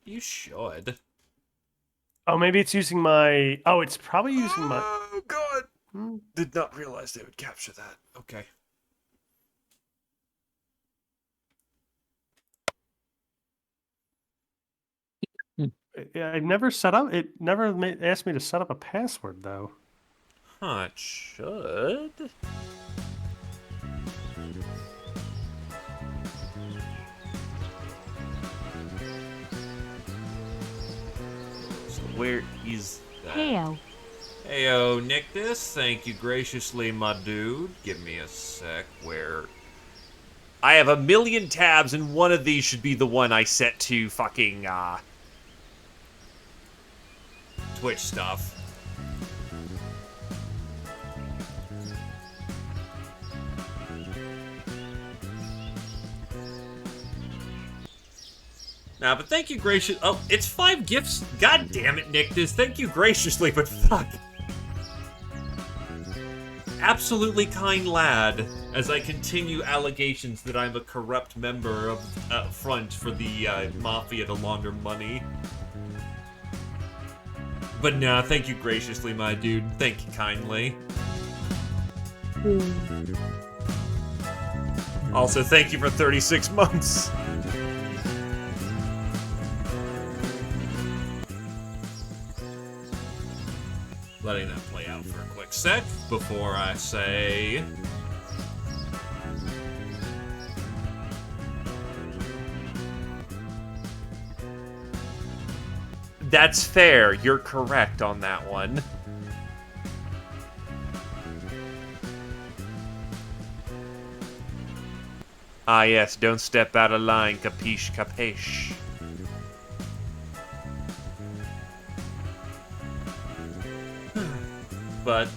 You should. Oh, maybe it's using my... Oh, it's probably using my... Oh, God. Hmm. Did not realize they would capture that. Okay. I never set up... It never asked me to set up a password, though. Huh, it should. So where is that? Heyo. Heyo, Nictus. Thank you graciously, my dude. Give me a sec. Where... I have a million tabs, and one of these should be the one I set to fucking, Twitch stuff. Nah, but thank you gracious. Oh, it's 5 gifts. God damn it, Nictus. Thank you graciously, but fuck. Absolutely kind lad, as I continue allegations that I'm a corrupt member of front for the mafia to launder money. But nah, thank you graciously, my dude. Thank you kindly. Also, thank you for 36 months. Letting that play out for a quick sec before I say... That's fair. You're correct on that one. Ah, yes. Don't step out of line. Capiche, capiche. But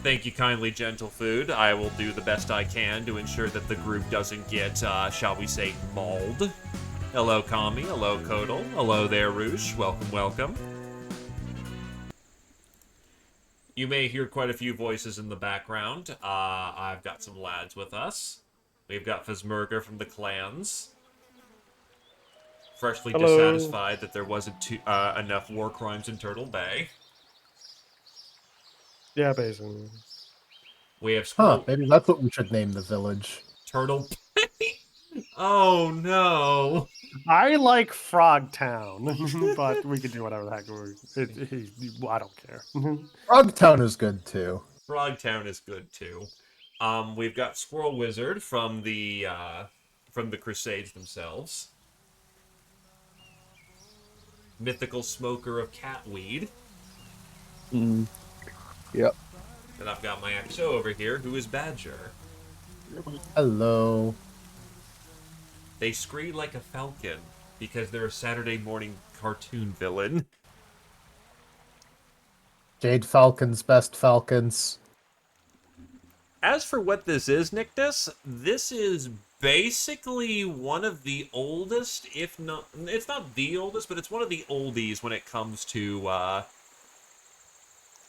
thank you kindly, Gentle Food. I will do the best I can to ensure that the group doesn't get, shall we say, mauled. Hello, Kami. Hello, Kodal. Hello there, Roosh. Welcome, welcome. You may hear quite a few voices in the background. I've got some lads with us. We've got Fizmurger from the clans. Freshly Hello. dissatisfied that there wasn't enough war crimes in Turtle Bay. Yeah, basically. We have Huh, maybe that's what we should name the village. Turtle Bay. Oh no. I like Frogtown, but we can do whatever the heck I don't care. Frogtown is good too. Frogtown is good too. We've got Squirrel Wizard from the Crusades themselves. Mythical Smoker of Catweed. Yep. And I've got my XO over here, who is Badger. Hello. They scream like a falcon because they're a Saturday morning cartoon villain. Jade Falcon's best falcons. As for what this is, Nictus, this is basically one of the oldest, if not... It's not the oldest, but it's one of the oldies when it comes to,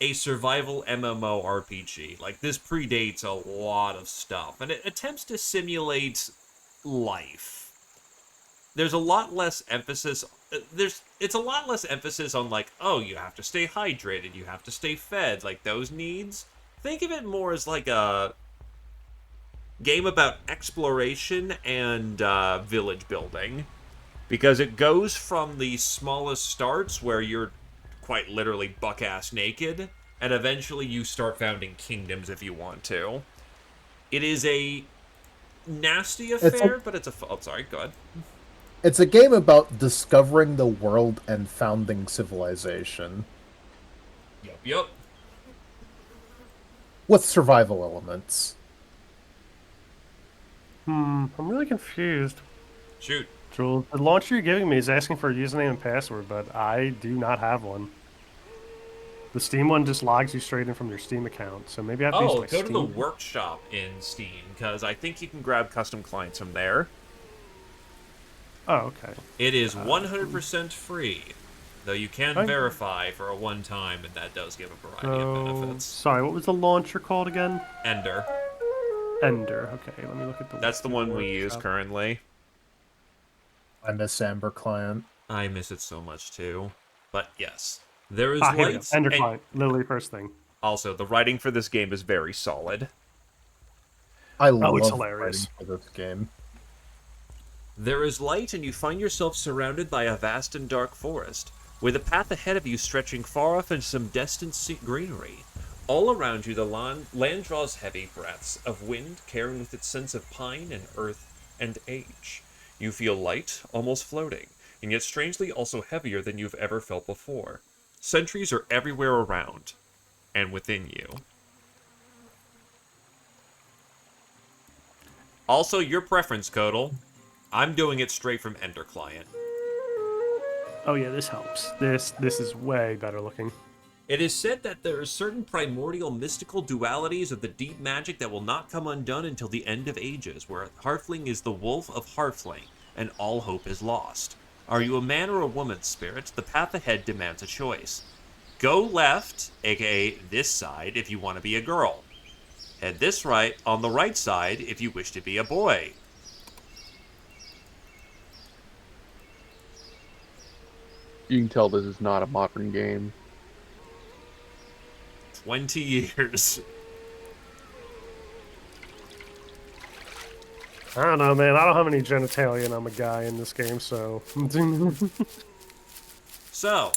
a survival MMORPG. Like, this predates a lot of stuff, and it attempts to simulate life. There's a lot less emphasis... It's a lot less emphasis on, like, oh, you have to stay hydrated, you have to stay fed, like, those needs. Think of it more as like a game about exploration and village building. Because it goes from the smallest starts, where you're quite literally buck-ass naked, and eventually you start founding kingdoms if you want to. It is a nasty affair, but it's a... Oh, sorry, go ahead. It's a game about discovering the world and founding civilization. Yup. With survival elements. I'm really confused. Shoot. Jules, the launcher you're giving me is asking for a username and password, but I do not have one. The Steam one just logs you straight in from your Steam account, so maybe I have to use my Go Steam. to the workshop in Steam, because I think you can grab custom clients from there. Oh, okay. It is 100% free, though you can verify for a one-time, and that does give a variety of benefits. Sorry, what was the launcher called again? Ender. Ender. Okay, let me look at the... That's the one we use currently. I miss Amber Client. I miss it so much too. But yes, there is Ah, here we go. light, Ender and Client. Literally first thing. also the writing for this game is very solid. I Oh, it's love writing hilarious. for this game. There is light, and you find yourself surrounded by a vast and dark forest, with a path ahead of you stretching far off into some distant greenery. All around you, the land draws heavy breaths of wind, carrying with its sense of pine and earth and age. You feel light, almost floating, and yet strangely also heavier than you've ever felt before. Sentries are everywhere around, and within you. Also, your preference, Codal. I'm doing it straight from Ender Client. Oh yeah, this helps. This is way better looking. It is said that there are certain primordial mystical dualities of the deep magic that will not come undone until the end of ages, where Hearthling is the wolf of Hearthling, and all hope is lost. Are you a man or a woman, Spirit? The path ahead demands a choice. Go left, aka this side, if you want to be a girl. Head this right on the right side if you wish to be a boy. You can tell this is not a modern game. 20 years. I don't know, man. I don't have any genitalia, and I'm a guy in this game, so. So,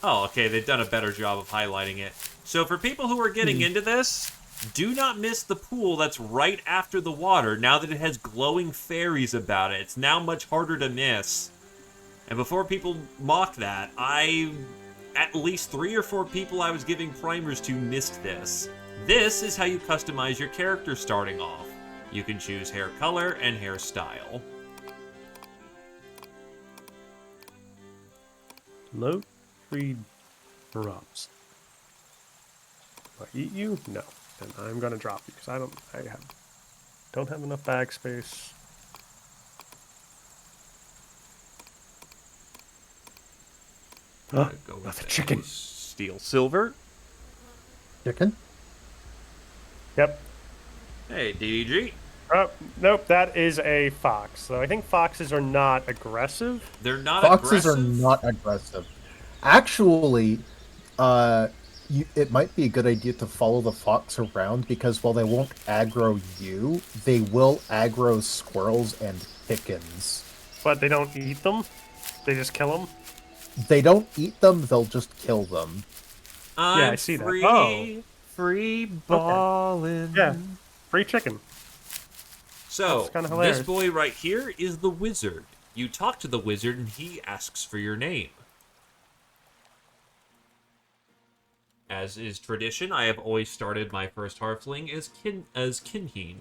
oh, okay, they've done a better job of highlighting it. So for people who are getting into this, do not miss the pool that's right after the water, now that it has glowing fairies about it. It's now much harder to miss. And before people mock that, at least 3 or 4 people I was giving primers to missed this. This is how you customize your character starting off. You can choose hair color and hairstyle. Low freed rubs. Do I eat you? No. Then I'm gonna drop you because I don't have enough bag space. Oh, Go with that's a that. chicken. Steel silver. Chicken? Yep. Hey, DDG. Oh, nope, that is a fox. So I think foxes are not aggressive. They're not Foxes aggressive. are not aggressive. Actually, it might be a good idea to follow the fox around because while they won't aggro you, they will aggro squirrels and chickens. But they don't eat them. They just kill them. They don't eat them, they'll just kill them. I'm I see that. free, Oh. free ballin'. Yeah, free chicken. So, That's kinda hilarious. this boy right here is the wizard. You talk to the wizard and he asks for your name. As is tradition, I have always started my first Hearthling as Kinheen.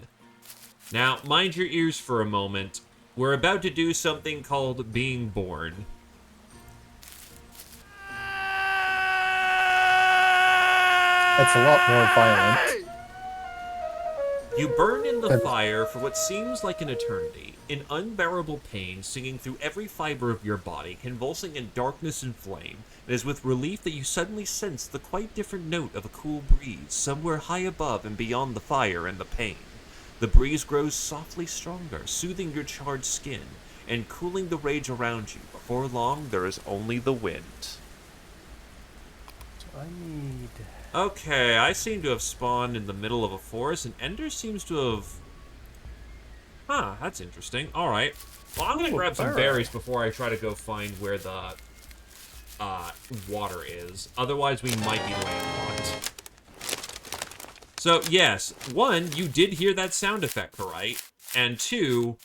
Now, mind your ears for a moment. We're about to do something called being born. It's a lot more violent. You burn in the fire for what seems like an eternity, in unbearable pain singing through every fiber of your body, convulsing in darkness and flame. It is with relief that you suddenly sense the quite different note of a cool breeze, somewhere high above and beyond the fire and the pain. The breeze grows softly stronger, soothing your charred skin, and cooling the rage around you. Before long, there is only the wind. So I need. Okay, I seem to have spawned in the middle of a forest, and Ender seems to have... Huh, that's interesting. Alright. Well, I'm gonna grab some burrow. berries before I try to go find where the water is. Otherwise, we might be landlocked. So, yes, 1, you did hear that sound effect, right? And 2,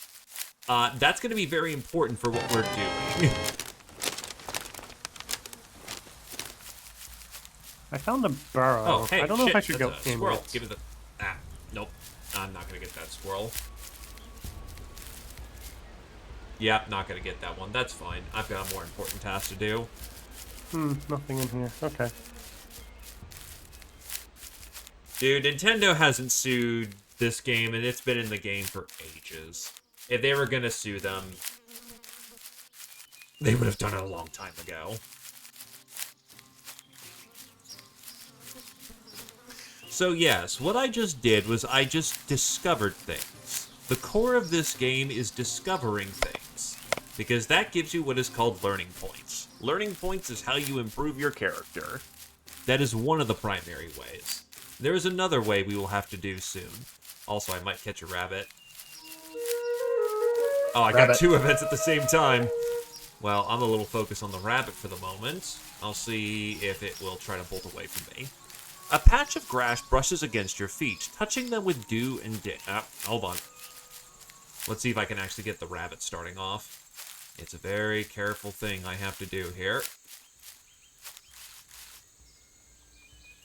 that's gonna be very important for what we're doing. I found a burrow. Oh, hey, I don't know if I should that's go a in squirrel. it. Give me the... Ah, nope. I'm not gonna get that squirrel. Yeah, not gonna get that one. That's fine. I've got a more important task to do. Nothing in here. Okay. Dude, Nintendo hasn't sued this game, and it's been in the game for ages. If they were gonna sue them, they would have done it a long time ago. So yes, what I just did was I just discovered things. The core of this game is discovering things. because that gives you what is called learning points. Learning points is how you improve your character. That is one of the primary ways. There is another way we will have to do soon. Also, I might catch a rabbit. Oh, I got Rabbit. 2 events at the same time. Well, I'm a little focused on the rabbit for the moment. I'll see if it will try to bolt away from me. A patch of grass brushes against your feet, touching them with dew and hold on. Let's see if I can actually get the rabbit starting off. It's a very careful thing I have to do here.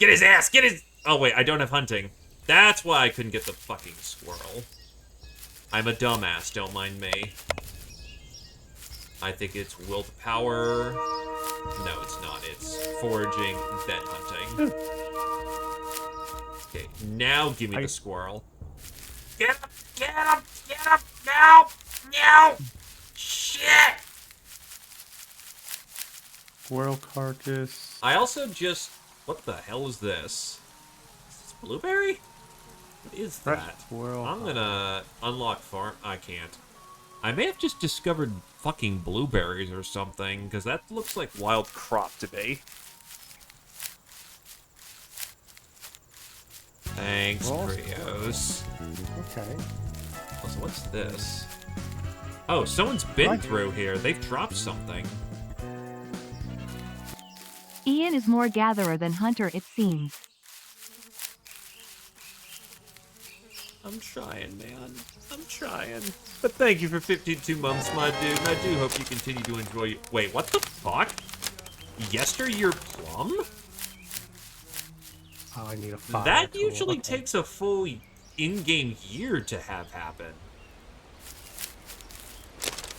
Get his ass! Get his... Oh, wait, I don't have hunting. That's why I couldn't get the fucking squirrel. I'm a dumbass, don't mind me. I think it's willpower. No, it's not. It's foraging, then hunting. Okay, now give me the squirrel. Get him! Get him! Get him! No! No! Shit! Squirrel carcass. I also just... What the hell is this? Is this blueberry? What is that? Squirrel. I'm gonna unlock farm. I can't. I may have just discovered fucking blueberries or something, because that looks like wild crop to me. Thanks, Krios. Okay. Also, what's this? Oh, someone's been through here. They've dropped something. Ian is more gatherer than hunter, it seems. I'm trying, man. I'm trying. But thank you for 52 months, my dude, and I do hope you continue to enjoy... Wait, what the fuck? Yesteryear plum? Oh, I need a fire That tool. usually Okay. takes a full in-game year to have happen.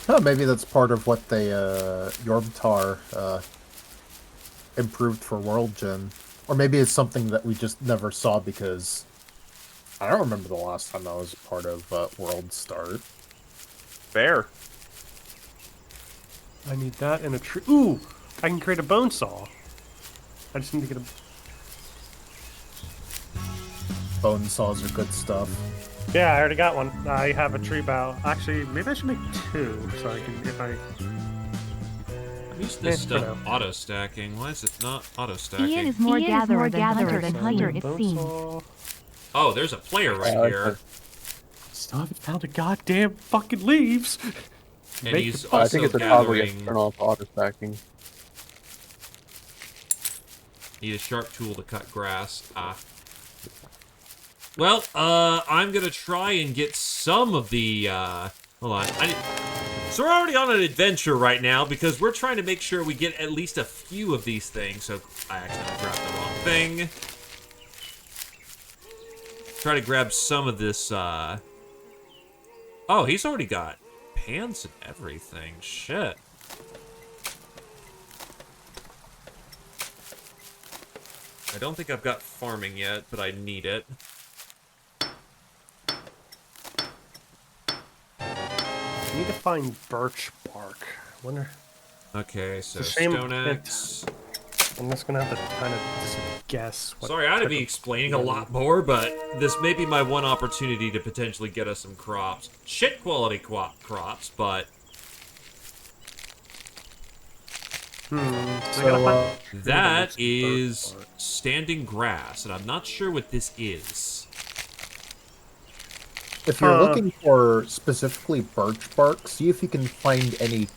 Oh, maybe that's part of what they, Yormtar, improved for World Gen. Or maybe it's something that we just never saw because... I don't remember the last time I was part of World Start. Fair. I need that and a tree. Ooh! I can create a bone saw. I just need to get a... Bone saws are good stuff. Yeah, I already got one. I have a tree bough. Actually, maybe I should make 2 so I can, if I... Use this for stuff now. auto-stacking. Why is it not auto-stacking? Ian is more gatherer than hunter, it Bone seems. saw. Oh, there's a player right Yeah, here. Still haven't found the goddamn fucking leaves. And Make he's the- I also think it's a toggle you have to gathering... turn off auto stacking. Need a sharp tool to cut grass. Ah. Well, I'm gonna try and get some of the, hold on. So we're already on an adventure right now because we're trying to make sure we get at least a few of these things. So I accidentally grabbed the wrong thing. Try to grab some of this, Oh, he's already got pans and everything. Shit. I don't think I've got farming yet, but I need it. I need to find birch bark. I wonder... Okay, so It's a shame stone axe. I'm just gonna have to kind of just guess what Sorry, I ought to type be of- explaining a lot more, but this may be my one opportunity to potentially get us some crops. Shit quality crops, but I gotta So, find- that Birch is bark. standing grass, and I'm not sure what this is. if you're Uh. looking for specifically birch bark, see if you can find any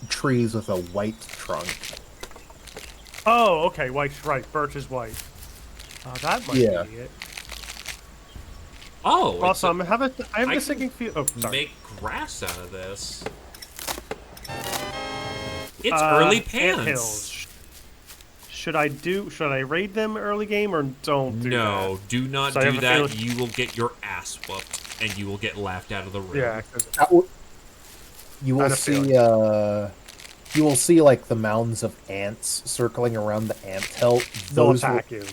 trees with a white trunk. Oh, okay, white's right. Birch is white. That might Yeah. be it. Oh, it's Also, I have I a can sinking feel. Oh, sorry. make grass out of this. It's early pans. Anthills. Should I raid them early game or don't do No, that? do not So I have do a that. feeling- You will get your ass whooped, and you will get laughed out of the room. Yeah, 'cause You I will had a see you will see like the mounds of ants circling around the ant hill. they'll Those will, attack you.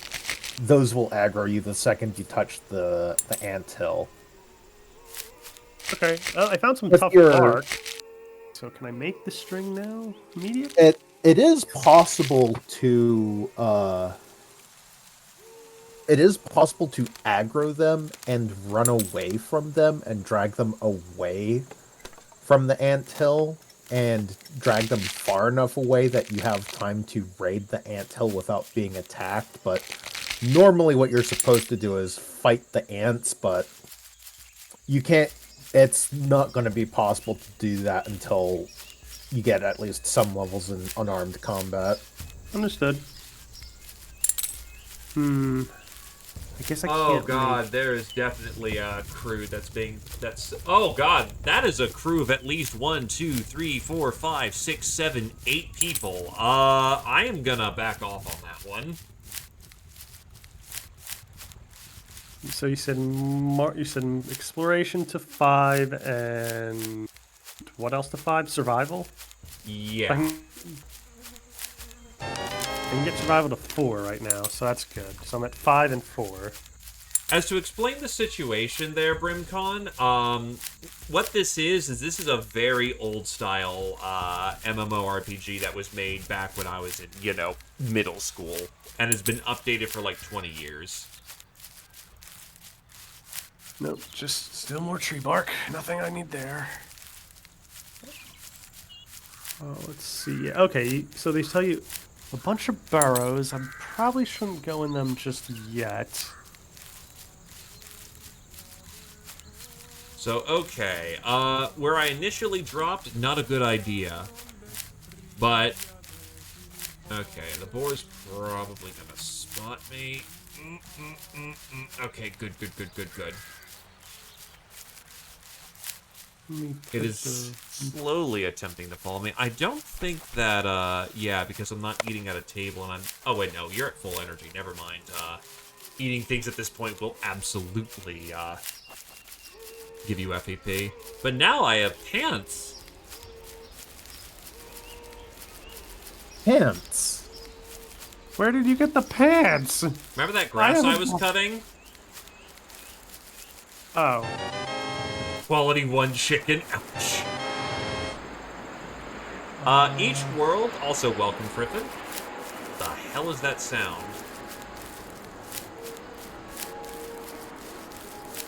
those will aggro you the second you touch the ant hill. Okay, I found some If tough you're- bark. So can I make the string now? Immediately? It is possible to aggro them and run away from them and drag them away from the anthill and drag them far enough away that you have time to raid the anthill without being attacked. But normally what you're supposed to do is fight the ants, but you can't. It's not going to be possible to do that until you get at least some levels in unarmed combat. Understood. I guess I Oh can't. god, there is definitely a crew oh god, that is a crew of at least 1, 2, 3, 4, 5, 6, 7, 8 people. I am gonna back off on that one. So you said exploration to 5 and what else to 5? Survival? Yeah. I can get survival to 4 right now, so that's good. So I'm at 5 and 4. As to explain the situation there, Brimcon, what this is this is a very old style MMORPG that was made back when I was in, middle school, and has been updated for like 20 years. Nope, just still more tree bark. Nothing I need there. Let's see. Okay, so they tell you a bunch of burrows. I probably shouldn't go in them just yet. So, okay, where I initially dropped, not a good idea. But, okay, the boar's probably gonna spot me. Okay, good. It is slowly attempting to follow me. I don't think that, yeah, because I'm not eating at a table and I'm... Oh, wait, no, you're at full energy. Never mind. Eating things at this point will absolutely, give you FAP. But now I have pants. Pants? Where did you get the pants? Remember that grass I was cutting? Oh. Quality 1 chicken. Ouch. Each world, also welcome, Frippen. The hell is that sound?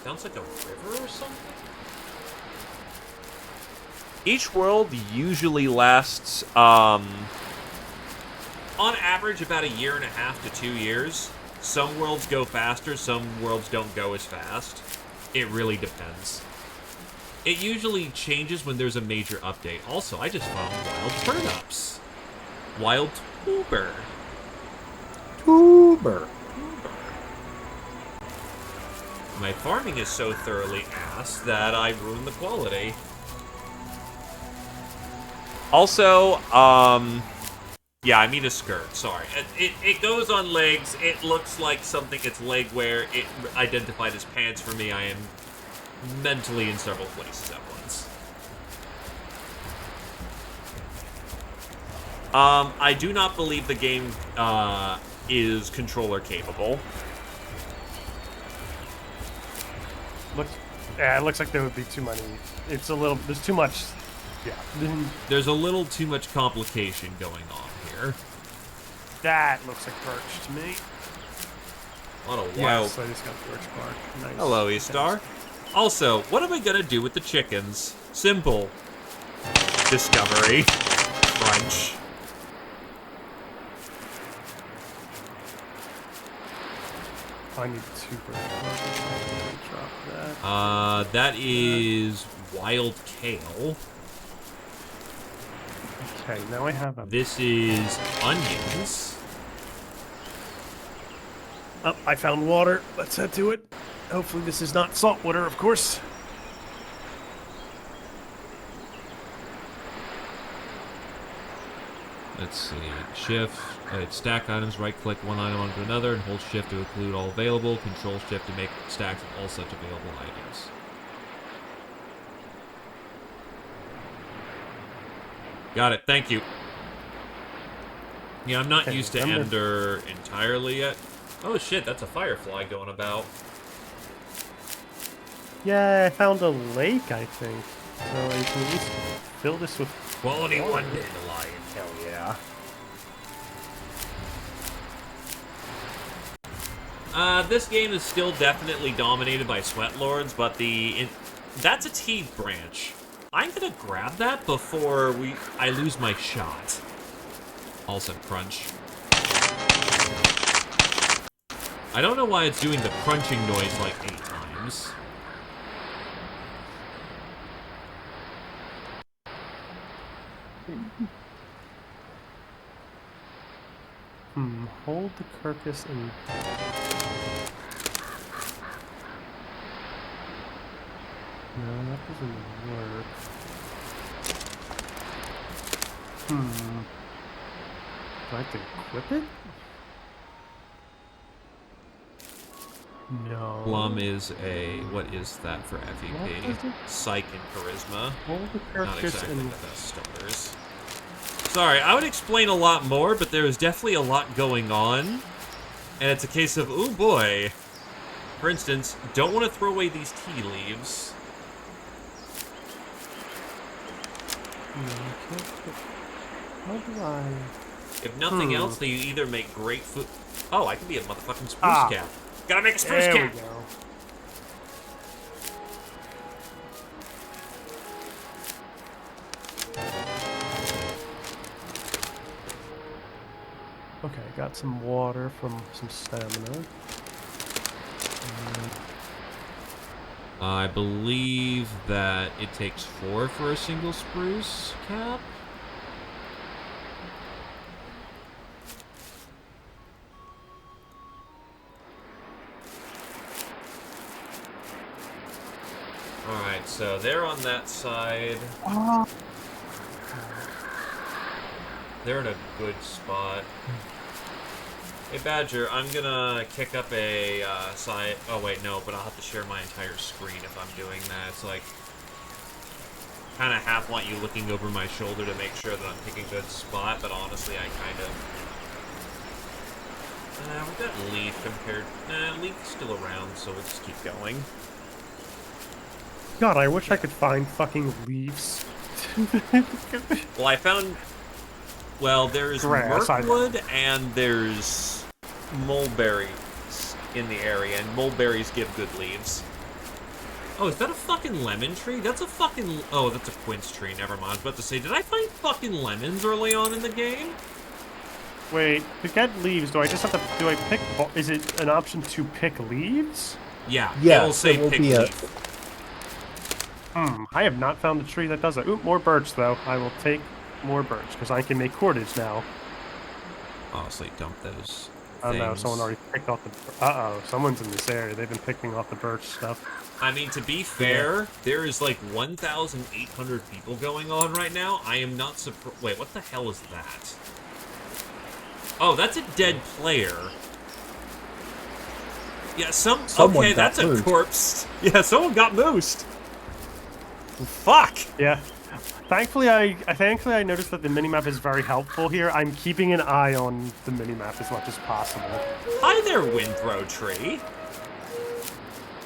Sounds like a river or something? Each world usually lasts, on average, about 1.5 to 2 years. Some worlds go faster, some worlds don't go as fast. It really depends. It usually changes when there's a major update. Also, I just found wild turnips. Wild tuber. My farming is so thoroughly ass that I ruin the quality. Also, yeah, I mean a skirt, sorry. It goes on legs, it looks like something, it's leg wear, it identified as pants for me. I am mentally in several places at once. I do not believe the game, is controller capable. It looks like there would be too many. There's too much. Yeah. There's a little too much complication going on here. That looks like birch to me. A lot of Yeah, wild... so I just got birch bark. Nice. Hello, E-Star. Also, what am I gonna do with the chickens? Simple. Discovery. Crunch. I need 2 birch bark. Drop that. That is wild kale. Okay, now I have a... This is onions. Oh, I found water. Let's head to it. Hopefully this is not salt water, of course. Let's see. Shift. Stack items. Right-click one item onto another and hold shift to include all available. Control shift to make stacks of all such available items. Got it. Thank you. Yeah, I'm not used to Ender entirely yet. Oh shit, that's a firefly going about. Yeah, I found a lake, I think. So I can at least fill this with... Quality 1 dandelion. Hell yeah. This game is still definitely dominated by sweat lords, but that's a Teeth branch. I'm gonna grab that before I lose my shot. Also crunch. I don't know why it's doing the crunching noise like 8 times. Hold the carcass and... No, that doesn't work. Do I have to equip it? No. Plum is a... What is that for What FEP? is it? Psych and Charisma. Hold the Not carcass exactly and... the best starters. Sorry, I would explain a lot more, but there is definitely a lot going on. And it's a case of, ooh boy. For instance, don't want to throw away these tea leaves. No, I can't put... How do I... If nothing else, they either make great food... Oh, I can be a motherfucking spruce Ah. cap. Gotta make a spruce There cap! we go. Okay, got some water from some stamina. I believe that it takes 4 for a single spruce cap. Alright, so they're on that side. They're in a good spot. Hey Badger, I'm gonna kick up a side. Oh wait, no, but I'll have to share my entire screen if I'm doing that. It's like kind of half want you looking over my shoulder to make sure that I'm picking a good spot, but honestly, I kind of. We've got Leaf compared. Leaf's still around, so we'll just keep going. God, I wish I could find fucking leaves. Well, I found. Well, there's Grass, I know. Mirkwood and there's mulberries in the area, and mulberries give good leaves. Oh, is that a fucking lemon tree? That's a fucking... Oh, that's a quince tree. Never mind. I was about to say, did I find fucking lemons early on in the game? Wait, to get leaves, do I just have to... Do I pick... Is it an option to pick leaves? Yeah, Yeah, it'll say it will pick be a- leaf. I have not found a tree that does that. Ooh, more birch, though. I will take more birch, because I can make cordage now. Honestly, dump those Oh no, things. someone already picked off the... Uh-oh, someone's in this area. They've been picking off the birch stuff. I mean, to be fair, there is like 1,800 people going on right now. I am not surprised. Wait, what the hell is that? Oh, that's a dead player. Yeah, Someone okay, got that's moosed. a corpse. Yeah, someone got moosed. Fuck. Yeah. Thankfully, I noticed that the minimap is very helpful here. I'm keeping an eye on the minimap as much as possible. Hi there, Windthrow Tree.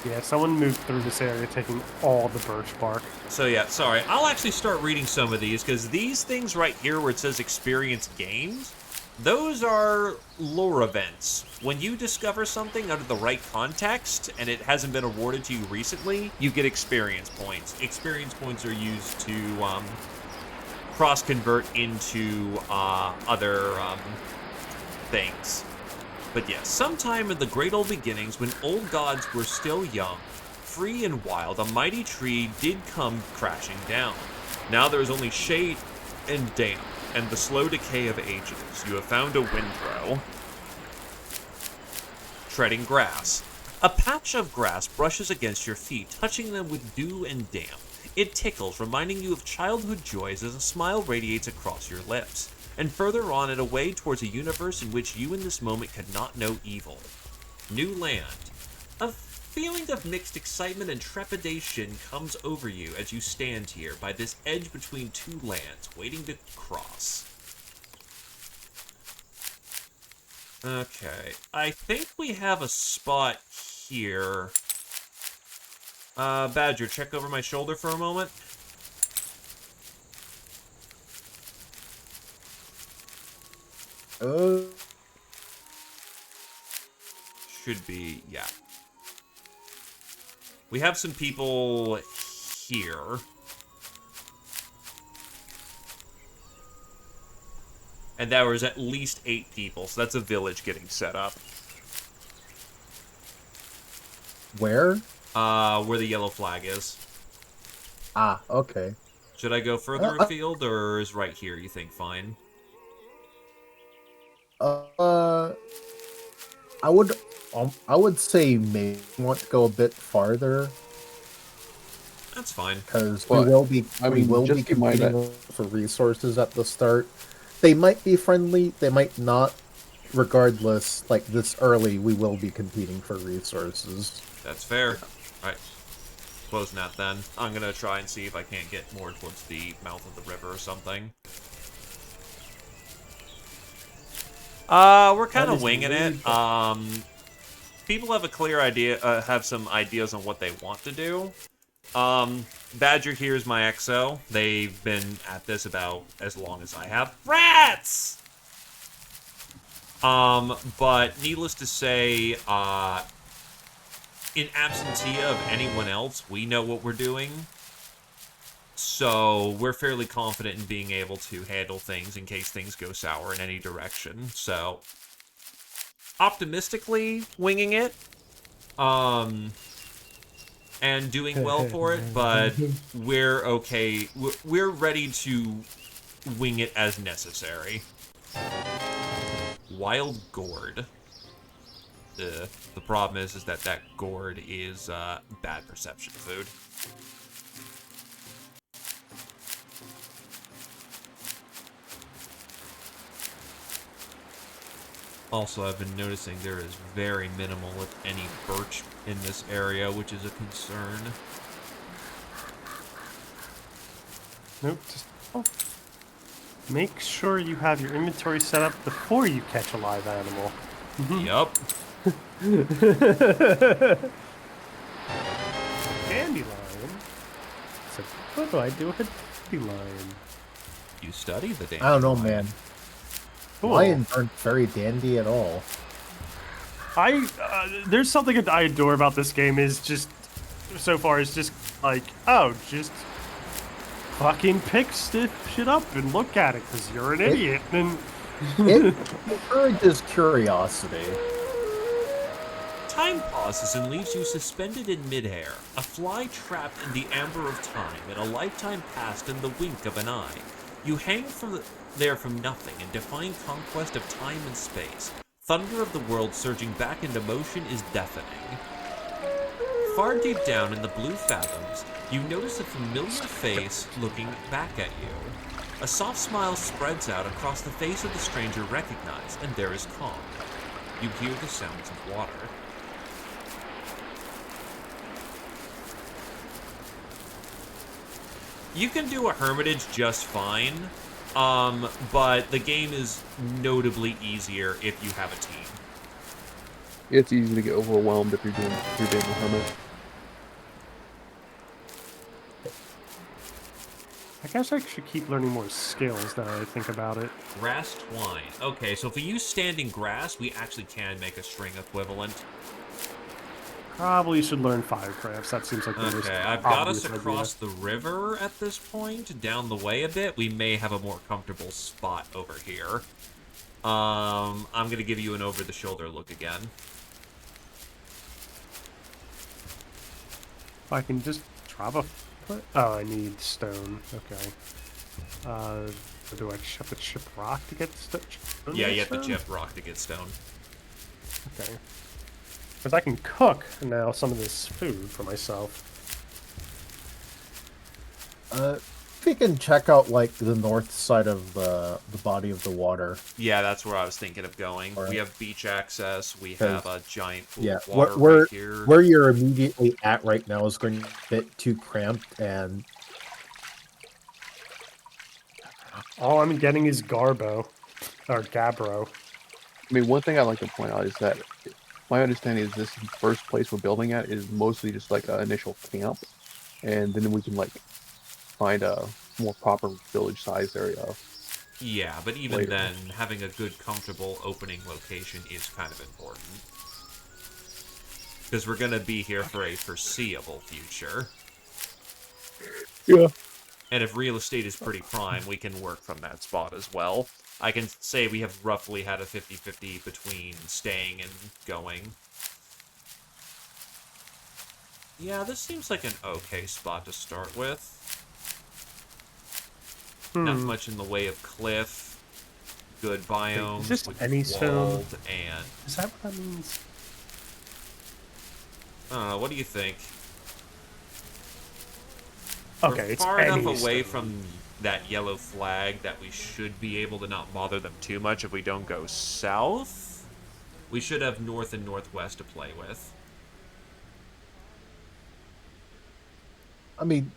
Yeah, someone moved through this area taking all the birch bark. So yeah, sorry. I'll actually start reading some of these, because these things right here where it says experience gains, those are lore events. When you discover something under the right context, and it hasn't been awarded to you recently, you get experience points. Experience points are used to cross-convert into other things. But yes, sometime in the great old beginnings, when old gods were still young, free and wild, a mighty tree did come crashing down. Now there is only shade and damp, and the slow decay of ages. You have found a windthrow. Treading grass. A patch of grass brushes against your feet, touching them with dew and damp. It tickles, reminding you of childhood joys as a smile radiates across your lips. And further on and away towards a universe in which you in this moment could not know evil. New land. A feeling of mixed excitement and trepidation comes over you as you stand here by this edge between two lands, waiting to cross. Okay, I think we have a spot here. Badger, check over my shoulder for a moment. Should be, yeah. We have some people here. And there was at least 8 people, so that's a village getting set up. Where? Where the yellow flag is. Ah, okay. Should I go further Uh, afield, or is right here, you think, fine? uh, I would say maybe want to go a bit farther That's fine. because But, I we mean, will be just keep in mind that competing for resources at the start. They might be friendly, they might not. Regardless, like this early, we will be competing for resources. That's fair. Alright. Closing that then. I'm gonna try and see if I can't get more towards the mouth of the river or something. We're kind That of is winging it. really People have a clear idea, have some ideas on what they want to do. Badger here is my XO. They've been at this about as long as I have. Rats! But needless to say, in absentia of anyone else, we know what we're doing. So we're fairly confident in being able to handle things in case things go sour in any direction. So optimistically winging it. And doing well for it, but we're okay. We're ready to wing it as necessary. Wild gourd. The problem is that gourd is bad perception food. Also, I've been noticing there is very minimal, if any, birch in this area, which is a concern. Nope. Just make sure you have your inventory set up before you catch a live animal. Yup. Dandelion. So what do I do with a dandelion? You study the I don't know, dandelion. man. Cool. Lions aren't very dandy at all. There's something that I adore about this game is just so far is just like, oh, just fucking pick shit up and look at it because you're an idiot. And It encourages curiosity. Time pauses and leaves you suspended in midair, a fly trapped in the amber of time, and a lifetime passed in the wink of an eye. You hang there from nothing in defiant conquest of time and space. Thunder of the world surging back into motion is deafening. Far deep down in the blue fathoms, you notice a familiar face looking back at you. A soft smile spreads out across the face of the stranger recognized, and there is calm. You hear the sounds of water. You can do a hermitage just fine, but the game is notably easier if you have a team. it's easy to get overwhelmed if you're doing a hermit. I guess I should keep learning more skills now that I think about it. Grass twine. Okay, so if we use standing grass, we actually can make a string equivalent. Probably should learn firecrafts. That seems like the most Okay, I've got us obvious across the river at this point, down the way a bit. We may have a more comfortable spot over here. I'm gonna give you an over-the-shoulder look again. If I can just drop a foot. Oh, I need stone. Okay. Do I have to chip rock to get stone? Yeah, you have to chip rock to get stone. Okay. Because I can cook now some of this food for myself. If we can check out like the north side of the body of the water. Yeah, that's where I was thinking of going. Alright. We have beach access. We have a giant pool Yeah, of water where right here. where you're immediately at right now is going to be a bit too cramped, and All I'm getting is Garbo. Or Gabbro. I mean, one thing I'd like to point out is that my understanding is this first place we're building at is mostly just like an initial camp, and then we can like find a more proper village-sized area. Yeah, but even later. then, having a good, comfortable opening location is kind of important. Because we're going to be here for a foreseeable future. Yeah. And if real estate is pretty prime, we can work from that spot as well. I can say we have roughly had a 50-50 between staying and going. Yeah, this seems like an okay spot to start with. Not much in the way of cliff, good biomes, is this with any stone? walled, and... Is that what that means? I don't know, what do you think? Okay, We're it's far enough any away stone. from that yellow flag that we should be able to not bother them too much if we don't go south. We should have north and northwest to play with. I mean,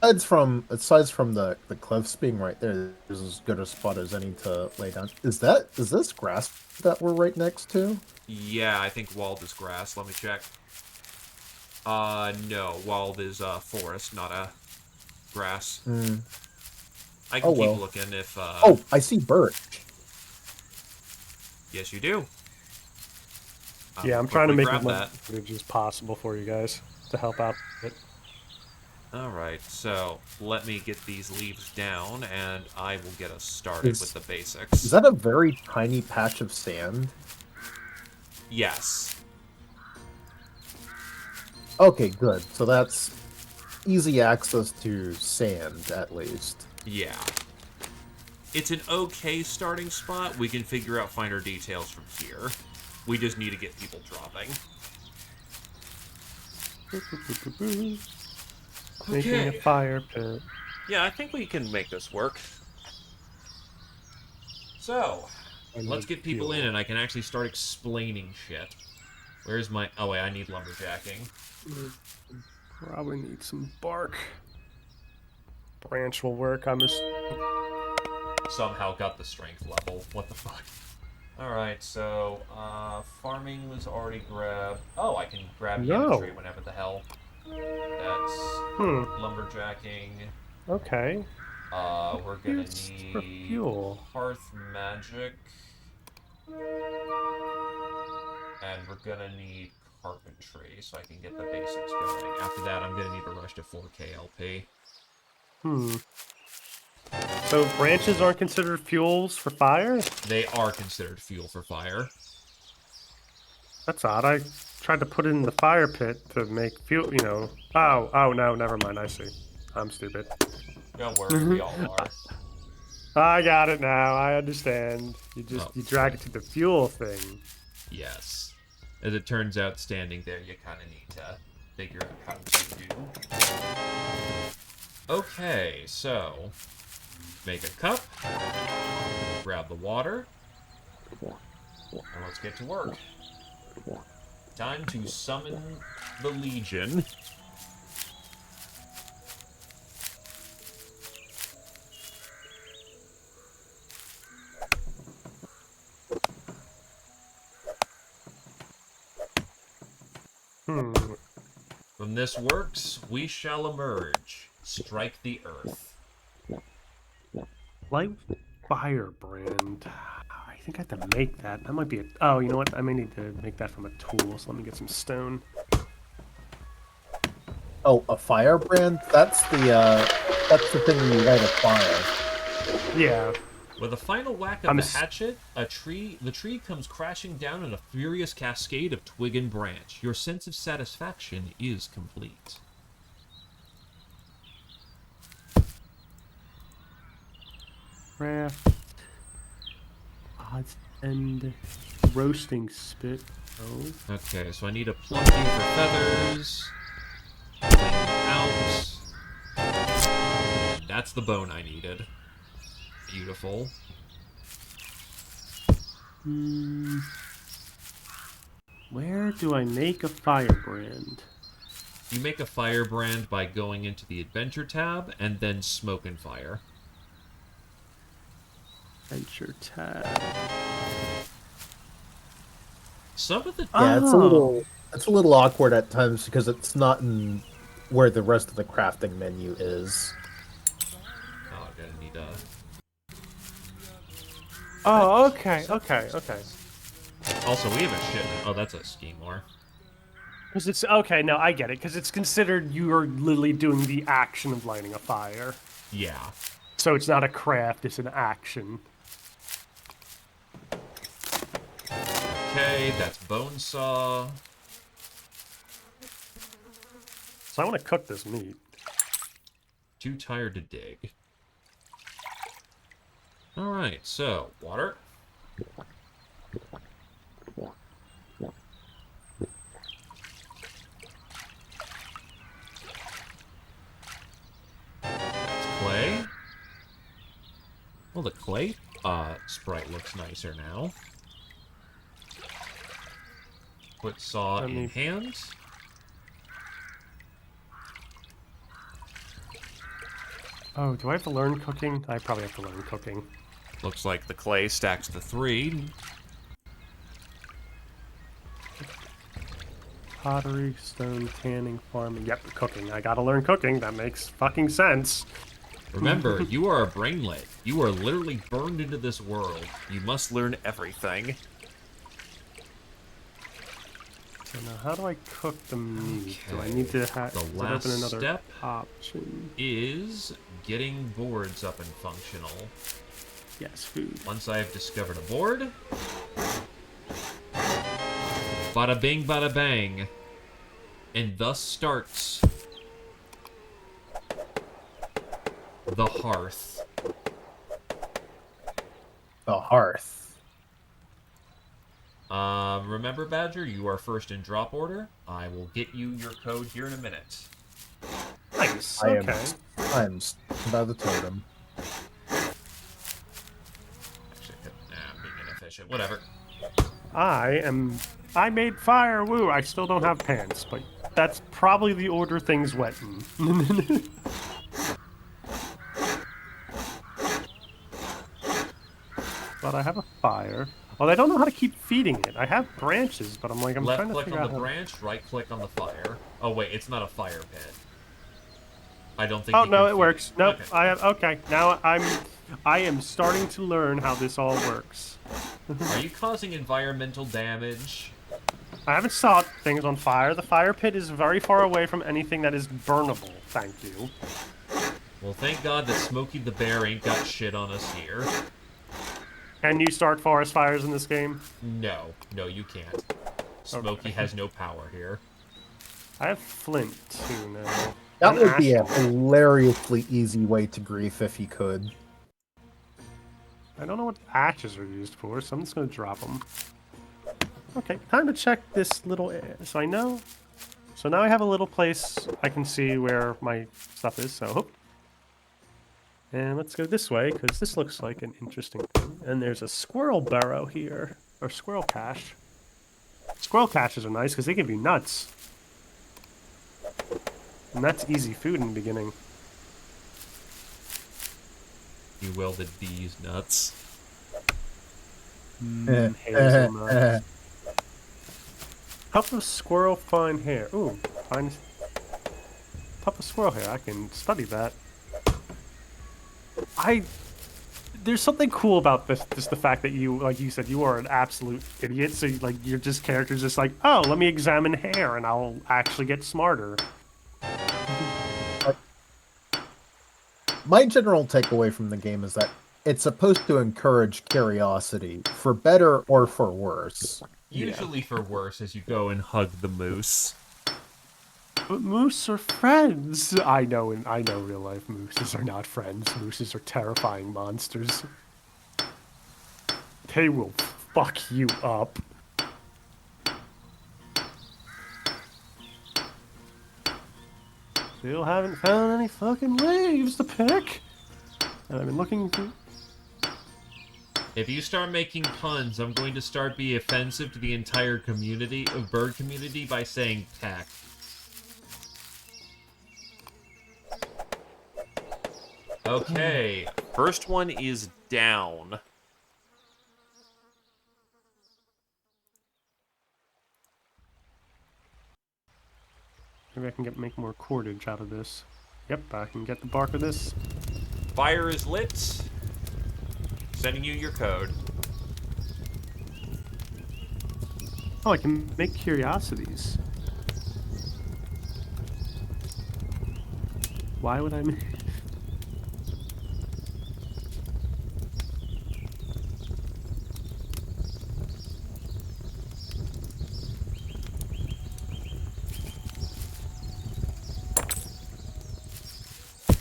aside from the cliffs being right there, there's as good a spot as any to lay down. Is this grass that we're right next to? Yeah, I think walled is grass. Let me check. No. Walled is forest, not a grass. I can Oh, keep well. looking if... Oh, I see birch. Yes, you do. Yeah, will I'm trying to quickly make as grab much that. footage as possible for you guys to help out with it. Alright, so let me get these leaves down, and I will get us started with the basics. Is that a very tiny patch of sand? Yes. Okay, good. So that's easy access to sand, at least. Yeah. It's an okay starting spot. We can figure out finer details from here. We just need to get people dropping. Making a fire pit. Yeah, I think we can make this work. So, let's get people in and I can actually start explaining shit. Where's my... Oh, wait, I need lumberjacking. Probably need some bark. Branch will work. I'm just... Somehow got the strength level. What the fuck? Alright, so, farming was already grabbed. Oh, I can grab the infantry whenever the hell. That's lumberjacking. Okay. We're gonna Here's for need fuel. Hearth magic. And we're gonna need carpentry, so I can get the basics going. After that, I'm gonna need to rush to 4K LP. So branches aren't considered fuels for fire? They are considered fuel for fire. That's odd. I tried to put it in the fire pit to make fuel, you know. Oh, no, never mind. I see. I'm stupid. Don't worry, we all are. I got it now. I understand. You drag it to the fuel thing. Yes. As it turns out, standing there, you kind of need to figure out how to do. Okay, so make a cup, grab the water, and let's get to work. Time to summon the Legion. When this works, we shall emerge. Strike the earth. Light firebrand. I think I have to make that. That might be a... Oh, you know what? I may need to make that from a tool, so let me get some stone. Oh, a firebrand? That's the thing when you light a fire. Yeah. With a final whack of the hatchet, the tree comes crashing down in a furious cascade of twig and branch. Your sense of satisfaction is complete. Craft. Odds and roasting spit. Oh. Okay, so I need a plumping for feathers. Out. That's the bone I needed. Beautiful. Where do I make a firebrand? You make a firebrand by going into the Adventure tab and then Smoke and Fire. Adventure tab. Some of the... Yeah, it's a little awkward at times because it's not in where the rest of the crafting menu is. Oh, I'm gonna need a... Oh, okay. Also, we have a shipment. Oh, that's a scheme war. Because it's okay. No, I get it. Because it's considered you are literally doing the action of lighting a fire. Yeah. So it's not a craft; it's an action. Okay, that's bone saw. So I want to cook this meat. Too tired to dig. Alright, so, water. That's clay. Well, the clay sprite looks nicer now. Put saw in hand. Oh, do I have to learn cooking? I probably have to learn cooking. Looks like the clay stacks to 3. Pottery, stone, tanning, farming. Yep, cooking. I gotta learn cooking. That makes fucking sense. Remember, you are a brainlet. You are literally burned into this world. You must learn everything. So now, how do I cook the meat? Do I Okay. need to have The last open another step option? is getting boards up and functional. Yes, food. Once I have discovered a board, bada bing, bada bang. And thus starts the Hearth. The Hearth. Remember, Badger, you are first in drop order. I will get you your code here in a minute. Nice. I Okay. am by the totem. Actually, I'm being inefficient. Whatever. I made fire. Woo! I still don't have pants, but that's probably the order things went in. But I have a fire. Well, I don't know how to keep feeding it. I have branches, but I'm trying to Left-click figure on out the how. branch, right-click on the fire. Oh, wait, it's not a fire pit. I don't think Oh you no, can it feed works. Nope. Okay. Okay. Now I am starting to learn how this all works. Are you causing environmental damage? I haven't set things on fire. The fire pit is very far away from anything that is burnable. Thank you. Well, thank God that Smokey the Bear ain't got shit on us here. Can you start forest fires in this game? No, you can't. Smokey Okay. has no power here. I have flint too now. That And would be a ash. hilariously easy way to grief if he could. I don't know what ashes are used for, so I'm just gonna drop them. Okay, time to check this little. So I know. So now I have a little place I can see where my stuff is. So, hoop. And let's go this way because this looks like an interesting thing. And there's a squirrel burrow here, or squirrel cache. Squirrel caches are nice because they give you nuts. And that's easy food in the beginning. You welded these nuts. Hazelnuts. Help a squirrel find hair. Ooh, find pup of squirrel hair. I can study that. There's something cool about this. Just the fact that you, like you said, you are an absolute idiot. So like your character's just like, oh, let me examine hair, and I'll actually get smarter. My general takeaway from the game is that it's supposed to encourage curiosity, for better or for worse. Usually for worse as you go and hug the moose. But moose are friends. I know real life mooses are not friends. Mooses are terrifying monsters. They will fuck you up. Still haven't found any fucking leaves to pick. And I've been looking through. If you start making puns, I'm going to start being offensive to the entire community of bird community by saying peck. Okay, first one is down. Maybe I can make more cordage out of this. Yep, I can get the bark of this. Fire is lit. Sending you your code. Oh, I can make curiosities. Why would I?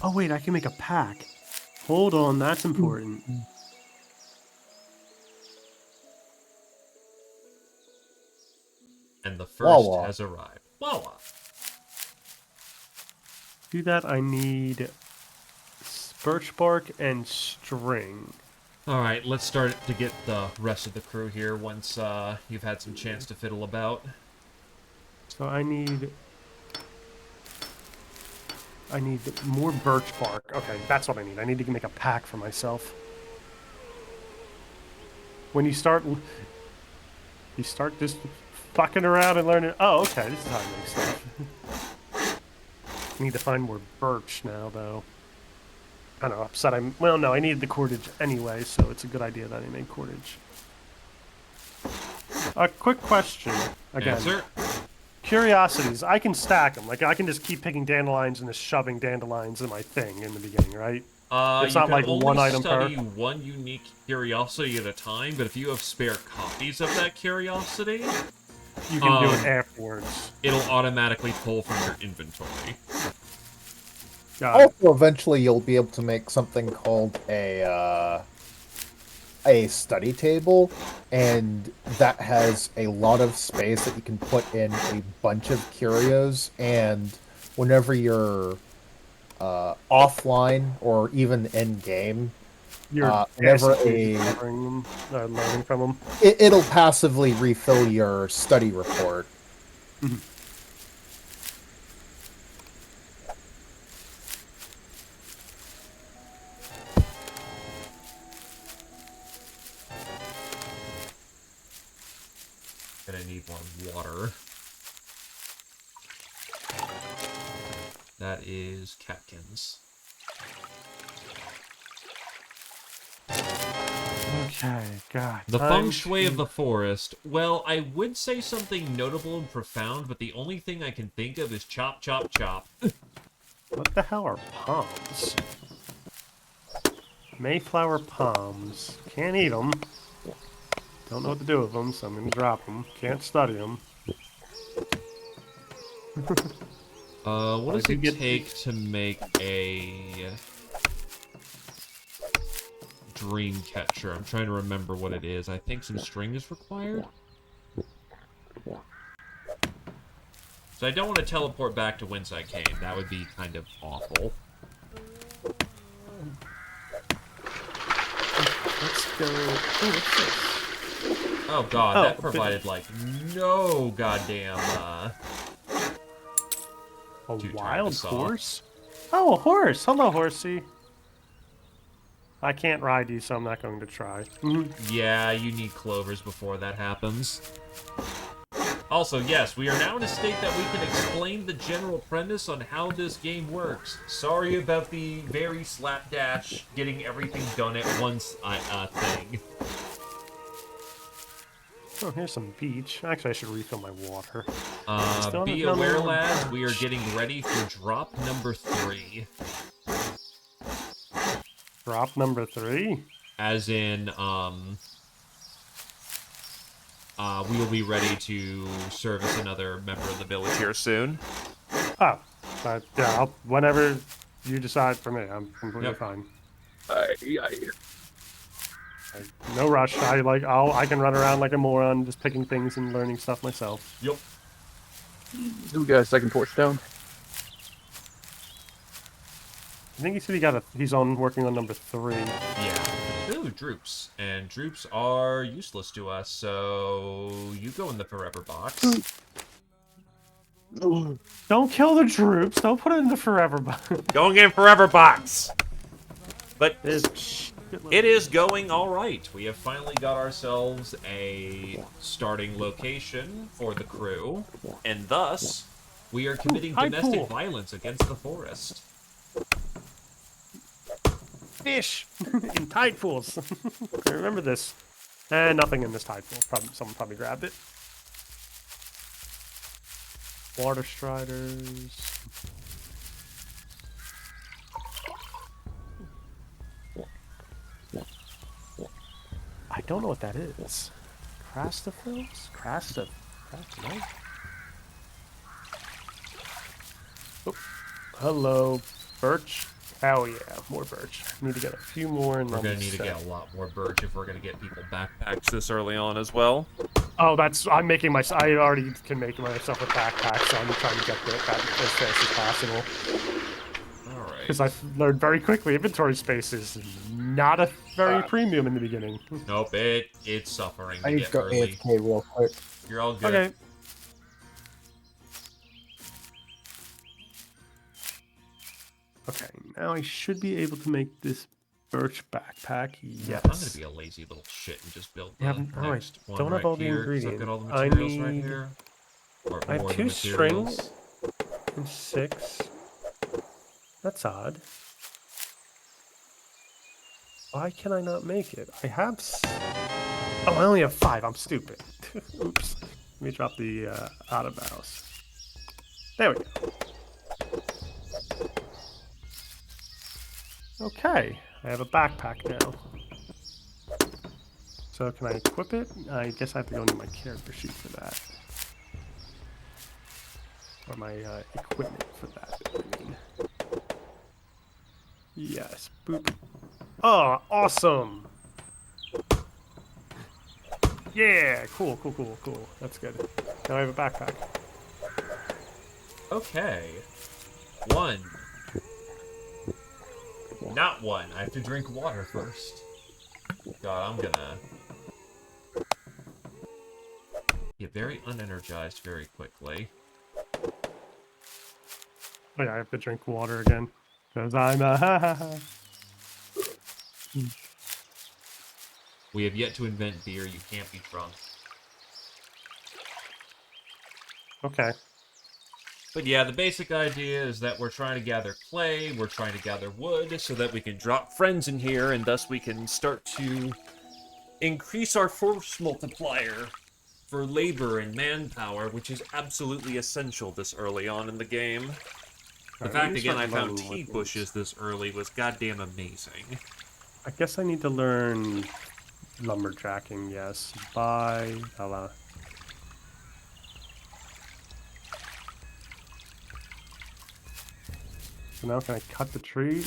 Oh wait, I can make a pack. Hold on, that's important. And the first Wawa. has arrived. Wawa. To do that, I need birch bark and string. All right, let's start to get the rest of the crew here once you've had some chance to fiddle about. So I need more birch bark. Okay, that's what I need. I need to make a pack for myself. When you start just fucking around and learning. Oh, okay, this is how I make stuff. I need to find more birch now, though. I don't know. Upset. Well, no, I needed the cordage anyway, so it's a good idea that I made cordage. A quick question again. Answer. Curiosities. I can stack them. Like I can just keep picking dandelions and just shoving dandelions in my thing in the beginning, right? It's You not can like only one item per. study one unique curiosity at a time, but if you have spare copies of that curiosity, You can do it afterwards. it'll automatically pull from your inventory. Got it. Also, eventually, you'll be able to make something called a study table, and that has a lot of space that you can put in a bunch of curios. And whenever you're offline or even in game, You're whenever passively discovering them, learning from them. it'll passively refill your study report. Gonna need more water. That is catkins. Okay, God. The time feng shui of to- the forest. Well, I would say something notable and profound, but the only thing I can think of is chop, chop, chop. What the hell are palms? Mayflower palms. Can't eat them. Don't know what to do with them, so I'm gonna drop them. Can't study them. What does do it get- take to make a dream catcher? I'm trying to remember what it is. I think some string is required. So I don't want to teleport back to whence I came. That would be kind of awful. Let's go. Oh, what's this? Oh god, Oh, that provided like no goddamn A Too tired to wild saw. horse? Oh, a horse! Hello, horsey. I can't ride you, so I'm not going to try. Yeah, you need clovers before that happens. Also, yes, we are now in a state that we can explain the general premise on how this game works. Sorry about the very slapdash, getting everything done at once thing. Oh, here's some beach. Actually, I should refill my water. Still Be not- no, aware, no, lads, we are getting ready for drop number 3. Drop number 3? As in, we will be ready to service another member of the village here soon. Oh, yeah, whenever you decide for me, I'm completely Yep. fine. Yeah. No rush. I can run around like a moron, just picking things and learning stuff myself. Yep. Do we got a second torch down? I think he said he's working on number 3. Yeah. Ooh, droops. And droops are useless to us, so you go in the forever box. Don't kill the troops. Don't put it in the forever box. Going in forever box! But It's it is going alright. We have finally got ourselves a starting location for the crew, and thus, we are committing high domestic pool. violence against the forest. fish in tide pools. I remember this. And nothing in this tide pool. Someone probably grabbed it. Water striders. I don't know what that is. Crastophils? Crastoph... What? Oh, hello, birch. Hell yeah, more birch. Need to get a few more and We're I'm gonna need to set. get a lot more birch if we're gonna get people backpacks this early on as well. Oh, I'm making my. I already can make myself a backpack, so I'm trying to get that as fast as possible. Alright. Because I've learned very quickly inventory space is not a very premium in the beginning. Nope, it's suffering I to need get to go early. AFK real quick. You're all good. Okay. Okay, now I should be able to make this birch backpack. Yes. I'm gonna be a lazy little shit and just build the Alright, next one don't have right all the here, 'cause I've ingredients. got all the I materials right need- here. Or I have more 2 the materials. strings and 6. That's odd. Why can I not make it? I have... Oh, I only have 5. I'm stupid. Oops. Let me drop the out of bounds. There we go. Okay, I have a backpack now. So can I equip it? I guess I have to go into my character sheet for that. Or my equipment for that, I mean. Yes, boop. Oh, awesome! Yeah, cool. That's good. Now I have a backpack. Okay. 1. Not 1. I have to drink water first. God, I'm gonna get very unenergized very quickly. Oh yeah, I have to drink water again. Because I'm a We have yet to invent beer. You can't be drunk. Okay. But yeah, the basic idea is that we're trying to gather clay, we're trying to gather wood, so that we can drop friends in here, and thus we can start to increase our force multiplier for labor and manpower, which is absolutely essential this early on in the game. The Alright, let fact, me again, I start found learning tea what bushes this early was goddamn amazing. I guess I need to learn lumberjacking, yes. Bye. Hello. So now can I cut the tree?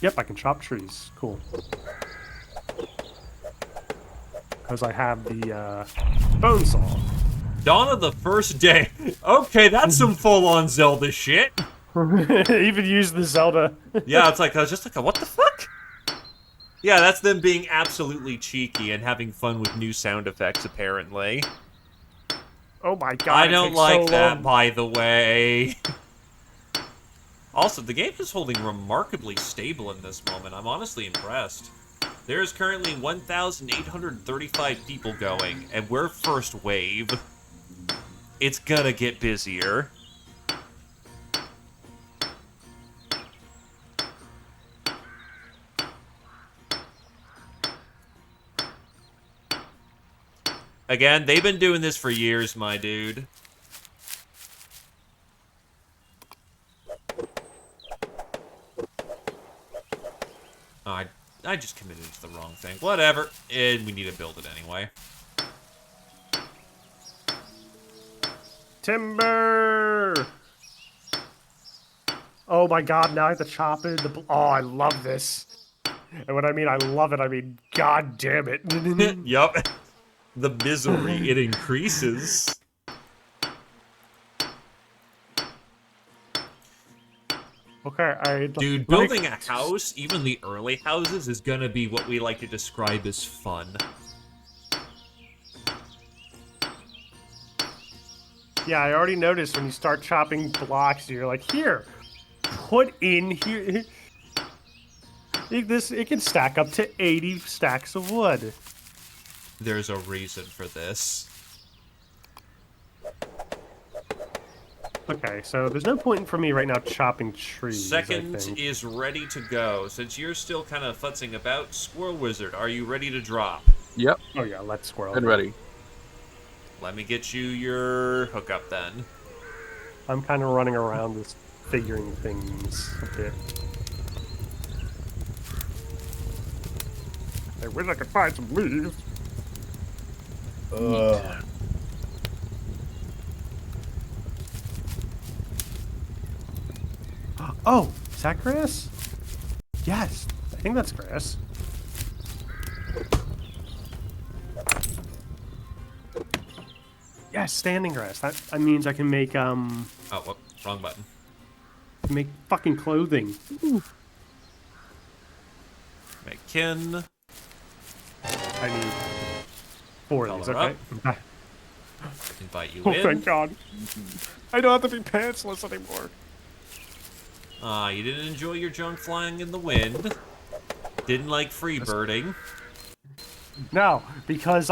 Yep, I can chop trees. Cool. Because I have the bone saw. Dawn of the first day. Okay, that's some full-on Zelda shit. Even use the Zelda. Yeah, it's like, I was just like, what the fuck? Yeah, that's them being absolutely cheeky and having fun with new sound effects, apparently. Oh my god, I it don't takes like so that, long. by the way. Also, the game is holding remarkably stable in this moment. I'm honestly impressed. There is currently 1,835 people going, and we're first wave. It's gonna get busier. Again, they've been doing this for years, my dude. Oh, I just committed to the wrong thing. Whatever. And we need to build it anyway. Timber! Oh my god, now I have to chop it. Oh, I love this. And when I mean I love it, I mean god damn it. Yup. The misery, it increases. Okay, Dude, building a house, even the early houses, is gonna be what we like to describe as fun. Yeah, I already noticed when you start chopping blocks, you're like, here, put in here. It can stack up to 80 stacks of wood. There's a reason for this. Okay, so there's no point for me right now chopping trees. Second I think. is ready to go. Since you're still kind of futzing about, Squirrel Wizard, are you ready to drop? Yep, Oh yeah, let's squirrel. been ready. Let me get you your hookup then. I'm kind of running around just figuring things a bit. I wish I could find some leaves. Ugh. Oh, is that grass? Yes, I think that's grass. Yes, standing grass. That means I can make Oh, whoop, wrong button. fucking clothing. Make kin. I need 4 of these. Color Okay. Invite you Oh, in. thank God. I don't have to be pantsless anymore. You didn't enjoy your junk flying in the wind. Didn't like free birding. No, because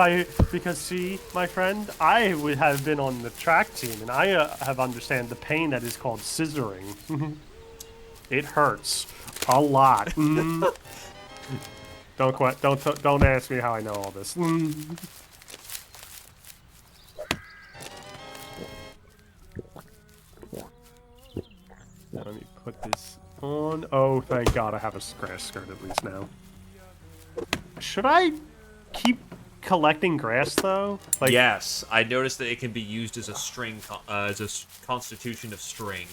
see, my friend, I would have been on the track team, and I have understand the pain that is called scissoring. It hurts a lot. Don't quit. Don't ask me how I know all this. Now let me put this on. Oh, thank God, I have a grass skirt at least now. Should I keep collecting grass though? Like, Yes, I noticed that it can be used as a string, as a constitution of string.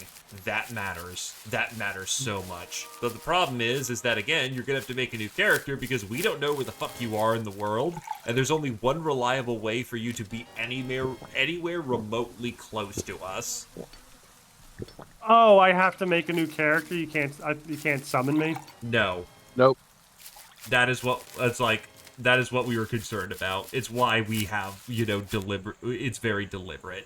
That matters. That matters so much. But the problem is that again, you're gonna have to make a new character because we don't know where the fuck you are in the world, and there's only one reliable way for you to be anywhere remotely close to us. oh, I have to make a new character. You can't summon me. No, Nope. that is what it's like. That is what we were concerned about. It's why we have, deliberate. It's very deliberate.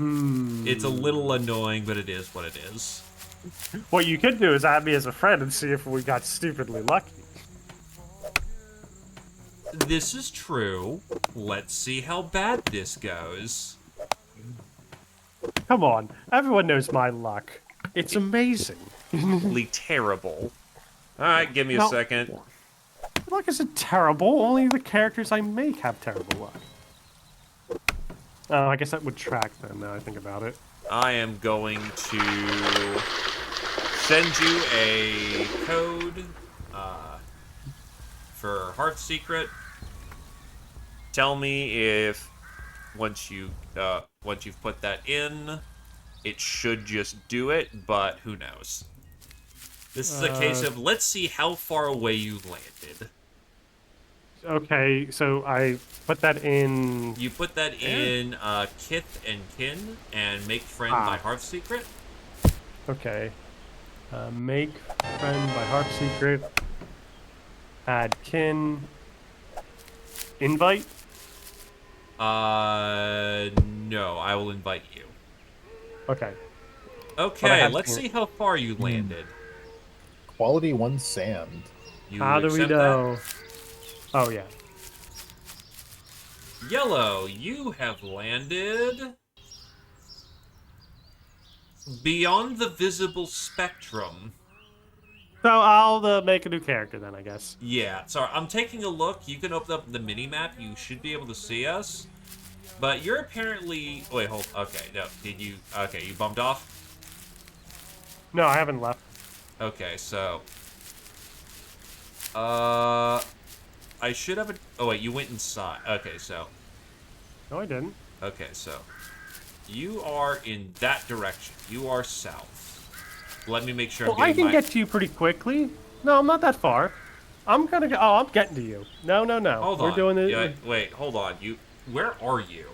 It's a little annoying, but it is what it is. What you could do is add me as a friend and see if we got stupidly lucky. This is true. Let's see how bad this goes. Come on, everyone knows my luck. It's amazing. Really terrible. Alright, give me a No. second. Luck isn't terrible. Only the characters I make have terrible luck. Oh, I guess that would track then, now I think about it. I am going to send you a code for Hearth Secret. Tell me if once you've put that in, it should just do it, but who knows. This is a case of let's see how far away you landed. Okay, so I put that in... You put that in Kith and Kin and make friend by Hearth Secret. Okay. Make friend by Hearth Secret. Add kin. Invite? No, I will invite you. Okay. Okay, have let's to- see how far you landed. Quality 1 sand. You How do we accept that? know? Oh, yeah. Yellow, you have landed beyond the visible spectrum. So I'll make a new character then, I guess. Yeah, sorry, I'm taking a look. You can open up the mini-map. You should be able to see us. But you're apparently... Wait, hold... Okay, no. Did you... Okay, you bumped off? No, I haven't left. Okay, so... I should have a... Oh, wait, you went inside. Okay, so... No, I didn't. Okay, so... You are in that direction. You are south. Let me make sure Well, I'm I getting can get to you pretty quickly. No, I'm not that far. I'm gonna get... Oh, I'm getting to you. No. Hold We're on. doing it. Yeah, wait, hold on. Where are you?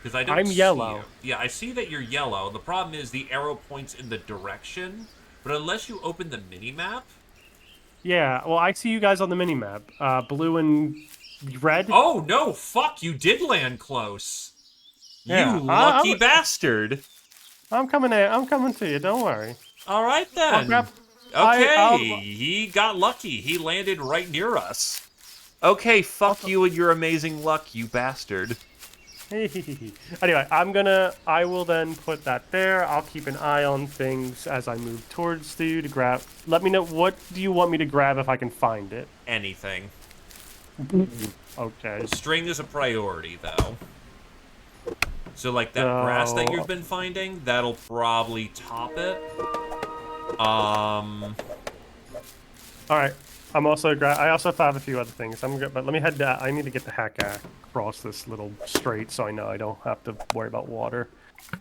Because I don't I'm see yellow. you. Yeah, I see that you're yellow. The problem is the arrow points in the direction, but unless you open the mini-map... Yeah, well, I see you guys on the mini-map. Blue and red. Oh, no, fuck, you did land close. Yeah, You lucky I'm- bastard. I'm coming in. I'm coming to you. Don't worry. All right, I'll then. grab- Okay, he got lucky. He landed right near us. Okay, fuck you and your amazing luck, you bastard. Anyway, I will then put that there. I'll keep an eye on things as I move towards you to grab. Let me know, what do you want me to grab if I can find it? Anything. Okay. String is a priority, though. So, like, that grass that you've been finding, that'll probably top it. Alright. I'm also I also have a few other things. I'm good, but let me head down. I need to get the heck across this little strait so I know I don't have to worry about water.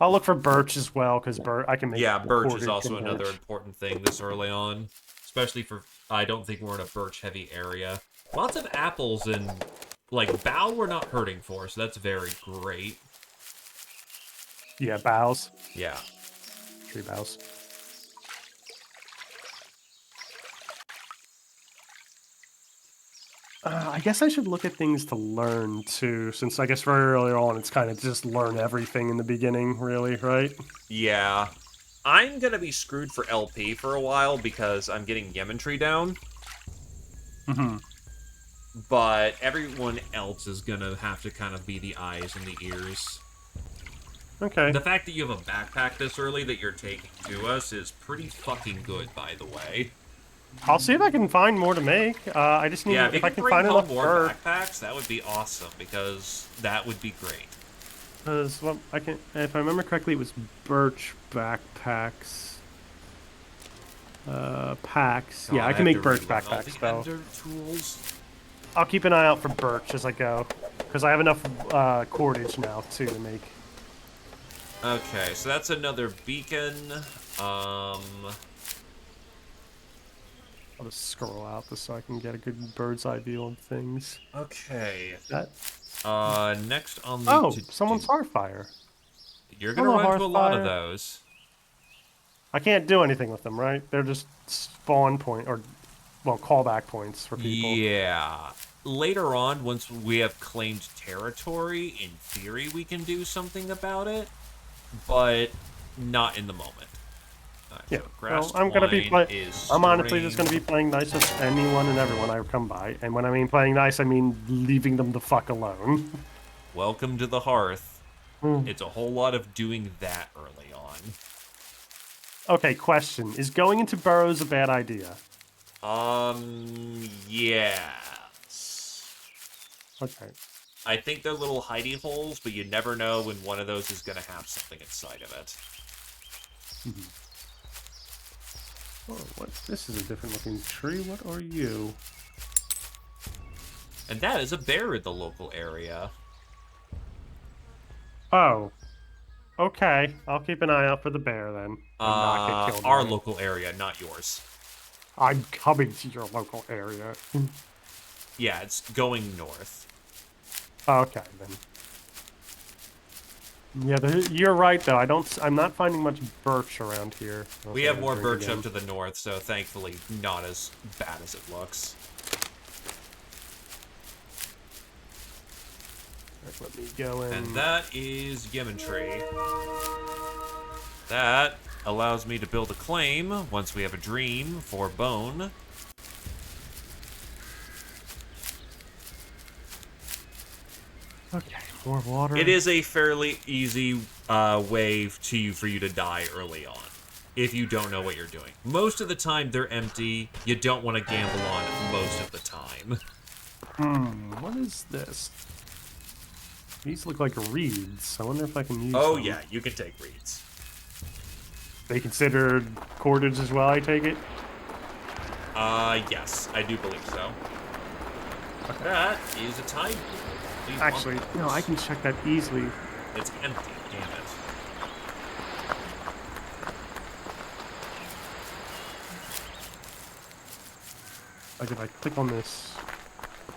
I'll look for birch as well because I can make Yeah, birch is cordage also from another birch. important thing this early on, especially for. I don't think we're in a birch-heavy area. Lots of apples and like bough we're not hurting for, so that's very great. Yeah, boughs, Yeah. tree boughs. I guess I should look at things to learn too, since I guess very early on it's kind of just learn everything in the beginning, really, right? Yeah. I'm gonna be screwed for LP for a while because I'm getting Yementry down, Mm-hmm. but everyone else is gonna have to kind of be the eyes and the ears. Okay. The fact that you have a backpack this early that you're taking to us is pretty fucking good, by the way. I'll see if I can find more to make. I just need Yeah, if you if I could can bring find home enough more birch. backpacks, that would be awesome, because that would be great. Because well, I can, if I remember correctly, it was birch backpacks. Packs. Yeah, God, I I can have make to birch relearn all backpacks the though. ender tools. I'll keep an eye out for birch as I go, because I have enough cordage now too to make. Okay, so that's another beacon. I'll just scroll out this so I can get a good bird's eye view on things. Okay. That. Next on the Oh, to-do. someone's Hearthfire. You're gonna Hello, run into a lot of Hearthfire. those. I can't do anything with them, right? They're just spawn point or, well, callback points for people. Yeah. Later on, once we have claimed territory, in theory we can do something about it, but not in the moment. Alright, Yeah. so Well, grass I'm gonna be twine play. is I'm honestly just storing- gonna be playing nice with anyone and everyone I come by, and when I mean playing nice, I mean leaving them the fuck alone. Welcome to the Hearth. Hmm. It's a whole lot of doing that early on. Okay, question: is going into burrows a bad idea? Yes. Okay. I think they're little hidey holes, but you never know when one of those is gonna have something inside of it. Oh, what? This is a different looking tree. What are you? And that is a bear in the local area. Oh. Okay. I'll keep an eye out for the bear then, and not get killed Our by it. local area, not yours. I'm coming to your local area. Yeah, it's going north. Okay then. Yeah, you're right though. I'm not finding much birch around here. We have more Drink birch again. up to the north, so thankfully not as bad as it looks. Right, let me go in. And that is Yementry. That allows me to build a claim once we have a dream for bone. Okay, more water. It is a fairly easy way for you to die early on, if you don't know what you're doing. Most of the time, they're empty. You don't want to gamble on most of the time. What is this? These look like reeds. I wonder if I can use Oh, them. yeah, you can take reeds. They considered cordage as well, I take it? Yes, I do believe so. That is a tide pool. Please want Actually, no, those. I can check that easily. It's empty, damn it. Like if I click on this,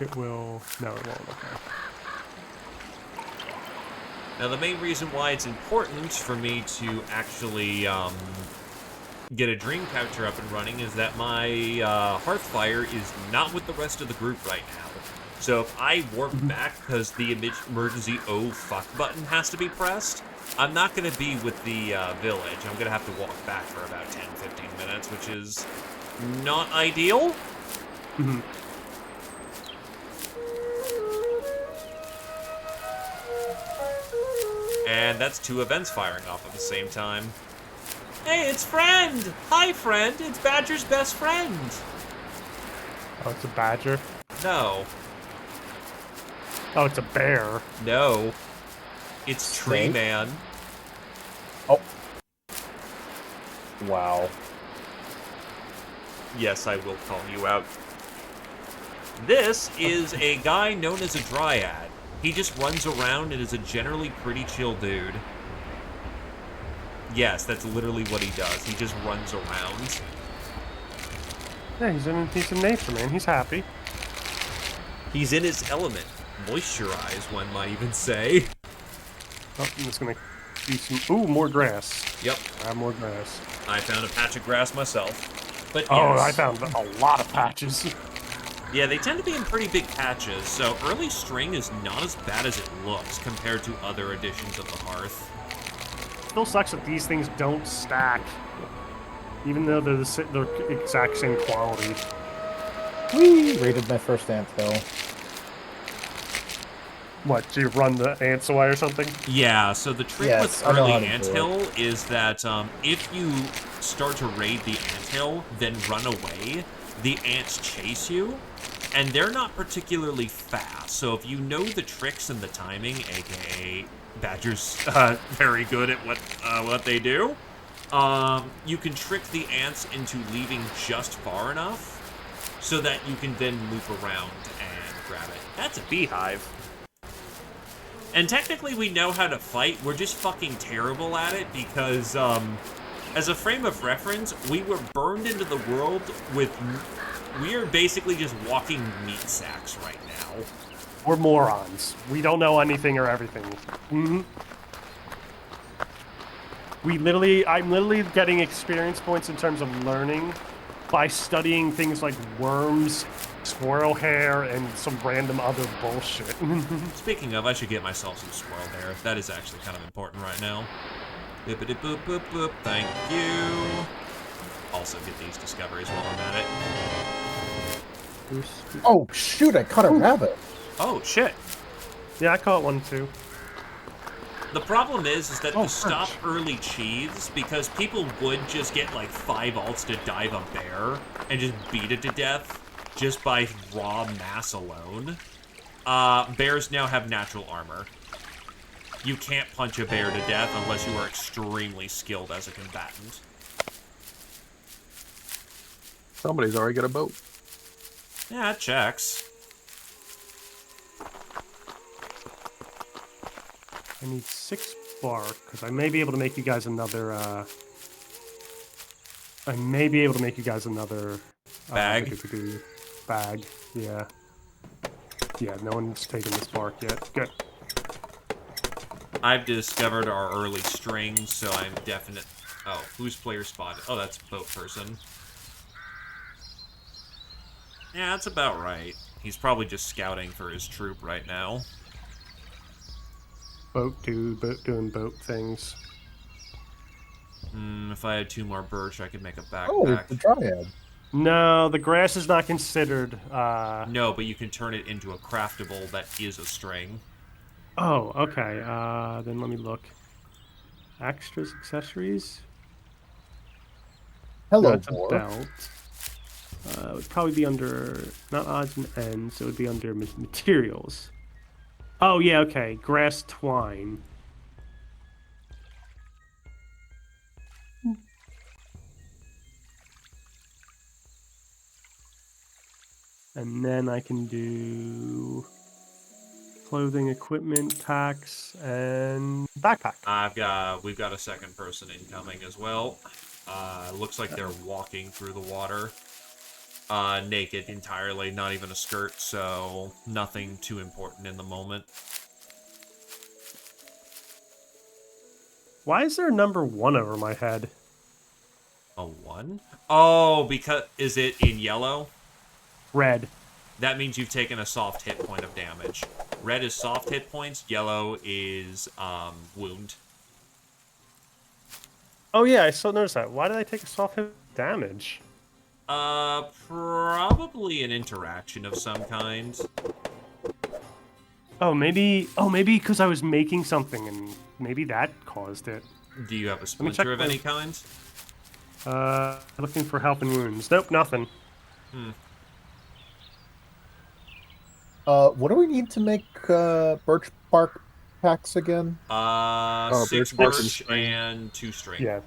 it will... No, it won't. Okay. Now, the main reason why it's important for me to actually get a dream capture up and running is that my Hearthfire is not with the rest of the group right now. So if I warp back because the emergency oh fuck button has to be pressed, I'm not going to be with the village. I'm going to have to walk back for about 10-15 minutes, which is not ideal. And that's two events firing off at the same time. Hey, it's Friend! Hi, Friend! It's Badger's best friend! Oh, it's a badger? No. Oh, it's a bear. No. It's Tree Snake? Man. Oh. Wow. Yes, I will call you out. This is a guy known as a dryad. He just runs around and is a generally pretty chill dude. Yes, that's literally what he does. He just runs around. Yeah, he's in nature, man. He's happy. He's in his element. Moisturize, one might even say. Oh, I'm just gonna do some. Ooh, more grass. Yep, I have more grass. I found a patch of grass myself. But Oh, yes. I found a lot of patches. Yeah, they tend to be in pretty big patches, so early string is not as bad as it looks compared to other editions of the Hearth. Still sucks that these things don't stack, even though they're the exact same quality. Whee! Raided my first anthill. What? Do you run the ants away or something? Yeah, so the trick Yes, with I know early how to do anthill is that if you start to raid the anthill, then run away, the ants chase you, and they're not particularly fast. So if you know the tricks and the timing, aka Badger's very good at what they do, you can trick the ants into leaving just far enough so that you can then loop around and grab it. That's a beehive. And technically we know how to fight, we're just fucking terrible at it because, as a frame of reference, we were burned into the world with... We are basically just walking meat sacks right now. We're morons. We don't know anything or everything. Mm-hmm. I'm literally getting experience points in terms of learning by studying things like worms, squirrel hair, and some random other bullshit. Speaking of, I should get myself some squirrel hair. That is actually kind of important right now. Bippity boop boop boop. Thank you. Also get these discoveries while I'm at it. Oh shoot! I caught a rabbit. Oh shit. Yeah, I caught one too. The problem is that Oh, to stop perch. early cheese, because people would just get like 5 ults to dive a bear and just beat it to death just by raw mass alone. Bears now have natural armor. You can't punch a bear to death unless you are extremely skilled as a combatant. Somebody's already got a boat. Yeah, it checks. I need 6 bark, because I may be able to make you guys another, Bag? Bag, yeah. Yeah, no one's taken this bark yet. Good. I've discovered our early strings, so I'm definite... Oh, who's player spotted? Oh, that's boat person. Yeah, that's about right. He's probably just scouting for his troop right now. Doing boat things. If I had 2 more birch, I could make a Oh, backpack. it's the dryad. No, the grass is not considered, No, but you can turn it into a craftable that is a string. Oh, okay, then let me look. Extras, accessories? Hello, No, it's a boar. belt. It would probably be under, not odds and ends, it would be under materials. Oh, yeah, okay, grass twine. And then I can do clothing, equipment, packs, and backpack. We've got a second person incoming as well. Looks like they're walking through the water. Naked entirely, not even a skirt, so nothing too important in the moment. Why is there a number 1 over my head? A 1? Oh, because... Is it in yellow? Red. That means you've taken a soft hit point of damage. Red is soft hit points, yellow is, wound. Oh yeah, I still noticed that. Why did I take a soft hit damage? Probably an interaction of some kind. Oh, maybe because I was making something and maybe that caused it. Do you have a check splinter of my- any kind? Looking for health and wounds. Nope, nothing. What do we need to make birch bark packs again? 6 birch bark and birch string. and 2 string. Yeah.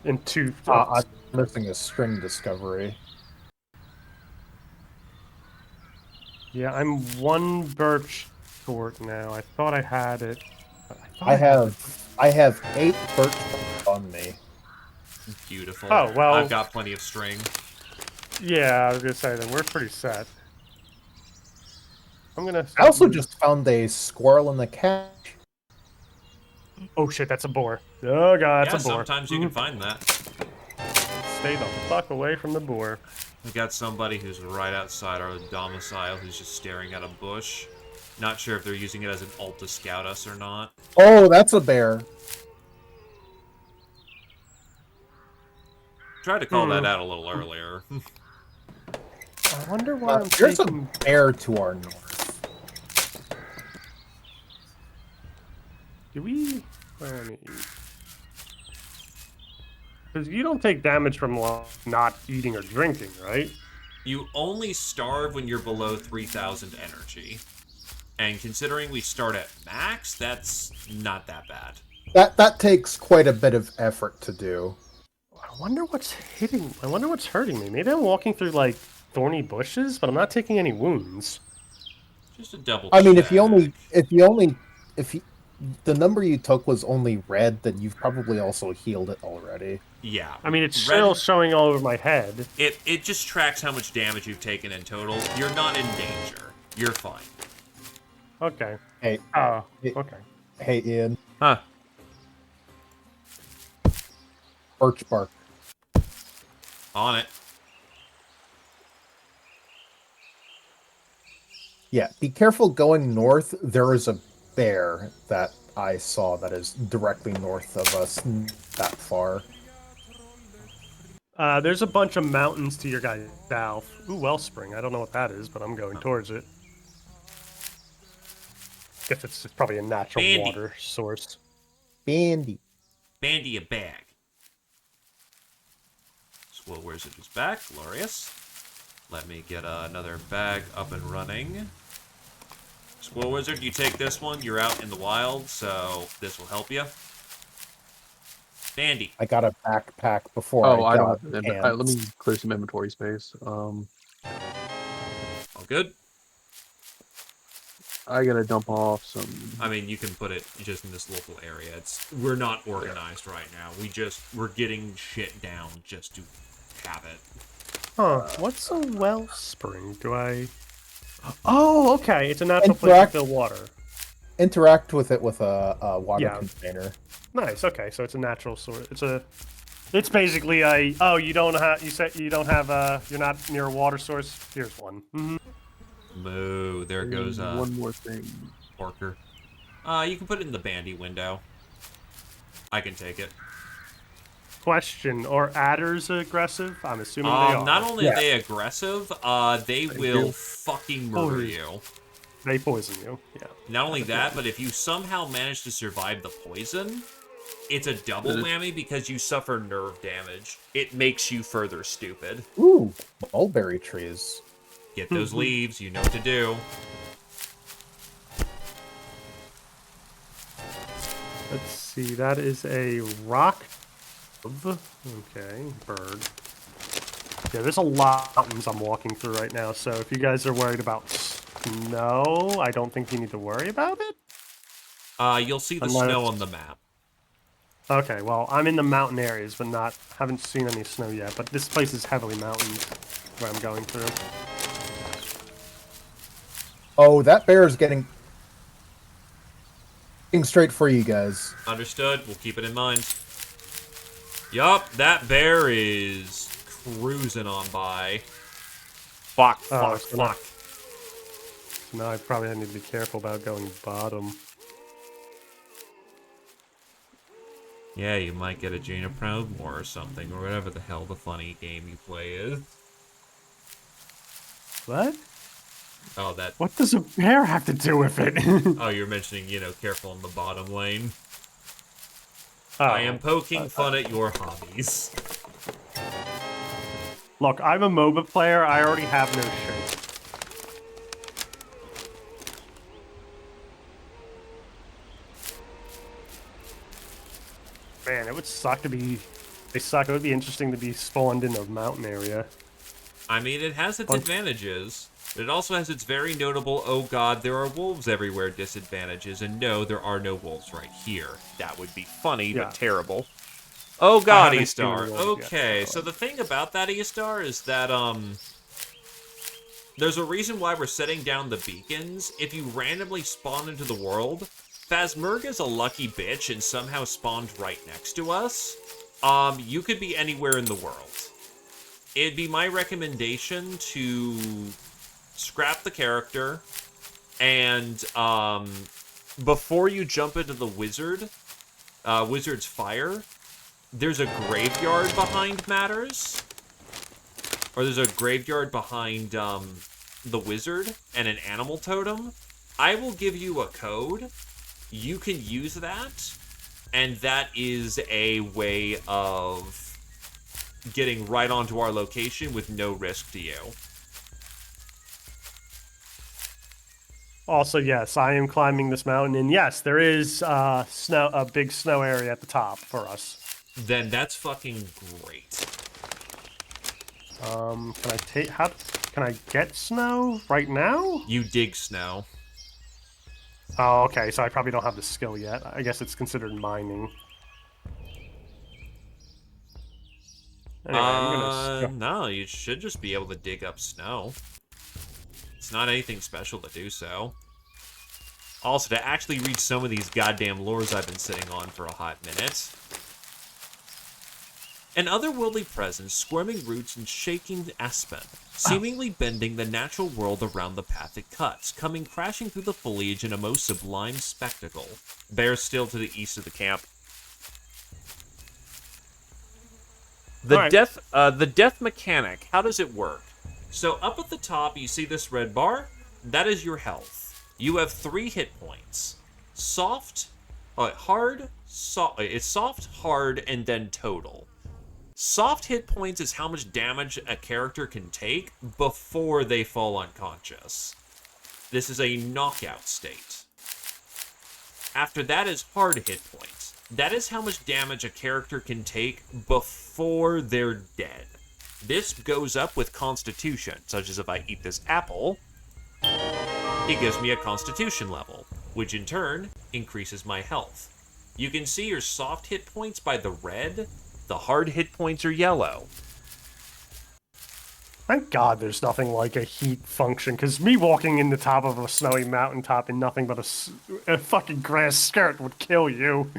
And 2. I'm missing a string discovery. Yeah, I'm 1 birch short now. I thought I had it. But I thought I had it. have 8 birch bark on me. Beautiful. Oh, well. I've got plenty of string. Yeah, I was gonna say then we're pretty set. I'm gonna. I also just found a squirrel in the cache. Oh shit, that's a boar. Oh god, that's Yeah, a boar. sometimes you can find that. Stay the fuck away from the boar. We got somebody who's right outside our domicile who's just staring at a bush. Not sure if they're using it as an ult to scout us or not. Oh, that's a bear. Tried to call that out a little earlier. I wonder why I'm There's taking. a bear to our north. Do we? Let me eat. Because you don't take damage from not eating or drinking, right? You only starve when you're below 3,000 energy. And considering we start at max, that's not that bad. That takes quite a bit of effort to do. I wonder what's hitting. I wonder what's hurting me. Maybe I'm walking through like thorny bushes, but I'm not taking any wounds. Just a double I mean, check. if the number you took was only red, then you've probably also healed it already. Yeah. I mean, it's Red- still showing all over my head. It just tracks how much damage you've taken in total. You're not in danger. You're fine. Okay. Hey, Oh, Hey. okay. hey, Ian, Huh. birch bark. On it. Yeah, be careful going north. There is a bear that I saw that is directly north of us, that far. There's a bunch of mountains to your guys' south. Ooh, wellspring. I don't know what that is, but I'm going towards it. Guess it's probably a natural Bandy. water source. Bandy. Bandy a bag. Swill Wizard is back. Glorious. Let me get another bag up and running. Swill Wizard, you take this one. You're out in the wild, so this will help you. Bandy. I got a backpack before Oh, I don't got have an pants. let me clear some inventory space. All good? I gotta dump off some. I mean, you can put it just in this local area. We're not organized right now. We're getting shit down just to have it. Huh. What's a wellspring? Do I... Oh, okay. It's a natural place to Interact- fill water. Interact with it with a water Yeah. container. Nice. Okay, so it's a natural source. It's basically a... Oh, you don't have... You said you don't have a... You're not near a water source? Here's one. Mm-hmm. Moo. There goes one more thing. Porker. You can put it in the Bandy window. I can take it. Question: Are adders aggressive? I'm assuming they are. Not only Yeah. are they aggressive, they will fucking murder you. They poison you. Yeah. Not only that, but if you somehow manage to survive the poison, it's a double whammy because you suffer nerve damage. It makes you further stupid. Ooh, mulberry trees. Get those leaves, you know what to do. Let's see. That is a rock. Okay, bird. Yeah, there's a lot of mountains I'm walking through right now. So if you guys are worried about snow, I don't think you need to worry about it. You'll see the Unless- snow on the map. Okay, well, I'm in the mountain areas, but haven't seen any snow yet. But this place is heavily mountained where I'm going through. Oh, that bear is getting straight for you guys. Understood. We'll keep it in mind. Yup, that bear is cruising on by. Fuck, Oh, fuck, so now- fuck. So now I probably need to be careful about going bottom. Yeah, you might get a Jaina Proudmoore or something, or whatever the hell the funny game you play is. What? Oh, that. What does a bear have to do with it? Oh, you're mentioning, careful in the bottom lane. Oh. I am poking fun at your hobbies. Look, I'm a MOBA player. I already have no shirt. Man, it would suck to be... They suck. It would be interesting to be spawned in a mountain area. I mean, it has its Fun. advantages. It also has its very notable, oh god, there are wolves everywhere disadvantages, and no, there are no wolves right here. That would be funny, Yeah. but terrible. Oh I god, haven't seen E-Star. the wolves yet, Okay, by the so way. the thing about that, E-Star, is that, there's a reason why we're setting down the beacons. If you randomly spawn into the world, Phasmerga's a lucky bitch and somehow spawned right next to us. You could be anywhere in the world. It'd be my recommendation to scrap the character and, before you jump into the Wizard's Fire, there's a graveyard behind Matters. Or there's a graveyard behind the wizard and an animal totem. I will give you a code. You can use that, and that is a way of getting right onto our location with no risk to you. Also, yes, I am climbing this mountain, and yes, there is snow, a big snow area at the top for us. Then that's fucking great. Can I take? How can I get snow right now? You dig snow. Oh, okay. So I probably don't have the skill yet. I guess it's considered mining. Anyway, I'm gonna. No, you should just be able to dig up snow. It's not anything special to do so. Also, to actually read some of these goddamn lures I've been sitting on for a hot minute. An otherworldly presence, squirming roots and shaking aspen, seemingly bending the natural world around the path it cuts, coming crashing through the foliage in a most sublime spectacle. Bears still to the east of the camp. Alright. The death mechanic, how does it work? So up at the top, you see this red bar? That is your health. You have 3 hit points. Hard, it's soft, hard, and then total. Soft hit points is how much damage a character can take before they fall unconscious. This is a knockout state. After that is hard hit points. That is how much damage a character can take before they're dead. This goes up with constitution, such as if I eat this apple, it gives me a constitution level, which in turn increases my health. You can see your soft hit points by the red. The hard hit points are yellow. Thank God there's nothing like a heat function, because me walking in the top of a snowy mountaintop in nothing but a fucking grass skirt would kill you.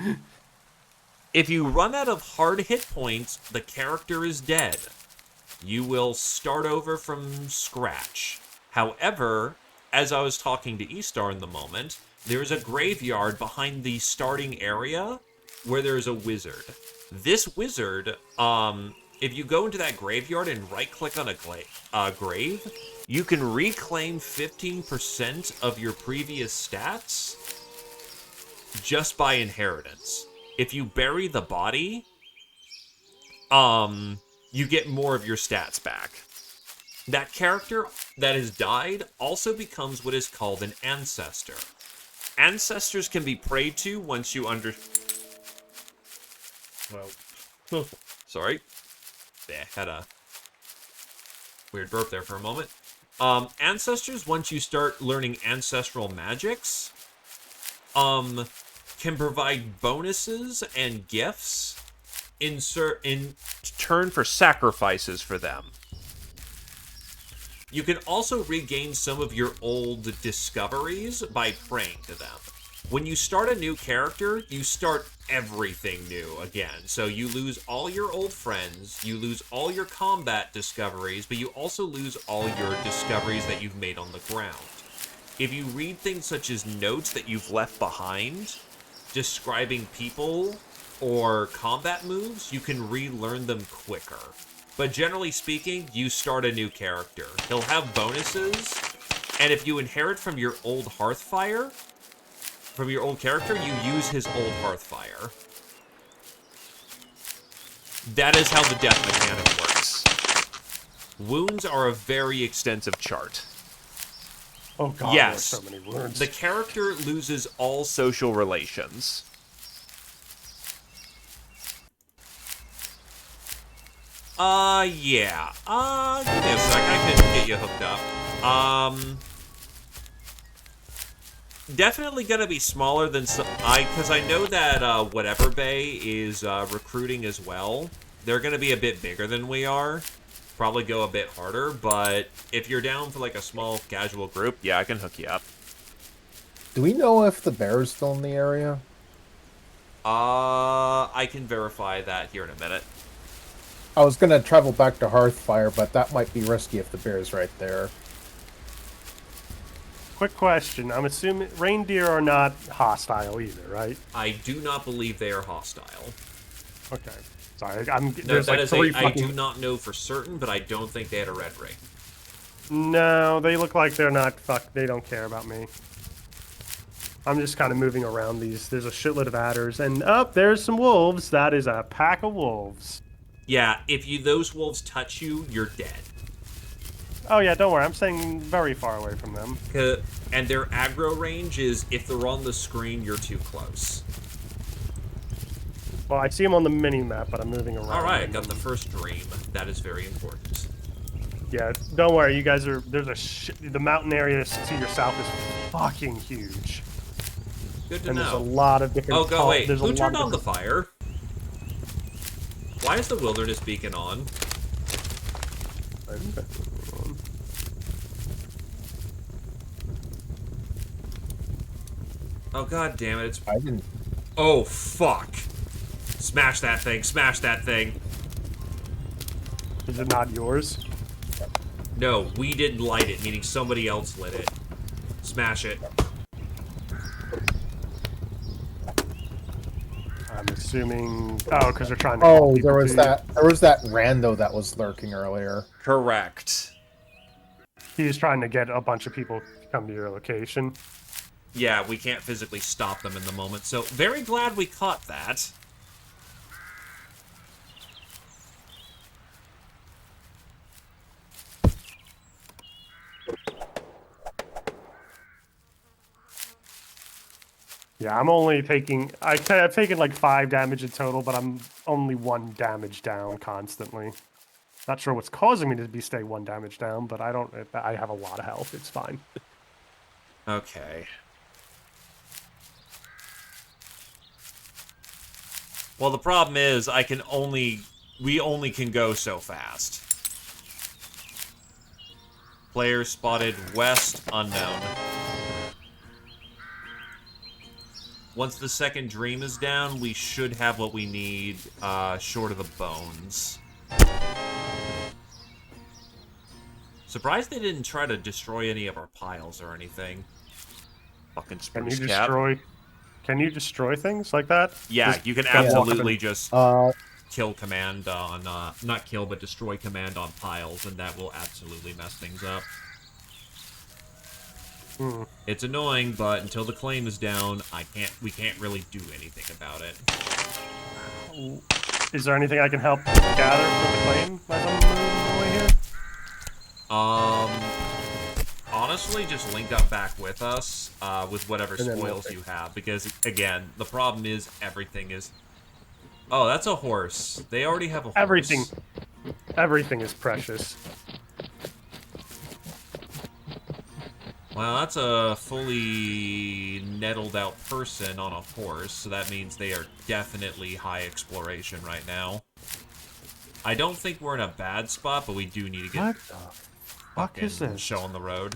If you run out of hard hit points, the character is dead. You will start over from scratch. However, as I was talking to E-Star in the moment, there is a graveyard behind the starting area where there is a wizard. This wizard, if you go into that graveyard and right-click on a grave, you can reclaim 15% of your previous stats just by inheritance. If you bury the body, you get more of your stats back. That character that has died also becomes what is called an ancestor. Ancestors can be prayed to once you Sorry. Had a weird burp there for a moment. Ancestors, once you start learning ancestral magics, can provide bonuses and gifts in turn for sacrifices for them. You can also regain some of your old discoveries by praying to them. When you start a new character, you start everything new again. So you lose all your old friends, you lose all your combat discoveries, but you also lose all your discoveries that you've made on the ground. If you read things such as notes that you've left behind, describing people or combat moves, you can relearn them quicker. But generally speaking, you start a new character. He'll have bonuses, and if you inherit from your old Hearthfire, from your old character, you use his old Hearthfire. That is how the death mechanic works. Wounds are a very extensive chart. Oh god, Yes, there's so many words. the character loses all social relations. Yeah. Give me a sec, I can get you hooked up. Definitely gonna be smaller than because I know that whatever Bay is recruiting as well. They're gonna be a bit bigger than we are. Probably go a bit harder, but if you're down for like a small casual group, yeah, I can hook you up. Do we know if the bear is still in the area? I can verify that here in a minute. I was gonna travel back to Hearthfire, but that might be risky if the bear is right there. Quick question. I'm assuming reindeer are not hostile either, right? I do not believe they are hostile. Okay. Sorry, No, there's that like is three I do fucking... not know for certain, but I don't think they had a red ring. No, they look like they're not... They don't care about me. I'm just kind of moving around these. There's a shitload of adders. And, there's some wolves. That is a pack of wolves. Yeah, if those wolves touch you, you're dead. Oh, yeah, don't worry. I'm staying very far away from them. And their aggro range is, if they're on the screen, you're too close. Well, I see them on the mini-map, but I'm moving around. Alright, got the first dream. That is very important. Yeah, don't worry. You guys are... the mountain area to your south is fucking huge. Good to And there's a know. lot of different... Oh, go wait. There's a Who lot turned of on the different- fire? Why is the wilderness beacon on? Oh, god damn it. It's... I didn't. Oh, fuck. Smash that thing. Smash that thing. Is it not yours? No, we didn't light it, meaning somebody else lit it. Smash it. I'm assuming... Oh, because they're trying to... Oh, call people there was to- that rando that was lurking earlier. Correct. He was trying to get a bunch of people to come to your location. Yeah, we can't physically stop them in the moment, so very glad we caught that. Yeah, I'm only taking... I've taken like 5 damage in total, but I'm only 1 damage down constantly. Not sure what's causing me to stay 1 damage down, but I don't... I have a lot of health. It's fine. Okay. Well, the problem is, we only can go so fast. Player spotted west, unknown. Once the second dream is down, we should have what we need, short of the bones. Surprised they didn't try to destroy any of our piles or anything. Fucking spruce cap. Can you destroy things like that? Yeah, Just you can walk up absolutely and- just kill command on, not kill, but destroy command on piles, and that will absolutely mess things up. It's annoying, but until the claim is down, we can't really do anything about it. Is there anything I can help gather for the claim as I'm moving away here? Honestly, just link up back with us, with whatever And then spoils you have, because, again, the problem is everything is... Oh, that's a horse. They already have a horse. Everything is precious. Well, that's a fully nettled out person on a horse, so that means they are definitely high exploration right now. I don't think we're in a bad spot, but we do need to get What the fuck is fucking this? show on the road.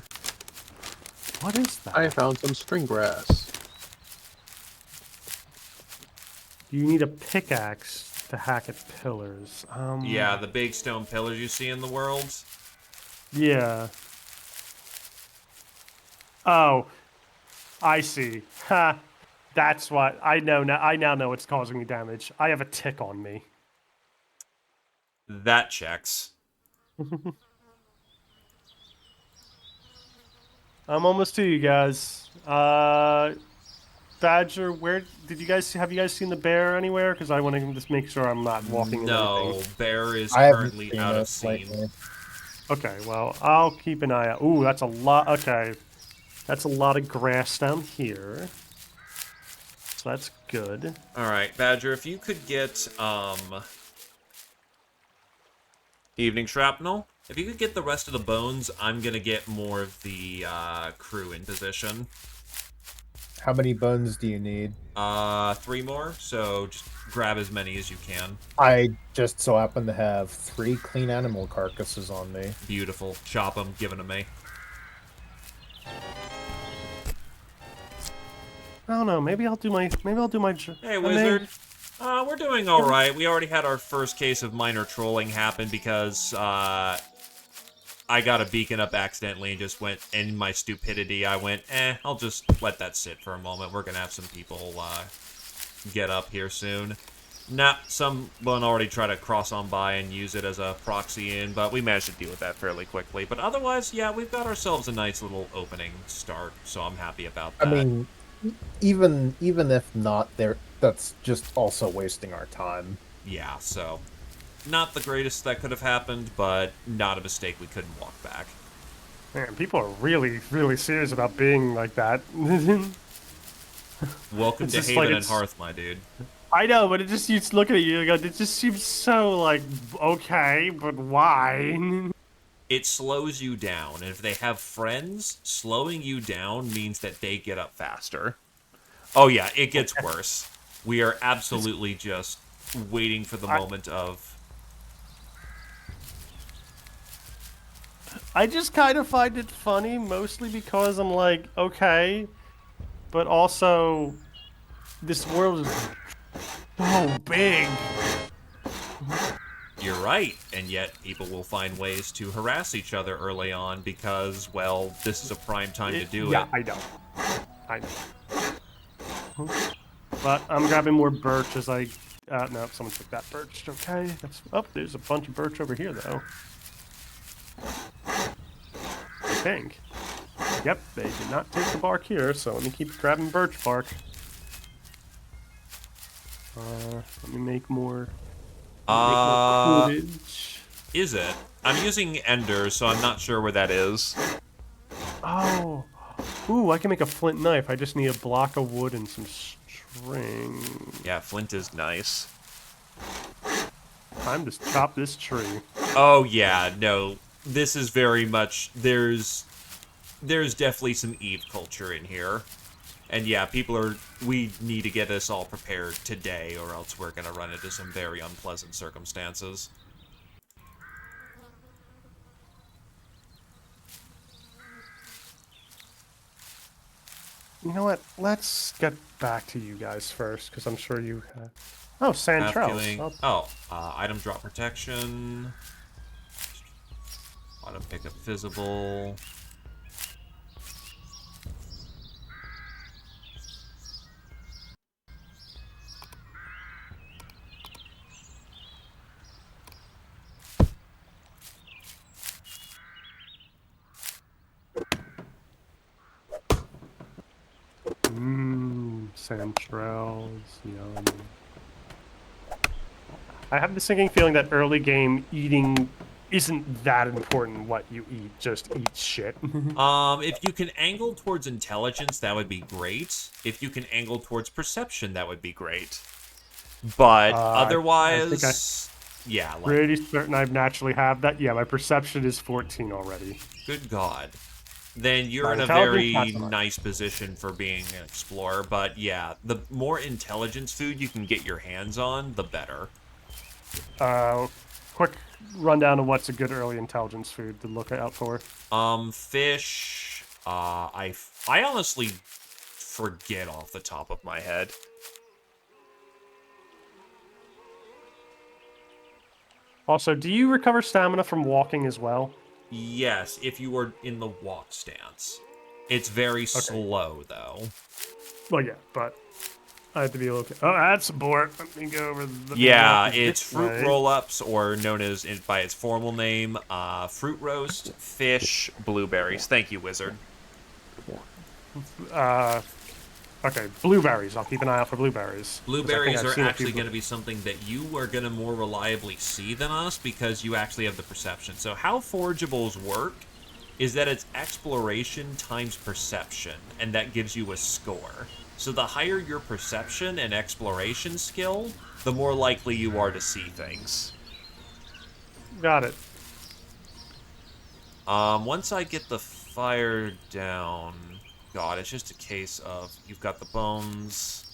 What is that? I found some string grass. You need a pickaxe to hack at pillars. Yeah, the big stone pillars you see in the world. Yeah. Oh, I see. Ha. That's what I know now. I now know what's causing me damage. I have a tick on me. That checks. I'm almost to you guys. Badger, where did you guys have you guys seen the bear anywhere? Because I want to just make sure I'm not walking into No, anything. bear is I haven't currently seen out it of scene. lately. Okay, well I'll keep an eye out. Ooh, that's a lot. Okay, that's a lot of grass down here. So that's good. Alright, Badger, if you could get, Evening Shrapnel, If you could get the rest of the bones, I'm gonna get more of the crew in position. How many bones do you need? 3 more, so just grab as many as you can. I just so happen to have 3 clean animal carcasses on me. Beautiful. Chop them, give them to me. I don't know. Maybe I'll do my. Hey, Wizard. We're doing alright. We already had our first case of minor trolling happen because, I got a beacon up accidentally and just went, in my stupidity, I went, I'll just let that sit for a moment. We're gonna have some people, get up here soon. Nah, someone already tried to cross on by and use it as a proxy in, but we managed to deal with that fairly quickly. But otherwise, yeah, we've got ourselves a nice little opening start, so I'm happy about that. I mean, even if not there, that's just also wasting our time. Yeah, so not the greatest that could have happened, but not a mistake we couldn't walk back. Man, people are really, really serious about being like that. Welcome It's to just Haven like and Hearth, my dude. I know, but it just keeps looking at you. It just seems so like okay, but why? It slows you down, and if they have friends, slowing you down means that they get up faster. Oh yeah, it gets worse. We are absolutely just waiting for the moment of... I just kind of find it funny, mostly because I'm like, okay, but also this world is so big. You're right, and yet people will find ways to harass each other early on because, well, this is a prime time to do Yeah, it. I know. But I'm grabbing more birch as I. No, someone took that birch. Okay, that's. Oh, there's a bunch of birch over here though. I think. Yep, they did not take the bark here, so let me keep grabbing birch bark. Let me make more. Cordage. Is it? I'm using Ender, so I'm not sure where that is. Oh. Ooh, I can make a flint knife. I just need a block of wood and some string. Yeah, flint is nice. Time to chop this tree. Oh yeah, no. This is very much... There's definitely some Eve culture in here. And yeah, we need to get this all prepared today, or else we're gonna run into some very unpleasant circumstances. You know what? Let's get back to you guys first, because I'm sure you have... Oh, Santrels. Item drop protection. Auto pickup visible. Santrels. Yum. I have the sinking feeling that early game eating isn't that important what you eat. Just eat shit. If you can angle towards intelligence, that would be great. If you can angle towards perception, that would be great. But otherwise, yeah. Like, pretty certain I naturally have that. Yeah, my perception is 14 already. good God. Then you're My in a intelligence, very not so much. nice position for being an explorer. But yeah, the more intelligence food you can get your hands on, the better. Quick rundown of what's a good early intelligence food to look out for. Fish. I honestly forget off the top of my head. Also, do you recover stamina from walking as well? Yes, if you are in the walk stance. It's very slow, though. Well, yeah, but I have to be okay. Oh, add support. Let me go over the... Yeah, it's fruit roll-ups, or known as by its formal name, fruit roast, fish, blueberries. Thank you, Wizard. Okay, blueberries. I'll keep an eye out for blueberries. Blueberries are actually going to be something that you are going to more reliably see than us because you actually have the perception. So how forageables work is that it's exploration times perception, and that gives you a score. So the higher your perception and exploration skill, the more likely you are to see things. Got it. Once I get the fire down, God, it's just a case of you've got the bones.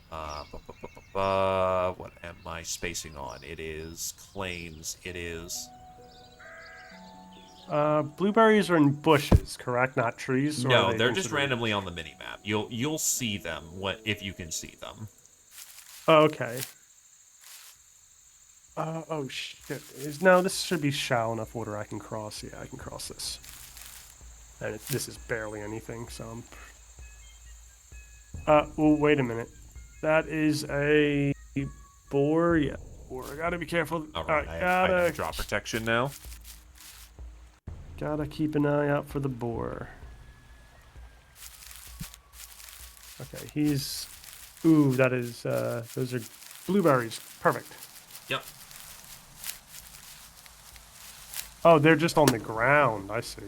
What am I spacing on? It is claims. It is. Blueberries are in bushes, correct? Not trees, or are No, they they're just considered? randomly on the mini map. You'll see them if you can see them. Oh, okay. Oh shit! No, this should be shallow enough water I can cross. Yeah, I can cross this. And this is barely anything, so I'm... oh, wait a minute. That is a boar. Yeah, boar. I gotta be careful. All right, I have drop protection now. Gotta keep an eye out for the boar. Okay, he's... Ooh, that is, those are blueberries. Perfect. Yep. Oh, they're just on the ground. I see.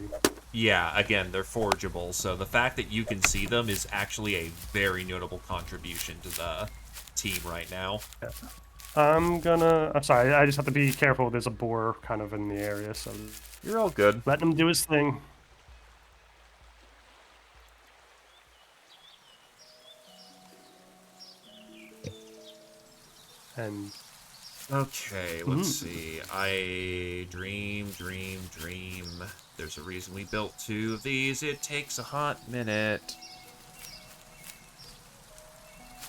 Yeah, again, they're forageable, so the fact that you can see them is actually a very notable contribution to the team right now. Yeah. I'm sorry, I just have to be careful. There's a boar kind of in the area, so... You're all good. Letting him do his thing. And... Okay, let's see. I dream. There's a reason we built 2 of these. It takes a hot minute.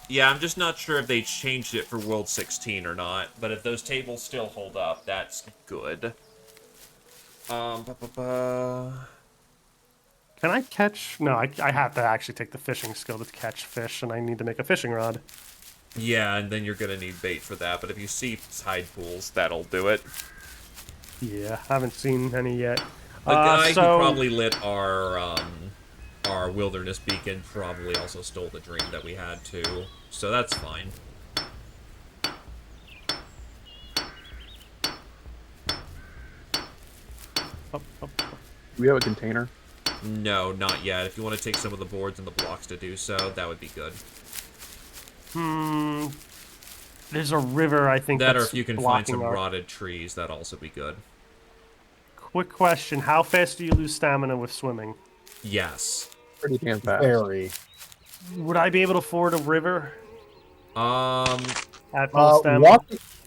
Yeah, I'm just not sure if they changed it for World 16 or not, but if those tables still hold up, that's good. Can I catch... No, I have to actually take the fishing skill to catch fish, and I need to make a fishing rod. Yeah, and then you're gonna need bait for that, but if you see tide pools, that'll do it. Yeah, haven't seen any yet. The guy who probably lit our wilderness beacon probably also stole the dream that we had too, so that's fine. Up. Do we have a container? No, not yet. If you want to take some of the boards and the blocks to do so, that would be good. There's a river, I think, That, or that's if you can find some blocking our... rotted trees, that'd also be good. Quick question, how fast do you lose stamina with swimming? Yes. Pretty damn fast. Very. Would I be able to ford a river at full stamina?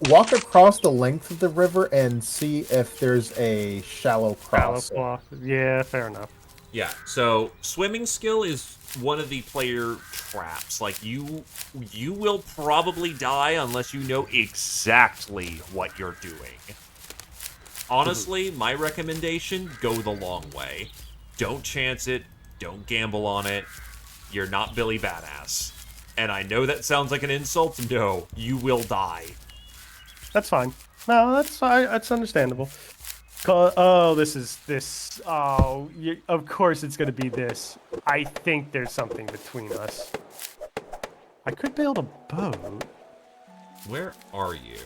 Walk across the length of the river and see if there's a shallow cross. Yeah, fair enough. Yeah, so swimming skill is one of the player traps. Like, you will probably die unless you know exactly what you're doing. Honestly, my recommendation, go the long way. Don't chance it. Don't gamble on it. You're not Billy Badass. And I know that sounds like an insult. No, you will die. That's fine. No, that's understandable. Oh, this. Oh, of course it's gonna be this. I think there's something between us. I could build a boat. Where are you?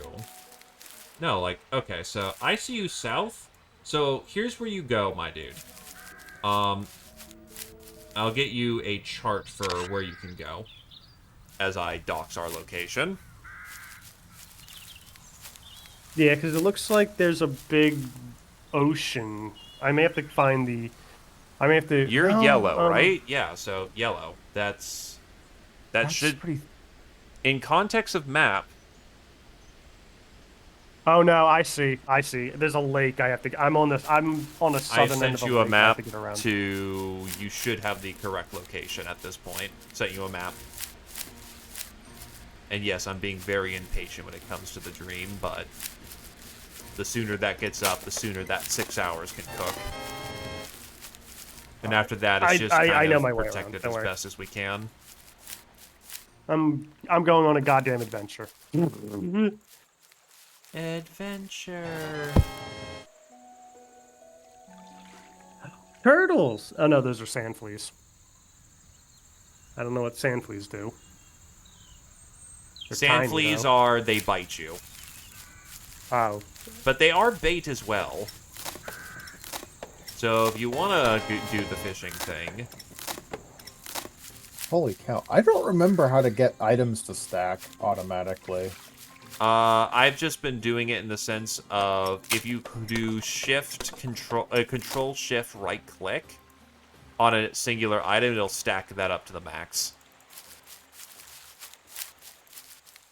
No, like, okay, so I see you south. So here's where you go, my dude. I'll get you a chart for where you can go as I dox our location. Yeah, because it looks like there's a big ocean. I may have to find the... I may have to... You're yellow, right? Yeah, so yellow. That should... pretty... In context of map... Oh, no, I see. There's a lake I have to... I'm on the southern end of the lake. I sent you a map to get around. to... You should have the correct location at this point. Sent you a map. And yes, I'm being very impatient when it comes to the dream, but... The sooner that gets up, the sooner that 6 hours can cook. And after that, it's just kind of protect it as best as we can. I'm going on a goddamn adventure. Adventure. Turtles! Oh no, those are sand fleas. I don't know what sand fleas do. They're Sand tiny, fleas though. they bite you. Oh. But they are bait as well. So if you want to do the fishing thing... Holy cow. I don't remember how to get items to stack automatically. I've just been doing it in the sense of if you do control shift right click on a singular item, it'll stack that up to the max.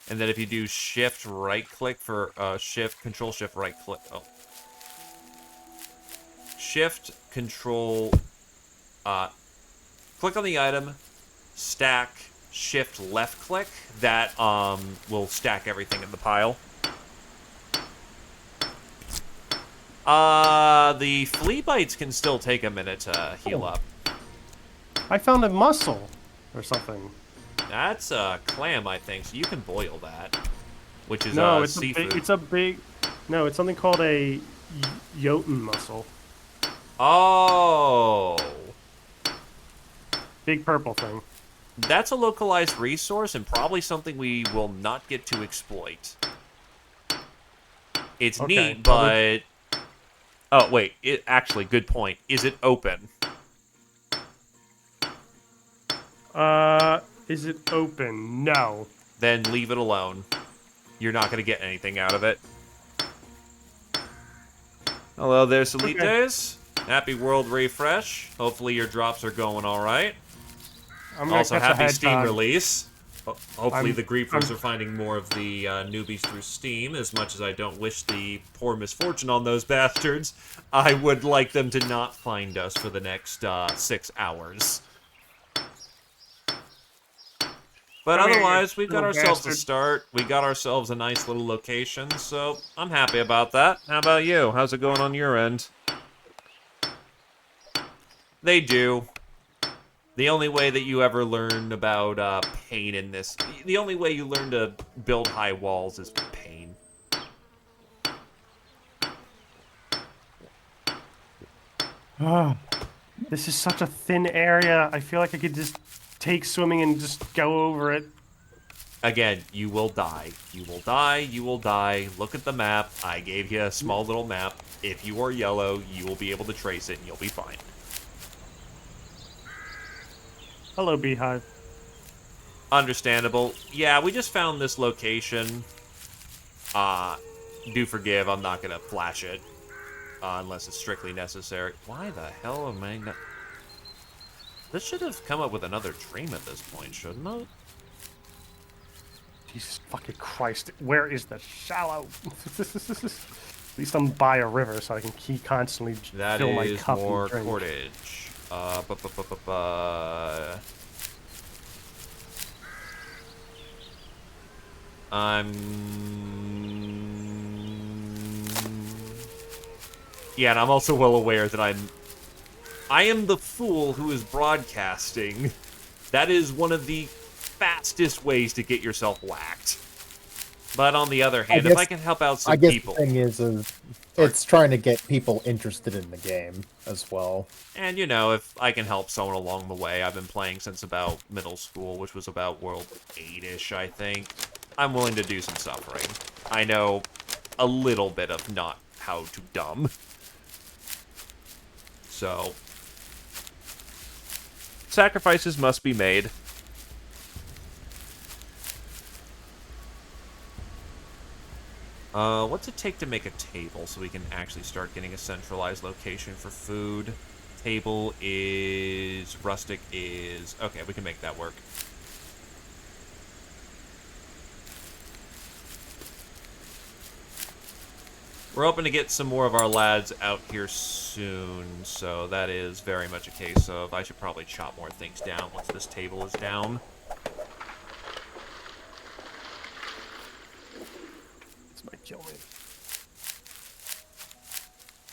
And then if you do shift right click for control shift right click, shift control, click on the item, stack, shift left click, that will stack everything in the pile. The flea bites can still take a minute to heal up. I found a mussel or something. That's a clam, I think, so you can boil that. Which is No, it's seafood. it's a big. No, it's something called a Jotun mussel. Oh. Big purple thing. That's a localized resource and probably something we will not get to exploit. It's Okay, neat, but... Oh, wait. Actually, good point. Is it open? Is it open? No. Then leave it alone. You're not going to get anything out of it. Hello there, Salites. Okay. Happy World Refresh. Hopefully your drops are going alright. Also, happy Steam release. Hopefully the griefers are finding more of the newbies through Steam. As much as I don't wish the poor misfortune on those bastards, I would like them to not find us for the next 6 hours. But otherwise, we've got ourselves a start. We got ourselves a nice little location, so I'm happy about that. How about you? How's it going on your end? They do. The only way that you ever learn about pain in this... The only way you learn to build high walls is pain. Oh, this is such a thin area. I feel like I could just take swimming and just go over it. Again, you will die. You will die. You will die. Look at the map. I gave you a small little map. If you are yellow, you will be able to trace it and you'll be fine. Hello, Beehive. Understandable. Yeah, we just found this location. Do forgive, I'm not gonna flash it. Unless it's strictly necessary. Why the hell am I not... This should have come up with another dream at this point, shouldn't it? Jesus fucking Christ. Where is the shallow? At least I'm by a river so I can constantly fill my cup and drink. That is more cordage. Yeah, and I'm also well aware that I am the fool who is broadcasting. That is one of the fastest ways to get yourself whacked. But on the other hand, if I can help out some people... the thing is it's trying to get people interested in the game as well. And, you know, if I can help someone along the way, I've been playing since about middle school, which was about World 8-ish, I think. I'm willing to do some suffering. I know a little bit of not how to dumb. So, sacrifices must be made. What's it take to make a table so we can actually start getting a centralized location for food? Table is... rustic is... Okay, we can make that work. We're hoping to get some more of our lads out here soon, so that is very much a case of I should probably chop more things down once this table is down. This might kill me.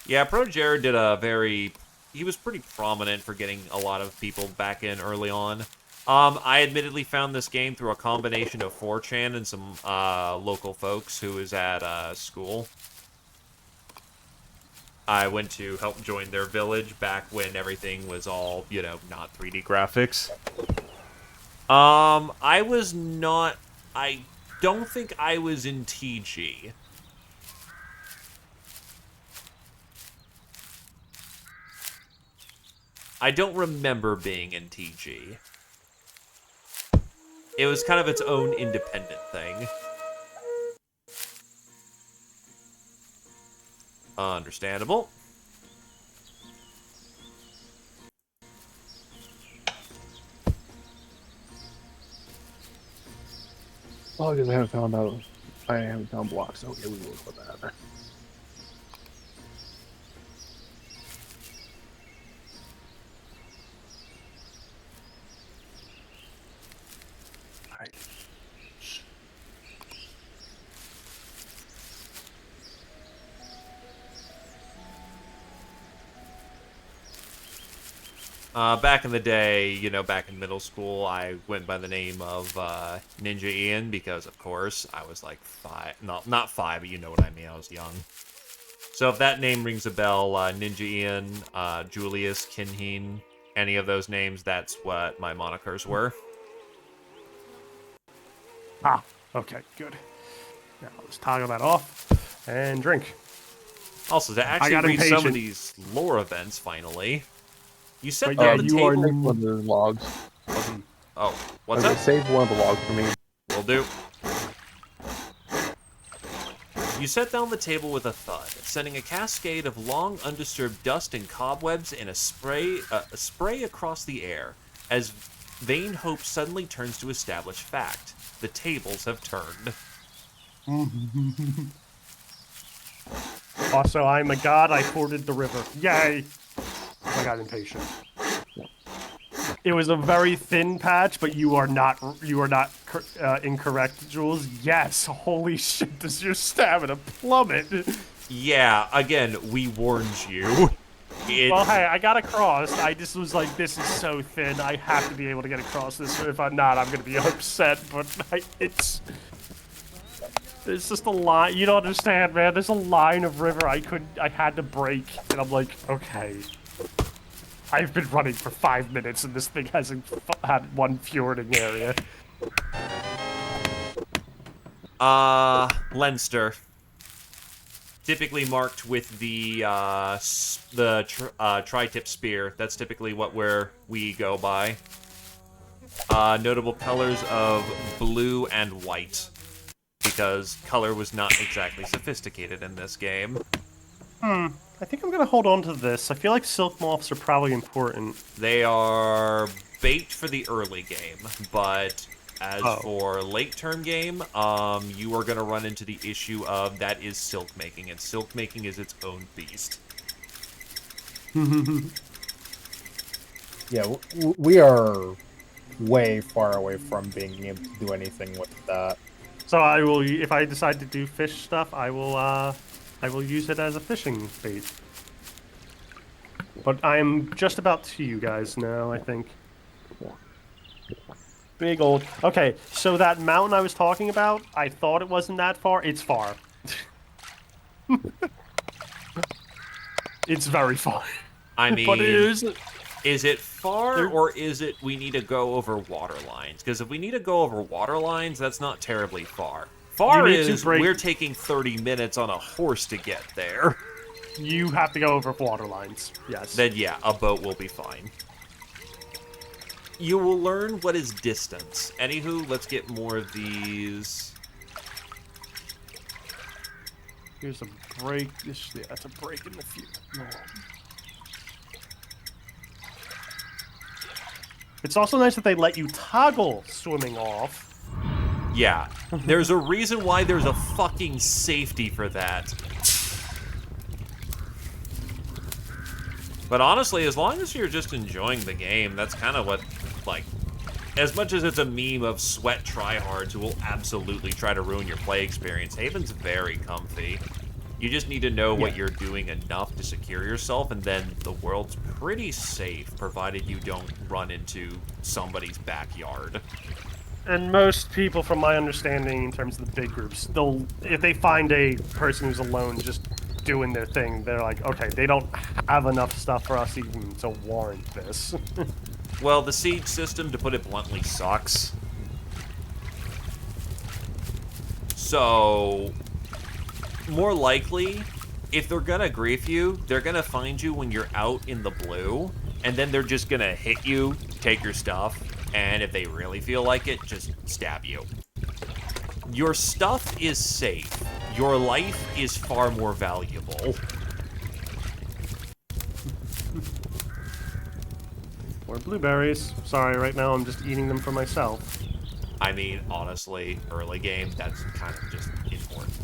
Yeah, Pro Jared did a very... He was pretty prominent for getting a lot of people back in early on. I admittedly found this game through a combination of 4chan and some local folks who was at school. I went to help join their village back when everything was all, you know, not 3D graphics. I was not... I don't think I was in TG. I don't remember being in TG. It was kind of its own independent thing. Understandable. Oh, because I haven't found blocks. Okay, we will put that. Alright. Back in the day, back in middle school, I went by the name of Ninja Ian because, of course, I was like 5. Not 5, but you know what I mean. I was young. So if that name rings a bell, Ninja Ian, Julius, Kinheen, any of those names, that's what my monikers were. Ah, okay, good. Now let's toggle that off and drink. Also, to I actually got read some of impatient. these lore events, finally, you set But yeah, down the you are table... Save one of the logs. Oh, what's Okay, that? save one of the logs for me. Will do. You set down the table with a thud, sending a cascade of long, undisturbed dust and cobwebs in a spray across the air, as vain hope suddenly turns to established fact. The tables have turned. Also, I'm a god. I forded the river. Yay! I got impatient. It was a very thin patch, but you are not incorrect, Jules. Yes, holy shit, does your stamina plummet? Yeah, again, we warned you. Well, hey, I got across. I just was like, this is so thin. I have to be able to get across this. If I'm not, I'm gonna be upset. But it's just a line. You don't understand, man. There's a line of river I had to break, and I'm like, okay. I've been running for 5 minutes, and this thing hasn't had one fjording area. Leinster. Typically marked with the tri-tip spear. That's typically what we go by. Notable colors of blue and white, because color was not exactly sophisticated in this game. I think I'm gonna hold on to this. I feel like silk moths are probably important. They are bait for the early game, but as for late-term game, you are going to run into the issue of that is silk making, and silk making is its own beast. Yeah, we are way far away from being able to do anything with that. So I will, if I decide to do fish stuff, I will use it as a fishing bait. But I'm just about to you guys now, I think. Big old... Okay, so that mountain I was talking about, I thought it wasn't that far. It's far. It's very far. I mean, but it isn't. Is it far, or is it we need to go over water lines? Because if we need to go over water lines, that's not terribly far. Far is we're taking 30 minutes on a horse to get there. You have to go over water lines, yes. Then yeah, a boat will be fine. You will learn what is distance. Anywho, let's get more of these. Here's a break. Yeah, that's a break in the field. No. It's also nice that they let you toggle swimming off. Yeah, there's a reason why there's a fucking safety for that. But honestly, as long as you're just enjoying the game, that's kind of what, like, as much as it's a meme of sweat tryhards who will absolutely try to ruin your play experience, Haven's very comfy. You just need to know what you're doing enough to secure yourself, and then the world's pretty safe, provided you don't run into somebody's backyard. And most people, from my understanding, in terms of the big groups, if they find a person who's alone just doing their thing, they're like, okay, they don't have enough stuff for us even to warrant this. Well, the siege system, to put it bluntly, sucks. So, more likely, if they're gonna grief you, they're gonna find you when you're out in the blue, and then they're just gonna hit you, take your stuff, and if they really feel like it, just stab you. Your stuff is safe. Your life is far more valuable. More blueberries. Sorry, right now I'm just eating them for myself. I mean, honestly, early game, that's kind of just important.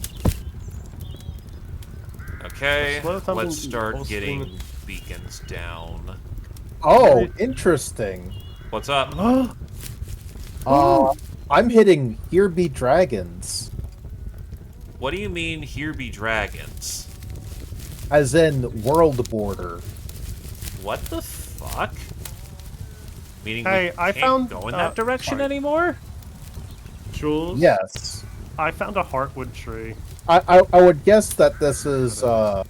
Okay, Slow thumping let's start pulse getting stream. beacons down. Oh, interesting. What's up? Uh, I'm hitting Here Be Dragons, What do you mean, here be dragons? as in world border. What the fuck? Meaning Hey, we I can't found, go in that direction sorry. anymore? Jules? Yes. I found a heartwood tree. I would guess that this is, that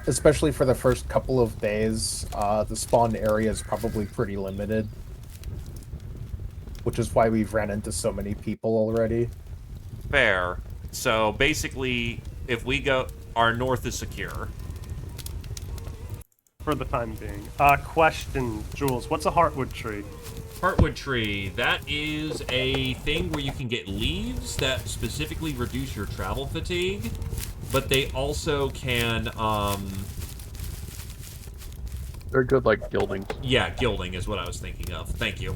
especially for the first couple of days, the spawn area is probably pretty limited. Which is why we've ran into so many people already. Fair. So basically, if we go, our north is secure. For the time being. Question, Jules, what's a heartwood tree? Heartwood tree, that is a thing where you can get leaves that specifically reduce your travel fatigue, but they also can, They're good like gildings. yeah, gilding is what I was thinking of. Thank you.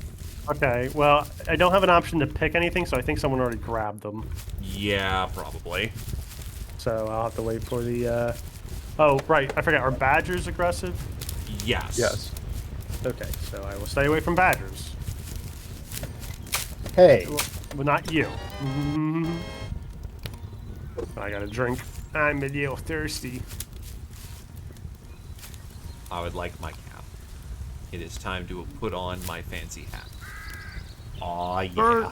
Okay, well, I don't have an option to pick anything, so I think someone already grabbed them. Yeah, probably. So I'll have to wait for the, Oh, right, I forgot, are badgers aggressive? Yes. Yes. Okay, so I will stay away from badgers. Hey, Well, not you. I got a drink. I'm a little thirsty. I would like my cap. It is time to put on my fancy hat. Aw, yeah. Bird.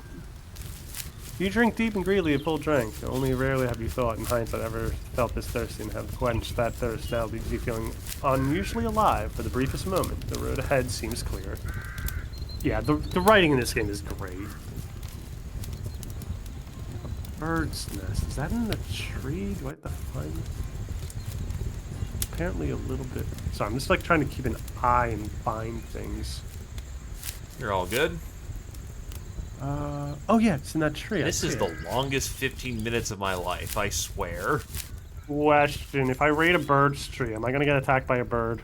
You drink deep and greedily at full drink. Only rarely have you thought, in hindsight, ever felt this thirsty and have quenched that thirst. Now leaves you feeling unusually alive for the briefest moment. The road ahead seems clear. Yeah, the writing in this game is great. A bird's nest. Is that in the tree? Do I have to find it? Apparently a little bit. So I'm just like trying to keep an eye and find things. You're all good? Oh yeah, it's in that tree. This I is see the it. longest 15 minutes of my life, I swear. Question: if I raid a bird's tree, am I gonna get attacked by a bird?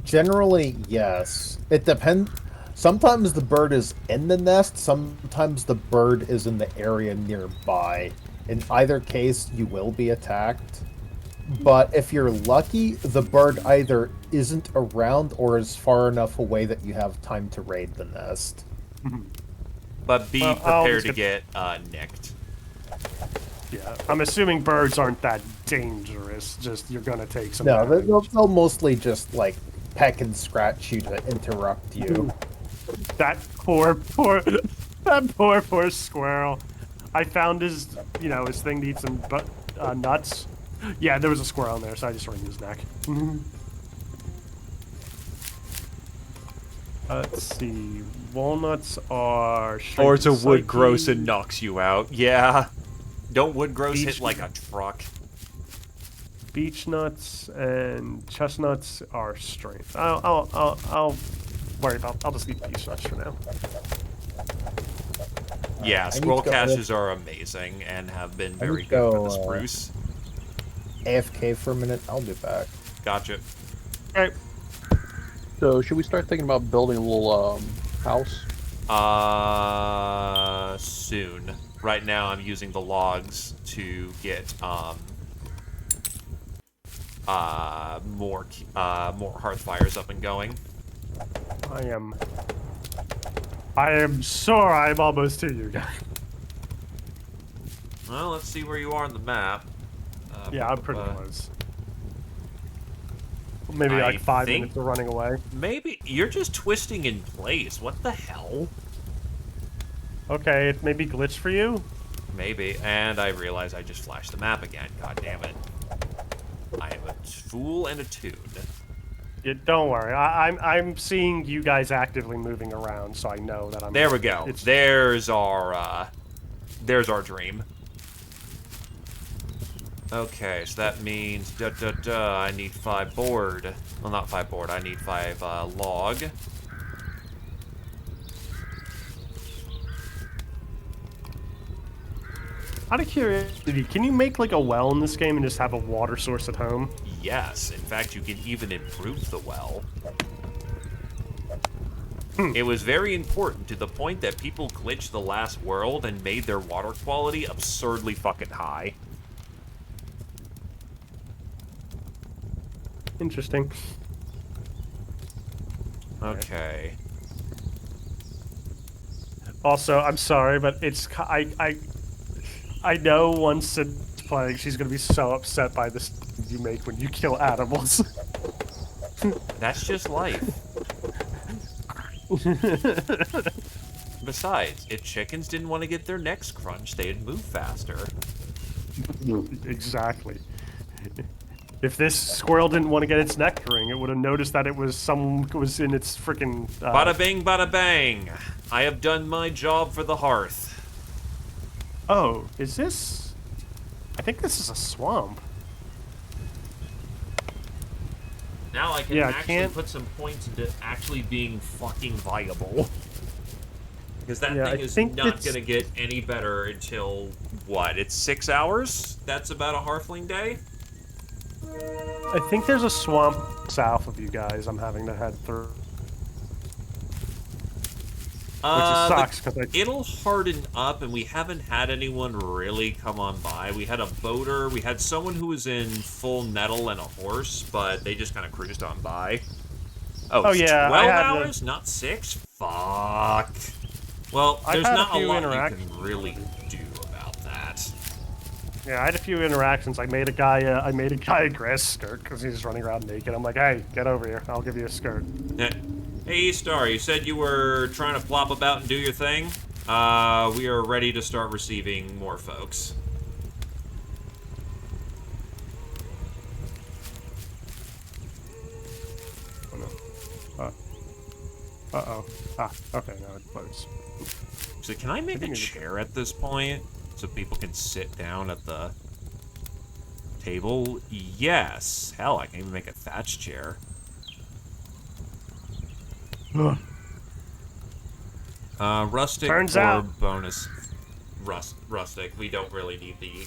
generally, yes. It depends. Sometimes the bird is in the nest, sometimes the bird is in the area nearby. In either case, you will be attacked. But if you're lucky, the bird either isn't around or is far enough away that you have time to raid the nest. But be Well, I'll prepared just to get nicked. Yeah, I'm assuming birds aren't that dangerous. Just you're gonna take some. No, damage. they'll mostly just, like, peck and scratch you to interrupt you. That poor squirrel. I found his, his thing to eat some nuts. Yeah, there was a squirrel in there, so I just wringed his neck. Let's see. Walnuts are. Or it's a shrink wood gross psyche. and knocks you out. Yeah. Don't wood gross Beach- hit like a truck? Beech nuts and chestnuts are strength. I'll worry about. I'll just leave beech nuts for now. Yeah, I need squirrel to go- caches are amazing and have been I very need to good for go, the spruce. AFK for a minute, I'll be back. Gotcha. All right. So should we start thinking about building a little house? Soon. Right now I'm using the logs to get, more hearth fires up and going. I am sure I'm almost to you guys. Well, let's see where you are on the map. Yeah, I'm pretty close. Maybe I like 5 think- minutes of running away. Maybe you're just twisting in place. What the hell? Okay, it may be glitched for you. Maybe. And I realize I just flashed the map again. God damn it. I am a fool and a tune. Don't worry. I'm seeing you guys actively moving around, so I know that I'm. There we go. It's, There's our dream. Okay, so that means I need 5 board. Well, not 5 board. I need 5 log. out of curiosity, can you make like a well in this game and just have a water source at home? Yes. In fact, you can even improve the well. It was very important to the point that people glitched the last world and made their water quality absurdly fucking high. Interesting. Okay. Also, I'm sorry, but I know once it's playing, she's gonna be so upset by this you make when you kill animals. That's just life. Besides, if chickens didn't want to get their necks crunched, they'd move faster. Exactly. If this squirrel didn't want to get its neck ring, it would have noticed that it was someone was in its freaking. Bada bing, bada bang. I have done my job for the hearth. Oh, is this? I think this is a swamp. Now I can Yeah, I actually can't- put some points into actually being fucking viable. Because that Yeah, thing I is think not it's- going to get any better until, what, it's 6 hours? That's about a Hearthling day? I think there's a swamp south of you guys. I'm having to head through, which sucks because It'll harden up, and we haven't had anyone really come on by. We had a boater, we had someone who was in full nettle and a horse, but they just kind of cruised on by. Oh, Oh, it's yeah, 12 I had hours, not 6? Fuck. Well, I've there's had a not a few lot you interactions. can really do about that. Yeah, I had a few interactions. I made a guy a grass skirt because he's running around naked. I'm like, hey, get over here. I'll give you a skirt. Hey, Star, you said you were trying to flop about and do your thing? We are ready to start receiving more folks. Oh no. Uh-oh. Ah, okay, now it floats. So can I make a think it's- chair at this point so people can sit down at the table? Yes. Hell, I can even make a thatch chair. Rustic Turns or out- bonus? Rustic. We don't really need the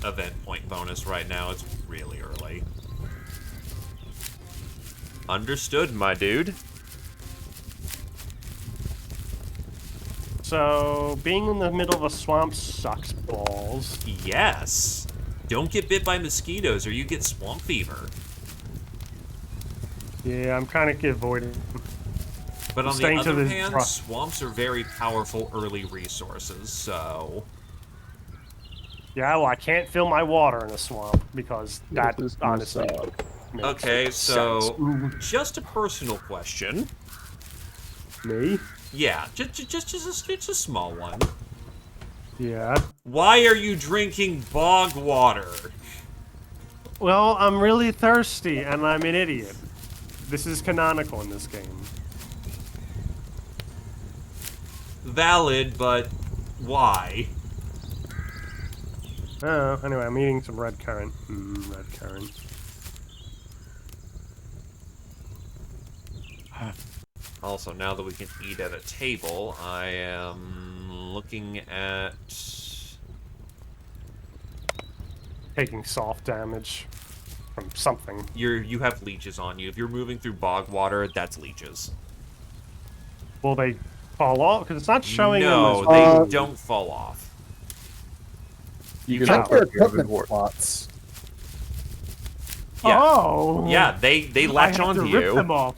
event point bonus right now. It's really early. Understood, my dude. So, being in the middle of a swamp sucks balls. Yes. Don't get bit by mosquitoes or you get swamp fever. Yeah, I'm kind of avoiding. But on the staying to other the hand, dry- swamps are very powerful early resources, so... Yeah, well, I can't fill my water in a swamp because that This is gonna honestly. suck. makes Okay, so... sense. Just a personal question. Me? Yeah, just a small one. Yeah. Why are you drinking bog water? Well, I'm really thirsty and I'm an idiot. This is canonical in this game. Valid, but why? Oh, anyway, I'm eating some red currant. Red currant. Also, now that we can eat at a table, I am looking at... Taking soft damage from something. You have leeches on you. If you're moving through bog water, that's leeches. Will they fall off? Because it's not showing No, in they this. don't fall off. You can can check Check your upgrade your equipment inventory. slots. Yeah. Oh! Yeah, they latch I have onto to rip you. them off.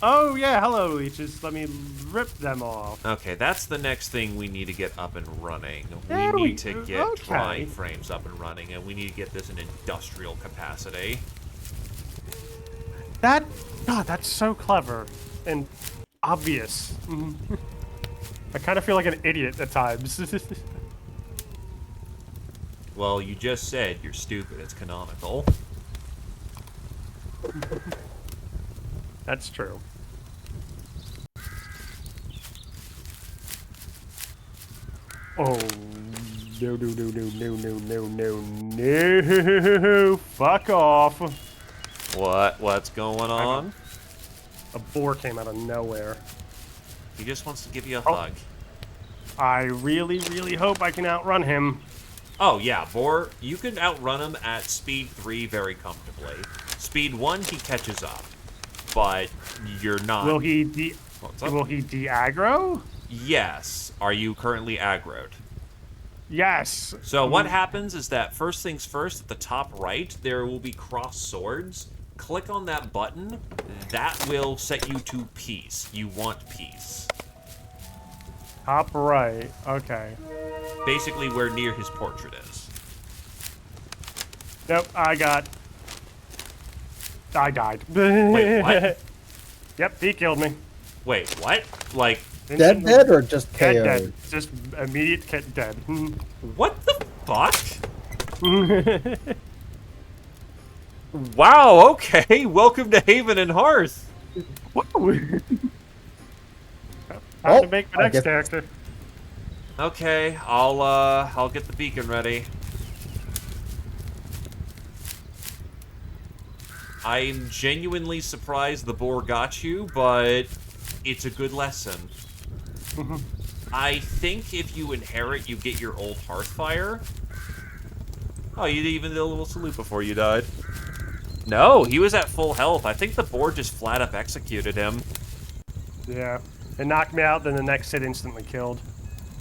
Oh, yeah, hello, leeches. Let me rip them off. Okay, that's the next thing we need to get up and running. There We we- need to get okay. drying frames up and running, and we need to get this in industrial capacity. God, that's so clever and obvious. I kind of feel like an idiot at times. Well, you just said you're stupid. It's canonical. That's true. Oh, no, no, no, no, no, no, no, no, no. Fuck off. What's going on? A boar came out of nowhere. He just wants to give you a Oh. hug. I really, really hope I can outrun him. Oh, yeah, boar, you can outrun him at speed 3 very comfortably. Speed 1, he catches up. But you're not... Will he What's up? will he de-aggro? Yes. Are you currently aggroed? Yes. So what happens is that first things first, at the top right, there will be crossed swords. Click on that button. That will set you to peace. You want peace. Top right. Okay. Basically where near his portrait is. Nope. I died. Wait, what? Yep. He killed me. Wait, what? Like, Dead, dead, or just KO? Dead. Just immediate dead. what the fuck? Wow, okay. Welcome to Haven and Hearth. I have to make my I next guess- character. Okay, I'll get the beacon ready. I'm genuinely surprised the boar got you, but it's a good lesson. I think if you inherit, you get your old Hearthfire. Oh, you even did a little salute before you died. No, he was at full health. I think the boar just flat up executed him. Yeah. It knocked me out, then the next hit instantly killed.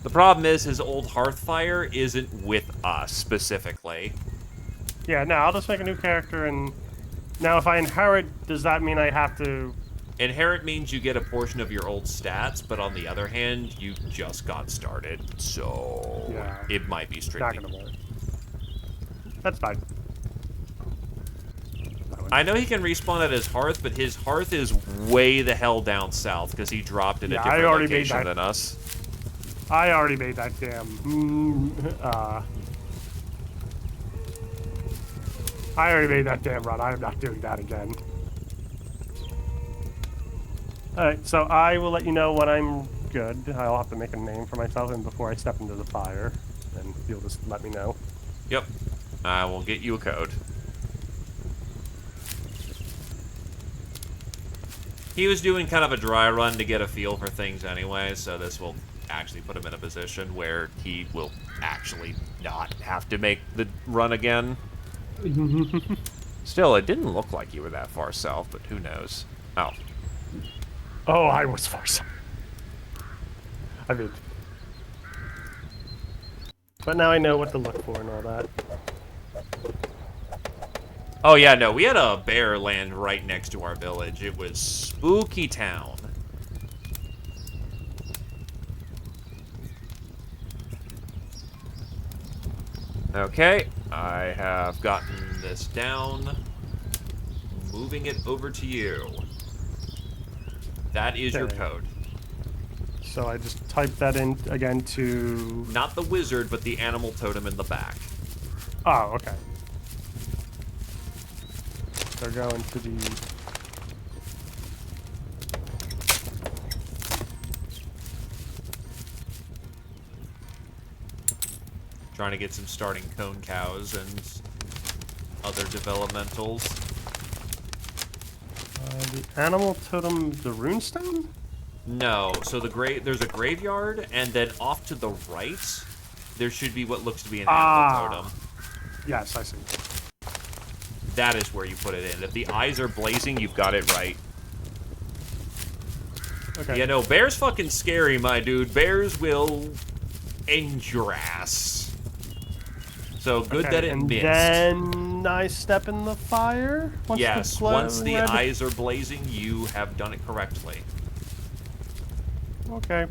The problem is his old Hearthfire isn't with us, specifically. Yeah, no, I'll just make a new character, and... Now, if I inherit, does that mean I have to... Inherit means you get a portion of your old stats, but on the other hand, you just got started, so Yeah. it might be Not strictly... gonna work. That's fine. I know he can respawn at his Hearth, but his Hearth is way the hell down south, because he dropped it Yeah, a I different already made location that. than us. I already made that damn... I already made that damn run. I am not doing that again. Alright, so I will let you know when I'm good. I'll have to make a name for myself, and before I step into the fire, then you'll just let me know. Yep. I will get you a code. He was doing kind of a dry run to get a feel for things anyway, so this will actually put him in a position where he will actually not have to make the run again. Still, it didn't look like you were that far south, but who knows? Oh. Oh, I was far south. I mean... But now I know what to look for and all that. Oh yeah, no, we had a bear land right next to our village. It was Spooky Town. Okay, I have gotten this down. Moving it over to you. That is your Okay. code. So I just type that in again to... Not the wizard, but the animal totem in the back. Oh, okay. They're going to the... Trying to get some starting cone cows and other developmentals. The animal totem, the runestone? No, so there's a graveyard, and then off to the right, there should be what looks to be an animal totem. Yes, I see. That is where you put it in. If the eyes are blazing, you've got it right. Okay. Yeah, no, bear's fucking scary, my dude. Bears will end your ass. So good Okay, that it and missed. then I step in the fire? Yes, glow once the red- eyes are blazing, you have done it correctly. Okay.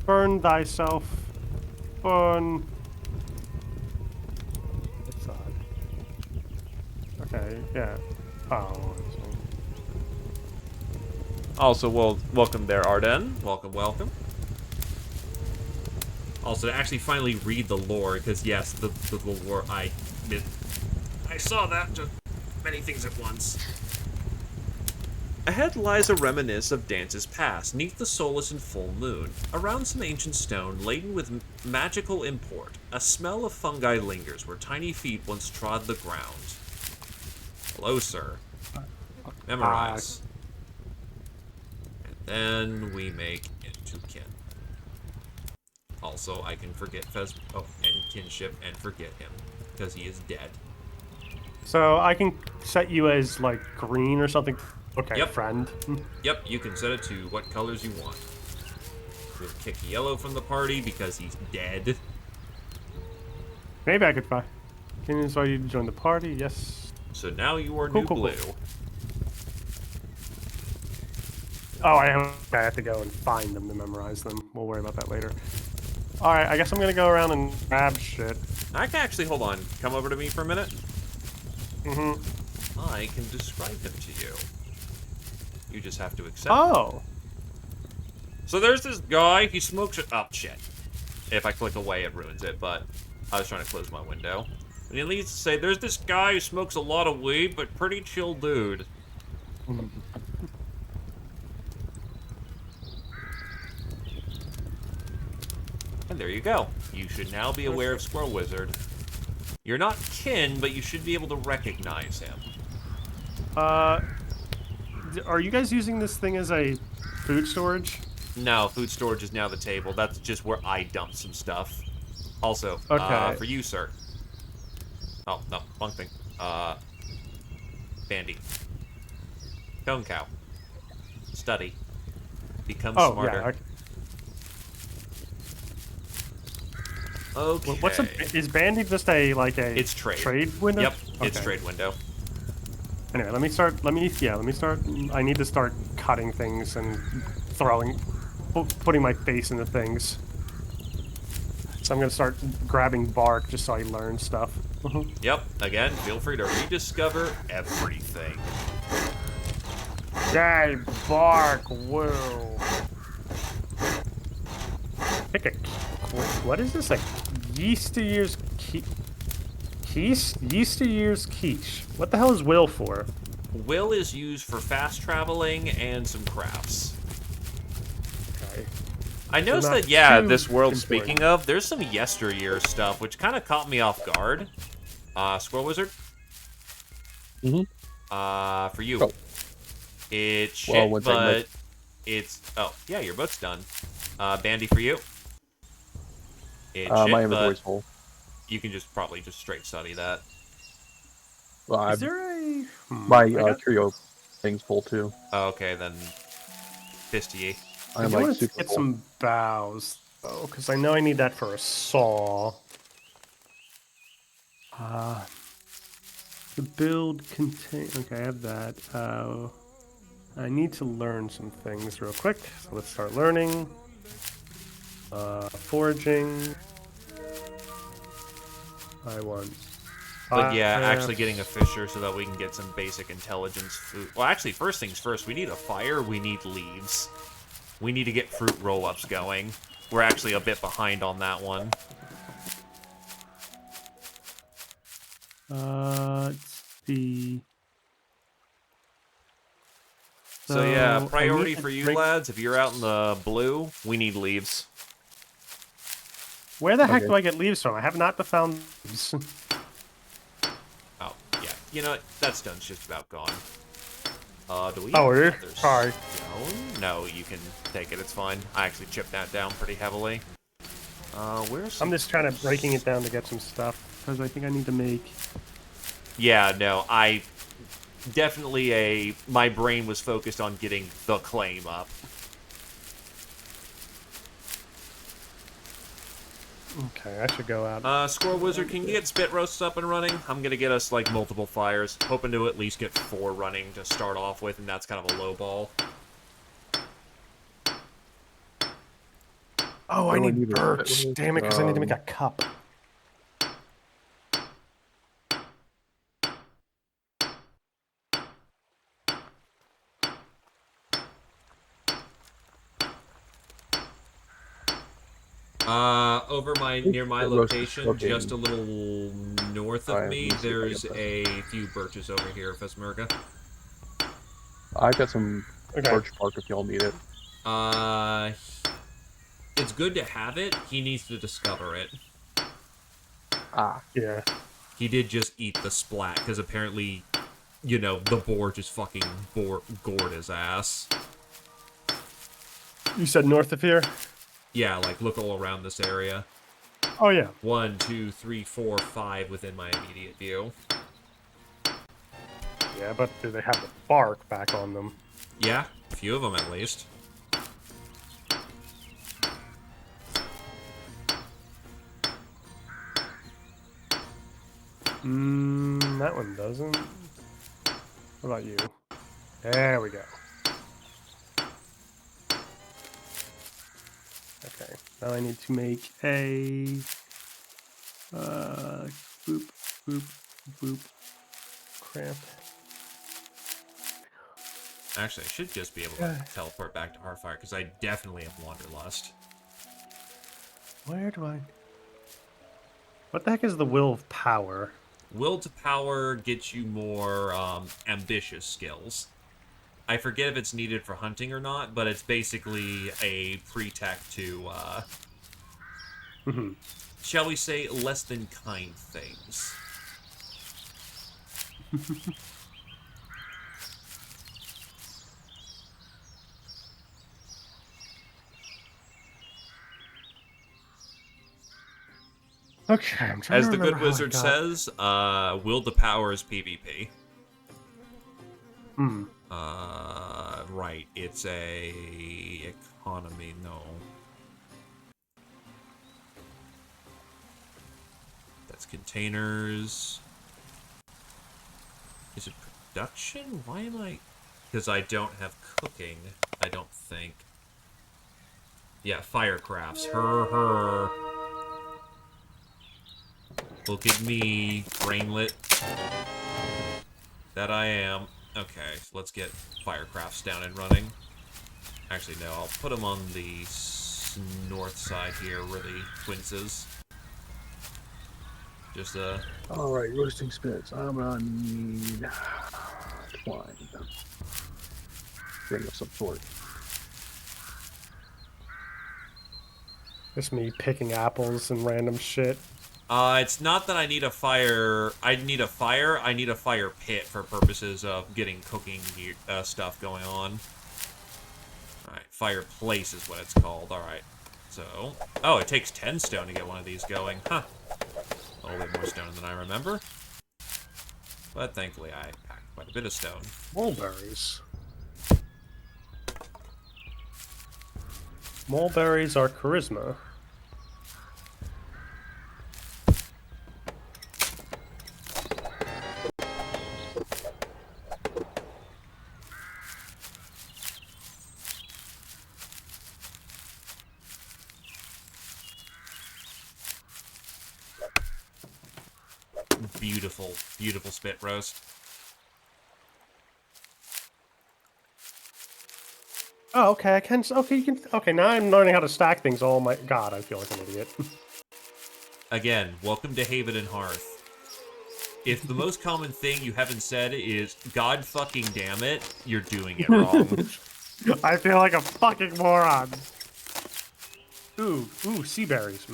Burn thyself. Burn. That's odd. Okay, yeah. Oh. Also, well, welcome there, Arden. Welcome, welcome. Also, to actually finally read the lore, because yes, the lore, I saw that, just many things at once. Ahead lies a reminiscence of dances past, neath the solace and full moon. Around some ancient stone, laden with magical import, a smell of fungi lingers where tiny feet once trod the ground. Hello, sir. Memorize. And then we make into kin. Also, I can forget and kinship and forget him, because he is dead. So I can set you as like green or something. Okay, Yep. friend. Yep, you can set it to what colors you want. We'll kick yellow from the party because he's dead. Maybe I could find. Can you invite you to join the party? Yes. So now you are Cool, new cool, blue. cool. Oh, I have to go and find them to memorize them. We'll worry about that later. All right, I guess I'm gonna go around and grab shit. I can actually, hold on, come over to me for a minute. Mm-hmm. I can describe him to you. You just have to accept him. Oh. So there's this guy, he smokes oh shit. If I click away it ruins it, but I was trying to close my window. And he leads to say, there's this guy who smokes a lot of weed, but pretty chill dude. And there you go. You should now be aware of Squirrel Wizard. You're not kin, but you should be able to recognize him. Are you guys using this thing as a food storage? No, food storage is now the table. That's just where I dump some stuff. Also, Okay. for you, sir. Oh, no, wrong thing. Bandy. Cone cow. Study. Become smarter. Yeah. Okay. What's is Bandy just a It's trade. trade window? Yep, okay. it's trade window. Anyway, let me start. I need to start cutting things and putting my face into things. So I'm gonna start grabbing bark just so I learn stuff. Yep, again, feel free to rediscover everything. Yay, bark, woo. Pick a... What is this? A yesteryear's yesteryear's quiche. What the hell is will for? Will is used for fast traveling and some crafts. Okay. I noticed not that, yeah, too this world, important. speaking of, there's some yesteryear stuff, which kind of caught me off guard. Squirrel Wizard? Mm-hmm. For you. Oh. It's shit, Well, one second, but it's... Oh, yeah, your book's done. Bandy for you. It's My shit, inventory's but full. you can probably just straight study that. Well, Is there a... my curio thing's full too. Oh, okay, then... Fisty. I I'm do like want to super get full. some boughs, though, because I know I need that for a saw. The build contain... Okay, I have that. I need to learn some things real quick, so let's start learning. Foraging. I want... But yeah, crafts. actually getting a fisher so that we can get some basic intelligence food. Well, actually, first things first, we need a fire, we need leaves. We need to get fruit roll-ups going. We're actually a bit behind on that one. Let's see. So yeah, So, I priority need to for you drink- lads, if you're out in the blue, we need leaves. Where the heck Okay. do I get leaves from? I have not found leaves. Oh, yeah. You know what? That stone's just about gone. Do we Oh, have really? another Sorry. stone? No, you can take it, it's fine. I actually chipped that down pretty heavily. Where's... I'm just kind of breaking it down to get some stuff because I think I need to make. Yeah, no, I... Definitely my brain was focused on getting the claim up. Okay, I should go out. Squirrel Wizard, can you get spit roasts up and running? I'm gonna get us, like, multiple fires. Hoping to at least get 4 running to start off with, and that's kind of a low ball. Oh, I do I need need to- birch. Damn it, because I need to make a cup. Over near my the roast is location, cooking. just a little north of Alright, me, let me see if I there's get that. a few birches over here, Fesmerga. I got some Okay. birch bark if y'all need it. It's good to have it. He needs to discover it. Ah, Yeah. He did just eat the splat, because apparently, you know, the boar just fucking gored his ass. You said north of here? Yeah, like look all around this area. Oh yeah. 1, 2, 3, 4, 5 within my immediate view. Yeah, but do they have the bark back on them? Yeah, a few of them at least. That one doesn't. What about you? There we go. Okay, now I need to make a boop, boop, boop, cramp. Actually, I should just be able to teleport back to Hearthfire, because I definitely have Wanderlust. Where do I... What the heck is the Will of Power? Will to Power gets you more ambitious skills. I forget if it's needed for hunting or not, but it's basically a pre-tech to, shall we say, less than kind things. Okay, I'm trying As to the remember good wizard says, will to power is PvP. Right, it's a economy, no. That's containers. Is it production? Why am I... Because I don't have cooking, I don't think. Yeah, firecrafts. Her. Look at me, brainlet. That I am. Okay, so let's get firecrafts down and running. Actually, no, I'll put them on the north side here, where the quince is. Just, Alright, roasting spits. I'm gonna need twine. Bring of some sort. Just me picking apples and random shit. It's not that I need a fire. I need a fire pit for purposes of getting cooking stuff going on. Alright, fireplace is what it's called. Alright, so... Oh, it takes 10 stone to get one of these going. Huh. A little bit more stone than I remember. But thankfully I packed quite a bit of stone. Mulberries. Mulberries are charisma. Beautiful, beautiful spit roast. Oh, okay, I can... Okay, you can... Okay, now I'm learning how to stack things. Oh my god, I feel like an idiot. Again, welcome to Haven and Hearth. If the most common thing you haven't said is, God fucking damn it, you're doing it wrong. I feel like a fucking moron. Ooh, sea berries.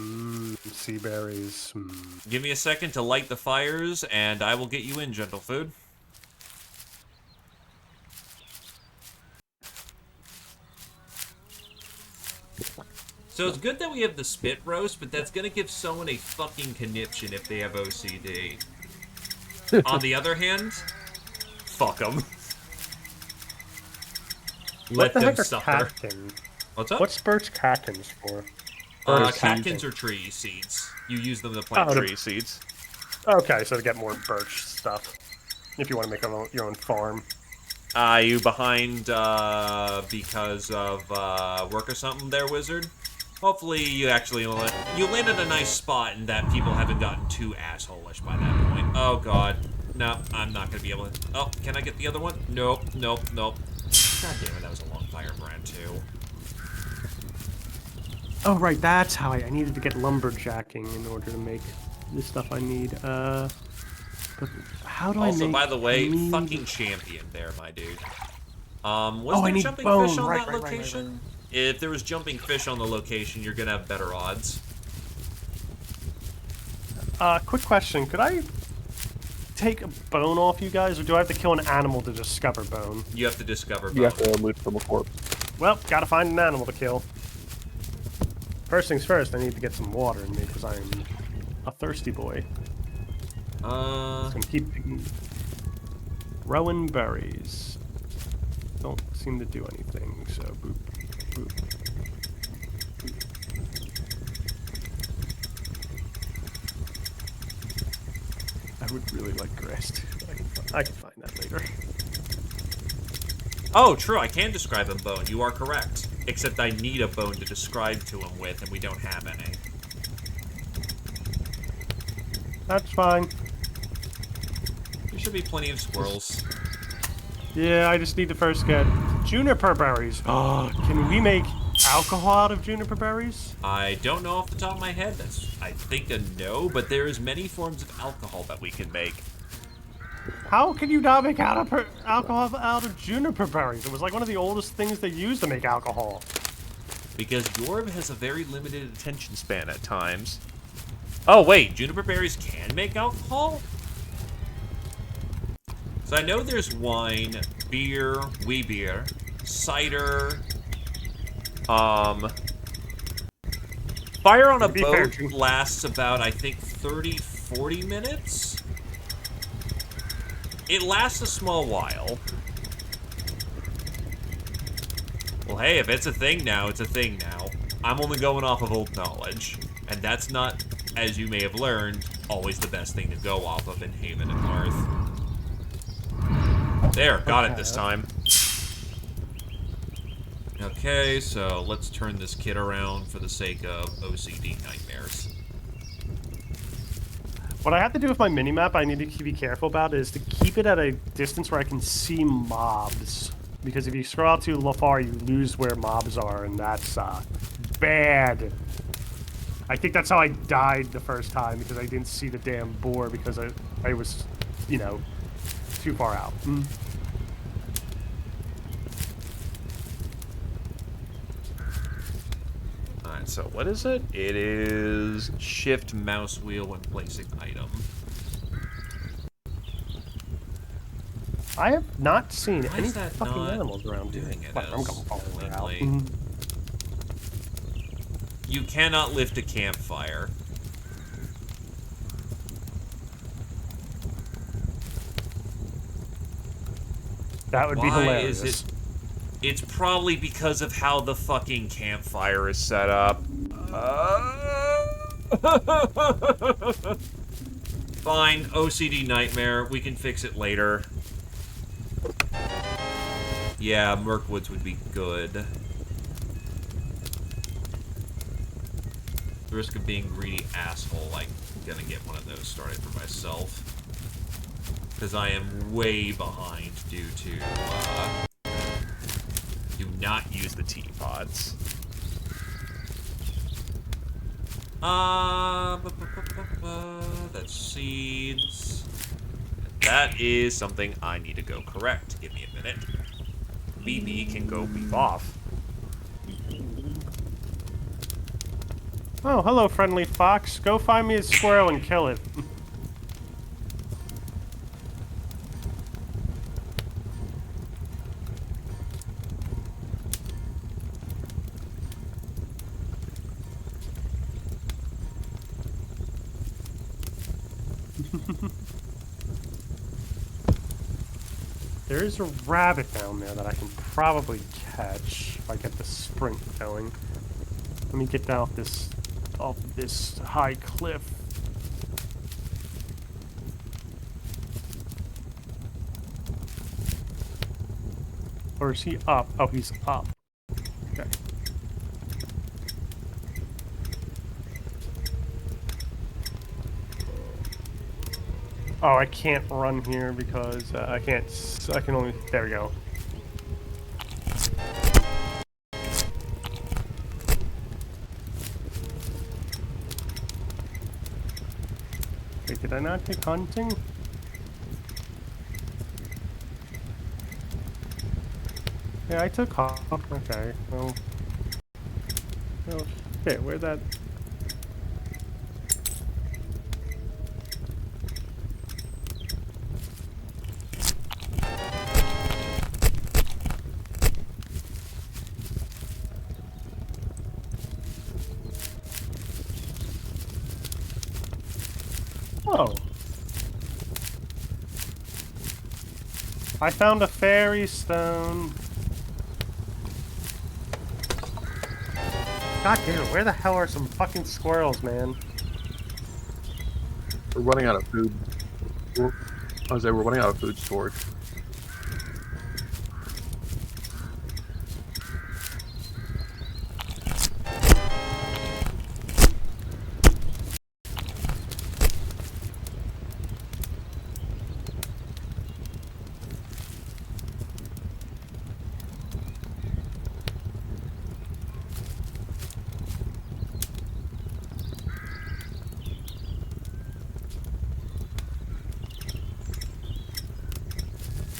Sea berries. Give me a second to light the fires, and I will get you in, gentle food. So it's good that we have the spit roast, but that's gonna give someone a fucking conniption if they have OCD. On the other hand, fuck them. Let them suffer. Catkins? What's up? What's birch catkins for? Catkins are tree seeds. You use them to plant tree seeds. Okay, so to get more birch stuff. If you want to make your own farm. Are you behind because of work or something there, wizard? Hopefully you actually you landed a nice spot and that people haven't gotten too asshole-ish by that point. Oh god. No, I'm not gonna be able to... Oh, can I get the other one? Nope, nope, nope. God damn it, that was a long fire brand too. Oh right, that's how I needed to get lumberjacking in order to make the stuff I need. But how do I make... Also, by the way, fucking champion there, my dude. Was I there need jumping bone. fish on Right, that location? If there was jumping fish on the location, you're gonna have better odds. Quick question. Could I take a bone off you guys, or do I have to kill an animal to discover bone? You have to discover bone. You have to loot from a corpse. Well, gotta find an animal to kill. First things first, I need to get some water in me because I'm a thirsty boy. Just gonna keep picking Rowan berries. Don't seem to do anything, so boop, boop. I would really like grass too. I can find that later. Oh, true, I can describe a bone. You are correct. Except I need a bone to describe to him with, and we don't have any. That's fine. There should be plenty of squirrels. Yeah, I just need to first get juniper berries. Oh, can we make alcohol out of juniper berries? I don't know off the top of my head. That's, I think, a no, but there's many forms of alcohol that we can make. How can you not make alcohol out of juniper berries? It was like one of the oldest things they used to make alcohol. Because Yorb has a very limited attention span at times. Oh, wait, juniper berries can make alcohol? So I know there's wine, beer, wee beer, cider, fire on a boat lasts about, I think, 30, 40 minutes? It lasts a small while. Well, hey, if it's a thing now, it's a thing now. I'm only going off of old knowledge. And that's not, as you may have learned, always the best thing to go off of in Haven and Hearth. There, got it this time. Okay, so let's turn this kid around for the sake of OCD nightmares. What I have to do with my minimap, I need to be careful about, is to keep it at a distance where I can see mobs. Because if you scroll out too far, you lose where mobs are, and that's bad. I think that's how I died the first time, because I didn't see the damn boar, because I was, you know, too far out. Alright, so what is it? It is shift mouse wheel when placing item. I have not seen Why any is that fucking not animals around here. doing it But I'm as going to follow her out. cleanly? You cannot lift a campfire. That would be Why hilarious. is it? It's probably because of how the fucking campfire is set up. Fine, OCD nightmare. We can fix it later. Yeah, Mirkwoods would be good. The risk of being greedy asshole, I'm gonna get one of those started for myself. Because I am way behind due to, do not use the teapots. That's seeds. That is something I need to go correct. Give me a minute. BB can go beef off. Oh, hello, friendly fox. Go find me a squirrel and kill it. There is a rabbit down there that I can probably catch if I get the sprint going. Let me get down off this high cliff. Or is he up? Oh, he's up. Okay. Oh, I can't run here because I can't. I can only. There we go. Wait, did I not take hunting? Yeah, I took hawk. Okay. Well. Oh shit! Where'd that? Oh. I found a fairy stone. God damn it, where the hell are some fucking squirrels, man? We're running out of food. I was say we're running out of food storage.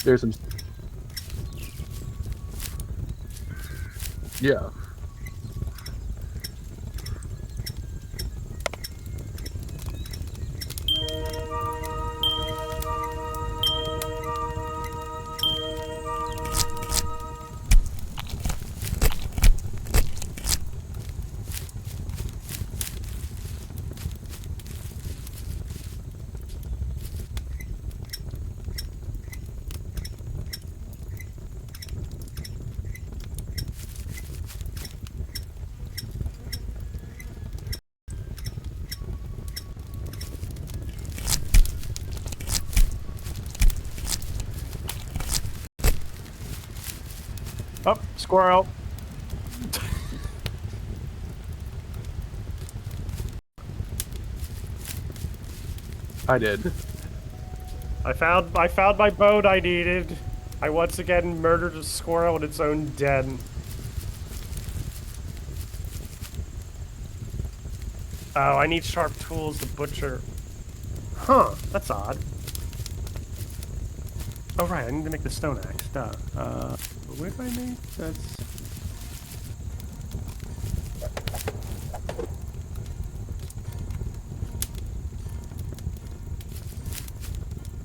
There's some. Yeah. Oh, squirrel. I did. I found my boat I needed. I once again murdered a squirrel in its own den. Oh, I need sharp tools to butcher. Huh, that's odd. Oh right, I need to make the stone axe. Duh. Where did I make? That's.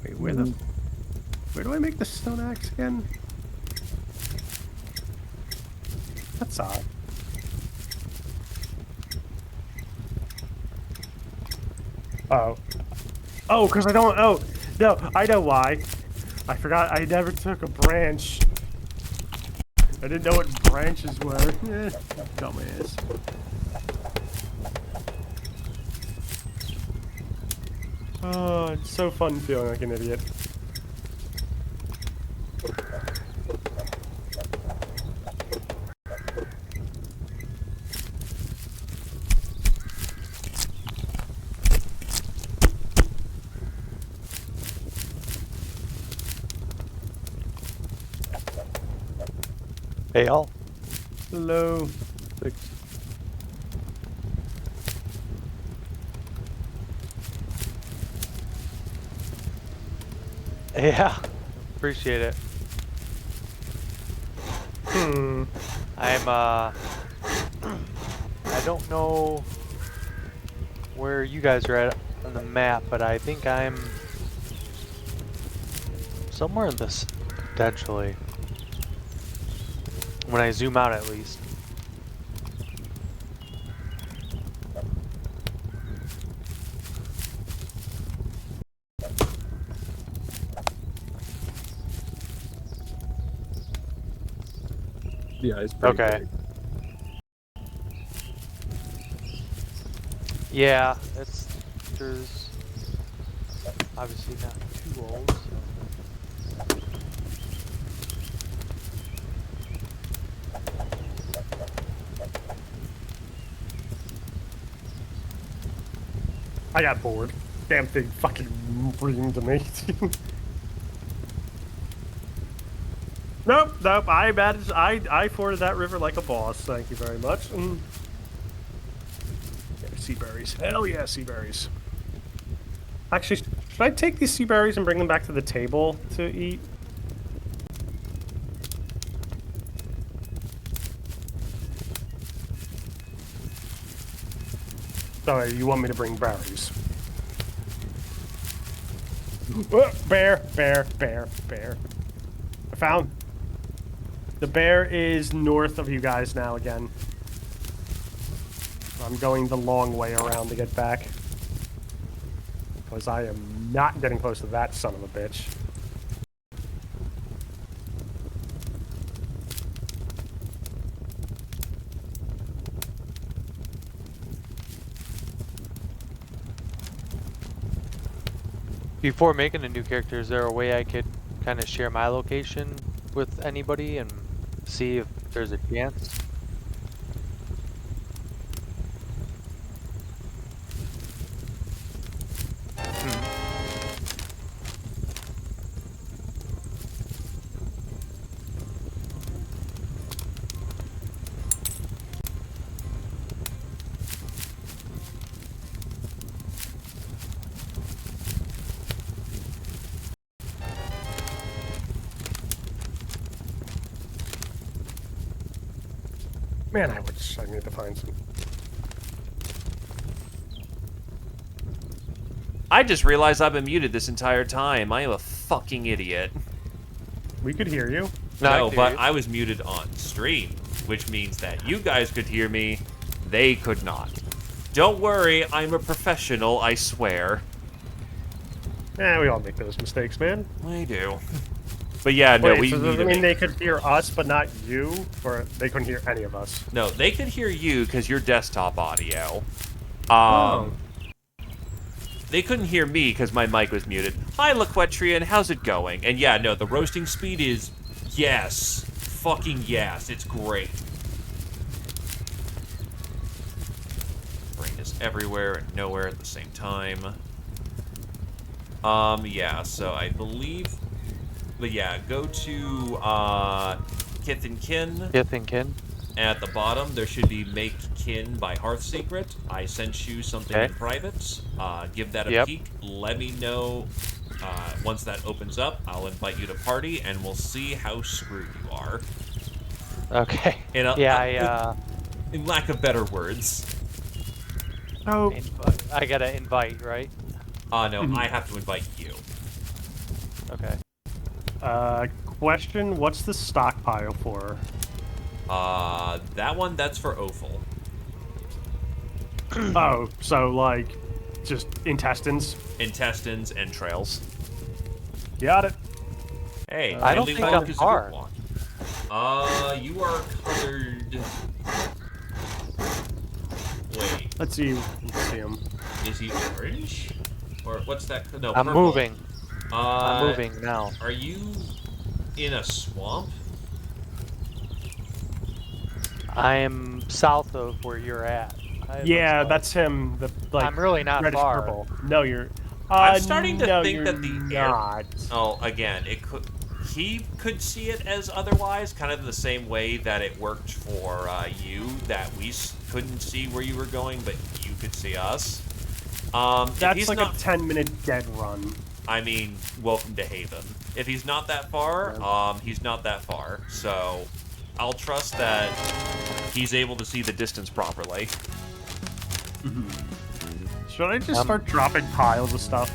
Wait, where do I make the stone axe again? That's odd. Oh. Oh, because I don't. Oh, no, I know why. I forgot I never took a branch. I didn't know what branches were. Dumbass. Oh, it's so fun feeling like an idiot. Hey, all. Hello. Yeah, appreciate it. I don't know where you guys are at on the map, but I think I'm somewhere in this, potentially. When I zoom out, at least. Yeah, it's pretty Okay. big. Yeah, there's obviously not too old. So. I got bored. Damn thing fucking reamed me. Nope, I managed. I forded that river like a boss. Thank you very much. Yeah, sea berries. Hell yeah, sea berries. Actually, should I take these sea berries and bring them back to the table to eat? Sorry, you want me to bring berries? Bear. I found. The bear is north of you guys now again. I'm going the long way around to get back. Because I am not getting close to that son of a bitch. Before making a new character, is there a way I could kind of share my location with anybody and see if there's a chance? Man, I need to find some. I just realized I've been muted this entire time. I am a fucking idiot. We could hear you. No, but I was muted on stream, which means that you guys could hear me, they could not. Don't worry, I'm a professional, I swear. Yeah, we all make those mistakes, man. I do. But yeah, no, Wait, we so need does to it mean make... they could hear us but not you? Or they couldn't hear any of us? No, they could hear you because you're desktop audio. Oh. They couldn't hear me because my mic was muted. Hi, Laquetrian, how's it going? And yeah, no, the roasting speed is... Yes. Fucking yes. It's great. Brain is everywhere and nowhere at the same time. Yeah, so I believe... But yeah, go to, Kith and Kin. Kith and Kin. At the bottom, there should be Make Kin by Hearth Secret. I sent you something in private. Give that a peek. Let me know once that opens up. I'll invite you to party, and we'll see how screwed you are. Okay. In lack of better words. Oh. I gotta invite, right? No, I have to invite you. Okay. Question, what's the stockpile for? That one, that's for offal. Oh, so, like, just intestines? Intestines, entrails. Got it. Hey, I don't think I'm far. You are colored... Wait. Let's see him. Is he orange? Or what's that? No, I'm purple. moving. I'm moving now. Are you in a swamp? I am south of where you're at. Yeah, that's him. The like. I'm really not reddish far. purple. No, you're. I'm starting to no, think you're that the not. Oh, again, it could. He could see it as otherwise, kind of the same way that it worked for you, that we couldn't see where you were going, but you could see us. That's like a 10-minute dead run. I mean, welcome to Haven. If he's not that far, he's not that far. So, I'll trust that he's able to see the distance properly. Should I just start dropping piles of stuff?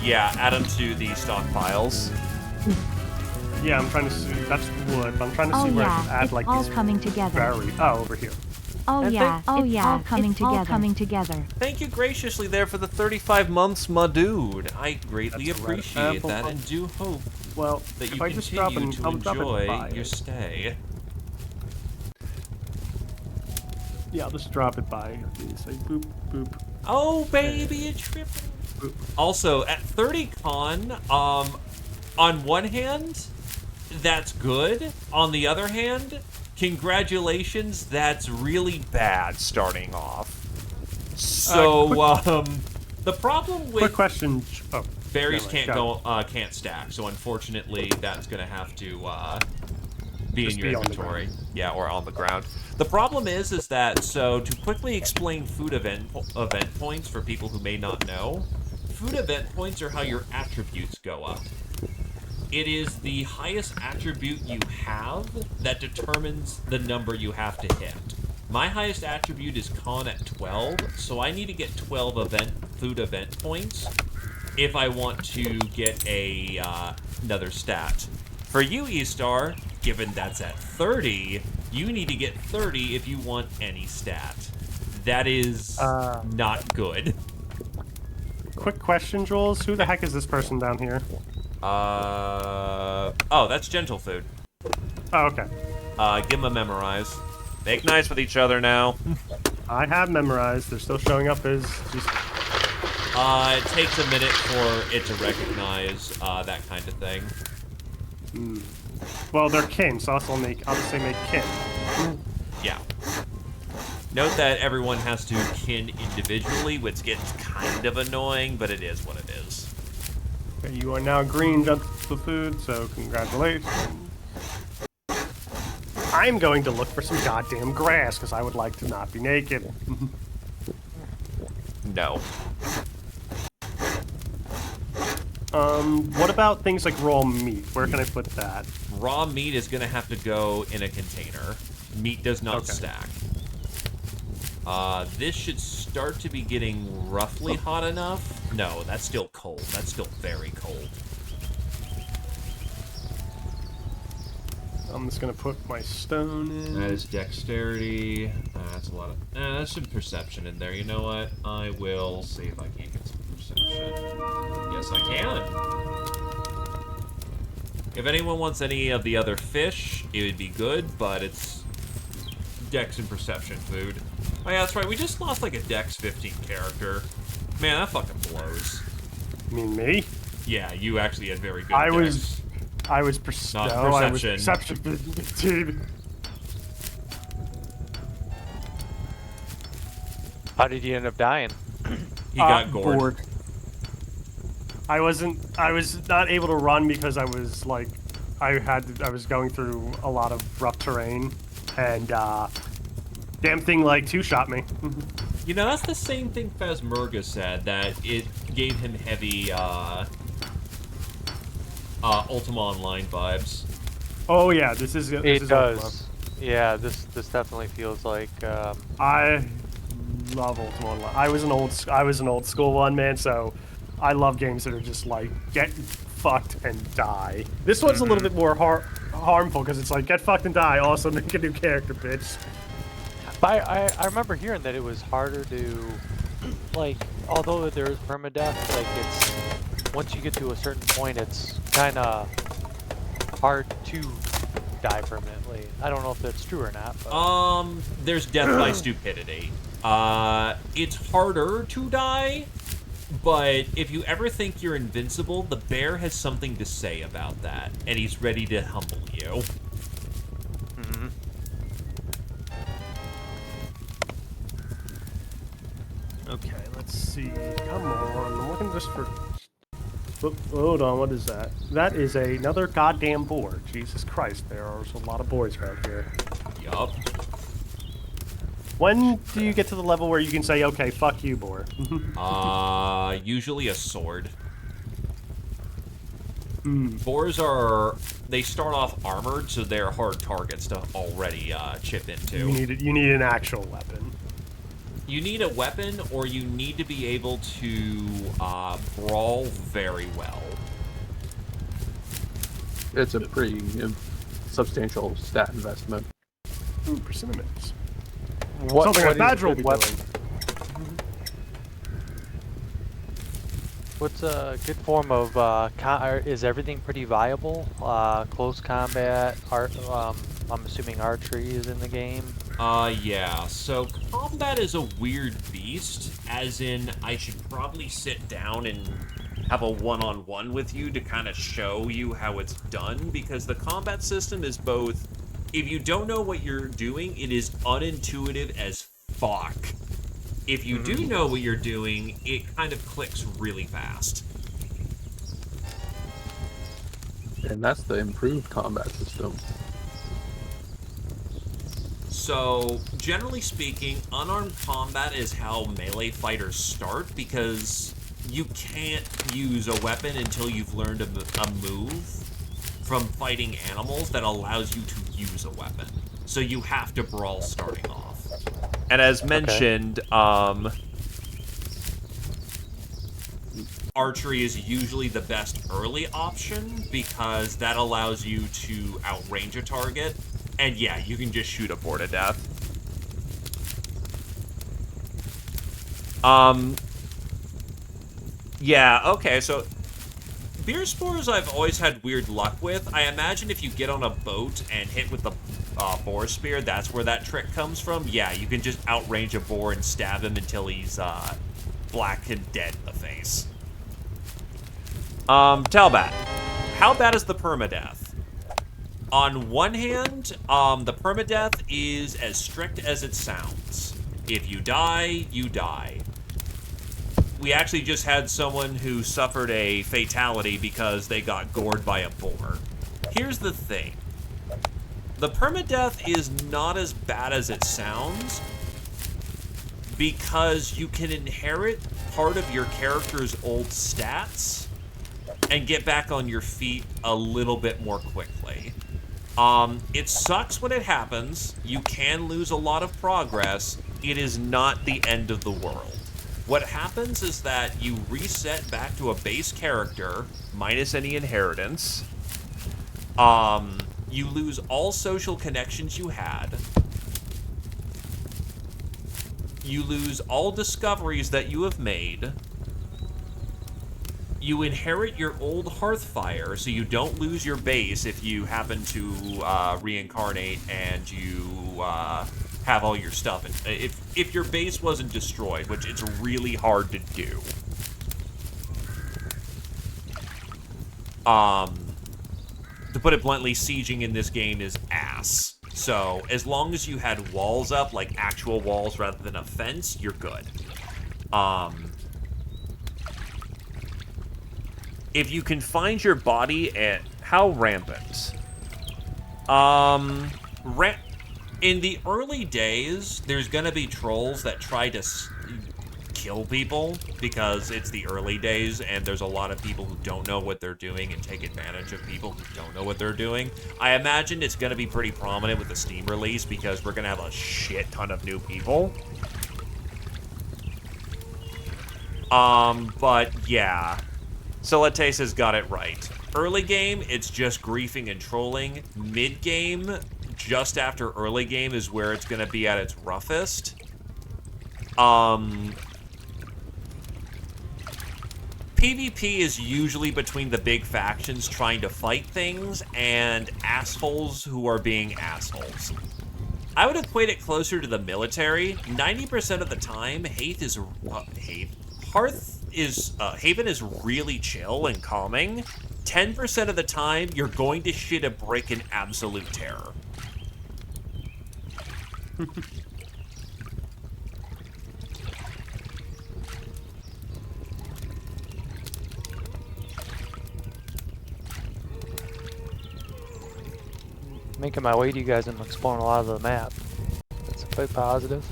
Yeah, add them to the stockpiles. Yeah, I'm trying to see. That's wood. I'm trying to see where I can add it's like all these coming together. over here. Oh And yeah, it's all coming it's together. all coming together. Thank you graciously there for the 35 months, my dude. I greatly That's a red appreciate apple. that and do hope Well, that if you I just drop continue it, to I'll drop it enjoy by your it. stay. Yeah, I'll just drop it by. Say boop boop. Oh, baby, a triple. Boop. Also, at 30 con, on one hand, that's good. On the other hand, congratulations, that's really bad starting off. So, the problem with Quick question. Oh, berries never mind, can't stack. So unfortunately, that's gonna have to be Just in your be on the inventory. ground. Yeah, or on the ground. The problem is that so to quickly explain food event points for people who may not know, food event points are how your attributes go up. It is the highest attribute you have that determines the number you have to hit. My highest attribute is con at 12, so I need to get 12 food event points if I want to get a another stat. For you, E-Star, given that's at 30, you need to get 30 if you want any stat. That is not good. quick question, Jules. Who the heck is this person down here? Oh, that's gentle food. Oh, okay. Give him a memorize. Make nice with each other now. I have memorized. They're still showing up as just... It takes a minute for it to recognize that kind of thing. Well, they're kin, so I'll just say make kin. Yeah. Note that everyone has to kin individually, which gets kind of annoying, but it is what it is. Okay, you are now green, gentle food, so congratulations. I'm going to look for some goddamn grass, because I would like to not be naked. No. What about things like raw meat? Where can I put that? Raw meat is going to have to go in a container. Meat does not Okay. stack. This should start to be getting roughly hot enough. No, that's still cold. That's still very cold. I'm just gonna put my stone in. That is dexterity. That's a lot of... that's some perception in there. You know what? I will see if I can't get some perception. Yes, I can. If anyone wants any of the other fish, it would be good, but it's dex and perception food. Oh yeah, that's right. We just lost like a dex 15 character. Man, that fucking blows. You mean me? Yeah, you actually had very good I dex. was Not no, I was perception. perception 15. How did you end up dying? He got gored. Bored. I was not able to run because I was like, I was going through a lot of rough terrain, and damn thing like two-shot me. You know, that's the same thing Phasmerga said, that it gave him heavy, Ultima Online vibes. Oh yeah, this is It does. Yeah, this definitely feels like. I love Ultima Online. I was an old school one, man. So I love games that are just like get fucked and die. This one's a little bit more harmful because it's like get fucked and die. Also make a new character, bitch. But I remember hearing that it was harder to, like, although there is permadeath, like it's once you get to a certain point, it's kind of hard to die permanently. I don't know if that's true or not. But... There's death by stupidity. It's harder to die, but if you ever think you're invincible, the bear has something to say about that, and he's ready to humble you. Okay, let's see. Come on, I'm looking just for. Oop, hold on, what is that? That is another goddamn boar. Jesus Christ, there are a lot of boars around here. Yup. When do you get to the level where you can say, okay, fuck you, boar? Usually a sword. Boars they start off armored, so they're hard targets to already chip into. You need an actual weapon. You need a weapon, or you need to be able to brawl very well. It's a pretty substantial stat investment. Ooh, persimmons. what Something like is Badger a will good be weapon? doing. What's a good form of is everything pretty viable? Close combat, I'm assuming archery is in the game. Yeah. So combat is a weird beast, as in I should probably sit down and have a one-on-one with you to kind of show you how it's done, because the combat system is both, if you don't know what you're doing, it is unintuitive as fuck. If you do know what you're doing, it kind of clicks really fast. And that's the improved combat system. So, generally speaking, unarmed combat is how melee fighters start, because you can't use a weapon until you've learned a move from fighting animals that allows you to use a weapon. So you have to brawl starting off. And as mentioned, archery is usually the best early option, because that allows you to outrange a target. And yeah, you can just shoot a boar to death. Yeah, okay, so beer spores I've always had weird luck with. I imagine if you get on a boat and hit with the boar spear, that's where that trick comes from. Yeah, you can just outrange a boar and stab him until he's black and dead in the face. Talbat, how bad is the permadeath? On one hand, the permadeath is as strict as it sounds. If you die, you die. We actually just had someone who suffered a fatality because they got gored by a boar. Here's the thing. The permadeath is not as bad as it sounds because you can inherit part of your character's old stats and get back on your feet a little bit more quickly. It sucks when it happens. You can lose a lot of progress. It is not the end of the world. What happens is that you reset back to a base character, minus any inheritance. You lose all social connections you had. You lose all discoveries that you have made. You inherit your old Hearth fire, so you don't lose your base if you happen to reincarnate and you have all your stuff. And if your base wasn't destroyed, which it's really hard to do. To put it bluntly, sieging in this game is ass. So as long as you had walls up, like actual walls rather than a fence, you're good. If you can find your body at how rampant? In the early days, there's gonna be trolls that try to kill people because it's the early days and there's a lot of people who don't know what they're doing and take advantage of people who don't know what they're doing. I imagine it's gonna be pretty prominent with the Steam release because we're gonna have a shit ton of new people. But yeah. Soletes has got it right. Early game, it's just griefing and trolling. Mid game, just after early game, is where it's gonna be at its roughest. PvP is usually between the big factions trying to fight things and assholes who are being assholes. I would equate it closer to the military. 90% of the time, Haven is really chill and calming. 10% of the time, you're going to shit a brick in absolute terror. Making my way to you guys and exploring a lot of the map. That's quite positive.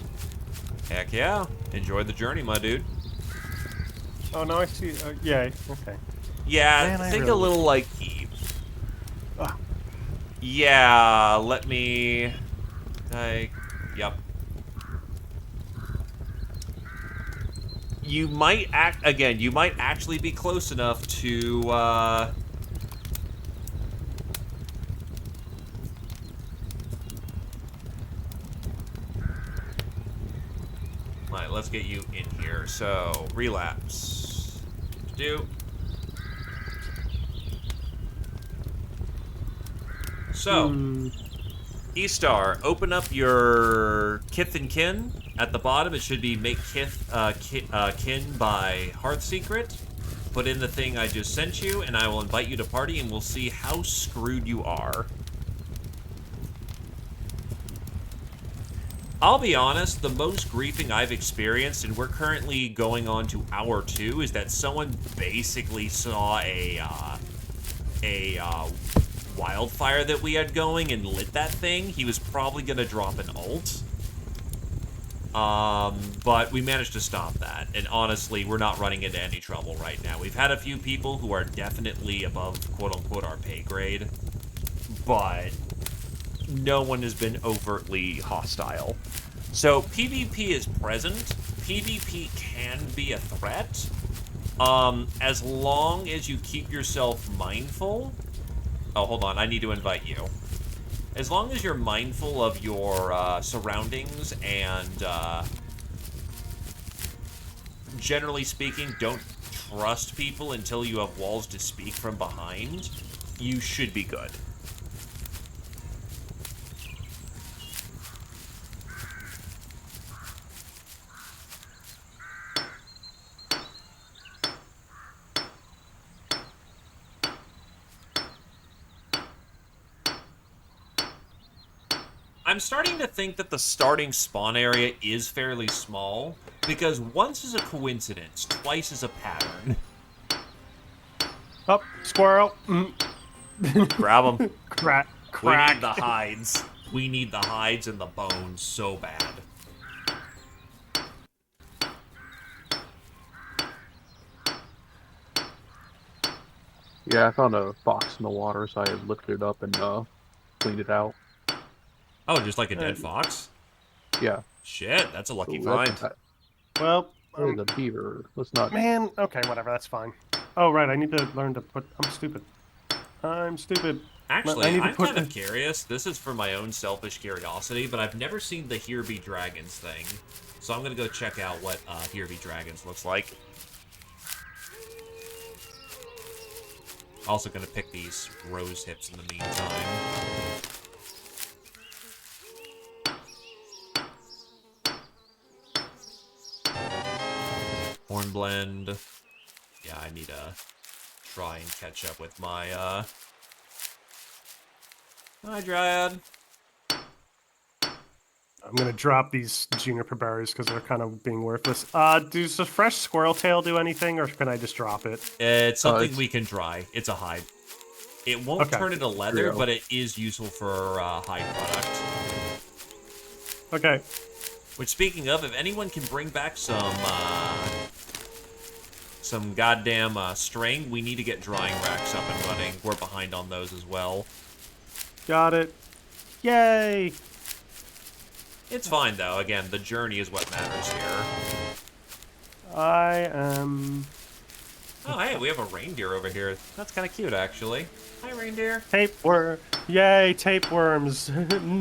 Heck yeah. Enjoy the journey, my dude. Oh, now I see. Yeah, okay. Yeah, Man, think really... a little like Eve. Ah. Yeah, let me... Yep. You might you might actually be close enough to, Alright, let's get you in here. So, relapse. So, E-Star, open up your Kith and Kin. At the bottom, it should be make kin by Hearth Secret. Put in the thing I just sent you, and I will invite you to party, and we'll see how screwed you are. I'll be honest, the most griefing I've experienced, and we're currently going on to hour 2, is that someone basically saw a wildfire that we had going and lit that thing. He was probably going to drop an ult. But we managed to stop that. And honestly, we're not running into any trouble right now. We've had a few people who are definitely above, quote-unquote, our pay grade. But no one has been overtly hostile. So PvP is present. PvP can be a threat. As long as you keep yourself mindful. Oh, hold on. I need to invite you. As long as you're mindful of your surroundings and, generally speaking, don't trust people until you have walls to speak from behind, you should be good. I'm starting to think that the starting spawn area is fairly small, because once is a coincidence, twice is a pattern. Up, squirrel. Grab them. Crack. We Crack. need the hides. We need the hides and the bones so bad. Yeah, I found a fox in the water, so I lifted it up and cleaned it out. Oh, just like a dead fox? Yeah. Shit, that's a lucky Ooh, find. Well, There's a beaver. Let's not. man. Okay, whatever. That's fine. Oh, right. I need to learn to put. I'm stupid. I'm stupid. Actually, I need to I'm put kind of curious. This is for my own selfish curiosity, but I've never seen the Here Be Dragons thing. So I'm going to go check out what Here Be Dragons looks like. Also going to pick these rose hips in the meantime. Hornblende. Yeah, I need to try and catch up with my, Hi, Dryad. I'm gonna drop these juniper berries because they're kind of being worthless. Does the fresh squirrel tail do anything, or can I just drop it? It's something it's- we can dry. It's a hide. It won't Okay. turn into leather, Real. but it is useful for hide product. Okay. Which, speaking of, if anyone can bring back some goddamn string, we need to get drying racks up and running. We're behind on those as well. Got it. Yay! It's fine, though. Again, the journey is what matters here. I am Oh, hey, we have a reindeer over here. That's kind of cute, actually. Hi, reindeer. tapeworm. Yay, tapeworms!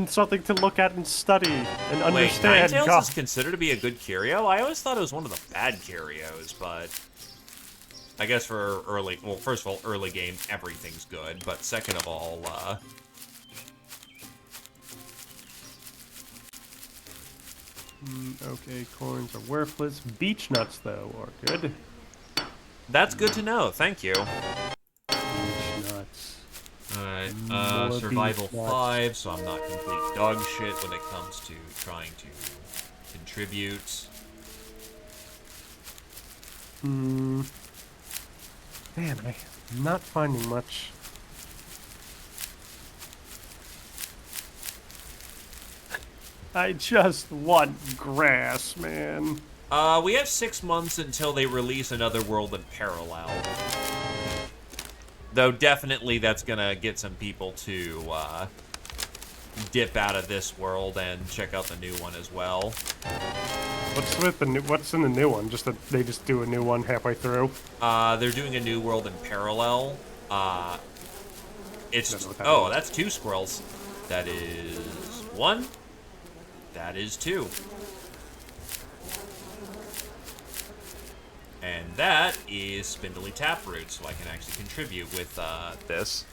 Something to look at and study and Wait, understand. Ninetales God. is considered to be a good curio? I always thought it was one of the bad curios, but... I guess for early... Well, first of all, early game, everything's good, but second of all, Okay, corns are worthless. Beech nuts, though, are good. that's good to know. Thank you. Beech nuts. Alright, More survival beef nuts. 5, so I'm not complete dog shit when it comes to trying to contribute. Man, I'm not finding much. I just want grass, man. We have 6 months until they release another world in parallel. Though definitely that's gonna get some people to, dip out of this world and check out the new one as well. What's with the new? What's in the new one? Just that they just do a new one halfway through. They're doing a new world in parallel. It's... Don't know what that Oh, means. that's 2 squirrels. That is 1. That is 2. And that is Spindly Taproot, so I can actually contribute with this.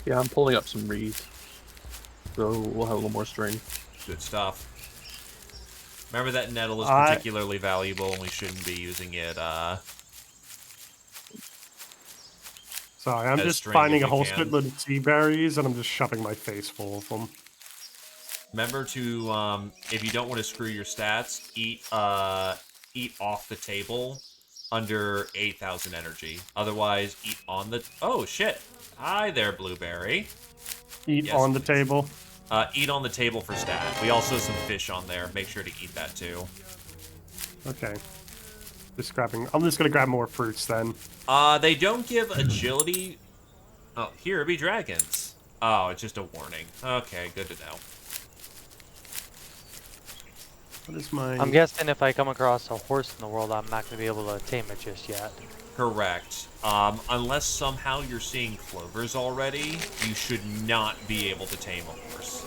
Yeah, I'm pulling up some reeds, so we'll have a little more string. Good stuff. Remember that nettle is I- particularly valuable, and we shouldn't be using it, Sorry, I'm As just string finding if a whole you can. spitload of tea berries, and I'm just shoving my face full of them. Remember to, if you don't want to screw your stats, eat off the table under 8,000 energy. Otherwise, eat on the... Oh, shit. Hi there, Blueberry. Eat Yes, on the please. table. Eat on the table for stat. We also have some fish on there. Make sure to eat that, too. Okay. Just grabbing. I'm just gonna grab more fruits then. They don't give agility... Oh, here be dragons. Oh, it's just a warning. Okay, good to know. What is my? I'm guessing if I come across a horse in the world, I'm not going to be able to tame it just yet. Correct. Unless somehow you're seeing clovers already, you should not be able to tame a horse.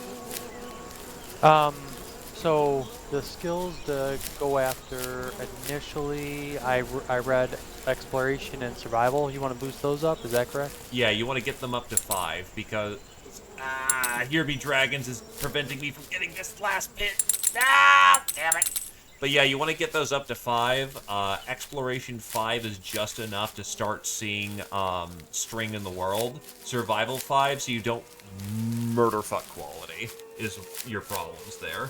So the skills to go after initially, I read exploration and survival. You want to boost those up? Is that correct? Yeah, you want to get them up to 5 because here be dragons is preventing me from getting this last pit. Ah, damn it. But yeah, you want to get those up to 5. Exploration 5 is just enough to start seeing string in the world. Survival 5, so you don't murder fuck quality, is your problems there.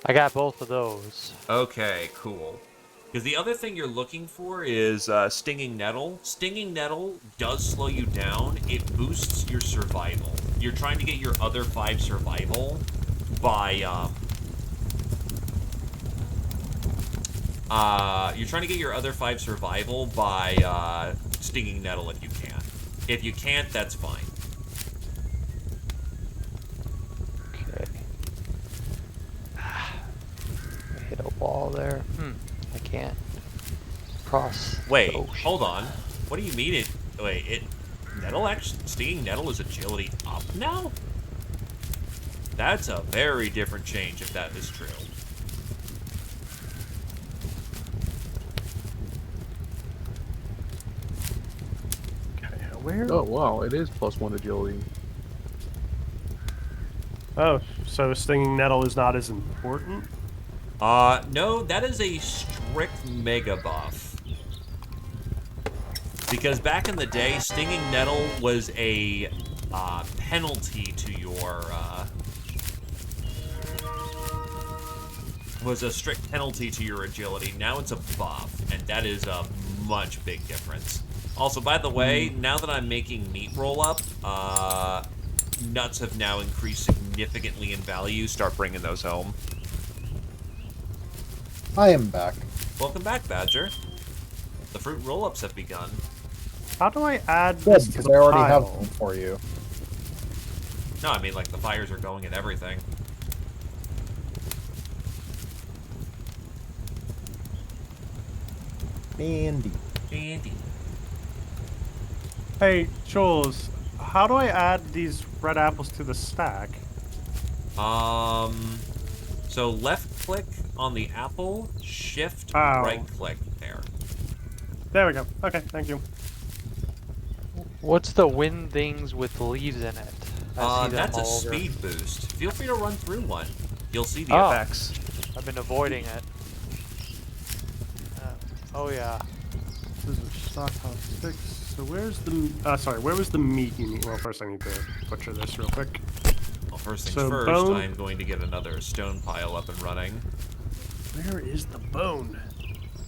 I got both of those. Okay, cool. Because the other thing you're looking for is Stinging Nettle. Stinging Nettle does slow you down. It boosts your survival. You're trying to get your other 5 survival by Stinging Nettle if you can. If you can't, that's fine. Okay. I hit a wall there. I can't cross. Wait, the ocean. hold on. What do you mean Stinging Nettle is agility up now? That's a very different change if that is true. Okay, where? Oh wow, it is +1 agility. Oh, so Stinging Nettle is not as important? No, that is a strict mega buff. Because back in the day, Stinging Nettle was a penalty to your was a strict penalty to your agility. Now it's a buff, and that is a much big difference. Also, by the way, now that I'm making meat roll up, nuts have now increased significantly in value. Start bringing those home. I am back. Welcome back, Badger. The fruit roll-ups have begun. How do I add Good, this to because the I already pile? have them for you. No, I mean, like, the fires are going and everything. Andy. Andy. Hey, Jules, how do I add these red apples to the stack? So left click on the apple, shift, Ow. right click there. There we go. Okay, thank you. What's the wind things with leaves in it? I see them That's a all over. speed boost. Feel free to run through one. You'll see the Oh. effects. I've been avoiding it. Oh yeah. This is stockpile 6. So where's the... sorry, where was the meat you need? Well, first I need to butcher this real quick. Well, first things So first, bone- I'm going to get another stone pile up and running. Where is the bone?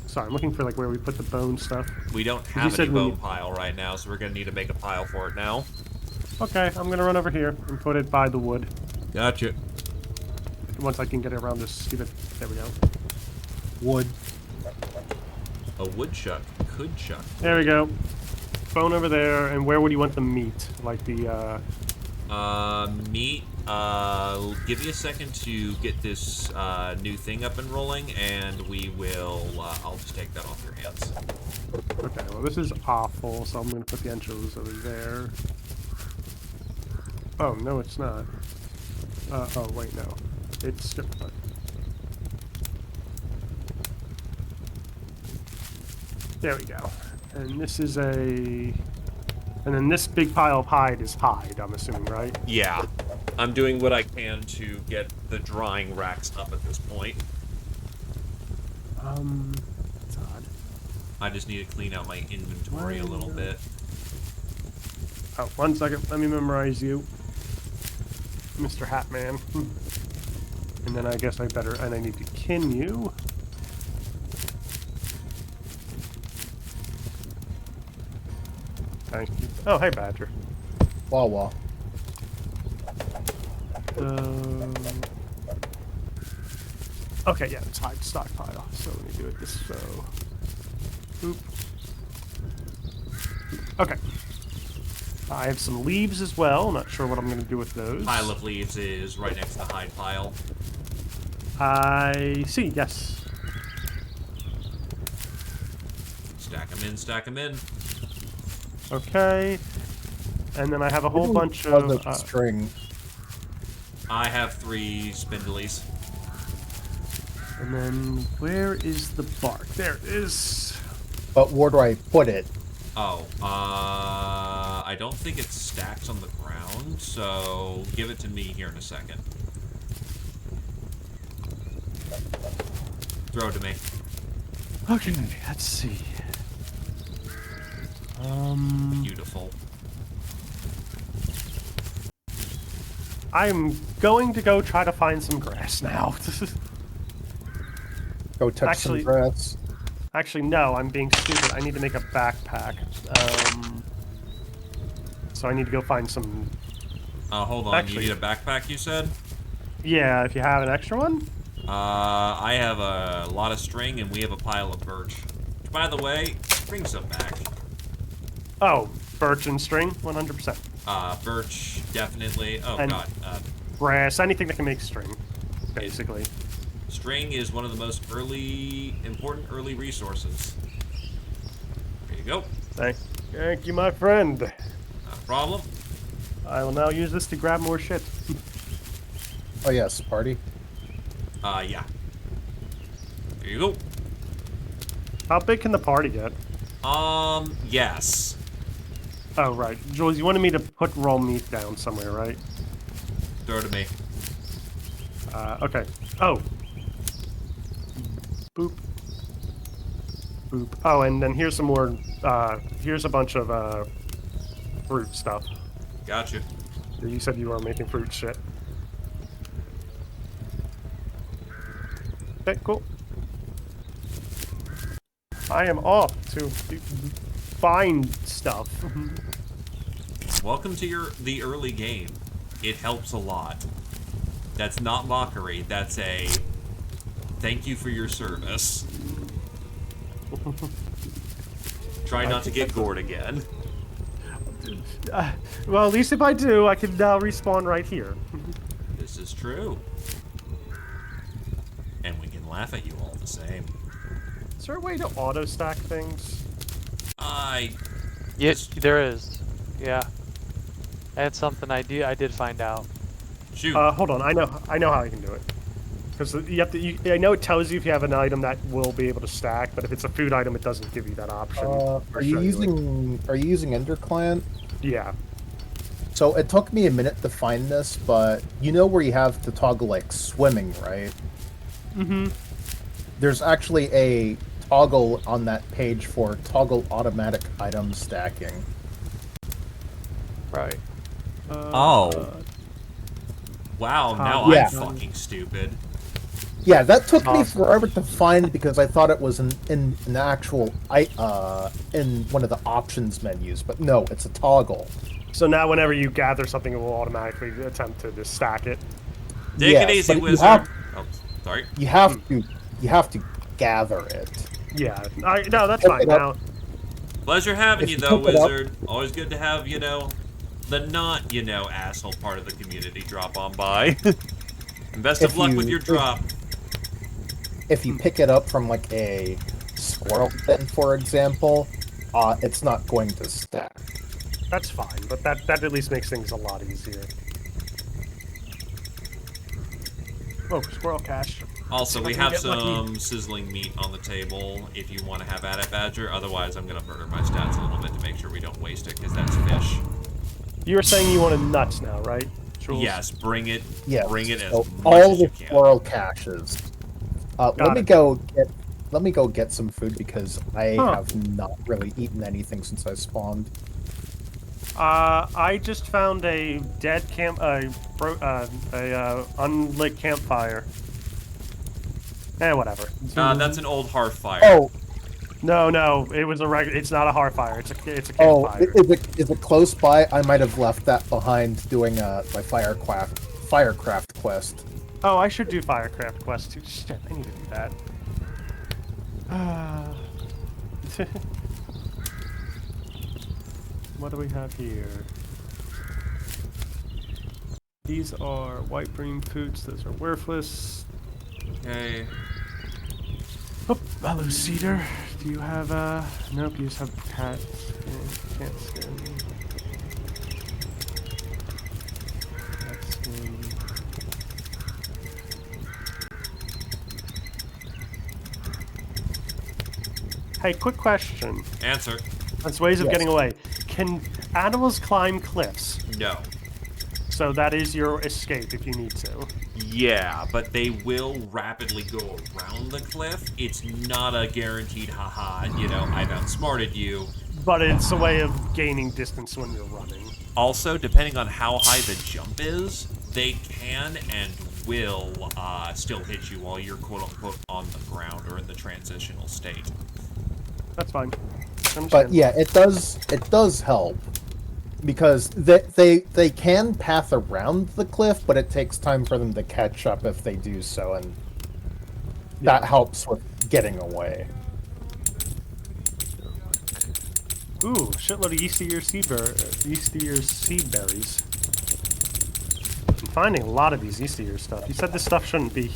Sorry, I'm looking for like where we put the bone stuff. We don't You have any said we bone need- pile right now, so we're going to need to make a pile for it now. Okay, I'm gonna run over here and put it by the wood. Gotcha. Once I can get around this stupid... There we go. Wood. A woodchuck could chuck. There we go. Bone over there, and where would you want the meat? Like the, Meat, give me a second to get this new thing up and rolling, and we will, I'll just take that off your hands. Okay, well this is awful, so I'm gonna put the anchovies over there. Oh, no it's not. Oh wait, no. It's... There we go. And this is a... And then this big pile of hide is hide, I'm assuming, right? Yeah. I'm doing what I can to get the drying racks up at this point. It's odd. I just need to clean out my inventory a little bit. Oh, 1 second. Let me memorize you. Mr. Hatman. And then I guess I better... And I need to kin you. Thank you. Oh, hey, Badger. Wawa. Okay, yeah, it's hide stockpile. So let me do it this so. Oop. Okay. I have some leaves as well. Not sure what I'm going to do with those. Pile of leaves is right next to the hide pile. I see, yes. Stack them in, stack them in. Okay. And then I have a whole bunch Of of... string. I have 3 spindlies. And then where is the bark? There it is. But where do I put it? Oh, I don't think it stacks on the ground, so give it to me here in a second. Throw it to me. Okay, let's see. Beautiful. I'm going to go try to find some grass now. Go touch Actually- some grass. Actually, no, I'm being stupid. I need to make a backpack. So I need to go find some... Hold on. Actually- You need a backpack, you said? Yeah, if you have an extra one? I have a lot of string, and we have a pile of birch. Which, by the way, bring some back. Oh, birch and string, 100%. Birch, definitely. Oh, And- God. Grass, anything that can make string, basically. String is one of the most important early resources. There you go. Thank you, my friend. Not a problem. I will now use this to grab more shit. Oh yes, party. Yeah. There you go. How big can the party get? Yes. Oh, right. Jules, you wanted me to put raw meat down somewhere, right? Throw it to me. Okay. Oh. Boop. Boop. Oh, and then here's some more, here's a bunch of, fruit stuff. Got you. You said you were making fruit shit. Okay, cool. I am off to find stuff. Welcome to the early game. It helps a lot. That's not mockery. That's a thank you for your service. Try not to get gored again. Well, at least if I do, I can now respawn right here. This is true. And we can laugh at you all the same. Is there a way to auto stack things? Yes, there is. Yeah. That's something I did find out. Shoot. Hold on. I know how I can do it. Because you have to. I know it tells you if you have an item that will be able to stack, but if it's a food item, it doesn't give you that option. Are you using Ender Client? Yeah. So it took me a minute to find this, but you know where you have to toggle like swimming, right? Mm-hmm. There's actually a toggle on that page for toggle automatic item stacking. Right. Oh. Wow, now yeah. I'm fucking stupid. Yeah, that took me Awesome. forever to find because I thought it was in an actual in one of the options menus, but no, it's a toggle. So now whenever you gather something, it will automatically attempt to just stack it. Take Yes, it easy, but you wizard. have- Oh, sorry. You have to gather it. Yeah. No, that's Pick fine it up. now. Pleasure having If you, you though, pick it up- wizard. Always good to have, the not, asshole part of the community drop on by. And best of If luck you- with your drop. If you pick it up from like a squirrel den, for example, it's not going to stack. That's fine, but that at least makes things a lot easier. Oh, squirrel cache. Also, we If I have can get lucky. some sizzling meat on the table if you want to have at it, Badger. Otherwise, I'm going to murder my stats a little bit to make sure we don't waste it, because that's fish. You were saying you wanted nuts now, right? Jules? Yes, bring it. Yes. Bring it as so much all as the you can. squirrel caches. Let Got me it. go get some food because I Huh. have not really eaten anything since I spawned. I just found a dead unlit campfire. Whatever. That's an old hearth fire. Oh, No, it was a regular. It's not a hearth fire. It's a oh, campfire. is it close by? I might have left that behind doing my firecraft quest. Oh, I should do Firecraft quest too. Shit, I need to do that. What do we have here? These are white green foods. Those are worthless. Okay. Oh, hello, Cedar. Do you have, nope, you just have cat skin, cat skin. Cat skin. Hey, quick question. Answer. There's ways of Yes. getting away. Can animals climb cliffs? No. So that is your escape if you need to. Yeah, but they will rapidly go around the cliff. It's not a guaranteed, haha, I've outsmarted you. But it's a way of gaining distance when you're running. Also, depending on how high the jump is, they can and will still hit you while you're quote-unquote on the ground or in the transitional state. That's fine. But yeah, it does help because they can path around the cliff, but it takes time for them to catch up if they do so, and that helps with getting away. Ooh, shitload of yeast of your seed berries. I'm finding a lot of these yeast of your stuff. You said this stuff shouldn't be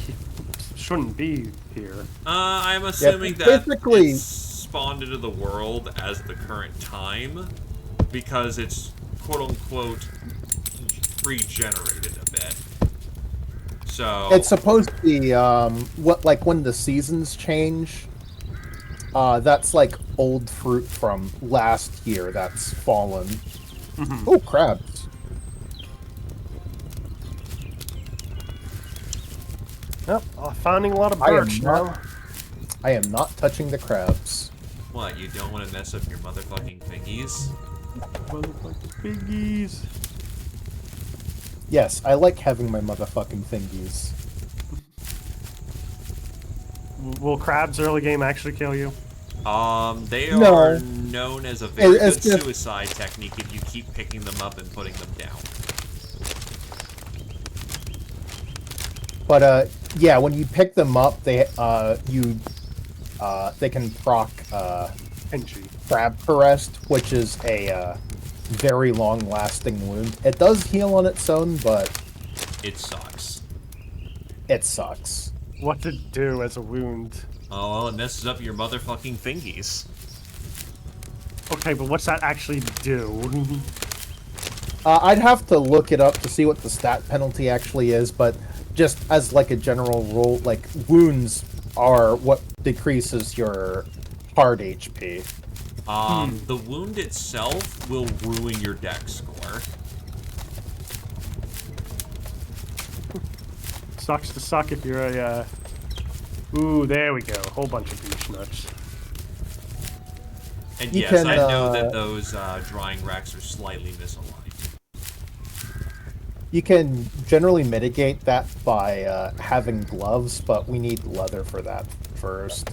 here. I'm assuming that basically- it's spawned into the world as the current time because it's quote-unquote regenerated a bit. So It's supposed to be like when the seasons change. That's like old fruit from last year that's fallen. Oh, crabs! Yep, finding a lot of I am birch not- now. I am not touching the crabs. what, you don't want to mess up your motherfucking fingies? Motherfucking piggies. Yes, I like having my motherfucking thingies. Will crabs early game actually kill you? They No. are known as a very It's good just- suicide technique if you keep picking them up and putting them down. But yeah, when you pick them up, they can proc Pinchy. crab arrest, which is a very long-lasting wound. It does heal on its own, but It sucks. it sucks. What to do as a wound? Oh, well, it messes up your motherfucking fingies. Okay, but what's that actually do? I'd have to look it up to see what the stat penalty actually is, but just as like a general rule, like wounds are what decreases your hard HP. The wound itself will ruin your dex score. Sucks to suck if you're a. Ooh, there we go. Whole bunch of beech nuts. And You yes, can, I know that those drying racks are slightly misaligned. You can generally mitigate that by having gloves, but we need leather for that first.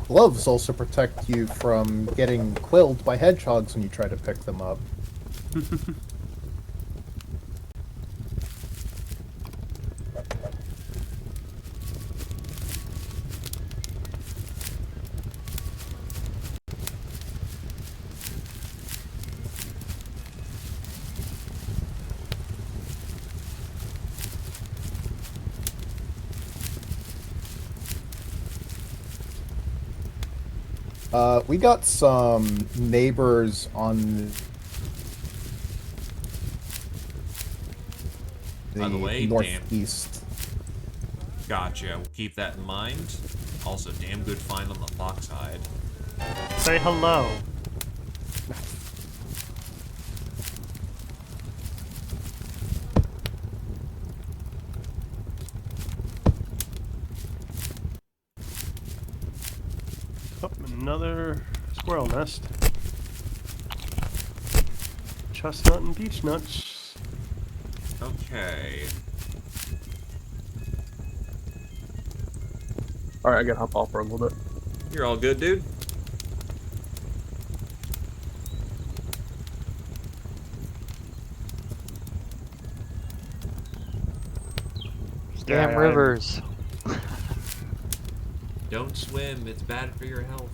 Gloves also protect you from getting quilled by hedgehogs when you try to pick them up. We got some neighbors on By the way, northeast. Gotcha. We'll keep that in mind. Also, damn good find on the fox hide. Say hello. Oh, another squirrel nest. Chestnut and beech nuts. Okay. Alright, I gotta hop off for a little bit. You're all good, dude? Damn Yeah, rivers. Don't swim. It's bad for your health.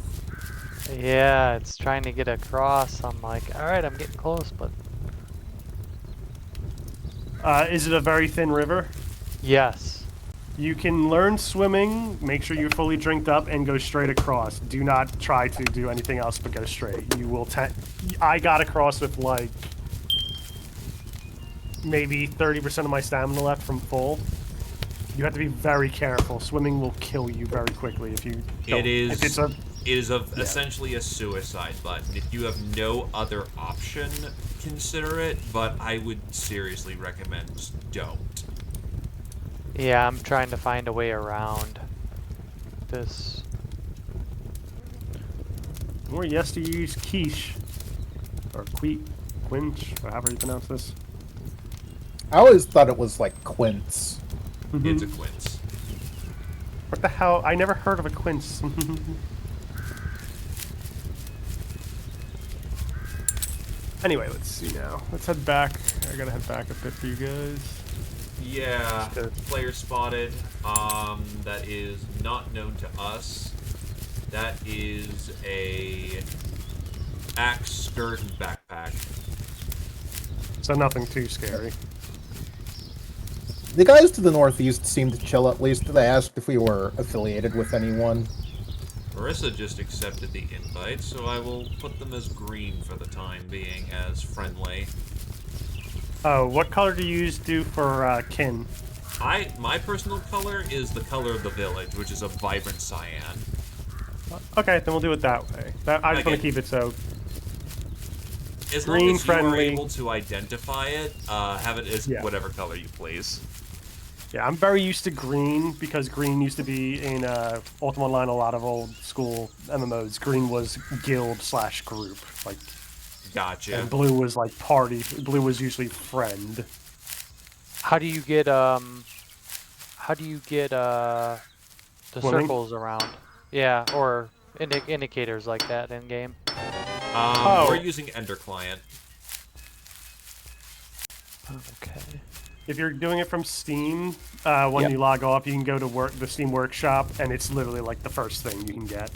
Yeah, it's trying to get across. I'm like, alright, I'm getting close, but Is it a very thin river? yes. You can learn swimming, make sure you're fully drinked up, and go straight across. Do not try to do anything else but go straight. You will I got across with, like, maybe 30% of my stamina left from full. You have to be very careful. Swimming will kill you very quickly if you don't. If it's a, It is essentially a suicide button. If you have no other option, consider it, but I would seriously recommend don't. Yeah, I'm trying to find a way around this. or yes to use quiche. Or quinch, or however you pronounce this. I always thought it was like quince. It's a quince. What the hell? I never heard of a quince. Anyway, let's see now. Let's head back. I gotta head back a bit for you guys. Yeah, player spotted. That is not known to us. That is a axe, skirt, and backpack. So nothing too scary. The guys to the northeast seemed to chill at least. They asked if we were affiliated with anyone. Marissa just accepted the invite, so I will put them as green for the time being, as friendly. Oh, what color do you do for kin? My personal color is the color of the village, which is a vibrant cyan. Okay, then we'll do it that way. I just want to keep it so. As Green long as friendly. you are able to identify it, have it as whatever color you please. Yeah, I'm very used to green because green used to be in Ultima Online. A lot of old school MMOs. Green was guild/group, like. Gotcha. And blue was like party. Blue was usually friend. How do you get the Swimming? circles around? Yeah, or indicators like that in game. We're using Ender Client. Okay. If you're doing it from Steam, when you log off, you can go to the Steam Workshop, and it's literally like the first thing you can get.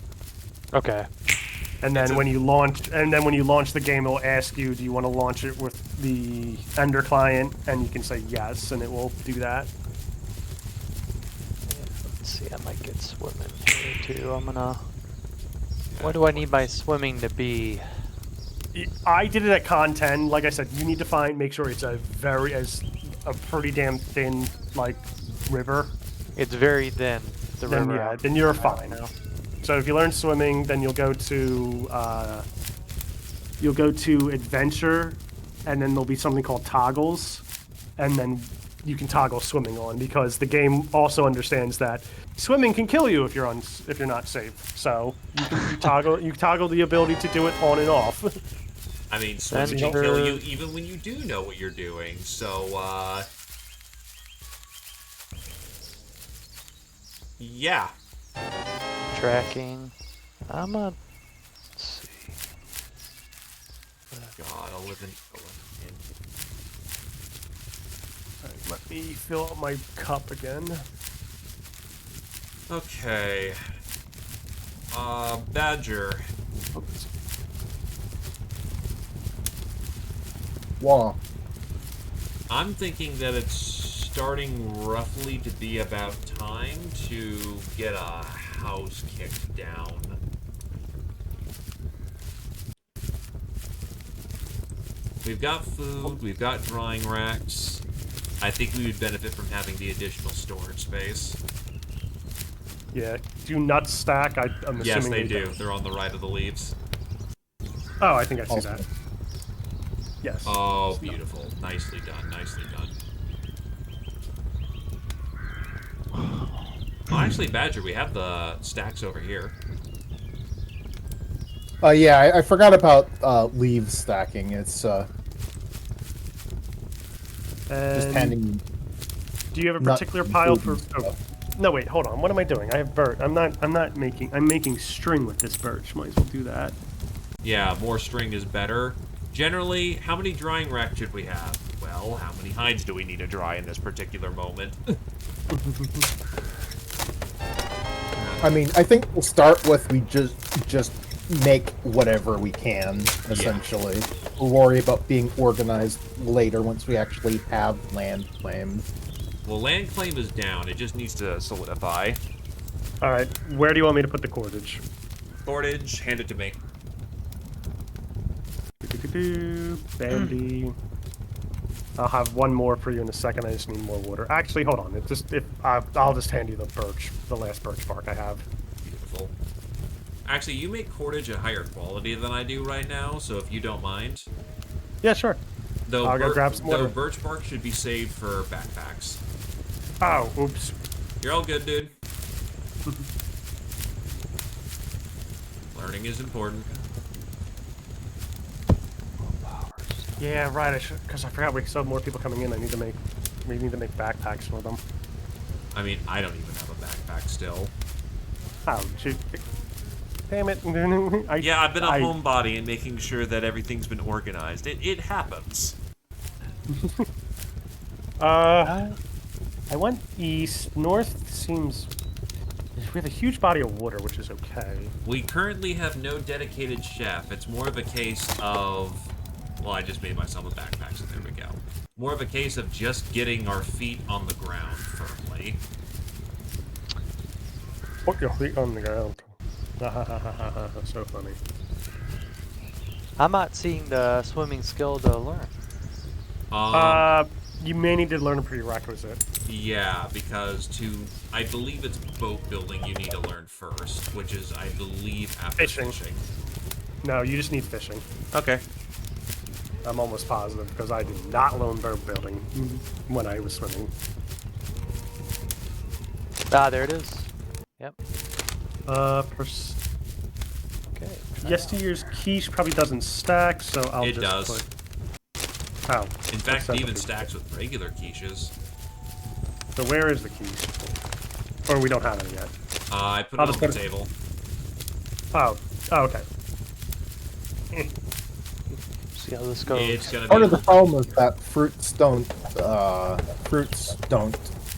Okay. And then when you launch the game, it'll ask you, do you want to launch it with the Ender client? And you can say yes, and it will do that. Let's see, I might get swimming here too. I'm gonna. What do I need my swimming to be? I did it at Con 10. Like I said, you need to make sure it's a pretty damn thin, like, river. It's very thin. The Then river. yeah, then you're fine. Now. So if you learn swimming, then you'll go to adventure, and then there'll be something called toggles, and then you can toggle swimming on because the game also understands that swimming can kill you if you're not safe. So you toggle the ability to do it on and off. I mean, swimming can kill you even when you do know what you're doing. So yeah. Tracking. Let's see. God, 11. Alright, let me fill up my cup again. Okay. Badger. Oops. Wah. I'm thinking that it's starting roughly to be about time to get a house kicked down. We've got food, we've got drying racks. I think we would benefit from having the additional storage space. Yeah, do nuts stack? I'm assuming Yes, they do. don't. They're on the right of the leaves. Oh, I think I see that. Yes. Oh, beautiful. Nicely done, nicely done. Well, actually, Badger, we have the stacks over here. Yeah, I forgot about leave stacking. It's just handing. Do you have a nut particular pile food for? and Oh, stuff. no, wait, hold on. What am I doing? I have birch. I'm making string with this birch. Might as well do that. Yeah, more string is better. Generally, how many drying racks should we have? Well, how many hides do we need to dry in this particular moment? I mean, I think we'll start with we just make whatever we can, essentially. Yeah. We'll worry about being organized later once we actually have land claimed. Well, land claim is down. It just needs to solidify. All right, where do you want me to put the cordage? Cordage, hand it to me. Bandy. I'll have one more for you in a second. I just need more water. Actually, hold on. I'll just hand you the last birch bark I have. Beautiful. Actually, you make cordage at higher quality than I do right now, so if you don't mind. Yeah, sure. Though, I'll go grab some water. though birch bark should be saved for backpacks. Oh, oops. You're all good, dude. Learning is important. Yeah, right. Because I forgot we still have more people coming in. We need to make backpacks for them. I mean, I don't even have a backpack still. Oh, shoot. Damn it. Yeah, I've been a homebody and making sure that everything's been organized. It happens. I went east. North seems... We have a huge body of water, which is okay. We currently have no dedicated chef. It's more of a case of... Well, I just made myself a backpack, so there we go. More of a case of just getting our feet on the ground firmly. Put your feet on the ground. So funny. I'm not seeing the swimming skill to learn. You may need to learn a prerequisite. Yeah, because I believe it's boat building you need to learn first, which is, I believe, after fishing. No, you just need fishing. Okay. I'm almost positive, because I did not learn boat building when I was swimming. Ah, there it is. Yep. Okay. Yesterday's quiche probably doesn't stack, so I'll It just does. put... Oh. In fact, it even stacks with regular quiches. So where is the quiche? Or we don't have it yet. I put it on the table. Oh. Oh, okay. See how this goes. It's gonna Part be... of the problem is that fruits don't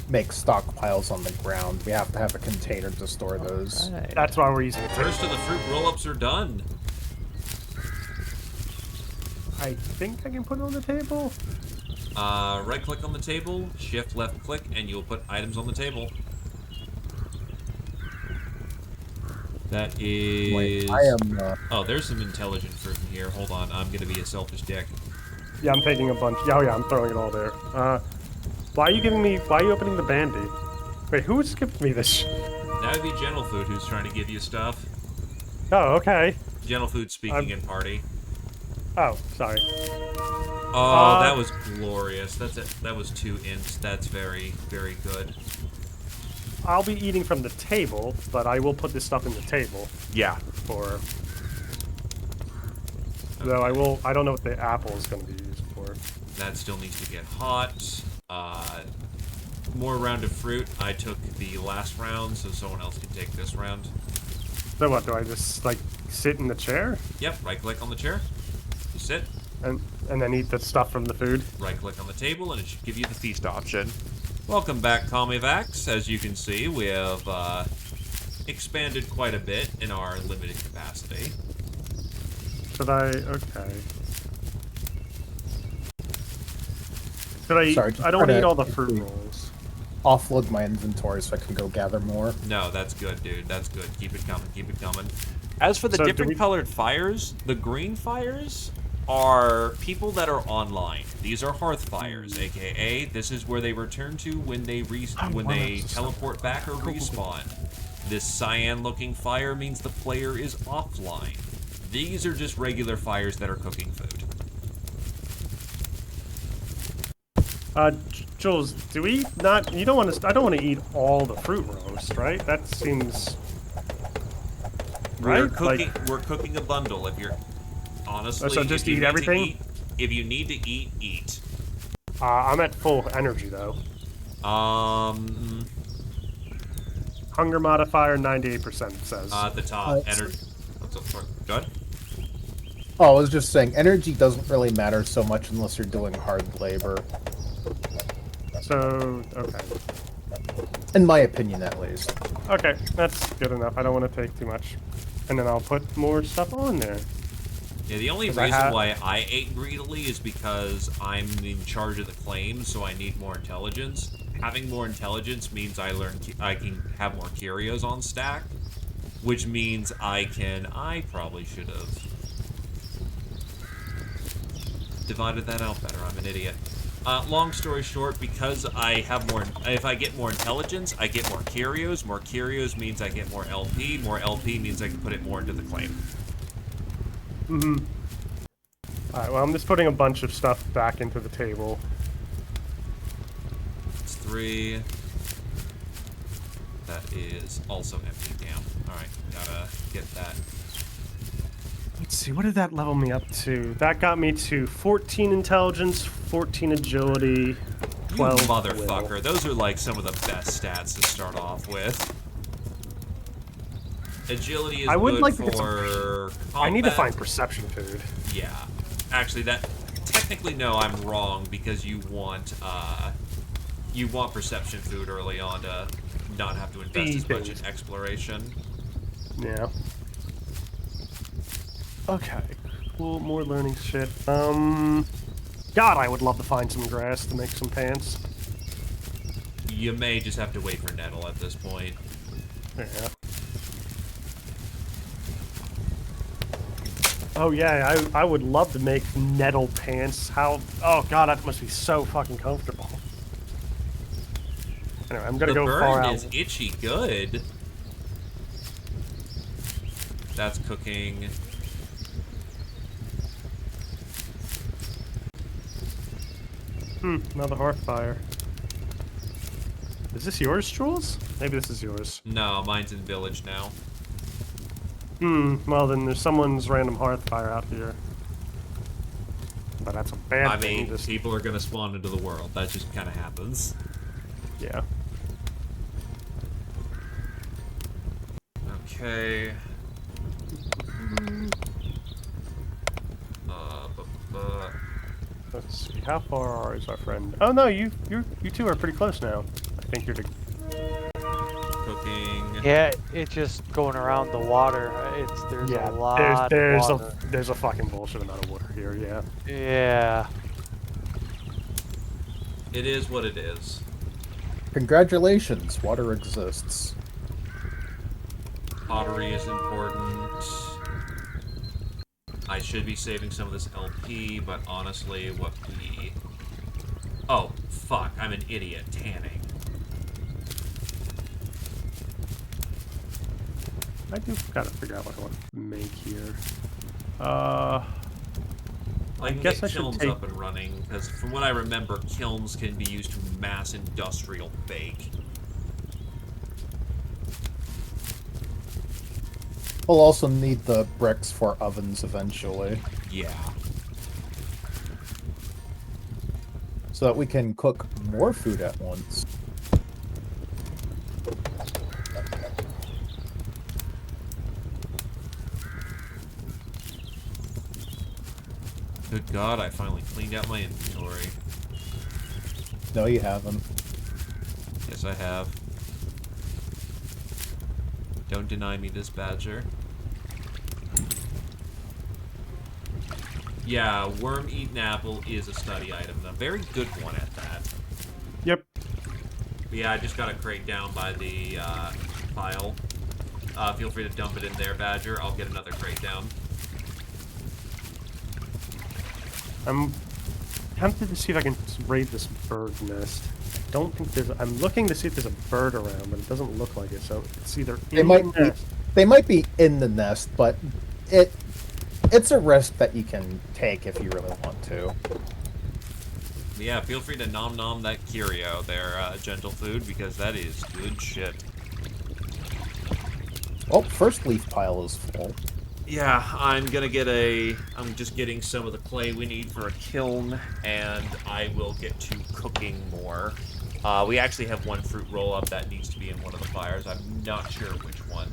make stockpiles on the ground. We have to have a container to store those. Right. That's why we're using it. First of the fruit roll-ups are done. I think I can put it on the table. Right-click on the table, shift left-click, and you'll put items on the table. That is... Wait, I am... Oh, there's some intelligent fruit in here. Hold on, I'm gonna be a selfish dick. Yeah, I'm taking a bunch. Oh yeah, I'm throwing it all there. Why are you opening the bandy? Wait, who skipped me this? That would be Gentle Food who's trying to give you stuff. Oh, okay. Gentle Food speaking in party. Oh, sorry. Oh, that was glorious. That's it. That was 2 ints. That's very, very good. I'll be eating from the table, but I will put this stuff in the table. Yeah. For... Though I don't know what the apple is going to be used for. That still needs to get hot. More round of fruit. I took the last round, so someone else can take this round. So what, do I just, like, sit in the chair? Yep, right-click on the chair. You sit. And then eat the stuff from the food? Right-click on the table, and it should give you the feast option. Welcome back, Commievax. As you can see, we have expanded quite a bit in our limited capacity. Should I... Okay. Should I eat... Sorry, I don't want to trying eat to all the fruit rolls. offload my inventory so I can go gather more. No, that's good, dude. That's good. Keep it coming. Keep it coming. As for the So, different colored fires, the green fires are people that are online. These are Hearth fires, aka this is where they return to when they teleport back or respawn. This cyan-looking fire means the player is offline. These are just regular fires that are cooking food. Jules, do we not... You don't want to... I don't want to eat all the fruit roast, right? That seems... Right? We're cooking a bundle. If you're... Honestly, so just if you eat need everything? to eat, if you need to eat, eat. I'm at full energy, though. Hunger modifier, 98%, it says. At the top, energy... What's up? Sorry. Go ahead. Oh, I was just saying, energy doesn't really matter so much unless you're doing hard labor. So, okay. In my opinion, at least. Okay, that's good enough. I don't want to take too much. And then I'll put more stuff on there. Yeah, the only reason why I ate greedily is because I'm in charge of the claim, so I need more intelligence. having more intelligence means I can have more curios on stack, which means I probably should have divided that out better. I'm an idiot. Long story short, because I have more, if I get more intelligence, I get more curios. More curios means I get more LP. More LP means I can put it more into the claim. Mm-hmm. Alright, well, I'm just putting a bunch of stuff back into the table. It's 3. That is also empty. Damn. Alright, gotta get that. Let's see, what did that level me up to? That got me to 14 intelligence, 14 agility, You 12 motherfucker. will. Those are like some of the best stats to start off with. Agility is I would good like to get for combat. I need to find perception food. Yeah. Actually, that... Technically, no, I'm wrong, because you want perception food early on to not have to invest as much in exploration. Yeah. Okay. Cool, more learning shit. God, I would love to find some grass to make some pants. You may just have to wait for nettle at this point. Yeah. Oh yeah, I would love to make nettle pants. How? Oh god, that must be so fucking comfortable. Anyway, I'm gonna The go far burn out. is itchy good. That's cooking. Another hearth fire. Is this yours, Jules? Maybe this is yours. No, mine's in village now. Well then there's someone's random hearth fire out here. But that's a bad I thing. mean, Just, people are gonna spawn into the world. That just kind of happens. yeah. Okay. Let's see. How far is our friend? Oh no, you two are pretty close now. I think you're. Cooking. Yeah, it's just going around the water. There's a lot there's of water. there's a fucking bullshit amount of water here. Yeah. Yeah. It is what it is. Congratulations, water exists. Pottery is important. I should be saving some of this LP, but honestly, what we... Oh, fuck, I'm an idiot. Tanning. I do gotta figure out what I want to make here. I can guess get I should kilns take- up and running, because from what I remember, kilns can be used to mass industrial bake. We'll also need the bricks for ovens eventually, Yeah. so that we can cook more food at once. Good God, I finally cleaned out my inventory. No, you haven't. Yes, I have. Don't deny me this, Badger. Yeah, worm-eaten apple is a study item. A very good one at that. Yep. But yeah, I just got a crate down by the pile. Feel free to dump it in there, Badger. I'll get another crate down. I'm tempted to see if I can raid this bird nest. I don't think there's. I'm looking to see if there's a bird around, but it doesn't look like it. So it's either They in might the be, nest. they might be in the nest, but it's a risk that you can take if you really want to. But yeah, feel free to nom that curio there, gentle food, because that is good shit. Oh, first leaf pile is full. Yeah, I'm just getting some of the clay we need for a kiln, and I will get to cooking more. We actually have one fruit roll-up that needs to be in one of the fires. I'm not sure which one.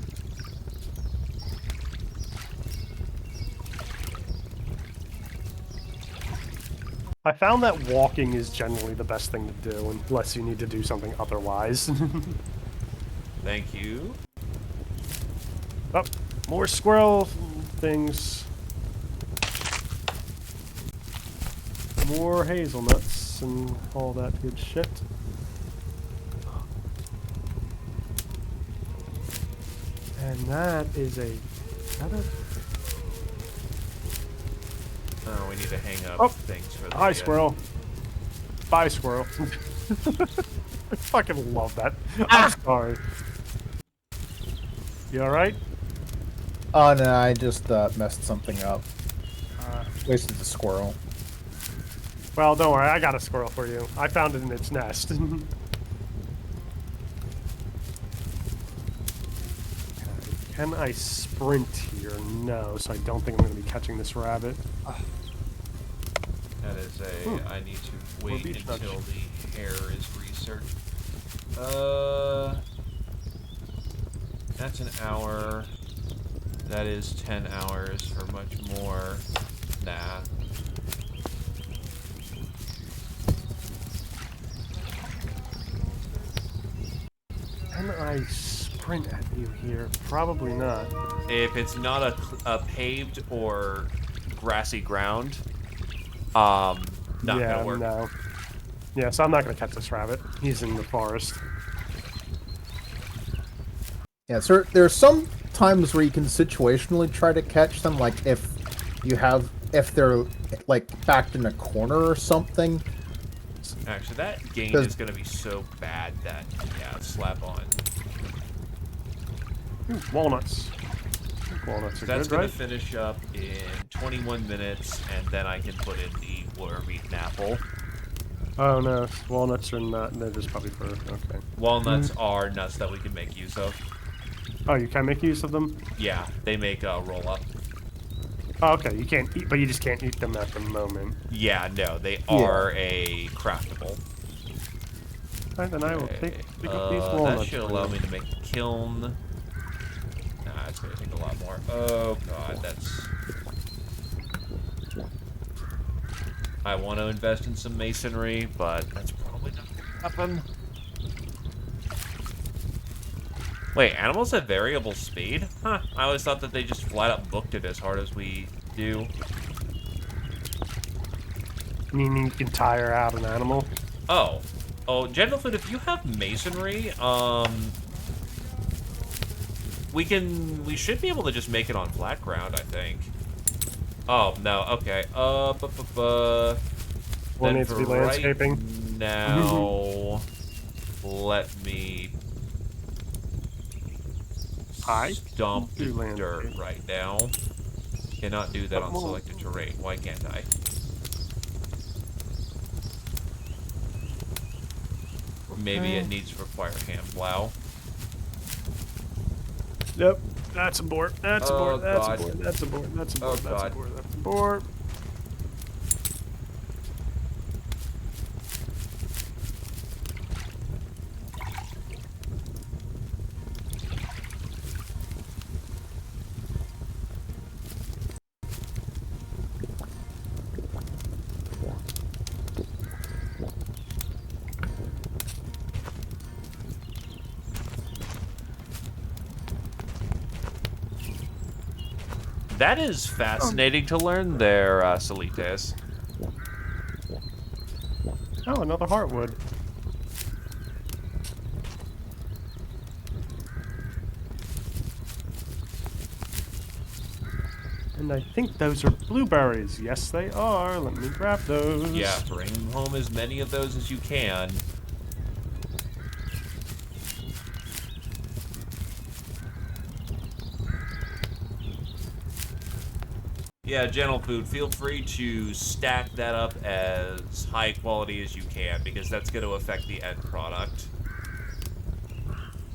I found that walking is generally the best thing to do, unless you need to do something otherwise. Thank you. Oh, more squirrel things. More hazelnuts and all that good shit. And that is a... Oh, we need to hang up Oh, things for the... Hi, squirrel. Bye, squirrel. I fucking love that. I'm sorry. You alright? Oh no, I just messed something up. Wasted the squirrel. Well, don't worry. I got a squirrel for you. I found it in its nest. Can I sprint here? No, so I don't think I'm going to be catching this rabbit. That is a... I need to wait beach until nuts. the hair is researched. That's an hour. That is 10 hours for much more. Nah. Can I sprint at you here? Probably not. If it's not a paved or grassy ground, not gonna work. No. Yeah, so I'm not going to catch this rabbit. He's in the forest. Yeah, so there are some times where you can situationally try to catch them, like if they're like backed in a corner or something. Actually, that game is gonna be so bad that, yeah, slap on. Ooh, walnuts. I think walnuts are That's good, gonna right? finish up in 21 minutes, and then I can put in the worm-eaten apple. Oh no, walnuts are not. They're just probably for. Okay. Walnuts are nuts that we can make use of. Oh, you can make use of them? Yeah, they make a roll-up. Oh, okay, you can't eat, but you just can't eat them at the moment. Yeah, no, they are a craftable. Alright, then I will pick up these That walnuts. should for allow you. me to make a kiln. Nah, it's gonna take a lot more. Oh god, that's... I want to invest in some masonry, but that's probably not gonna happen. Wait, animals have variable speed? Huh, I always thought that they just flat out booked it as hard as we do. Meaning you can tire out an animal? Oh. Oh, General Food, if you have masonry, we should be able to just make it on flat ground, I think. Oh, no, okay. Will need to be landscaping? Right now, let me stomp the do dirt landscape. right now. Cannot do that on selected terrain. Why can't I? Or maybe it needs to require hand plow. Yep, that's a board. That's a board. That's God. a board. That's a board. That's a board. Oh, That's a God. board. That's a board. That is fascinating to learn there, Salites. Oh, another heartwood. And I think those are blueberries. Yes, they are. Let me grab those. Yeah, bring home as many of those as you can. Yeah, Gentle Food, feel free to stack that up as high quality as you can, because that's going to affect the end product.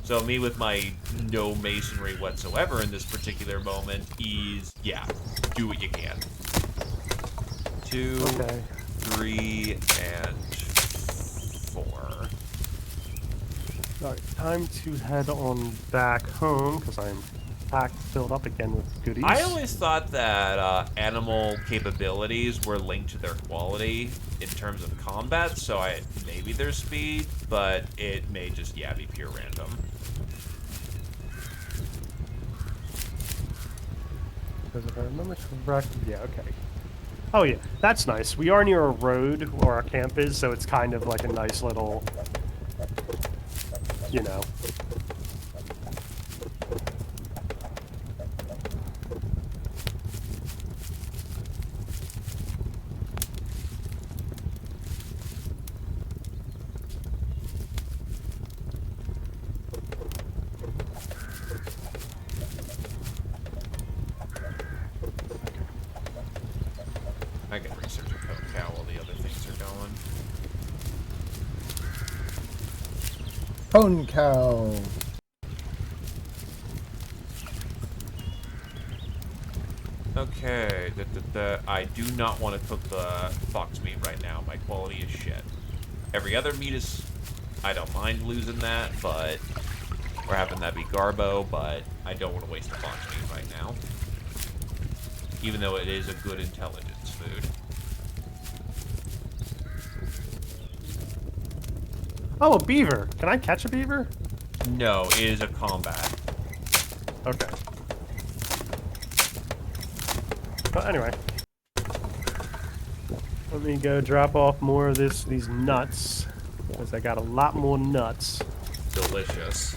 So me with my no masonry whatsoever in this particular moment is, yeah, do what you can. 2, Okay. 3, and 4. Alright, time to head on back home, because I'm filled up again with goodies. I always thought that animal capabilities were linked to their quality in terms of combat, so maybe their speed, but it may just, yeah, be pure random. Because if I remember correctly, yeah, okay. Oh yeah, that's nice. We are near a road where our camp is, so it's kind of like a nice little, you know. Pone cow. Okay, I do not want to cook the fox meat right now. My quality is shit. Every other meat is... I don't mind losing that, but... Or having that be garbo, but I don't want to waste the fox meat right now. Even though it is a good intelligence food. Oh, a beaver. Can I catch a beaver? No, it is a combat. Okay. Well, anyway. Let me go drop off more of these nuts. Because I got a lot more nuts. Delicious.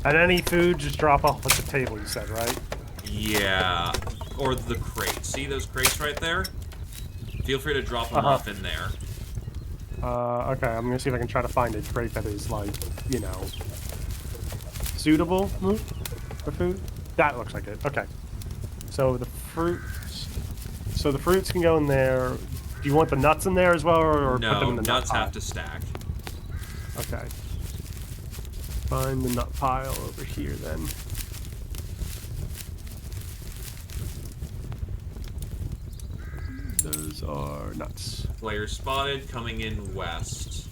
And any food, just drop off at the table, you said, right? Yeah. Or the crates. See those crates right there? Feel free to drop them off in there. Okay, I'm gonna see if I can try to find a crate that is, like, you know, suitable for food. That looks like it. Okay. So the fruits... So the fruits can go in there. Do you want the nuts in there as well, or No, put them in the nut nuts pile? have to stack. Okay. Find the nut pile over here, then. Those are nuts. Player spotted coming in west.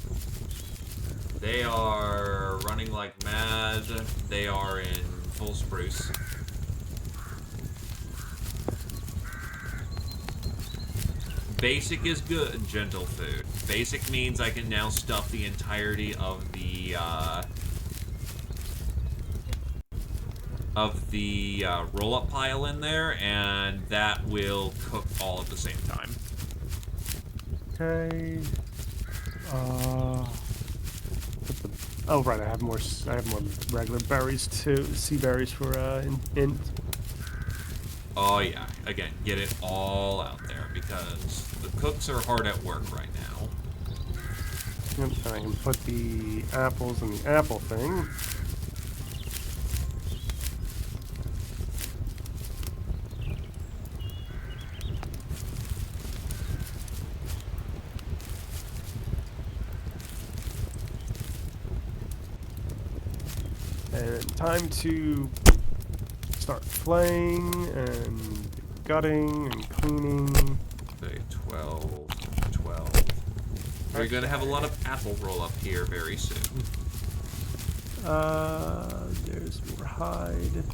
They are running like mad. They are in full spruce. Basic is good, gentle food. Basic means I can now stuff the entirety of the roll-up pile in there, and that will cook all at the same time. Okay. Oh right, I have more regular berries too. Sea berries for int. Oh yeah, again, get it all out there because the cooks are hard at work right now. Yep, and I can put the apples in the apple thing. And time to start flaying and gutting and cleaning. Say 12, 12. We're going to have a lot of apple roll up here very soon. There's more hide.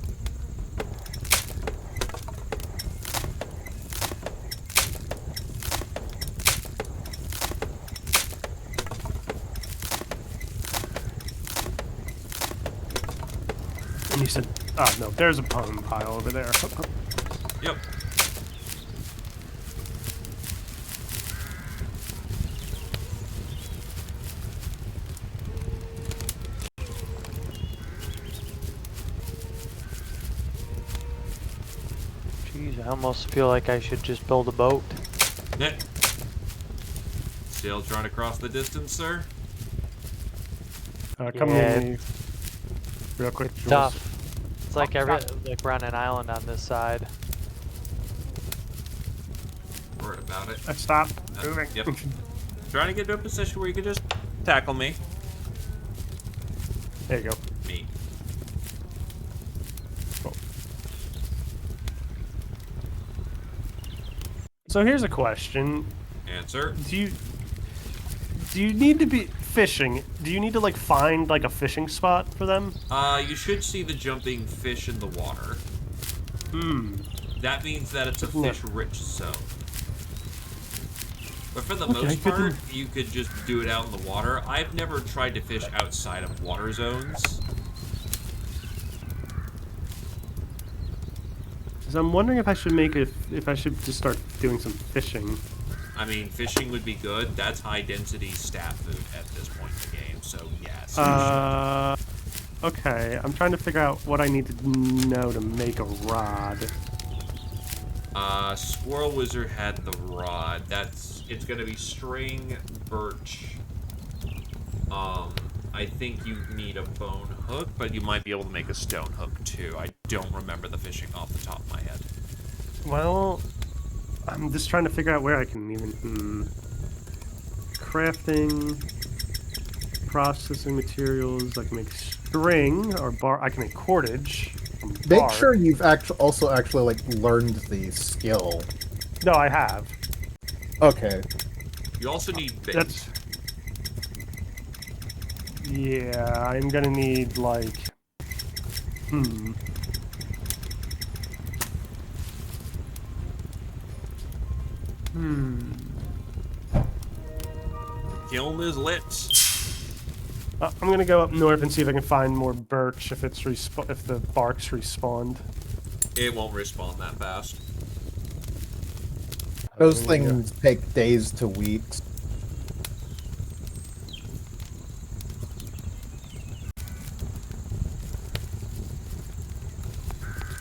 And you said, oh no, there's a pone pile over there. Yep. Jeez, I almost feel like I should just build a boat. Nick. Still trying to cross the distance, sir? Come Yeah. with me real quick, Jules. Tough. It's like Stop. like we're on an island on this side. Worried about it. Stop moving. Yep. Trying to get to a position where you can just tackle me. There you go. Me. Cool. So here's a question. Answer. Do you need to be fishing? Do you need to like find like a fishing spot for them? You should see the jumping fish in the water. That means that it's a Yeah. fish-rich zone. But for the Okay, most good to part, know. you could just do it out in the water. I've never tried to fish outside of water zones. So I'm wondering if I should if I should just start doing some fishing. I mean, fishing would be good. That's high-density stat food at this point in the game, so yes. you Okay. I'm trying to figure out what I need to know to make a rod. should. Squirrel Wizard had the rod. It's gonna be string, birch. I think you need a bone hook, but you might be able to make a stone hook too. I don't remember the fishing off the top of my head. Well, I'm just trying to figure out where I can even crafting, processing materials. I can make string or bar. I can make cordage. From Make bark. sure you've also actually like learned the skill. No, I have. Okay. You also need bait. That's. Yeah, I'm gonna need like. Hmm. Hmm. Kiln is lit. I'm gonna go up north and see if I can find more birch if it's if the bark's respawned. It won't respawn that fast. Those I'm gonna go- things take days to weeks.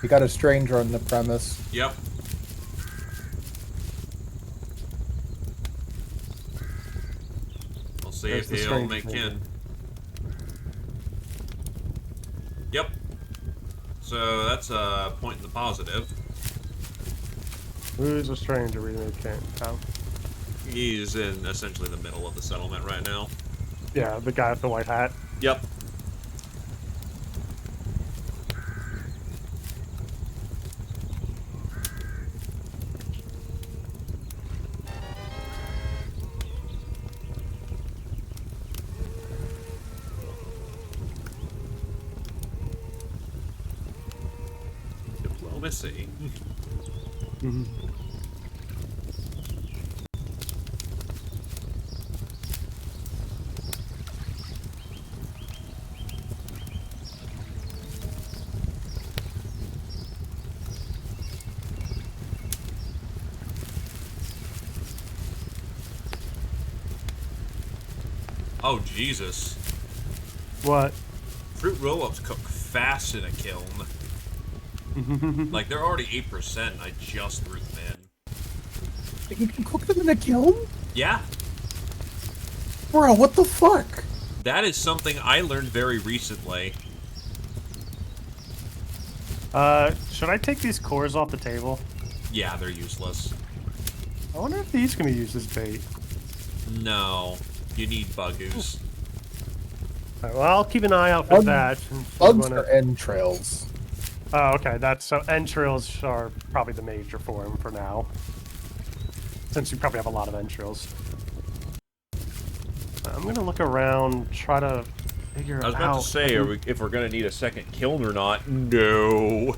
You got a stranger on the premise. Yep. We'll see There's if the he'll stranger make maybe. kin. Yep. So that's a point in the positive. Who's a stranger we can't count? He's in essentially the middle of the settlement right now. Yeah, the guy with the white hat. Yep. Diplomacy. Oh, Jesus. What? Fruit roll-ups cook fast in a kiln. Like, they're already 8%, and I just threw them in. You can cook them in a kiln? Yeah, Bro, what the fuck? that is something I learned very recently. Should I take these cores off the table? Yeah, they're useless. I wonder if these can be used as bait. No, you need bugoos. Alright, well, I'll keep an eye out for that. Bugs are entrails. Oh, okay. That's so entrails are probably the major form for now, since you probably have a lot of entrails. I'm gonna look around, try to figure out. I was about to say, if we're gonna need a second kiln or not. No.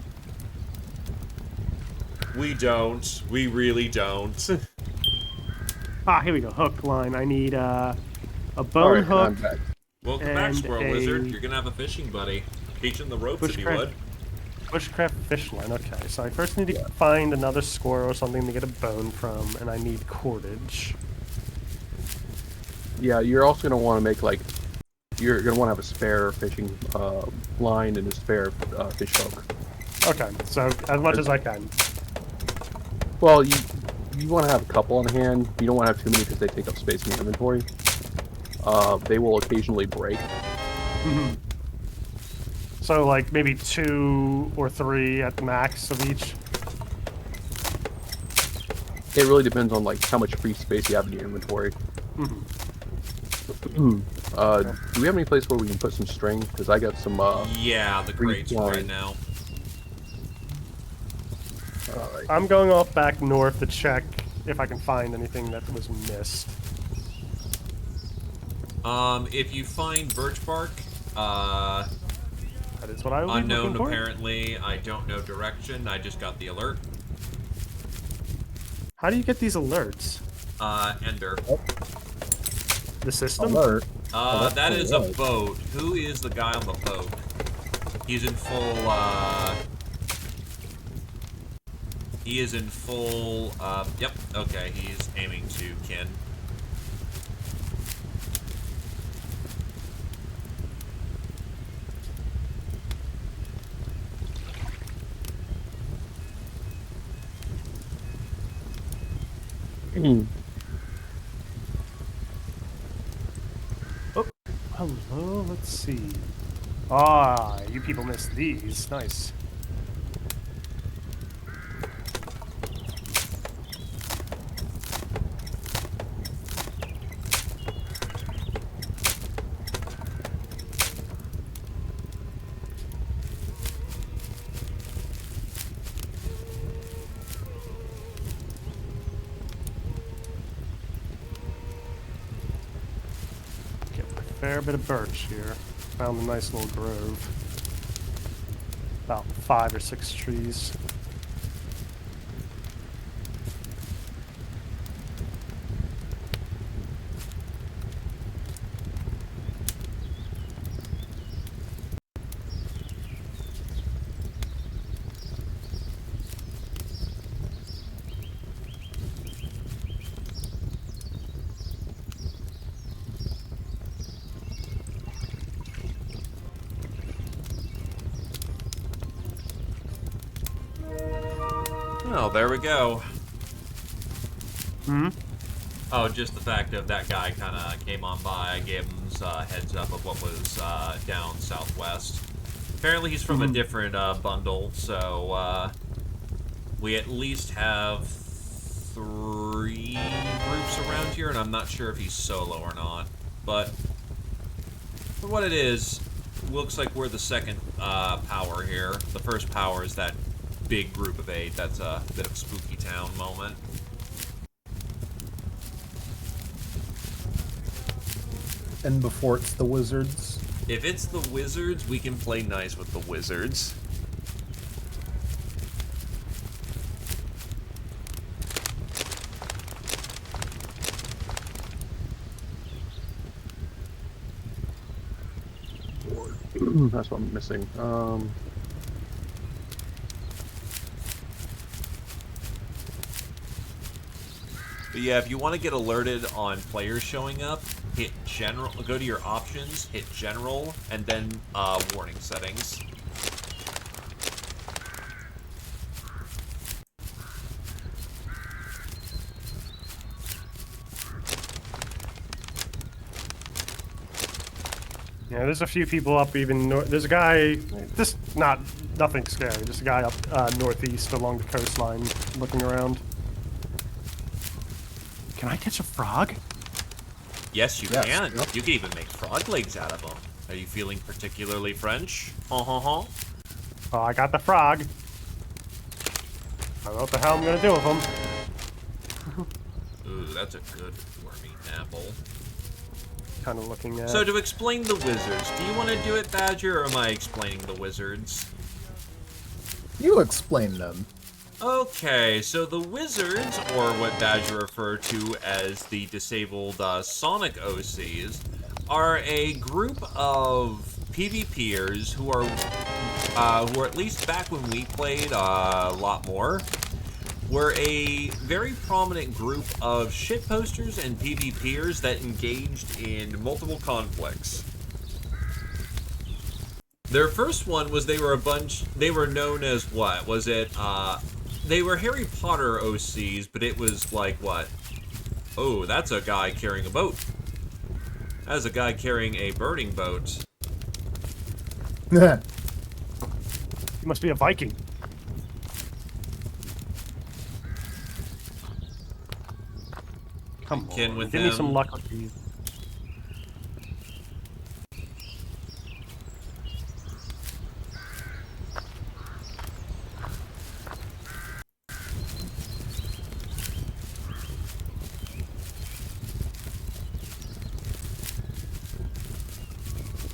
We don't. We really don't. Ah, here we go. Hook line. I need a bone Alright, hook. I'm back. Welcome back, And Squirrel a- Lizard. You're gonna have a fishing buddy. Teaching the ropes if you Bushcraft. would. Bushcraft fish line. Okay, so I first need to find another squirrel or something to get a bone from, and I need cordage. Yeah, you're also gonna want to make like you're gonna want to have a spare fishing line and a spare fish hook. Okay, so as much as I can. Well, you want to have a couple on hand. You don't want to have too many because they take up space in your inventory. They will occasionally break. So like maybe 2 or 3 at the max of each. It really depends on like how much free space you have in your inventory. Do we have any place where we can put some string? Because I got some. Yeah, the crates right now. Alright. I'm going off back north to check if I can find anything that was missed. If you find birch bark, That is what I was unknown looking for. apparently, I don't know direction, I just got the alert. How do you get these alerts? Ender. The system? Alert. that's That what is it a was. boat. Who is the guy on the boat? He's in full, he is in full, yep, okay, he's aiming to kin. Oh, hello, let's see. Ah, you people missed these. Nice. fair bit of birch here. Found a nice little grove. About 5 or 6 trees. Oh, there we go. Hmm? Oh, just the fact of that guy kind of came on by, gave him a heads up of what was down southwest. Apparently he's from a different bundle, so we at least have 3 groups around here, and I'm not sure if he's solo or not. But for what it is, looks like we're the second power here. The first power is that big group of 8. That's a bit of a spooky town moment. And before it's the wizards. If it's the wizards, we can play nice with the wizards. That's what I'm missing. But yeah, if you want to get alerted on players showing up, hit general, go to your options, hit general, and then warning settings. Yeah, there's a few people up even north. There's a guy, nothing scary, just a guy up northeast along the coastline looking around. Can I catch a frog? Yes, you Yes, can. yep. You can even make frog legs out of them. Are you feeling particularly French? Ha. Oh, I got the frog. I don't know what the hell I'm gonna do with him. Ooh, that's a good wormy apple. Kind of looking at. So to explain the wizards, do you want to do it, Badger, or am I explaining the wizards? You explain them. Okay, so the wizards, or what Badger referred to as the disabled Sonic OCs, are a group of PvPers who are at least back when we played a lot more, were a very prominent group of shitposters and PvPers that engaged in multiple conflicts. Their first one was they were known as what? Was it, they were Harry Potter OCs, but it was like what? Oh, that's a guy carrying a boat. That's a guy carrying a burning boat. He must be a Viking. Come Kin on, with give me him. some luck with these.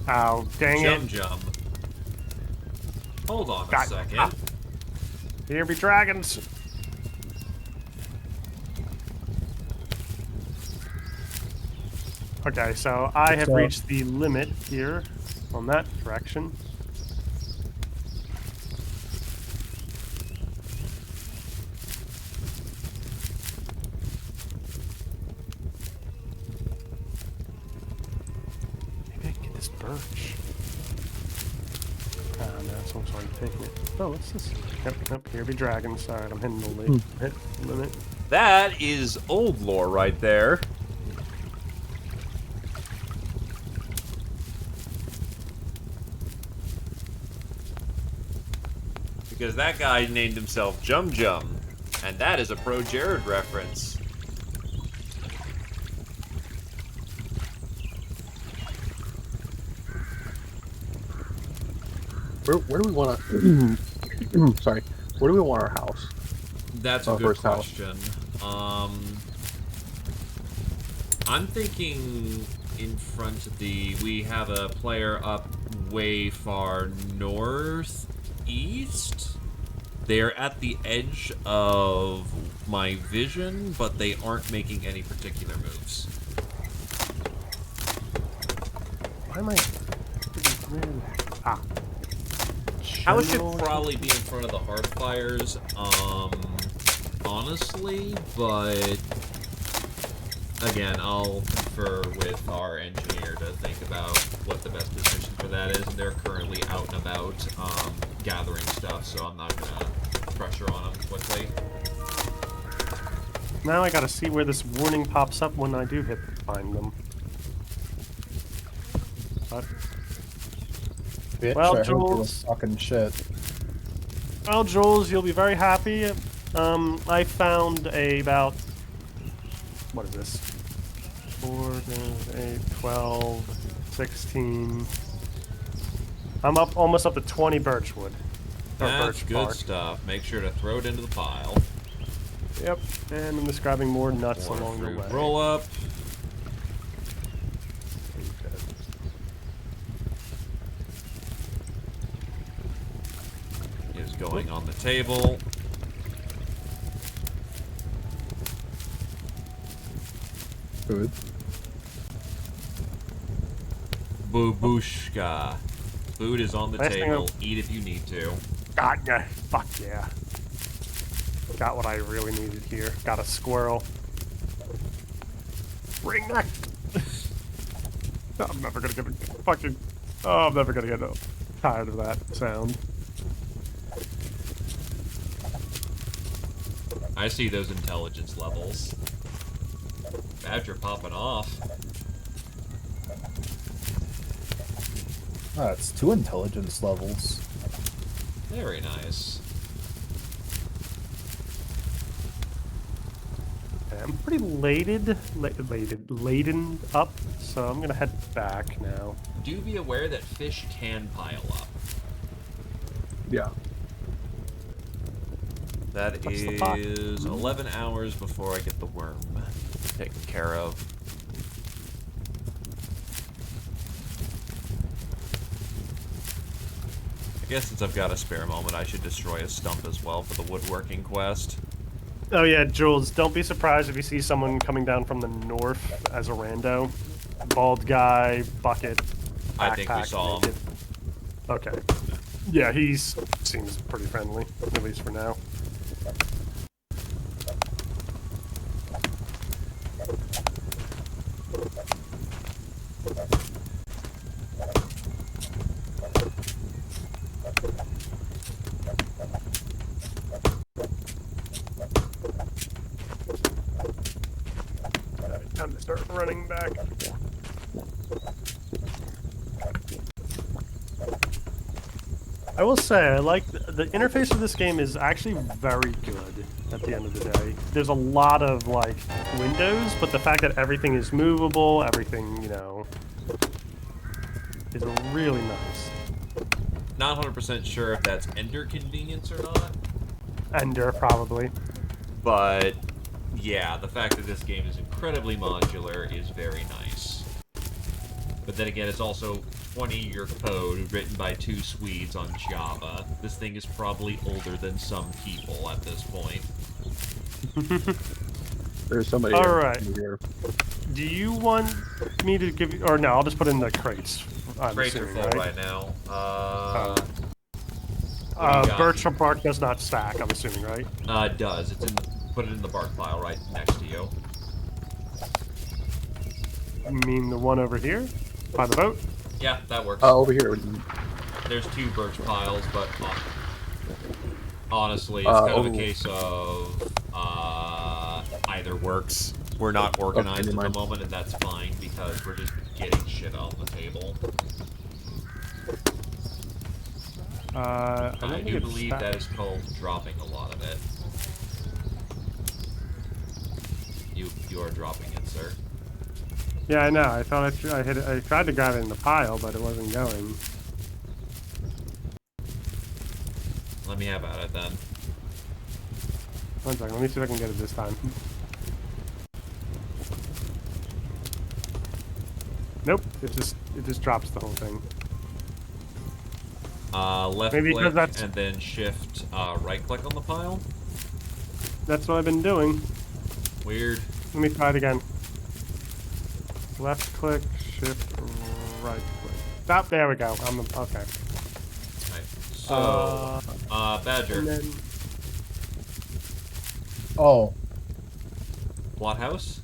Oh, dang it. Jum. Hold on a Got- second. ah. Here be dragons. Okay, so I have So- reached the limit here on that direction. Maybe I can get this birch. Ah, no, someone's already taking it. Oh, what's this? Yep, here be dragons. Alright, I'm hitting the limit. That is old lore right there. Because that guy named himself Jum, and that is a Pro Jared reference. Where do we want to? Sorry, where do we want our house? That's a Oh, good first house. question. I'm thinking in front of the... We have a player up way far northeast. They're at the edge of my vision, but they aren't making any particular moves. Why am I... Ah. Howard should probably be in front of the Hearth fires, honestly, but again, I'll confer with our engineer to think about what the best position for that is, and they're currently out and about, gathering stuff, so I'm not gonna pressure on them quickly. Now I gotta see where this warning pops up when I do hit find them. But... Bitch, Well, I heard you were Jules. talking shit. Well, Jules, you'll be very happy. I found about... What is this? 4, 8, 12, 16... I'm up almost up to 20 birchwood. Or That's birch good bark. stuff. Make sure to throw it into the pile. Yep, and I'm just grabbing more nuts More along the fruit way. roll up. Is going on the table. Food. Babushka. Food is on the Last thing table. Eat if you need to. God, yeah, fuck yeah. Got what I really needed here. Got a squirrel. Ring neck! I'm never gonna get fucking... Oh, I'm never gonna get tired of that sound. I see those intelligence levels. Badger popping off. Ah, it's 2 intelligence levels. Very nice. I'm pretty laden up, so I'm gonna head back now. Do be aware that fish can pile up. Yeah. That What's the pot? is 11 hours before I get the worm taken care of. I guess since I've got a spare moment, I should destroy a stump as well for the woodworking quest. Oh yeah, Jules, don't be surprised if you see someone coming down from the north as a rando. Bald guy, bucket, I think we backpack, saw him. naked. Okay. Yeah, seems pretty friendly, at least for now. Time to start running back. I will say, I like the interface of this game is actually very good at the end of the day. There's a lot of, like, windows, but the fact that everything is movable, everything, you know, is really nice. Not 100% sure if that's Ender convenience or not, Ender, probably. but yeah, the fact that this game is incredibly modular is very nice. But then again, it's also 20-year code written by 2 Swedes on Java. This thing is probably older than some people at this point. There's somebody All right. here. Do you want me to give you... Or no, I'll just put it in the crates. I'm Crates are assuming, full right? right now. what do you got? Birch bark does not stack, I'm assuming, right? It does. It's in. Put it in the bark pile right next to you. You mean the one over here? By the boat? Yeah, that works. Over here. There's 2 birch piles, but honestly, it's kind of a case of either works. We're not organized at the moment, and that's fine because we're just getting shit on the table. I do believe that is called dropping a lot of it. You are dropping it, sir. Yeah, I know. I thought I tried to grab it in the pile, but it wasn't going. Let me have at it then. One second. Let me see if I can get it this time. Nope. It just drops the whole thing. Left Maybe click because that's- and then shift right click on the pile. That's what I've been doing. Weird. Let me try it again. Left click, shift, right click. Stop. There we go. I'm okay. Right. So, Badger, And then, Oh, plot house.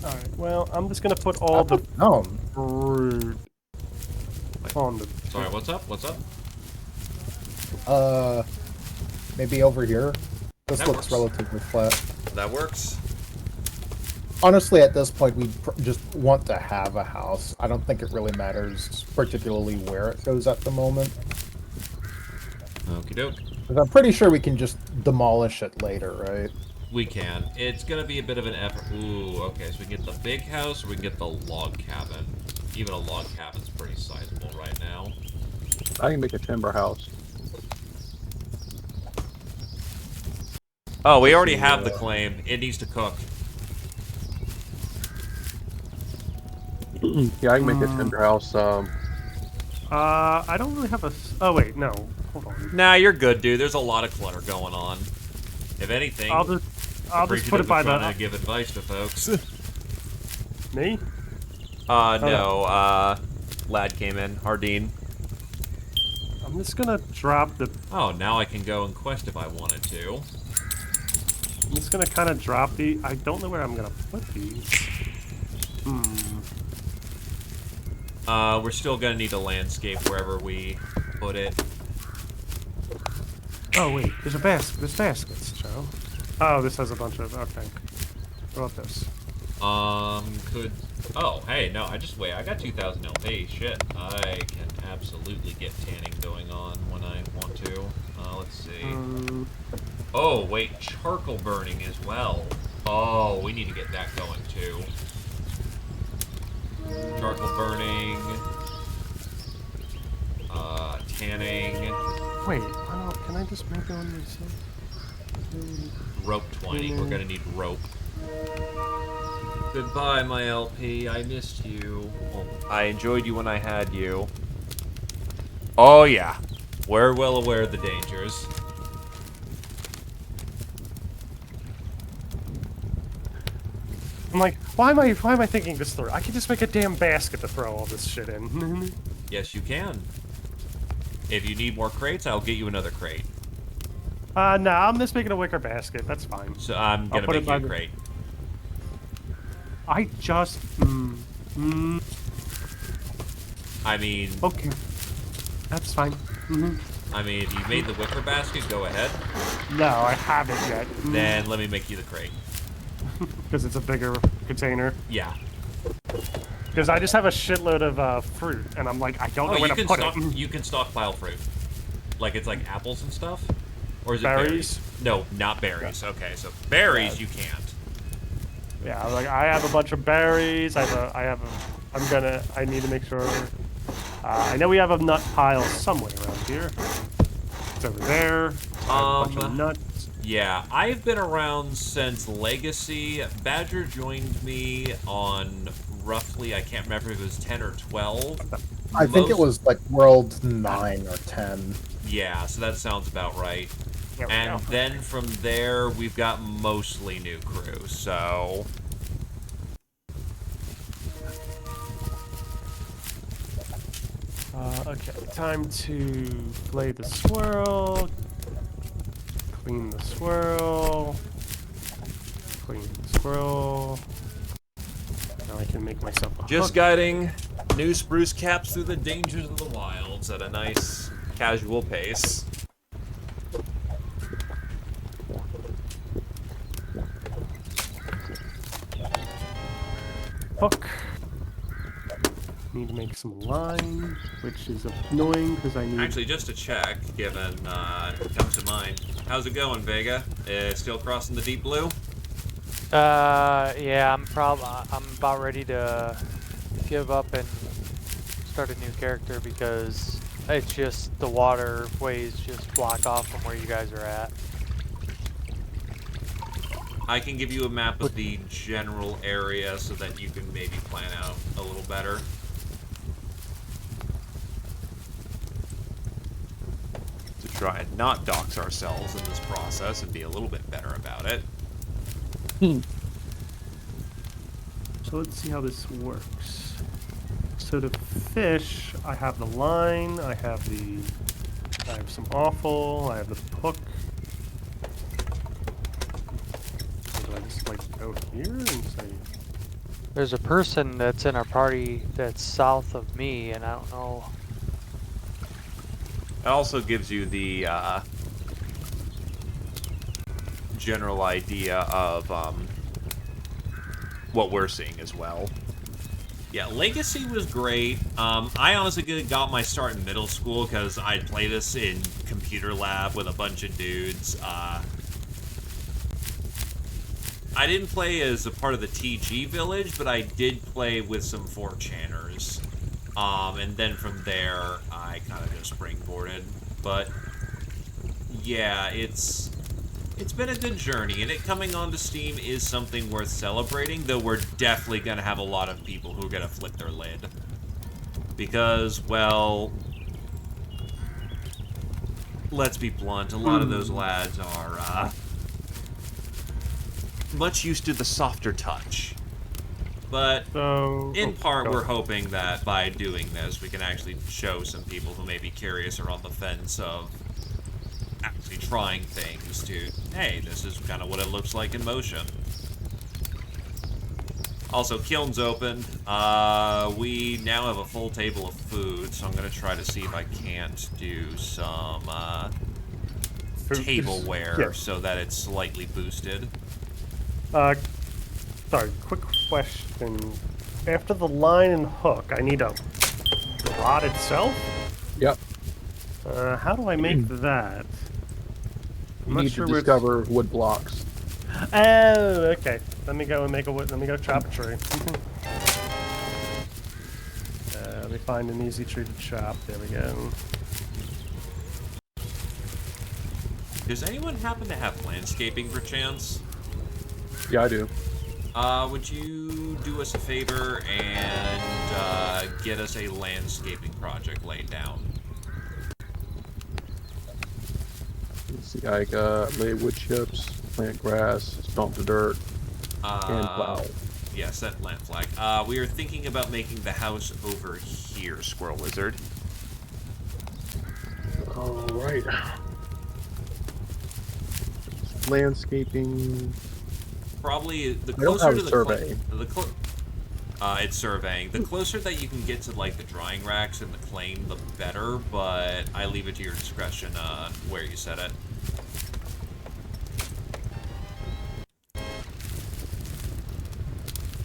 all right. Well, I'm just gonna put all the no. fruit on the. Sorry, what's up? What's up? Maybe over here. This That looks works. relatively flat. That works. Honestly, at this point, we just want to have a house. I don't think it really matters particularly where it goes at the moment. Okie doke. 'Cause I'm pretty sure we can just demolish it later, right? We can. It's gonna be a bit of an effort. Ooh, okay, so we can get the big house or we can get the log cabin. Even a log cabin's pretty sizable right now. I can make a timber house. Oh, we already have the claim. It needs to cook. Yeah, I can make a timber house. I don't really have a. Oh wait, no. Hold on. Nah, you're good, dude. There's a lot of clutter going on. If anything, I'll just put it by trying the. to give advice to folks. Me? No, lad came in. Hardeen. I'm just gonna drop the. Oh, now I can go and quest if I wanted to. I'm just gonna kind of drop the. I don't know where I'm gonna put these. We're still gonna need a landscape wherever we put it. Oh wait, there's a basket. There's baskets, Joe. Oh, this has a bunch of. Okay. What about this? Could... Oh, hey, no, wait, I got 2,000 LP. Shit, I can absolutely get tanning going on when I want to. Let's see. Oh, wait, charcoal burning as well. Oh, we need to get that going, too. Charcoal burning. Tanning. Wait, can I just make it on myself? Rope 20. We're gonna need rope. Goodbye, my LP. I missed you. Oh, I enjoyed you when I had you. Oh, yeah. We're well aware of the dangers. I'm like, why am I thinking this through? I can just make a damn basket to throw all this shit in. Yes, you can. If you need more crates, I'll get you another crate. No, I'm just making a wicker basket. That's fine. So I'm gonna put make it you a by the- crate. I just. I mean, Okay. That's fine. I mean, if you made the wicker basket, go ahead. No, I haven't yet. Then let me make you the crate. Because it's a bigger container. Yeah. Because I just have a shitload of fruit, and I'm like, I don't know Oh, where to put it. you can stockpile fruit. Like it's like apples and stuff? Or is it Berries? No, not berries. Okay, so berries you can't. Yeah, like I have a bunch of berries. I need to make sure. I know we have a nut pile somewhere around here. It's over there. I have a bunch of nuts. Yeah, I've been around since Legacy. Badger joined me on roughly, I can't remember if it was 10 or 12. I think it was like World 9 or 10. Yeah, so that sounds about right. There we And go. then from there, we've got mostly new crew, so... Okay, time to flay the swirl. Clean the swirl. Clean the swirl. Now I can make myself a Just hook. guiding new spruce caps through the dangers of the wilds at a nice, casual pace. Hook. Need to make some line, which is annoying because I need. Actually, just to check, given it comes to mind, how's it going, Vega? Still crossing the deep blue? Yeah, I'm about ready to give up and start a new character because it's just the waterways just block off from where you guys are at. I can give you a map of the general area so that you can maybe plan out a little better. To try and not dox ourselves in this process and be a little bit better about it. So let's see how this works. So to fish, I have the line, I have some offal, I have the hook. So do I just like go here and say? There's a person that's in our party that's south of me, and I don't know. It also gives you the general idea of what we're seeing as well. Yeah, Legacy was great. I honestly got my start in middle school because I'd play this in computer lab with a bunch of dudes. I didn't play as a part of the TG village, but I did play with some 4chaners. And then from there, I kind of just springboarded. But yeah, it's been a good journey, and it coming onto Steam is something worth celebrating, though we're definitely going to have a lot of people who are going to flip their lid. Because, well, let's be blunt, a lot of those lads are much used to the softer touch. But in part, we're hoping that by doing this, we can actually show some people who may be curious or on the fence of actually trying things to, hey, this is kind of what it looks like in motion. Also, Kiln's open. We now have a full table of food, so I'm going to try to see if I can't do some tableware so that it's slightly boosted. Sorry, quick question. After the line and hook, I need the rod itself? Yep. How do I make that? You need to discover wood blocks. Oh, okay. Let me go and let me go chop a tree. Let me find an easy tree to chop. There we go. Does anyone happen to have landscaping per chance? Yeah, I do. Would you do us a favor and get us a landscaping project laid down? Let's see, I got lay wood chips, plant grass, stomp the dirt, and plow. Yeah, set plant flag. We are thinking about making the house over here, Squirrel Wizard. Alright. Landscaping. Probably the I don't closer have to a the survey. it's surveying. The closer that you can get to like the drying racks and the claim, the better. But I leave it to your discretion where you set it.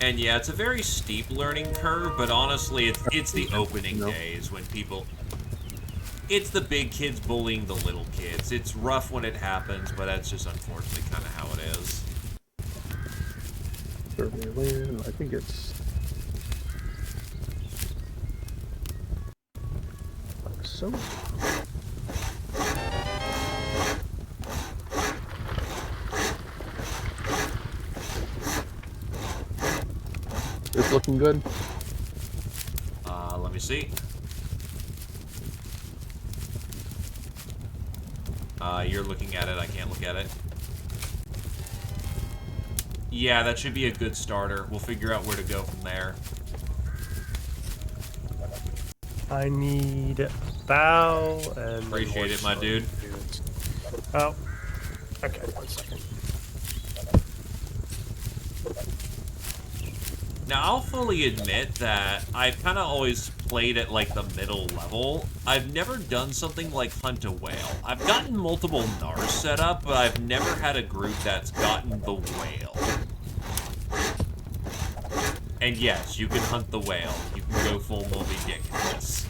And yeah, it's a very steep learning curve. But honestly, it's the opening days when people. It's the big kids bullying the little kids. It's rough when it happens, but that's just unfortunately kind of how it is. Survey land, I think it's... So... It's looking good. Let me see. You're looking at it, I can't look at it. Yeah, that should be a good starter. We'll figure out where to go from there. I need bow and... Appreciate it, my dude. Oh. Okay, 1 second. Now, I'll fully admit that I've kind of always played at, like, the middle level. I've never done something like Hunt a Whale. I've gotten multiple NARS set up, but I've never had a group that's gotten the whale. And yes, you can hunt the whale. You can go full Moby Dick in this.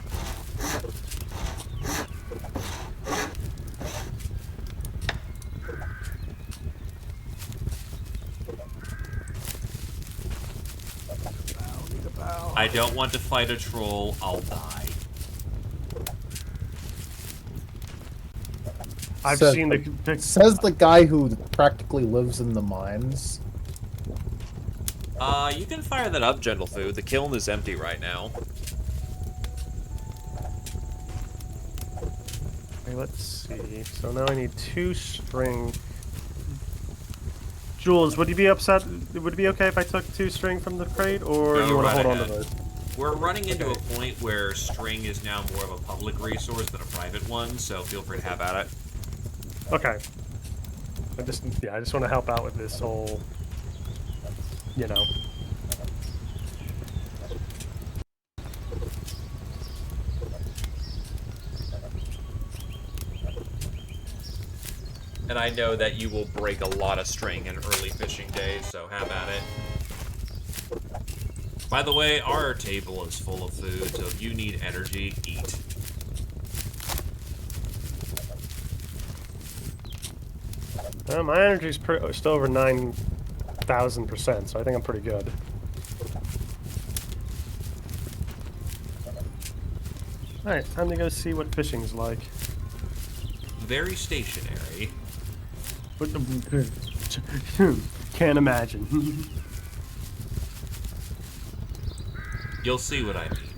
I don't want to fight a troll, I'll die. I've Says seen says the guy who practically lives in the mines. You can fire that up, Gentle Food. The kiln is empty right now. Okay, let's see. So now I need 2 string. Jules, would you be upset? Would it be okay if I took 2 string from the crate, or Go you want to right hold on to ahead. those? We're running into a point where string is now more of a public resource than a private one, so feel free to have at it. Okay. I just want to help out with this whole, you know. And I know that you will break a lot of string in early fishing days, so have at it. By the way, our table is full of food, so if you need energy, eat. My energy's still over 9,000%, so I think I'm pretty good. Alright, time to go see what fishing's like. Very stationary. Can't imagine. You'll see what I mean.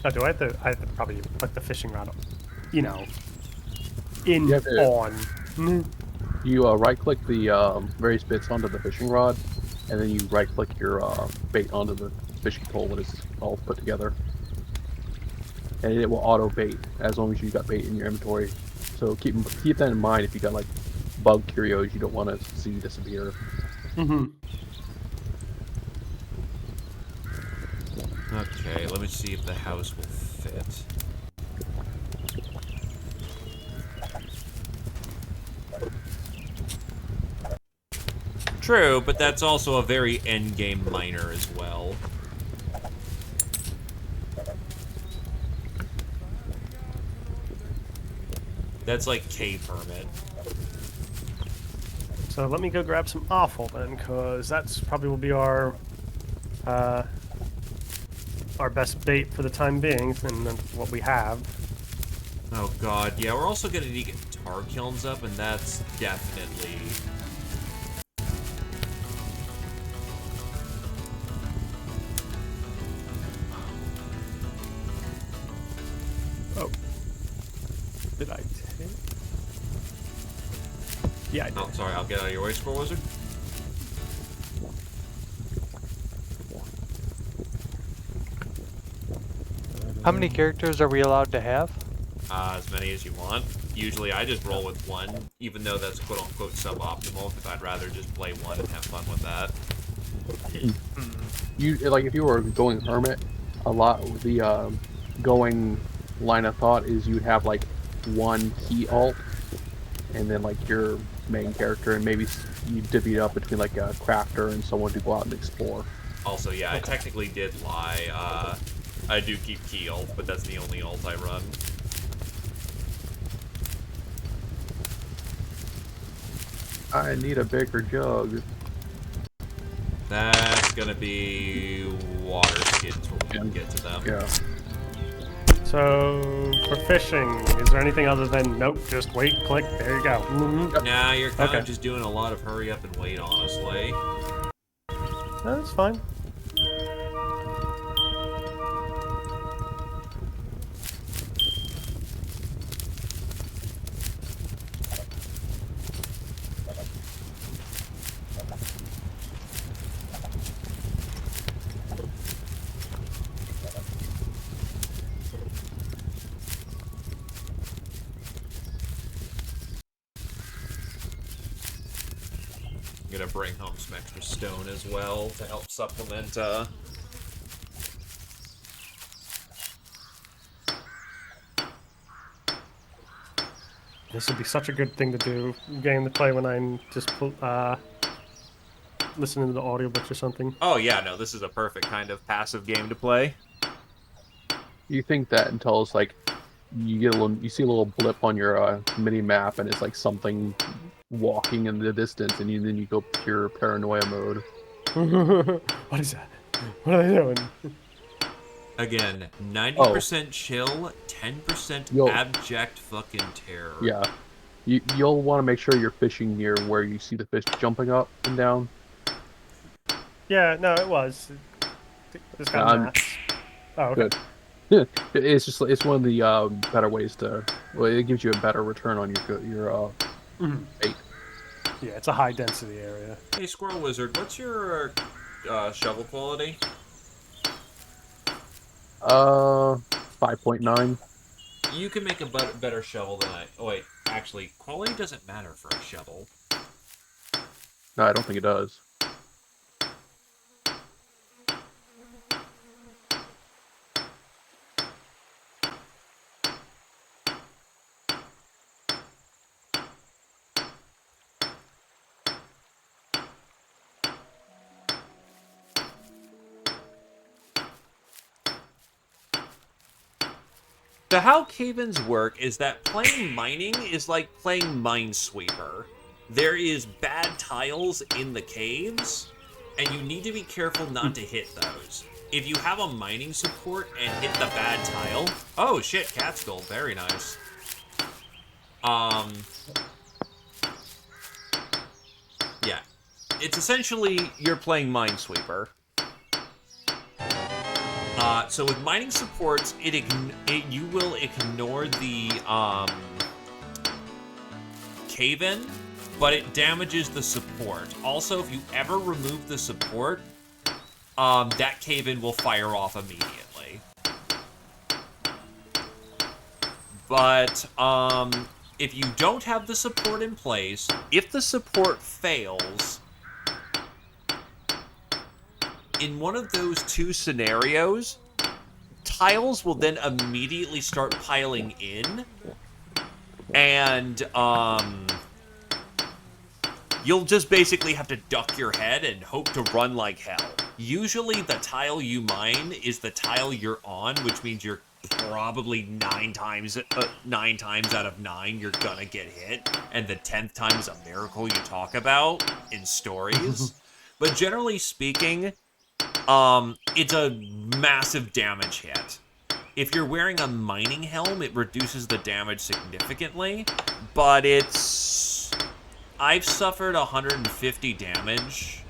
Oh, do I have to? I have to probably put the fishing rod, you know, in You have to- on. You right-click the various bits onto the fishing rod, and then you right-click your bait onto the fishing pole when it's all put together. And it will auto-bait as long as you got bait in your inventory. So keep that in mind if you got like bug curios you don't want to see disappear. Mm-hmm. Okay, let me see if the house will fit. True, but that's also a very endgame miner as well. That's like K permit. So let me go grab some offal then, because that's probably will be our best bait for the time being, and then what we have. Oh god, yeah, we're also gonna need to get tar kilns up, and that's definitely... Oh. Did I take? Yeah, I did. Oh, sorry, I'll get out of your way, Score Wizard. How many characters are we allowed to have? As many as you want. Usually I just roll with one, even though that's quote-unquote suboptimal, because I'd rather just play one and have fun with that. You like if you were going hermit, a lot of the going line of thought is you'd have like one key alt, and then like your main character, and maybe you divvy it up between like a crafter and someone to go out and explore. Also, yeah, I technically did lie. I do keep key ult, but that's the only ult I run. I need a bigger jug. That's gonna be water skid till we can get to them. Yeah. So for fishing, is there anything other than nope? Just wait, click. There you go. Mm-hmm. Nah, you're kind Okay. of just doing a lot of hurry up and wait, honestly. That's fine. I'm gonna bring home some extra stone as well to help supplement, This would be such a good thing to do, game to play when I'm just listening to the audiobooks or something. Oh yeah, no, this is a perfect kind of passive game to play. You think that until it's like you see a little blip on your mini map, and it's like something walking in the distance, and then you go pure paranoia mode. What is that? What are they doing? Again, Oh. 90% chill, 10% Yo. abject fucking terror. Yeah. You'll want to make sure you're fishing near where you see the fish jumping up and down. Yeah, no, it was. Just got I'm mats. Oh, okay. good. Yeah, it's one of the better ways to. Well, it gives you a better return on your bait. Yeah, it's a high density area. Hey, Squirrel Wizard, what's your shovel quality? 5.9. You can make a better shovel than I. Oh, wait. Actually, quality doesn't matter for a shovel. No, I don't think it does. So how cave-ins work is that playing mining is like playing Minesweeper. There is bad tiles in the caves, and you need to be careful not to hit those. If you have a mining support and hit the bad tile... Oh, shit, cat skull. Very nice. Yeah. It's essentially you're playing Minesweeper. So with mining supports, you will ignore the cave-in, but it damages the support. Also, if you ever remove the support, that cave-in will fire off immediately. But if you don't have the support in place, if the support fails, in one of those two scenarios, tiles will then immediately start piling in, and you'll just basically have to duck your head and hope to run like hell. Usually the tile you mine is the tile you're on, which means you're probably 9 times out of 9 you're gonna get hit, and the 10th time is a miracle you talk about in stories. But generally speaking, it's a massive damage hit. If you're wearing a mining helm, it reduces the damage significantly, but I've suffered 150 damage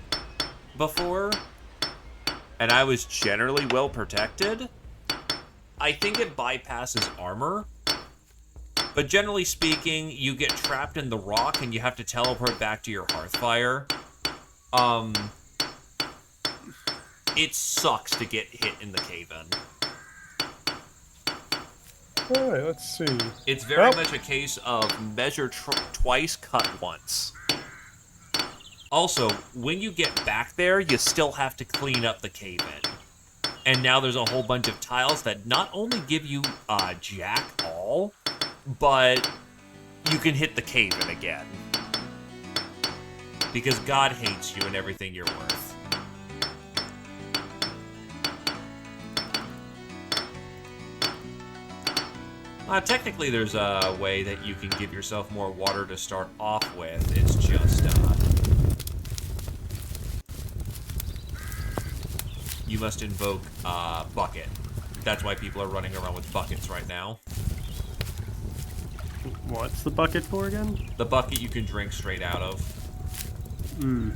before, and I was generally well protected. I think it bypasses armor, but generally speaking, you get trapped in the rock and you have to teleport back to your hearth fire. It sucks to get hit in the cave-in. Alright, let's see. It's very much a case of measure twice, cut once. Also, when you get back there, you still have to clean up the cave-in. And now there's a whole bunch of tiles that not only give you jack all, but you can hit the cave-in again. Because God hates you and everything you're worth. Technically, there's a way that you can give yourself more water to start off with. It's just, you must invoke, bucket. That's why people are running around with buckets right now. What's the bucket for again? The bucket you can drink straight out of. Hmm.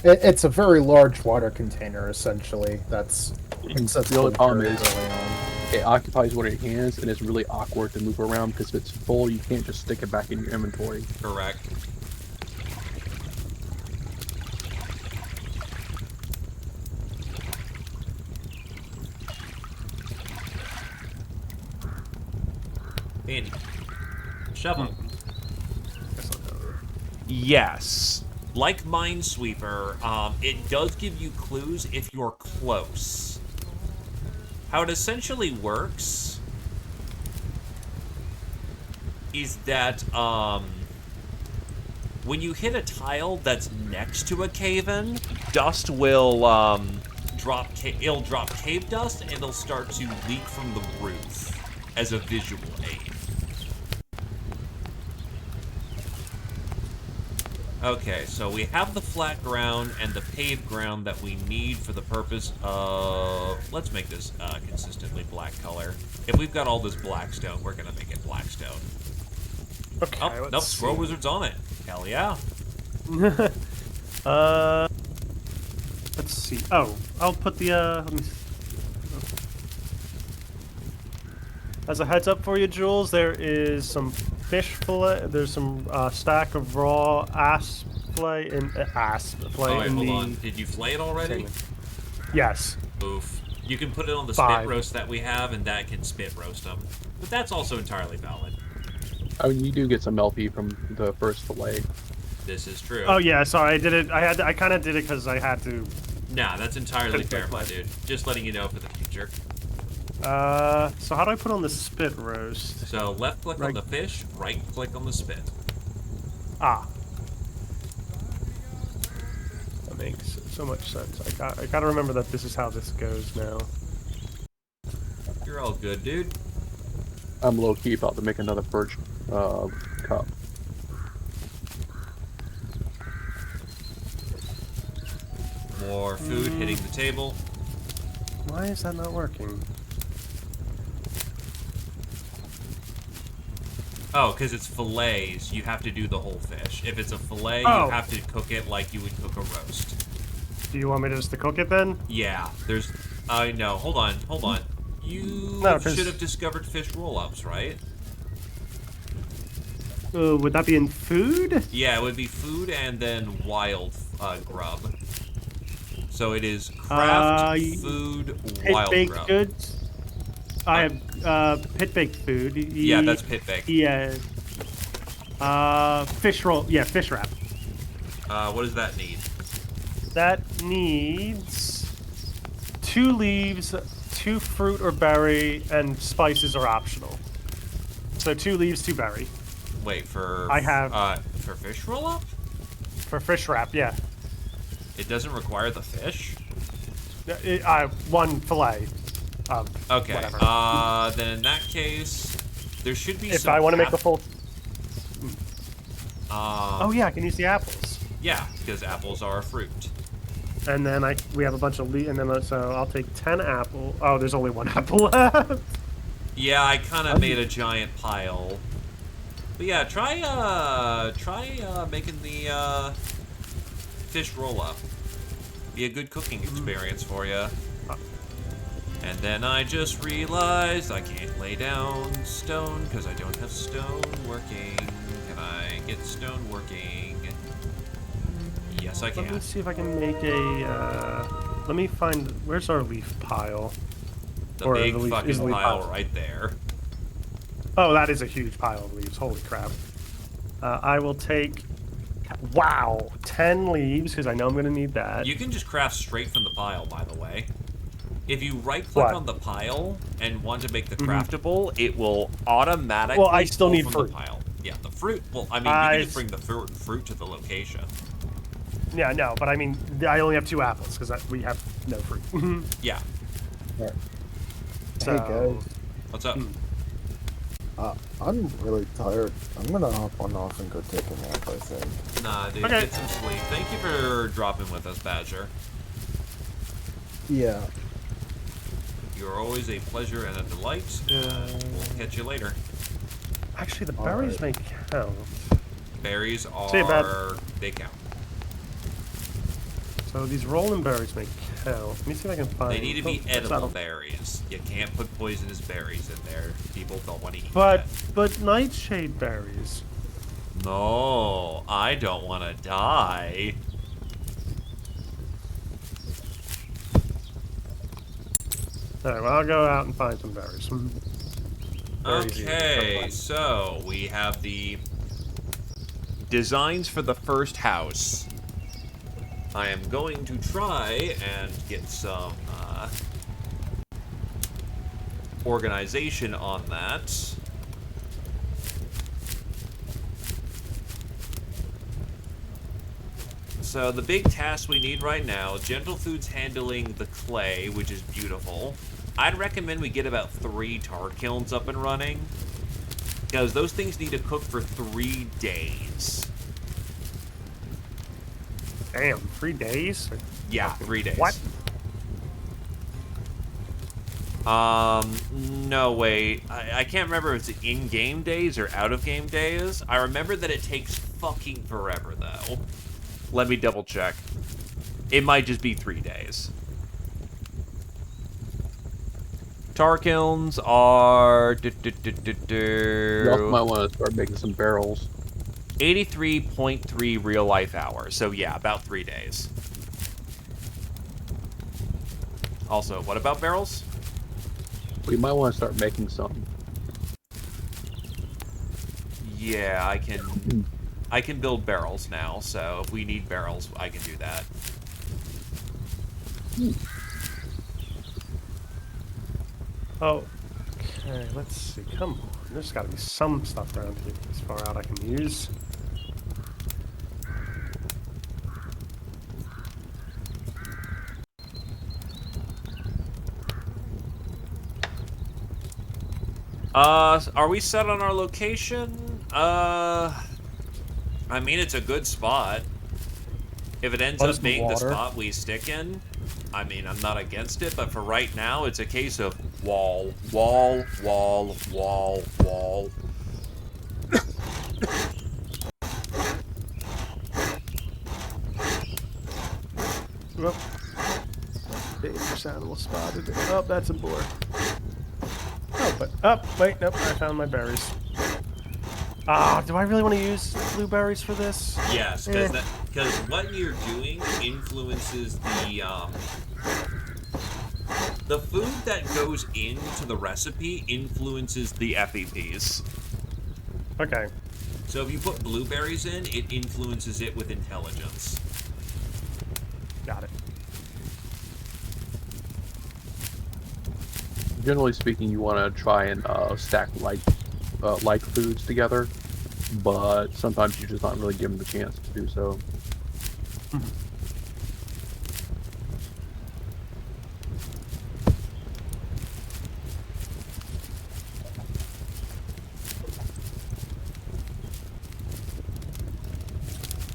It's a very large water container, essentially. That's The only problem is it occupies one of your hands, and it's really awkward to move around because if it's full, you can't just stick it back in your inventory. Correct. Andy. Shovel. Yes. Like Minesweeper, it does give you clues if you're close. How it essentially works is that when you hit a tile that's next to a cave-in, dust will it'll drop cave dust and it'll start to leak from the roof as a visual aid. Okay, so we have the flat ground and the paved ground that we need for the purpose of... Let's make this consistently black color. If we've got all this black stone, we're going to make it black stone. Okay, Oh, let's nope, see. Squirrel Wizard's on it. Hell yeah. Let's see. Oh, I'll put the, let me see. As a heads up for you, Jules, there is some fish fillet. There's some stack of raw ass fillet in Oh, wait, in hold the. on. Did you flay it already? container. Yes. Oof. You can put it on the 5. spit roast that we have, and that can spit roast them. But that's also entirely valid. I mean, you do get some LP from the first fillet. This is true. Oh yeah, sorry. I did it. I kind of did it because I had to. Nah, that's entirely Good fair, play. my dude. Just letting you know for the future. So how do I put on the spit roast? So left click on Right. the fish, right click on the spit. Ah. That makes so much sense. I gotta remember that this is how this goes now. You're all good, dude. I'm low key about to make another perch cup. More food hitting the table. Why is that not working? Oh, because it's fillets, you have to do the whole fish. If it's a fillet, Oh. you have to cook it like you would cook a roast. Do you want me just to cook it then? Yeah, there's... no, hold on. You No, 'cause- should have discovered fish roll-ups, right? Would that be in food? Yeah, it would be food and then wild grub. So it is craft, food, Pit wild baked grub. goods. I have pit baked food. Yeah, that's pit baked. Yeah. Fish roll. Yeah, fish wrap. What does that need? That needs 2 leaves, 2 fruit or berry, and spices are optional. So 2 leaves, 2 berry. Wait, for... I have- for fish roll-up? For fish wrap, yeah. It doesn't require the fish? 1 fillet. Okay, Whatever. then in that case, there should be If some... I want to make the full. Uh, Oh yeah, I can use the apples. yeah, because apples are a fruit. And then we have a bunch of and then so I'll take 10 apple. Oh, there's only 1 apple left. Yeah, I kind of made a giant pile. But yeah, try making the fish roll up. Be a good cooking experience for you. And then I just realized I can't lay down stone because I don't have stone working. Can I get stone working? Yes, I Let me can. see if I can make a. Let me find. Where's our leaf pile? The or big the leaf- fucking is the leaf pile pile. right there. Oh, that is a huge pile of leaves. Holy crap. I will take. Wow, 10 leaves because I know I'm gonna need that. You can just craft straight from the pile, by the way. If you right-click What? on the pile and want to make the craftable, it will automatically Well, I still pull need from fruit. the pile. Yeah, the fruit. Well, I mean, you can just bring the fruit to the location. Yeah, no, but I mean, I only have 2 apples because we have no fruit. Yeah. So- Hey guys, What's up? I'm really tired. I'm gonna hop on off and go take a nap, I think. Nah, dude, Okay. get some sleep. Thank you for dropping with us, Badger. Yeah. You're always a pleasure and a delight. We'll catch you later. Actually, the All berries right. may count. Berries See you, bud. they count. So these rolling berries may count. Let me see if I can find. They need to be Oh, that's edible not- berries. You can't put poisonous berries in there. People don't want to eat But that. nightshade berries. No, I don't want to die. All right, well I'll go out and find some berries. Very easy. Okay, so we have the designs for the first house. I am going to try and get some organization on that. So the big task we need right now, Gentle Foods handling the clay, which is beautiful. I'd recommend we get about 3 tar kilns up and running, because those things need to cook for 3 days. Damn, 3 days? Yeah, 3 days. What? No, wait. I can't remember if it's in-game days or out-of-game days. I remember that it takes fucking forever, though. Let me double check. It might just be 3 days. Tar kilns are... You also might want to start making some barrels. 83.3 real-life hours. So, yeah, about 3 days. Also, what about barrels? We might want to start making some. Yeah, I can build barrels now, so if we need barrels, I can do that. Oh, okay, let's see. Come on. There's got to be some stuff around here as far out I can use. Are we set on our location? I mean, it's a good spot. If it ends What is up the being the water? spot we stick in, I mean, I'm not against it, but for right now, it's a case of wall, wall, wall, wall, wall. Oh. Dangerous animal spotted. Oh, that's a boar. Oh, but... Oh, wait, nope, I found my berries. Ah, do I really want to use blueberries for this? Yes, because what you're doing influences the food that goes into the recipe influences the FEPs. Okay. So if you put blueberries in, it influences it with intelligence. Got it. Generally speaking, you want to try and stack like foods together, but sometimes you're just not really given the chance to do so.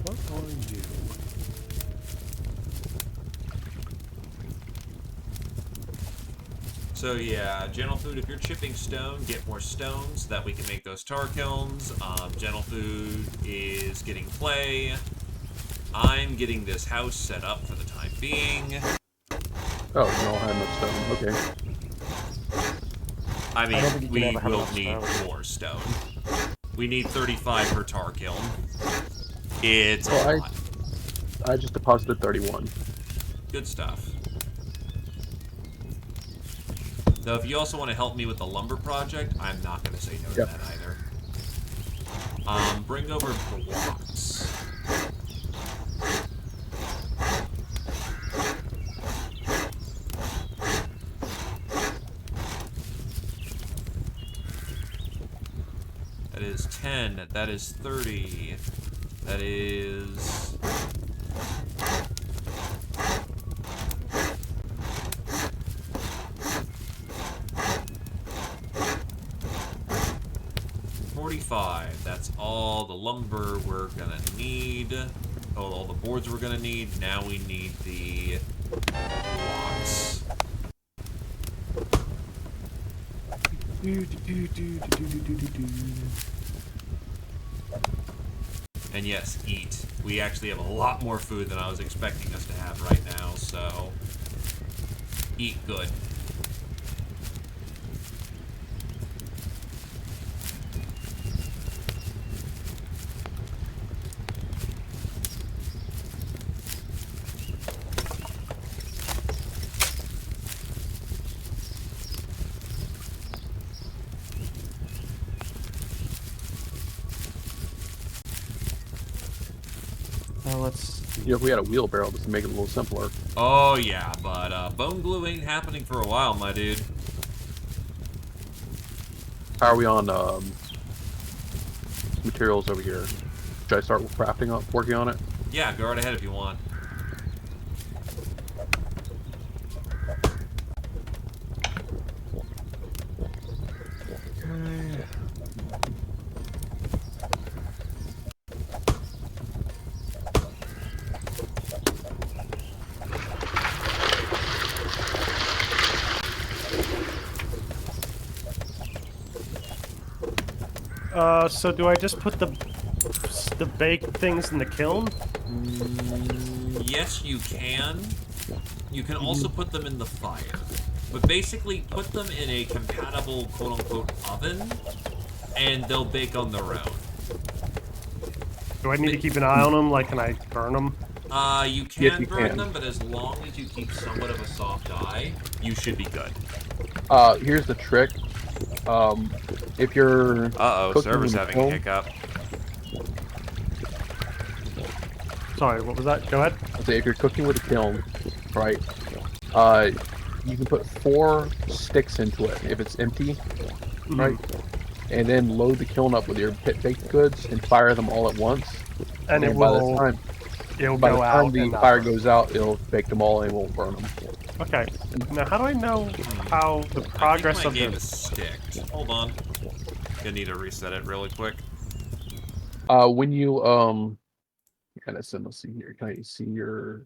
What are you? So yeah, gentle food, if you're chipping stone, get more stones so that we can make those tar kilns. Gentle food is getting clay. I'm getting this house set up for the time being. Oh, no, I have enough stone. Okay. I I don't think mean, you can we ever have will enough need stone. more stone. We need 35 per tar kiln. It's a Well, lot. I just deposited 31. Good stuff. Though if you also want to help me with the lumber project, I'm not going to say no to Yep. that either. Bring over blocks. That is 10. That is 30. That is... $45. That's all the lumber we're gonna need. Oh, all the boards we're gonna need. Now we need the blocks. And yes, eat. We actually have a lot more food than I was expecting us to have right now, so eat good. Let's... You know, if we had a wheelbarrow, this would make it a little simpler. Oh yeah, but bone glue ain't happening for a while, my dude. How are we on materials over here? Should I start working on it? Yeah, go right ahead if you want. So do I just put the baked things in the kiln? Yes, you can. You can also put them in the fire. But basically, put them in a compatible quote-unquote oven, and they'll bake on their own. Do I need to keep an eye on them? Like, can I burn them? You Yes, can you burn can. them, but as long as you keep somewhat of a soft eye, you should be good. Here's the trick. If you're Uh-oh, cooking server's in the having a kiln, hiccup. Sorry, what was that? Go ahead. say if you're cooking with a kiln, right? You can put 4 sticks into it if it's empty, right? And then load the kiln up with your baked goods and fire them all at once. And it by will. the time It'll by go the time out the and not fire burn. goes out, it'll bake them all and won't burn them. Okay. Now, how do I know how the progress I of think my game the? is sticked. Hold on. Gonna need to reset it really quick. When you let's see here. Can I see your?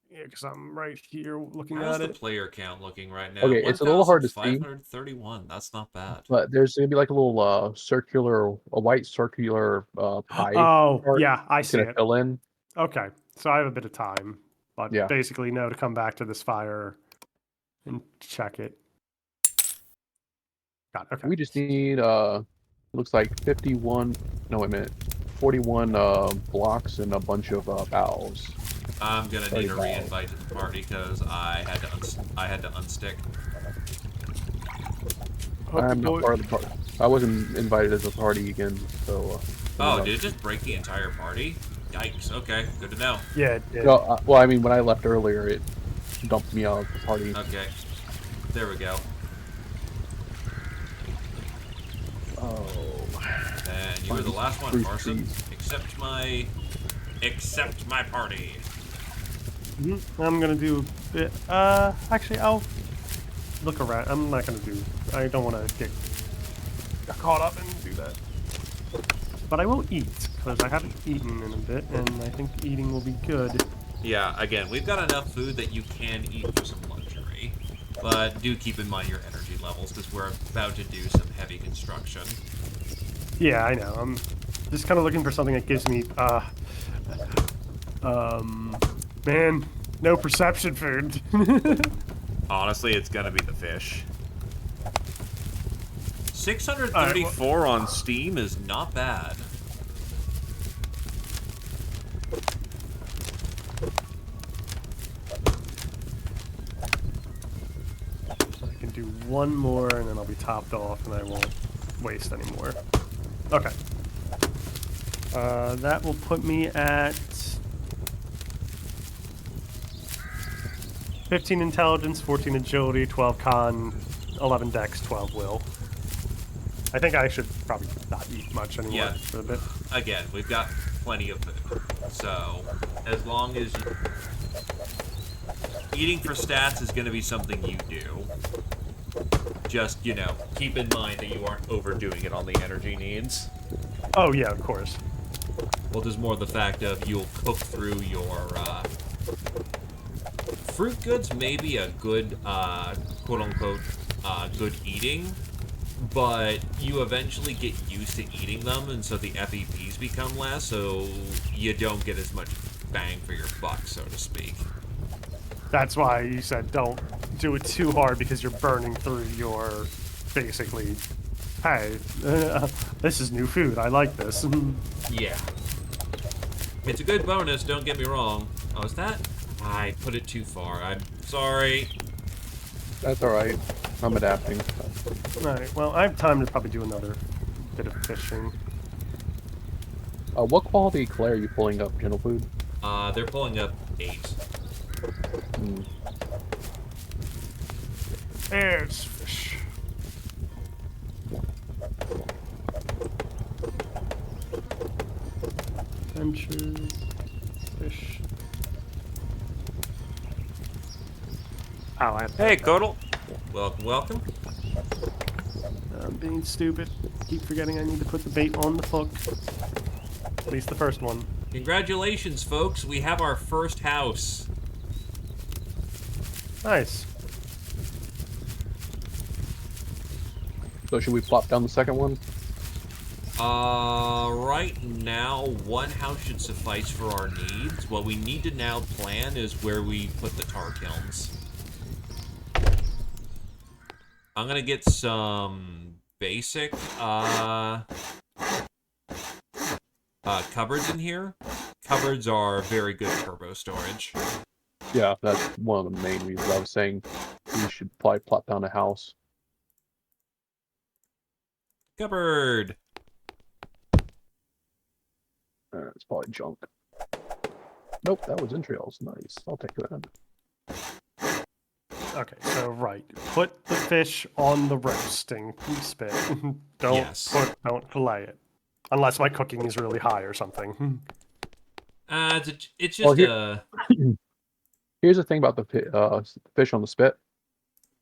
Yeah, because I'm right here looking How's at the it. player count looking right now? Okay, it's a little hard to see. 1,531. That's not bad. But there's gonna be like a little a white circular pie Oh, chart yeah, I it's see gonna it. fill in. Okay, so I have a bit of time, but Yeah. basically know to come back to this fire and check it. Got it. Okay. We just need looks like 51. No, wait a minute. 41 blocks and a bunch of valves. I'm gonna need a 30 balls. re-invite to the party because I had to unstick. I'm not part of the party. I wasn't invited as a party again, so. Oh, did it just break the entire party? Yikes. Okay, good to know. Yeah, it did. No, well, I mean, when I left earlier, it dumped me out of the party. Okay, there we go. Oh. And you were the last one, Parson. Accept my party. I'm gonna do. Actually, I'll look around. I'm not gonna do. I don't want to get caught up and do that. But I will eat because I haven't eaten in a bit, and I think eating will be good. Yeah, again, we've got enough food that you can eat for some luxury. But do keep in mind your energy levels because we're about to do some heavy construction. Yeah, I know. I'm just kind of looking for something that gives me. Man, no perception food. Honestly, it's gonna be the fish. 634 on Steam is not bad. I can do one more, and then I'll be topped off, and I won't waste any more. Okay. That will put me at 15 intelligence, 14 agility, 12 con, 11 dex, 12 will. I think I should probably not eat much anymore Yeah. for a bit. Again, we've got plenty of food. So, as long as you... Eating for stats is going to be something you do. Just, keep in mind that you aren't overdoing it on the energy needs. Oh, yeah, of course. Well, there's more the fact of you'll cook through your, fruit goods may be a good, quote-unquote, good eating, but you eventually get used to eating them, and so the FEPs become less, so you don't get as much bang for your buck, so to speak. That's why you said don't do it too hard because you're burning through your, basically, hey, this is new food. I like this. Yeah. It's a good bonus, don't get me wrong. Oh, is that? I put it too far. I'm sorry. That's alright. I'm adapting. Alright, well, I have time to probably do another bit of fishing. What quality clay are you pulling up, Gentle Food? They're pulling up 8. There's fish. Adventure. Fish. Oh, I have to. Hey, Kodal. Welcome. I'm being stupid. Keep forgetting I need to put the bait on the hook. At least the first one. Congratulations, folks. We have our first house. Nice. So should we plop down the second one? Right now, one house should suffice for our needs. What we need to now plan is where we put the tar kilns. I'm gonna get some basic, cupboards in here. Cupboards are very good turbo storage. Yeah, that's one of the main reasons I was saying we should probably plot down a house. Cupboard! It's probably junk. Nope, that was entrails. Nice. I'll take that. Okay, so right. Put the fish on the roasting spit. Yes. Don't fillet it. Unless my cooking is really high or something. It's Well, just Here's the thing about the fish on the spit.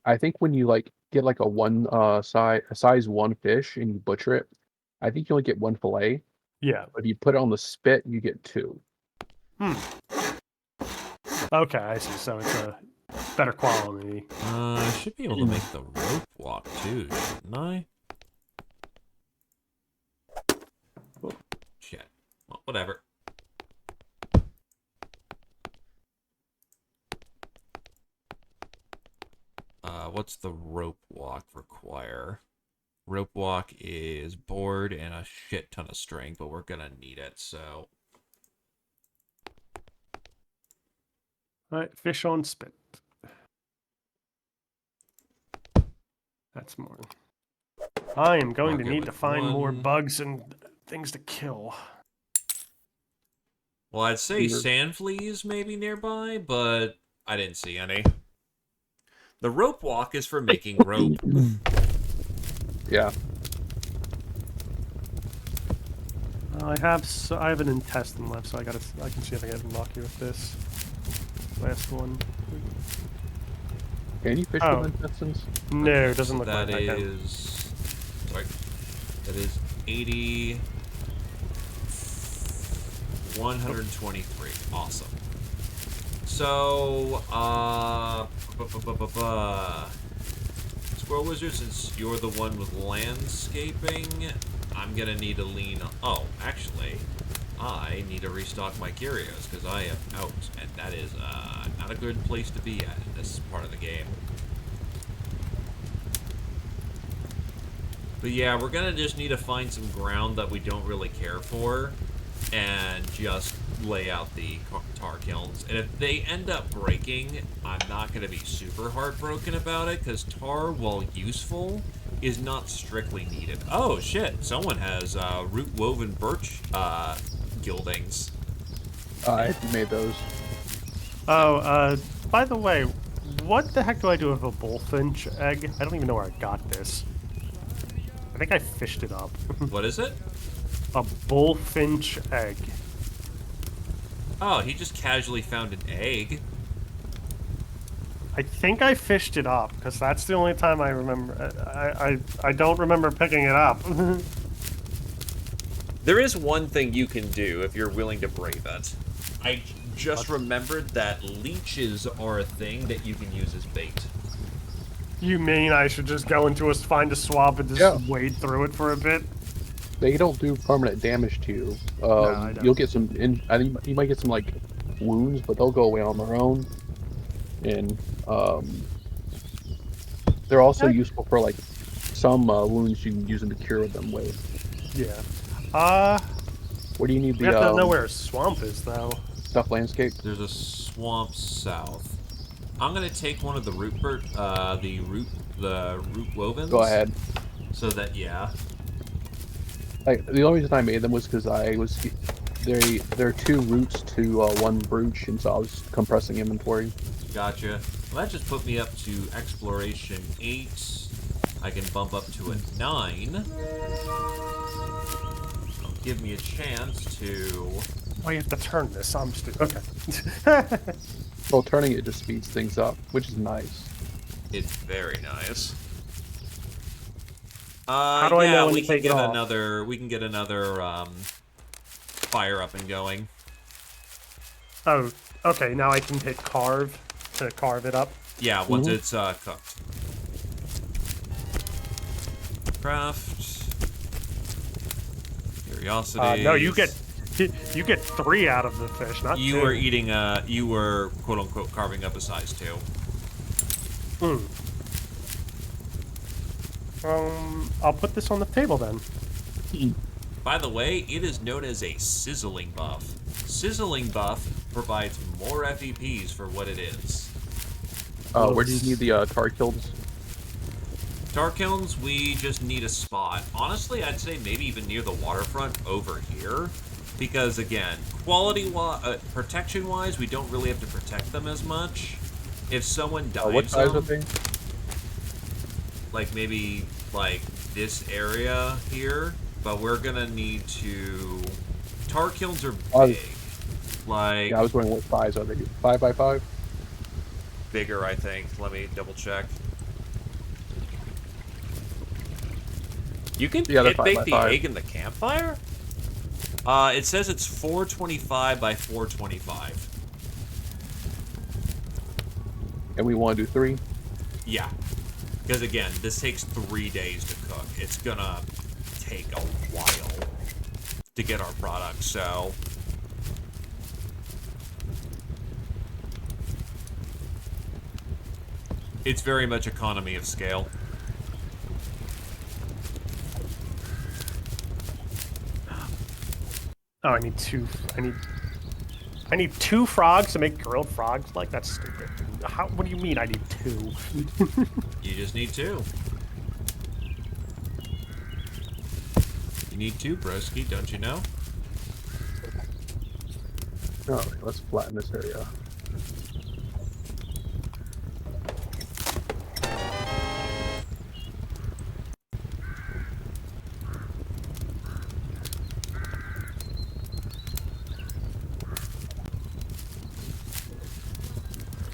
I think when you like get like a size 1 fish and you butcher it, I think you only get 1 fillet. Yeah. But if you put it on the spit, you get 2. Okay, I see. So it's a better quality. I should be able to make the rope walk too, shouldn't I? Shit. Well, whatever. What's the rope walk require? Rope walk is board and a shit ton of string, but we're gonna need it, so... Alright, fish on spit. That's more. I am going to Okay, need to with find more one- bugs and things to kill. Well, I'd say Weird. sand fleas maybe nearby, but I didn't see any. The rope walk is for making rope. Yeah. I have an intestine left, so I can see if I get lucky with this last one. Can you fish Oh. with intestines? No, Okay, it doesn't so look like that I can. is... Sorry. That is 80... 123. Awesome. So, Squirrel Wizard, since you're the one with landscaping, I'm gonna need to lean on... Oh, actually, I need to restock my curios, because I am out, and that is, not a good place to be at in this part of the game. But yeah, we're gonna just need to find some ground that we don't really care for, and just lay out the tar kilns. And if they end up breaking, I'm not gonna be super heartbroken about it, because tar, while useful, is not strictly needed. Oh shit, someone has root woven birch gildings. I made those. Oh, by the way, what the heck do I do with a bullfinch egg? I don't even know where I got this. I think I fished it up. What is it? A bullfinch egg. Oh, he just casually found an egg. I think I fished it up, because that's the only time I remember. I don't remember picking it up. There is one thing you can do if you're willing to brave it. I just remembered that leeches are a thing that you can use as bait. You mean I should just go into find a swamp and just wade through it for a bit? They don't do permanent damage to you. I don't. You'll get some. I think you might get some like wounds, but they'll go away on their own. And they're also useful for like some wounds you can use them to cure them with. Yeah. Where do you need We the have to know where a swamp is, though. stuff landscape? There's a swamp south. I'm gonna take one of the root wovens. Go ahead. So that Like the only reason I made them was because there are 2 roots to 1 brooch, and so I was compressing inventory. Gotcha. Well, that just put me up to exploration 8. I can bump up to a 9. It'll give me a chance to... Oh, you have to turn this. I'm stupid. Okay. Well, turning it just speeds things up, which is nice. It's very nice. How do I know when we to can take it get off? another fire up and going. Oh, okay. Now I can hit carve to carve it up. Yeah, once it's cooked. Craft. Curiosity. No, you get 3 out of the fish, not 2. You were eating you were quote unquote carving up a size 2. I'll put this on the table then. By the way, it is known as a sizzling buff. Sizzling buff provides more FEPs for what it is. Where do you need the tar kilns? Tar kilns, we just need a spot. Honestly, I'd say maybe even near the waterfront over here. Because again, protection-wise, we don't really have to protect them as much. If someone dives What size are them, they? like maybe like this area here, but we're gonna need to. Tar kilns are big. Like Yeah, I was wondering what size are they? 5 by 5? bigger, I think. Let me double check. You can Yeah, they're 5 bake by the 5. egg in the campfire? It says it's 425 by 425. And we want to do 3? Yeah. Because again, this takes 3 days to cook. It's gonna take a while to get our product, so... It's very much economy of scale. Oh, I need 2. I need 2 frogs to make grilled frogs. Like, that's stupid. What do you mean I need 2? You just need 2. You need 2, broski, don't you know? Alright, let's flatten this area.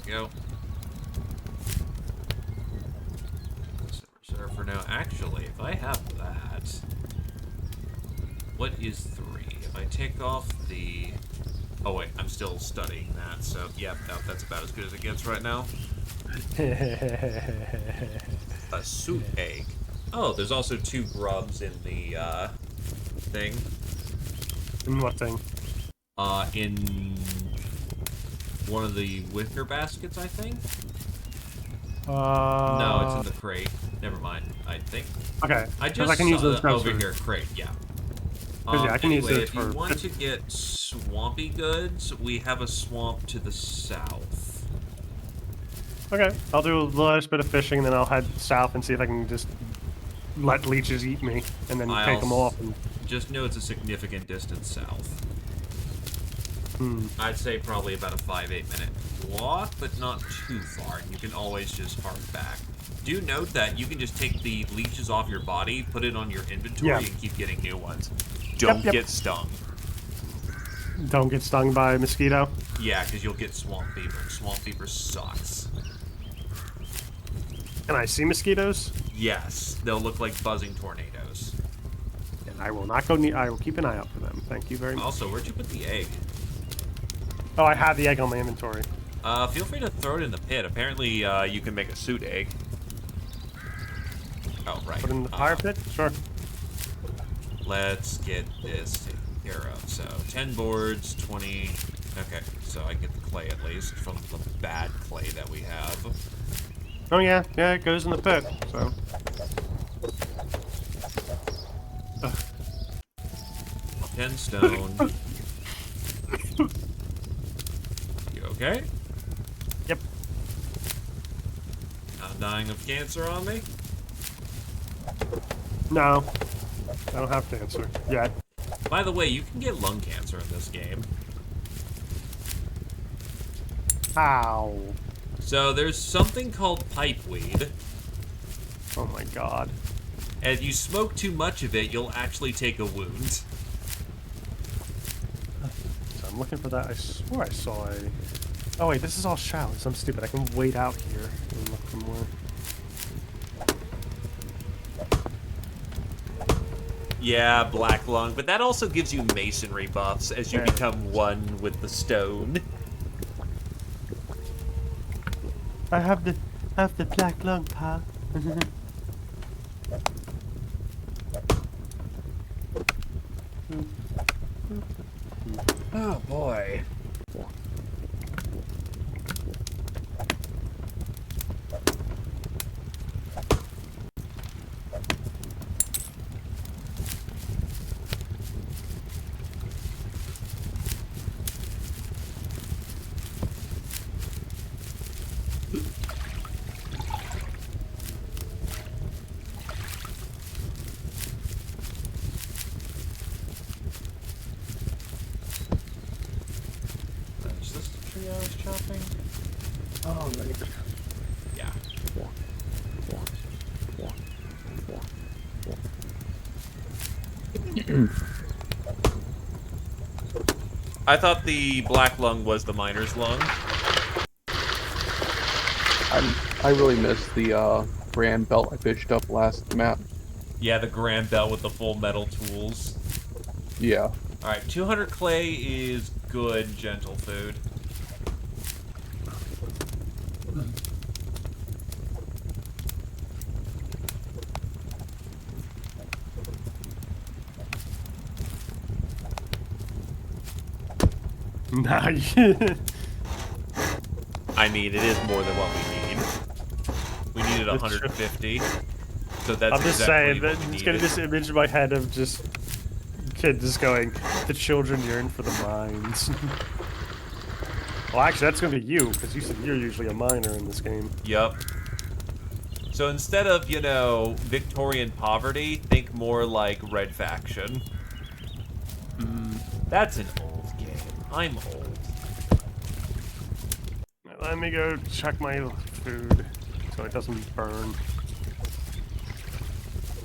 Go. Reserve for now. Actually, if I have that, what is 3? If I take off the... Oh wait, I'm still studying that, so yeah, no, that's about as good as it gets right now. A soup egg. Oh, there's also 2 grubs in the, thing. In what thing? In one of the wicker baskets, I think? No, it's in the crate. Never mind, I think. Okay, I just I can use saw those over for- here, crate, yeah. Yeah, I can use anyway, those if you for- want to get swampy goods, we have a swamp to the south. Okay, I'll do a last bit of fishing, and then I'll head south and see if I can just let leeches eat me, and then take them off. And... Just know it's a significant distance south. I'd say probably about a 5-8 minute walk, but not too far. You can always just hark back. Do note that you can just take the leeches off your body, put it on your inventory, and keep getting new ones. Don't get stung. Don't get stung by a mosquito? Yeah, because you'll get swamp fever. Swamp fever sucks. Can I see mosquitoes? Yes, they'll look like buzzing tornadoes. And I will not go near. I will keep an eye out for them. Thank you very much. Also, where'd you put the egg? Oh, I have the egg on my inventory. Feel free to throw it in the pit. Apparently, you can make a suit egg. Oh, right. Put it in the fire pit? Sure. Let's get this taken care of. So, 10 boards, 20... Okay, so I get the clay at least from the bad clay that we have. Oh, yeah. Yeah, it goes in the pit, so... 10 stone. You okay? Yep. Not dying of cancer on me? No. I don't have cancer. Yet. By the way, you can get lung cancer in this game. Ow. So there's something called pipeweed. Oh my god. And if you smoke too much of it, you'll actually take a wound. So I'm looking for that. I swore I saw a... Oh wait, this is all shallows. I'm stupid. I can wait out here and look for more. Yeah, black lung, but that also gives you masonry buffs as you become one with the stone. I have the black lung, pal. Oh boy. Is this the tree I was chopping? Oh, right. Yeah. I thought the black lung was the miner's lung. I really miss the brand belt I fished up last map. Yeah, the grand belt with the full metal tools. Yeah. Alright, 200 clay is good, gentle food. Nah, I mean, it is more than what we need. We needed That's true. 150. So that's I'm just exactly saying, what that we it's getting needed. this image in my head of just kid just going, the children yearn for the mines. Well, actually, that's gonna be you, because you said you're usually a miner in this game. Yup. So instead of, you know, Victorian poverty, think more like Red Faction. That's an old game. I'm old. Let me go check my food so it doesn't burn.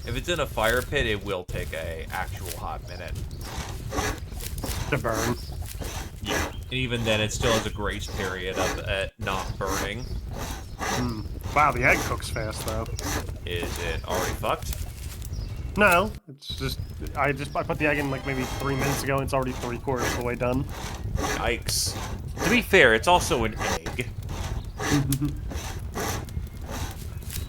If it's in a fire pit, it will take a actual hot minute. To burn. Yeah. And even then, it still has a grace period of it not burning. Wow, the egg cooks fast though. Is it already fucked? No, it's just I put the egg in like maybe 3 minutes ago and it's already 3/4 of the way done. Yikes. To be fair, it's also an egg.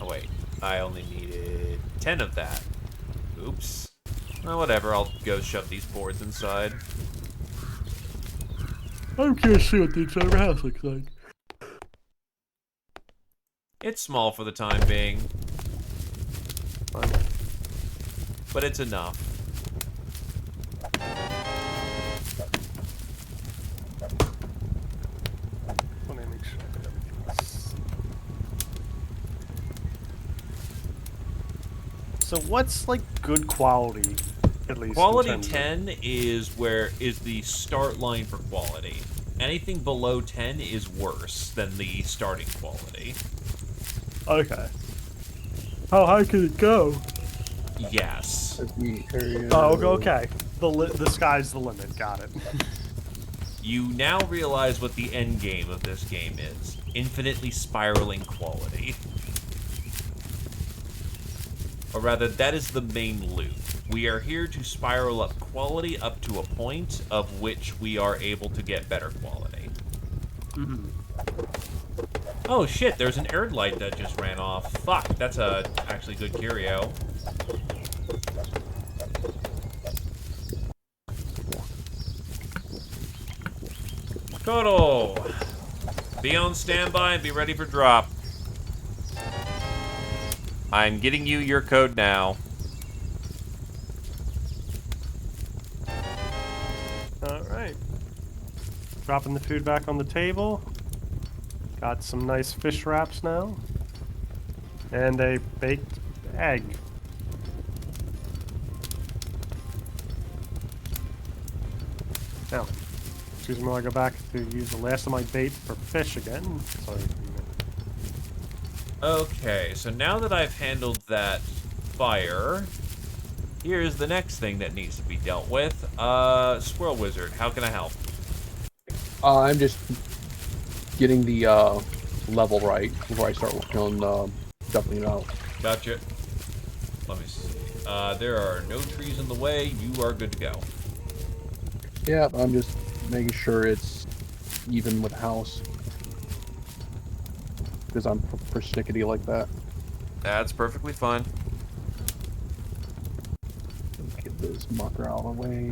Oh wait, I only needed 10 of that. Oops. Well, whatever, I'll go shove these boards inside. I can't see what the inside of our house looks like. It's small for the time being, Fine. but it's enough. Let me make sure I get everything. So what's like good quality, at least? in Quality terms of- 10 is where is the start line for quality. Anything below 10 is worse than the starting quality. Okay. How high could it go? Yes. The area. Oh, okay. The sky's the limit. Got it. You now realize what the end game of this game is. Infinitely spiraling quality. Or rather, that is the main loop. We are here to spiral up quality up to a point of which we are able to get better quality. Oh shit, there's an air light that just ran off. Fuck, that's a actually good curio. Koto! Be on standby and be ready for drop. I'm getting you your code now. Alright. Dropping the food back on the table. Got some nice fish wraps now. And a baked egg. Now, excuse me while I go back to use the last of my bait for fish again. Sorry. Okay, so now that I've handled that fire, here's the next thing that needs to be dealt with. Squirrel Wizard, how can I help? I'm just getting the level right before I start working on dumping it out. Gotcha. Let me see. There are no trees in the way. You are good to go. Yeah, I'm just making sure it's even with the house. Because I'm persnickety like that. That's perfectly fine. Get this mucker out of the way.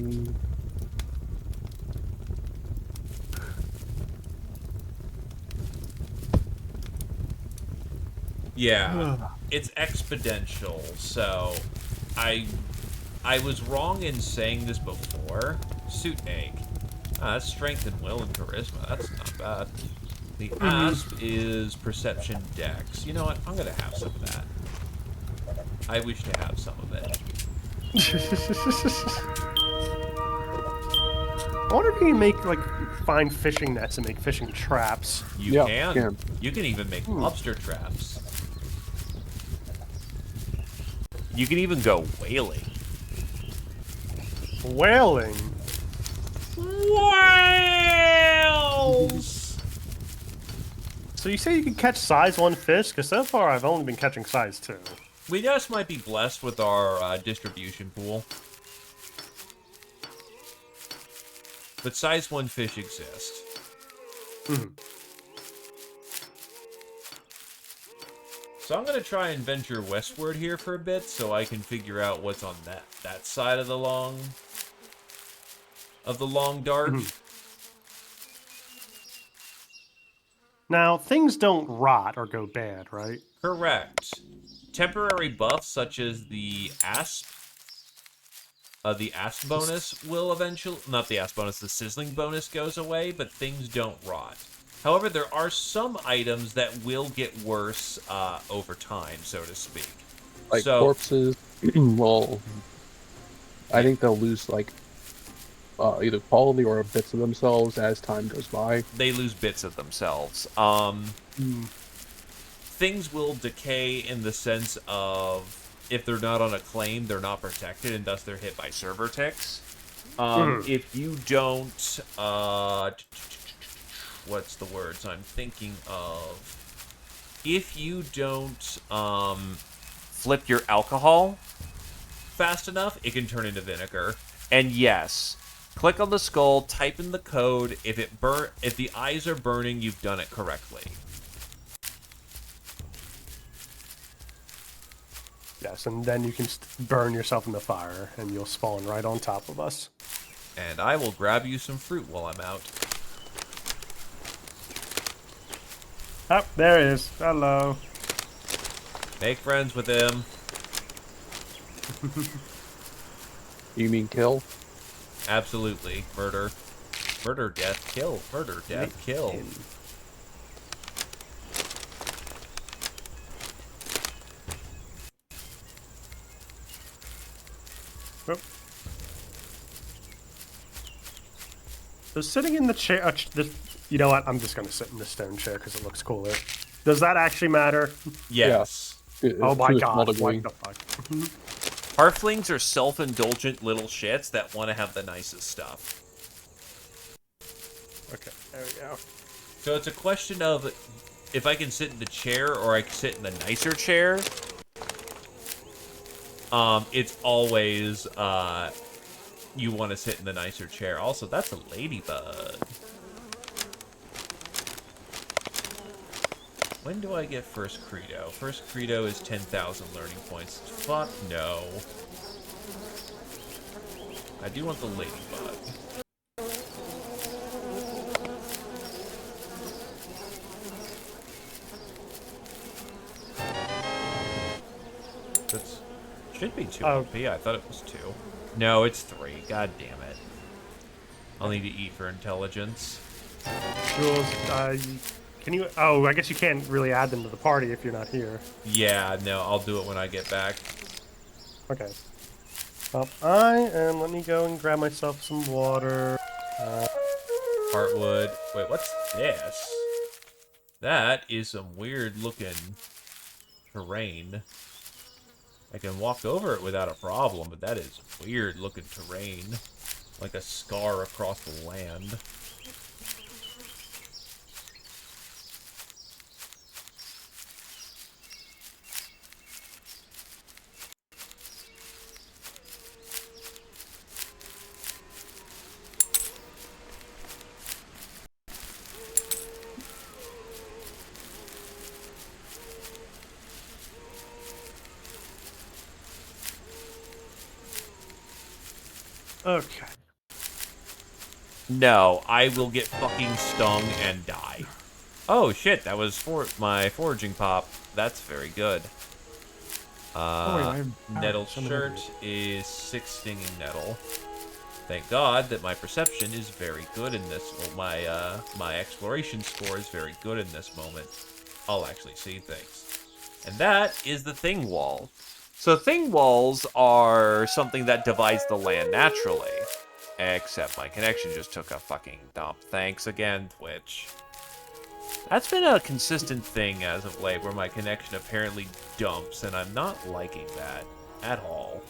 Yeah, it's exponential. So, I was wrong in saying this before. Suit egg. That's strength and will and charisma. That's not bad. The asp is perception dex. You know what? I'm gonna have some of that. I wish to have some of it. I wonder if you can make, like, find fishing nets and make fishing traps. You Yeah, can. can. You can even make lobster traps. You can even go whaling. Whaling. Whales! So you say you can catch size 1 fish? Because so far I've only been catching size 2. We just might be blessed with our distribution pool. But size 1 fish exist. So I'm going to try and venture westward here for a bit so I can figure out what's on that side of the long dart. Now, things don't rot or go bad, right? Correct. Temporary buffs such as the asp bonus will eventually, not the asp bonus, the sizzling bonus goes away, but things don't rot. However, there are some items that will get worse over time, so to speak. Like corpses, well, I think they'll lose like either quality or bits of themselves as time goes by. They lose bits of themselves. Things will decay in the sense of if they're not on a claim, they're not protected, and thus they're hit by server ticks. If you don't, what's the words I'm thinking of? If you don't flip your alcohol fast enough, it can turn into vinegar. And yes, click on the skull, type in the code. If the eyes are burning, you've done it correctly. Yes, and then you can burn yourself in the fire, and you'll spawn right on top of us. And I will grab you some fruit while I'm out. Oh, there it is. Hello. Make friends with him. You mean kill? Absolutely. Murder. Murder, death, kill. Murder, death, kill. Oh. So sitting in the chair... you know what? I'm just going to sit in the stone chair because it looks cooler. Does that actually matter? Yes. Oh my To a small god, degree. what the fuck? Halflings are self-indulgent little shits that want to have the nicest stuff. Okay, there we go. So it's a question of if I can sit in the chair or I can sit in the nicer chair. It's always you want to sit in the nicer chair. Also, that's a ladybug. When do I get first credo? First credo is 10,000 learning points. Fuck no. I do want the ladybug. That's should be 2 OP. I thought it was 2. No, it's 3. God damn it. I'll need to eat for intelligence. Jules, can you... Oh, I guess you can't really add them to the party if you're not here. Yeah, no, I'll do it when I get back. Okay. Well, let me go and grab myself some water. Heartwood. Wait, what's this? That is some weird looking terrain. I can walk over it without a problem, but that is weird looking terrain. Like a scar across the land. Okay. No, I will get fucking stung and die. Oh shit, that was for my foraging pop. That's very good. Oh wait, I have Nettle I'm an shirt idiot. is 6 stinging nettle. Thank God that my perception is very good in this. Well, my exploration score is very good in this moment. I'll actually see things. And that is the thing wall. So thing walls are something that divides the land naturally. Except my connection just took a fucking dump. Thanks again, Twitch. That's been a consistent thing as of late, where my connection apparently dumps, and I'm not liking that at all.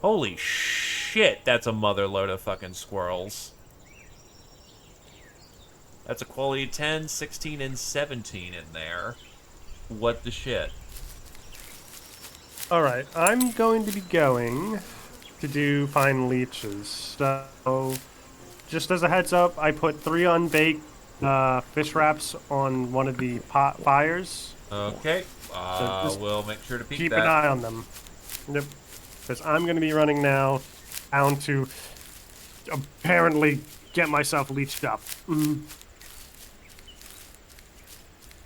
Holy shit, that's a mother load of fucking squirrels. That's a quality 10, 16, and 17 in there. What the shit? Alright, I'm going to be going to do fine leeches. So, just as a heads up, I put 3 unbaked fish wraps on one of the pot fires. Okay, just we'll make sure to peek Keep that. an eye on them. Yep. Because I'm going to be running now down to apparently get myself leeched up.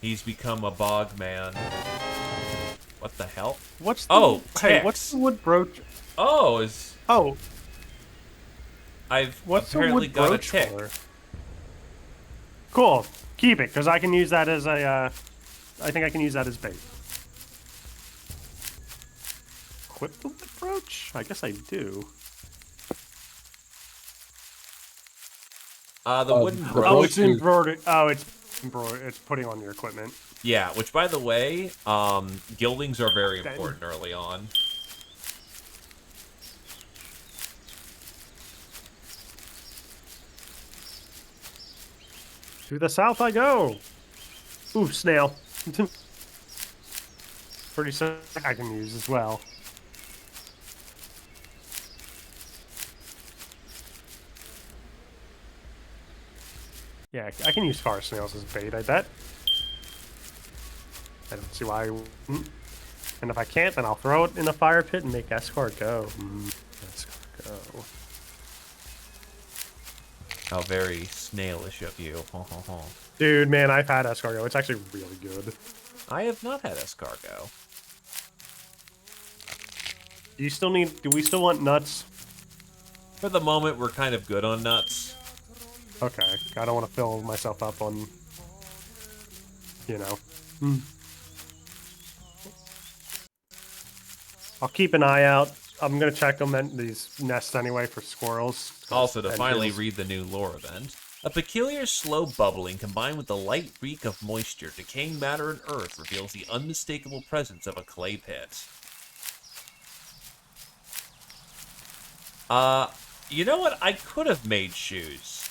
He's become a bog man. What the hell? What's the, Oh, hey, ticks. what's the wood brooch? Oh, I've What's the apparently wood got a brooch tick. for? Cool. Keep it, because I can use that as a, I think I can use that as bait. Equip the wood brooch? I guess I do. The wooden the brooch. Oh, brooch it's is- embroidered. Oh, it's embroidered. It's putting on your equipment. Yeah, which by the way, gildings are very important early on. To the south I go. Ooh, snail. Pretty soon I can use as well. Yeah, I can use forest snails as bait, I bet. I don't see why I wouldn't. And if I can't, then I'll throw it in a fire pit and make escort go. Escort go. How very snailish of you. Dude, man, I've had escargot. It's actually really good. I have not had escargot. Do we still want nuts? For the moment, we're kind of good on nuts. Okay. I don't want to fill myself up on, you know. I'll keep an eye out. I'm going to check them in these nests anyway for squirrels. Also, to and finally hills. read the new lore event. A peculiar slow bubbling combined with the light reek of moisture, decaying matter, and earth reveals the unmistakable presence of a clay pit. You know what? I could have made shoes.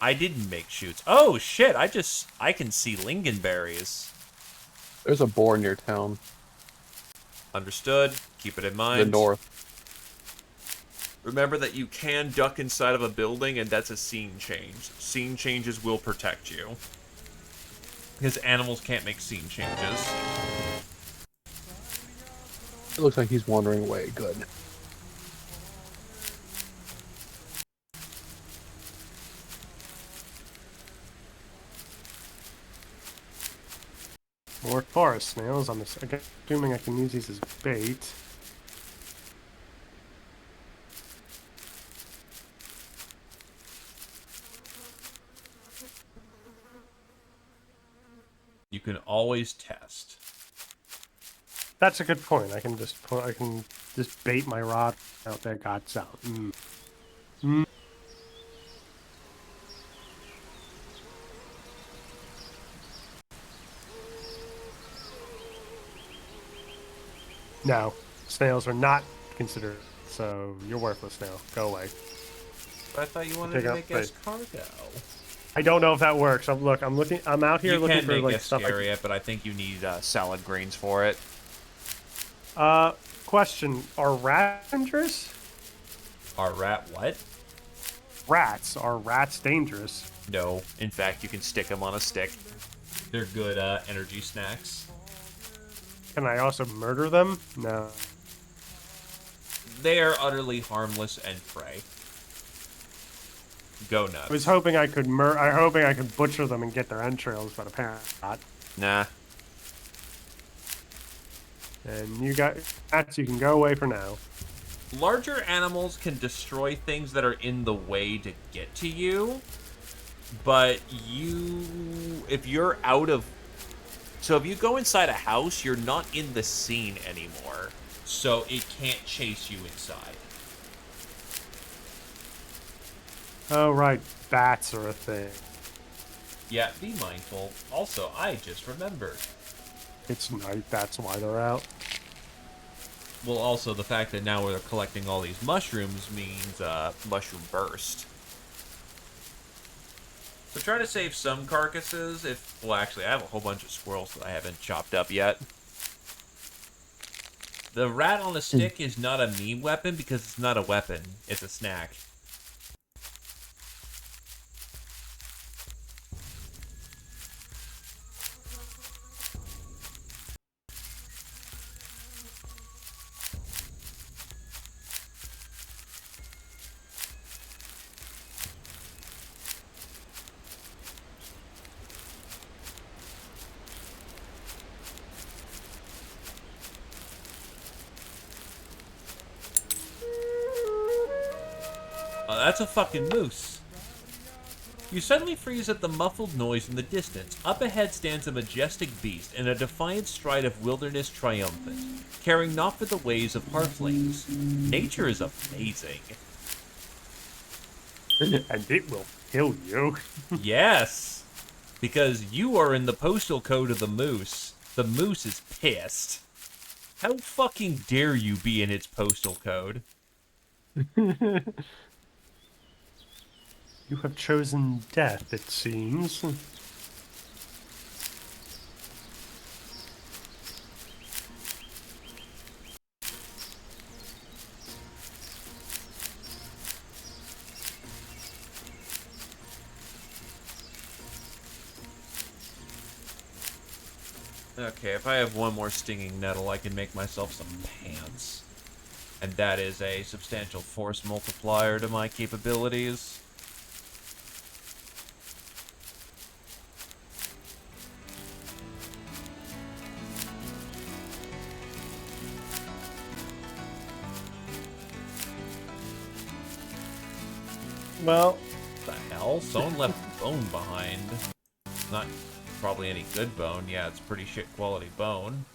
I didn't make shoes. Oh, shit. I can see lingonberries. There's a boar near town. Understood. Keep it in mind. The north. Remember that you can duck inside of a building, and that's a scene change. Scene changes will protect you. Because animals can't make scene changes. It looks like he's wandering away. Good. More forest snails. I'm assuming I can use these as bait. You can always test. That's a good point. I can just bait my rod out there. God's out. No, snails are not considered. So you're worthless now. Go away. But I thought you wanted Take to out make space. escargot. I don't know if that works. I'm looking. I'm out here You looking can for make like stuff. escargot, but I think you need salad greens for it. Question: are rats dangerous? Our rat what? Are rats dangerous? No. In fact, you can stick them on a stick. They're good energy snacks. Can I also murder them? No. They are utterly harmless and prey. Go nuts. I was hoping I could hoping I could butcher them and get their entrails, but apparently not. Nah. And you got cats. You can go away for now. Larger animals can destroy things that are in the way to get to you, but if you're out of... So if you go inside a house, you're not in the scene anymore, so it can't chase you inside. Oh, right. Bats are a thing. Yeah, be mindful. Also, I just remembered. It's night. That's why they're out. Well, also, the fact that now we're collecting all these mushrooms means mushroom burst. So try to save some carcasses. Well, actually, I have a whole bunch of squirrels that I haven't chopped up yet. The rat on a stick is not a meme weapon because it's not a weapon. It's a snack. Oh, that's a fucking moose. You suddenly freeze at the muffled noise in the distance. Up ahead stands a majestic beast in a defiant stride of wilderness triumphant, caring not for the ways of Hearthlings. Nature is amazing. And it will kill you. Yes, because you are in the postal code of the moose. The moose is pissed. How fucking dare you be in its postal code? You have chosen death, it seems. Okay, if I have one more stinging nettle, I can make myself some pants. And that is a substantial force multiplier to my capabilities. Well, What the hell? Someone left bone behind. Not probably any good bone. Yeah, it's pretty shit quality bone.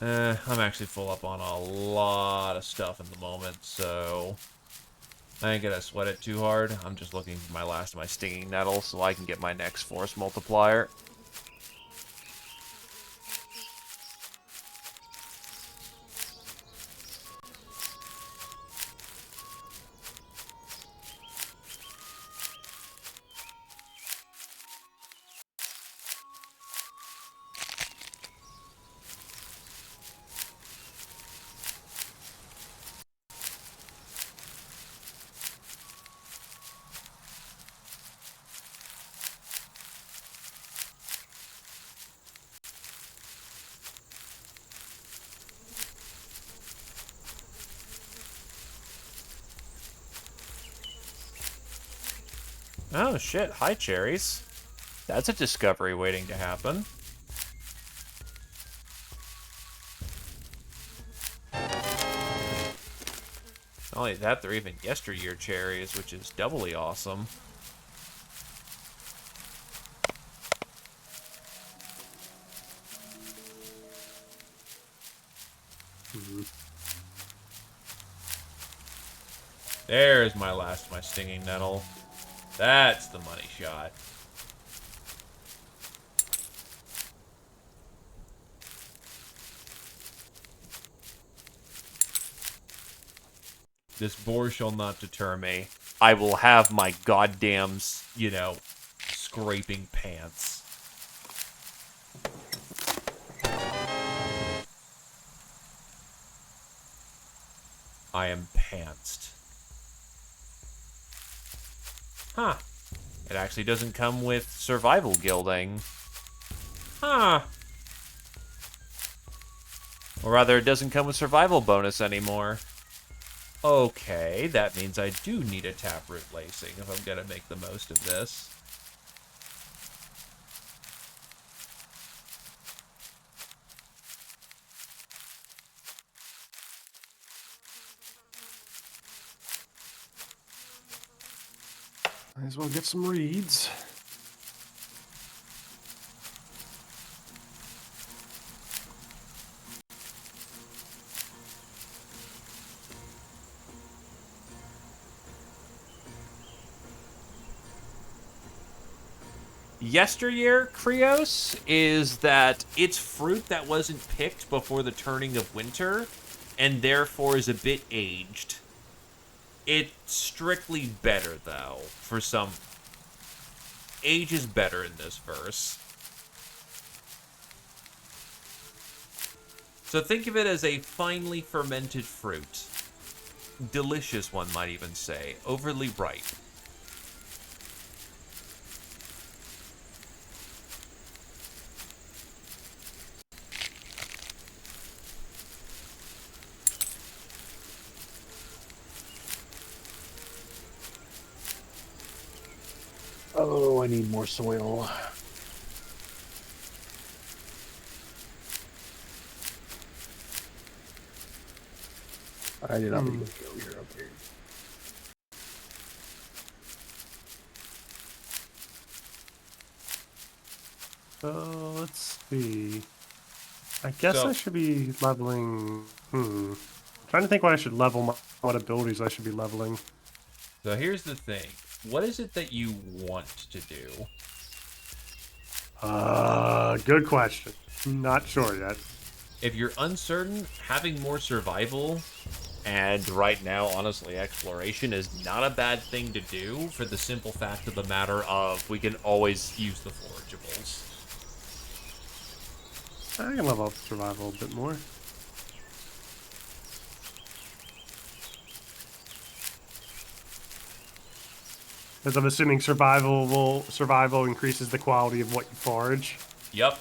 I'm actually full up on a lot of stuff at the moment, so I ain't gonna sweat it too hard. I'm just looking for my last of my stinging nettle so I can get my next force multiplier. Oh shit, hi cherries. That's a discovery waiting to happen. Not only that, they're even yesteryear cherries, which is doubly awesome. There's my last of my stinging nettle. That's the money shot. This boar shall not deter me. I will have my goddamn, scraping pants. I am pantsed. Huh. It actually doesn't come with survival gilding. Huh. Or rather, it doesn't come with survival bonus anymore. Okay, that means I do need a taproot lacing if I'm gonna make the most of this. Might as well get some reeds. Yesteryear Krios is that it's fruit that wasn't picked before the turning of winter, and therefore is a bit aged. It's strictly better, though, for some. Age is better in this verse. So think of it as a finely fermented fruit. Delicious, one might even say. Overly ripe. Oh, I need more soil. I did not mean to go here. Okay. So let's see. I guess So- I should be leveling. Trying to think what I should level. What abilities I should be leveling. So here's the thing. What is it that you want to do? Good question. Not sure yet. If you're uncertain, having more survival, and right now, honestly, exploration is not a bad thing to do for the simple fact of the matter of we can always use the forageables. I can level up survival a bit more. Because I'm assuming survival increases the quality of what you forage. Yup.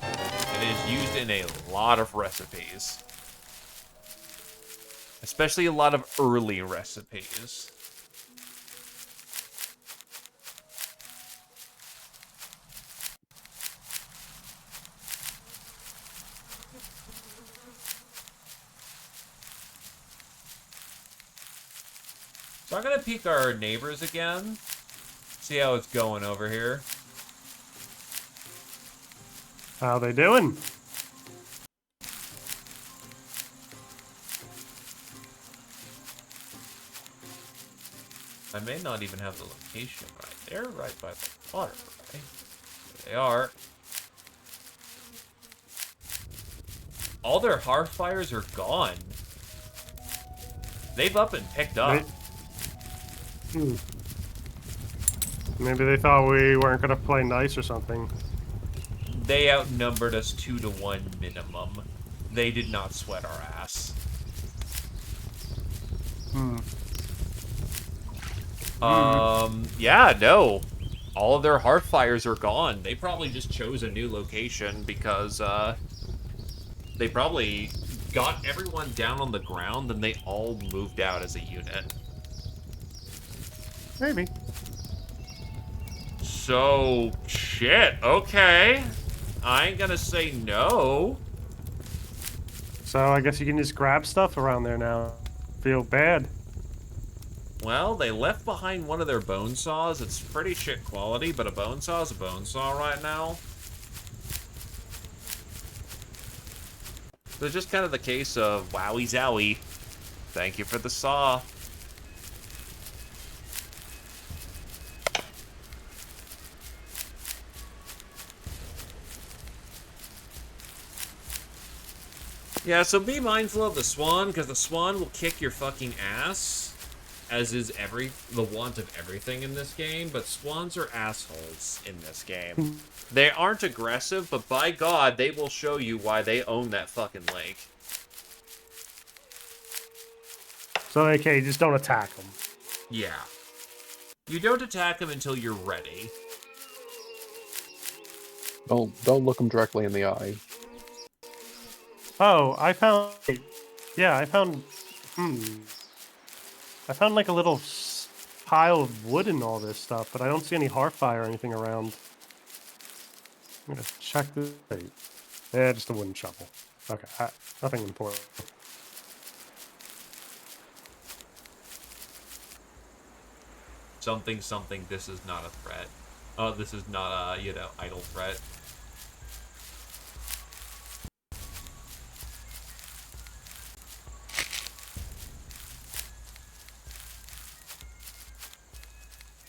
It is used in a lot of recipes. Especially a lot of early recipes. So I'm gonna peek our neighbors again. See how it's going over here. How they doing? I may not even have the location right. They're right by the water, right? There they are. All their hearth fires are gone. They've up and picked up. Maybe they thought we weren't gonna play nice or something. They outnumbered us 2-to-1 minimum. They did not sweat our ass. Yeah, no. All of their hearth fires are gone. They probably just chose a new location because, they probably got everyone down on the ground and they all moved out as a unit. Maybe. So, shit, okay. I ain't gonna say no. So I guess you can just grab stuff around there now. Feel bad. Well, they left behind one of their bone saws. It's pretty shit quality, but a bone saw is a bone saw right now. So it's just kind of the case of wowie zowie. Thank you for the saw. Yeah, so be mindful of the swan, because the swan will kick your fucking ass, as is the want of everything in this game, but swans are assholes in this game. They aren't aggressive, but by God, they will show you why they own that fucking lake. So okay, just don't attack them. Yeah. You don't attack them until you're ready. Don't look them directly in the eye. Oh, I found. Yeah, I found. I found like a little pile of wood and all this stuff, but I don't see any hearthfire or anything around. I'm gonna check this. Yeah, just a wooden shovel. Okay, nothing important. Something, something, this is not a threat. This is not a, idle threat.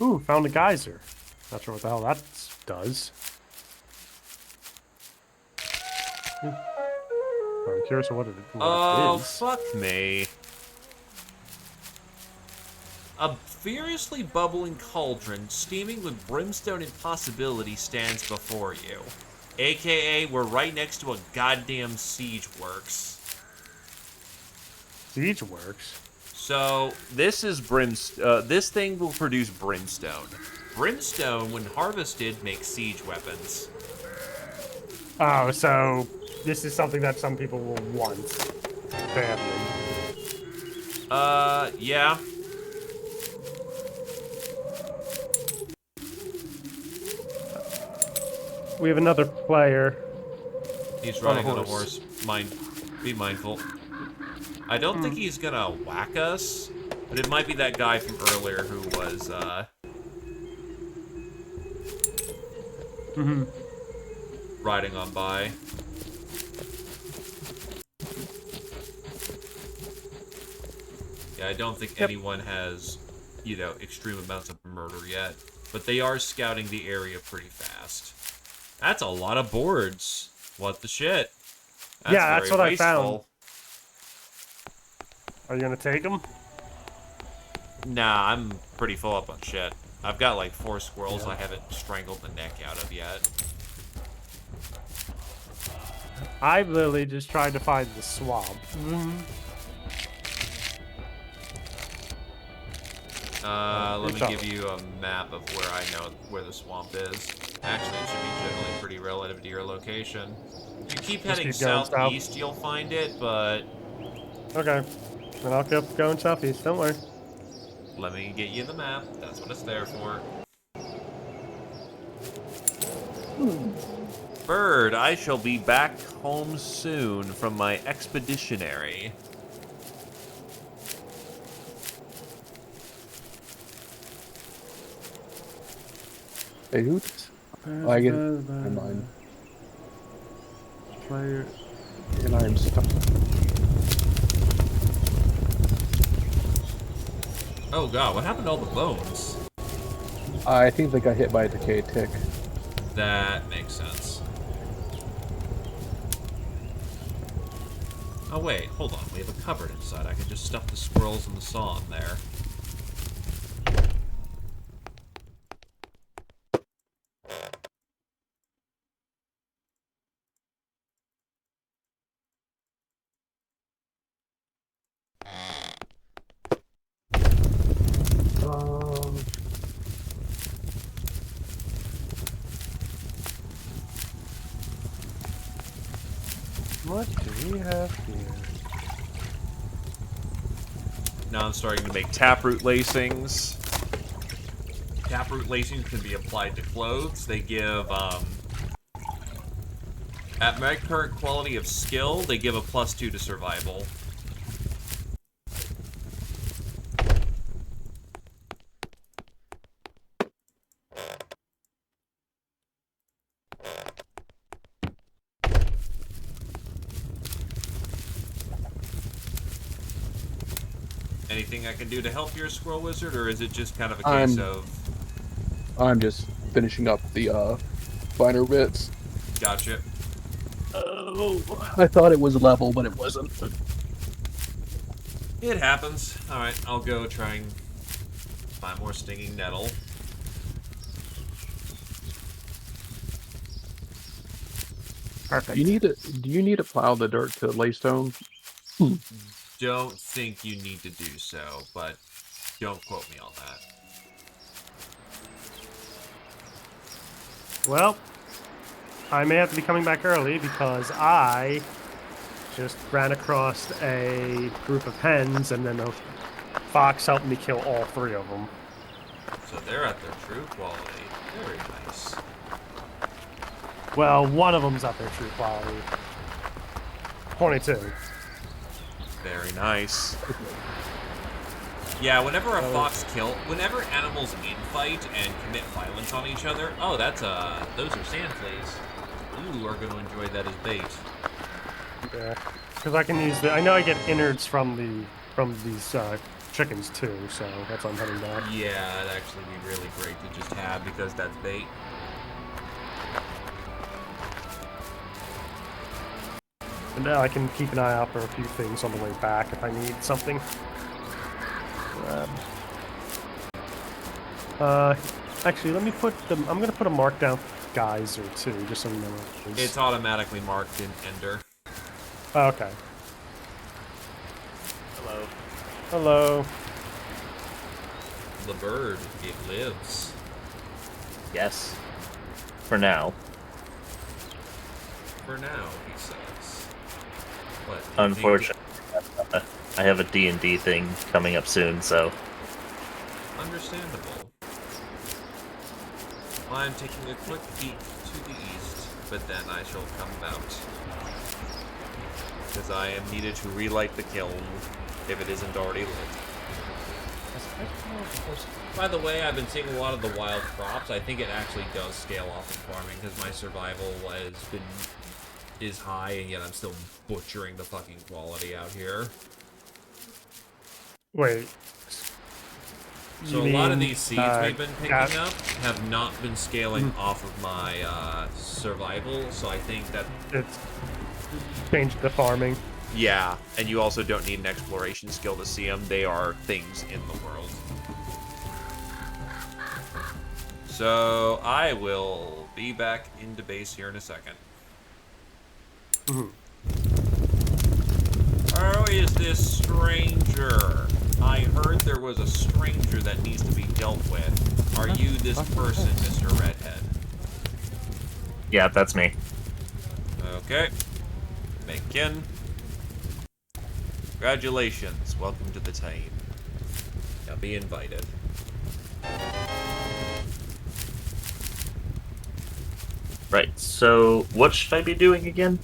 Ooh, found a geyser. Not sure what the hell that does. I'm curious what it Oh, is. fuck me. A furiously bubbling cauldron, steaming with brimstone and possibility, stands before you. AKA, we're right next to a goddamn siege works. Siege works. So, this is this thing will produce brimstone. Brimstone, when harvested, makes siege weapons. Oh, so this is something that some people will want badly. Yeah. We have another player. He's On a riding on a horse. horse. Be mindful. I don't think he's gonna whack us, but it might be that guy from earlier who was, riding on by. Yeah, I don't think anyone has, extreme amounts of murder yet, but they are scouting the area pretty fast. That's a lot of boards. What the shit? Yeah, that's very what wasteful. I found. Are you gonna take them? Nah, I'm pretty full up on shit. I've got like 4 squirrels I haven't strangled the neck out of yet. I literally just tried to find the swamp. Let me give you a map of where I know where the swamp is. Actually, it should be generally pretty relative to your location. If you keep heading keep going southeast, you'll find it, but Okay. Then I'll keep going southeast, don't worry. let me get you the map. That's what it's there for. Bird, I shall be back home soon from my expeditionary. Hey, who's? Oh, I get it. Never mind. Player. And I'm stuck. Oh god, what happened to all the bones? I think they got hit by a decayed tick. That makes sense. Oh wait, hold on. We have a cupboard inside. I can just stuff the squirrels and the saw in there. What do we have here? Now I'm starting to make taproot lacings. Taproot lacings can be applied to clothes. They give, at my current quality of skill, they give a +2 to survival. Anything I can do to help your squirrel wizard, or is it just kind of a case of... I'm just finishing up the finer bits. Gotcha. Oh, I thought it was level, but it wasn't. It happens. Alright, I'll go try and find more stinging nettle. Perfect. Do you need to plow the dirt to lay stone? Don't think you need to do so, but don't quote me on that. Well, I may have to be coming back early because I just ran across a group of hens, and then a fox helped me kill all 3 of them. So they're at their true quality. Very nice. Well, one of them's at their true quality. 22. Very nice. Yeah, whenever whenever animals infight and commit violence on each other, oh, those are sand fleas. You are going to enjoy that as bait. Yeah, because I can use I know I get innards from these chickens too, so that's why I'm heading back. Yeah, it'd actually be really great to just have because that's bait. And now I can keep an eye out for a few things on the way back if I need something. Actually, let me I'm gonna put a mark down geyser too, just so we know what it is. It's automatically marked in Ender. Oh, okay. Hello. Hello. The bird, it lives. Yes. For now. For now, he says. What? Unfortunately, I have a D&D thing coming up soon, so... Understandable. I'm taking a quick peek to the east, but then I shall come out. Because I am needed to relight the kiln, if it isn't already lit. By the way, I've been seeing a lot of the wild crops. I think it actually does scale off in farming, because my survival is high, and yet I'm still butchering the fucking quality out here. Wait. So a lot of these seeds we've been picking up have not been scaling off of my survival, so I think that... It's changed the farming. Yeah, and you also don't need an exploration skill to see them. They are things in the world. So I will be back into base here in a second. How is this stranger? I heard there was a stranger that needs to be dealt with. Are you this person, Mr. Redhead? Yeah, that's me. Okay. Make kin. Congratulations. Welcome to the team. Now be invited. Right, so what should I be doing again?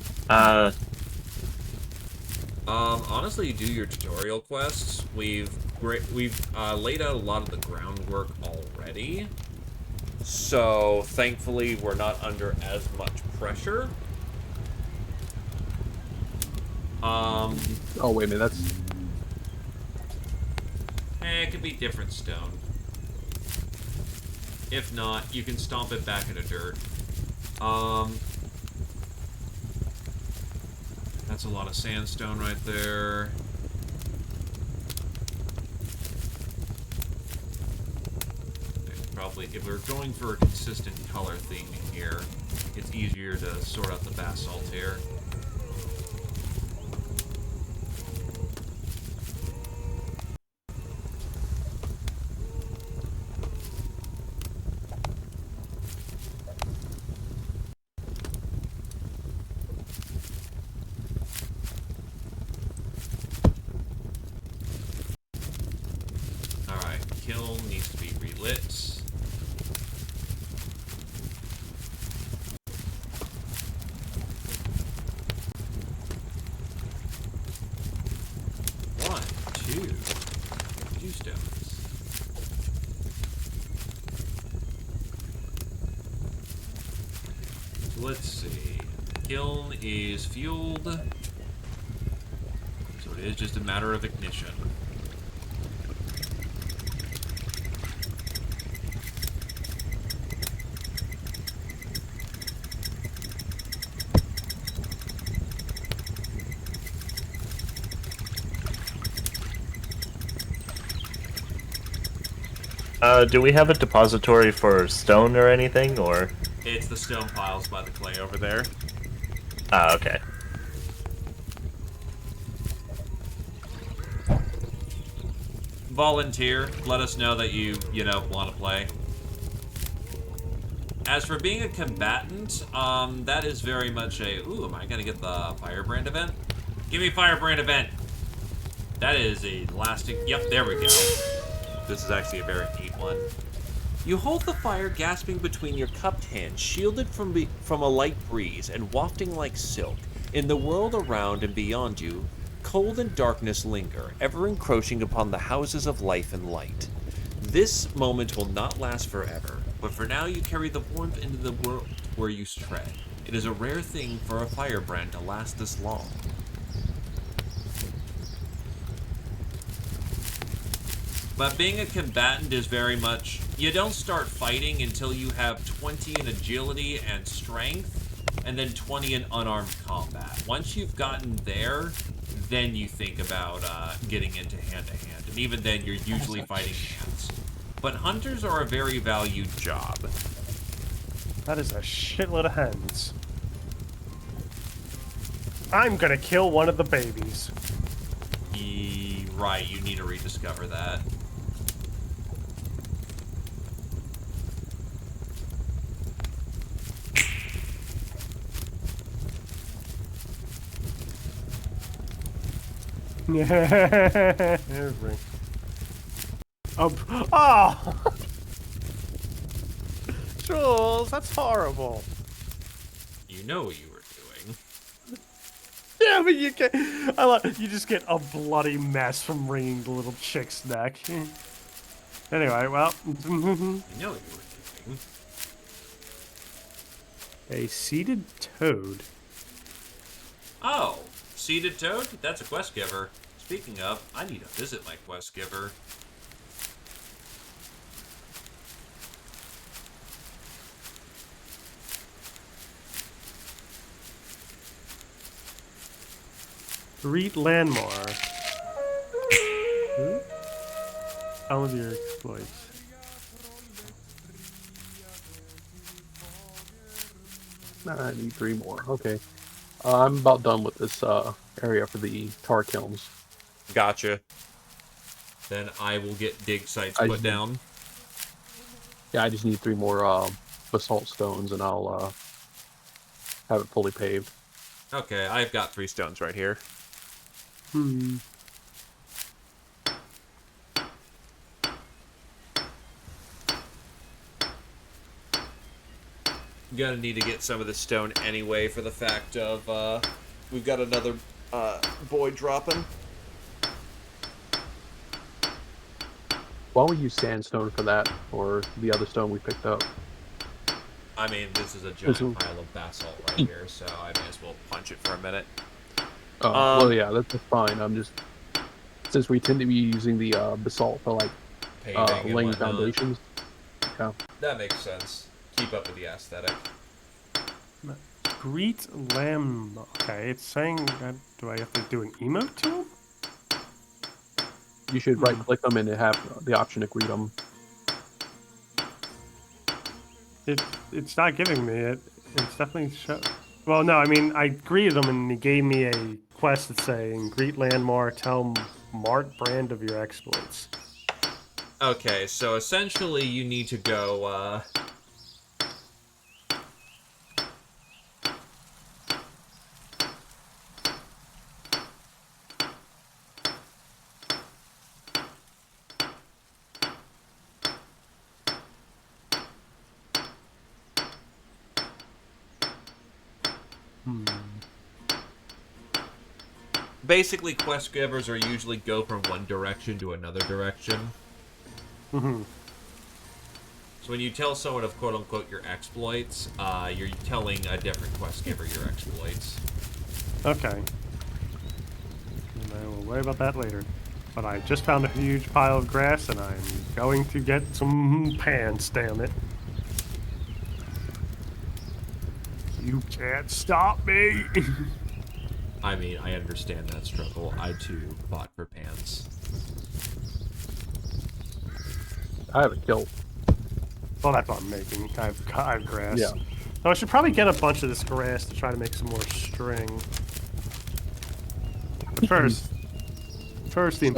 Honestly, do your tutorial quests. We've laid out a lot of the groundwork already. So, thankfully, we're not under as much pressure. Oh, wait a minute, that's... It could be different stone. If not, you can stomp it back into dirt. That's a lot of sandstone right there. Probably, if we're going for a consistent color theme here, it's easier to sort out the basalt here. Alright, kiln needs to be relit. One, two stones. So let's see. Kiln is fueled. So it is just a matter of ignition. Do we have a depository for stone or anything, or...? It's the stone piles by the clay over there. Ah, okay. Volunteer. Let us know that you want to play. As for being a combatant, that is very much a... Ooh, am I going to get the Firebrand event? Give me Firebrand event. That is a lasting... Yep, there we go. This is actually a very neat one. You hold the fire gasping between your cupped hands, shielded from a light breeze and wafting like silk. In the world around and beyond you, cold and darkness linger, ever encroaching upon the houses of life and light. This moment will not last forever, but for now you carry the warmth into the world where you tread. It is a rare thing for a firebrand to last this long. But being a combatant is very much... You don't start fighting until you have 20 in agility and strength, and then 20 in unarmed combat. Once you've gotten there, then you think about getting into hand-to-hand. And even then, you're usually fighting hands. But hunters are a very valued job. That is a shitload of hens. I'm gonna kill one of the babies. Right, you need to rediscover that. Yeah. Oh! Jules, that's horrible. You know what you were doing. Yeah, but you can't. You just get a bloody mess from wringing the little chick's neck. Anyway, well. You know what you were doing. A seeded toad. Oh, seeded toad? That's a quest giver. Speaking of, I need to visit my quest giver. Greet Landmar. Some of your exploits. I need 3 more. Okay. I'm about done with this area for the tar kilns. Gotcha. Then I will get dig sites put down. Yeah, I just need 3 more basalt stones, and I'll have it fully paved. Okay, I've got 3 stones right here. Gonna need to get some of the stone anyway for the fact of we've got another boy dropping. Why don't we use sandstone for that, or the other stone we picked up? I mean, this is a giant pile of basalt right here, so I may as well punch it for a minute. Oh, well, yeah, that's fine. I'm just... Since we tend to be using the basalt for, like, Paving laying and whatnot. foundations. Yeah. That makes sense. Keep up with the aesthetic. Greet Lamb. Okay, it's saying that. Do I have to do an emote to him? You should right-click them and have the option to greet them. It's not giving me it. It's definitely well, no, I mean, I greeted him and he gave me a quest that's saying, greet Landmar, tell Mart Brand of your exploits. Okay, so essentially you need to go, Basically, quest givers are usually go from one direction to another direction. Mm-hmm. So when you tell someone of quote-unquote your exploits, you're telling a different quest giver your exploits. Okay. And I will worry about that later. But I just found a huge pile of grass and I'm going to get some pants, damn it. You can't stop me! I mean, I understand that struggle. I, too, fought for pants. I have a kilt. Well, that's what I'm making. I have grass. Yeah. So I should probably get a bunch of this grass to try to make some more string. But first the...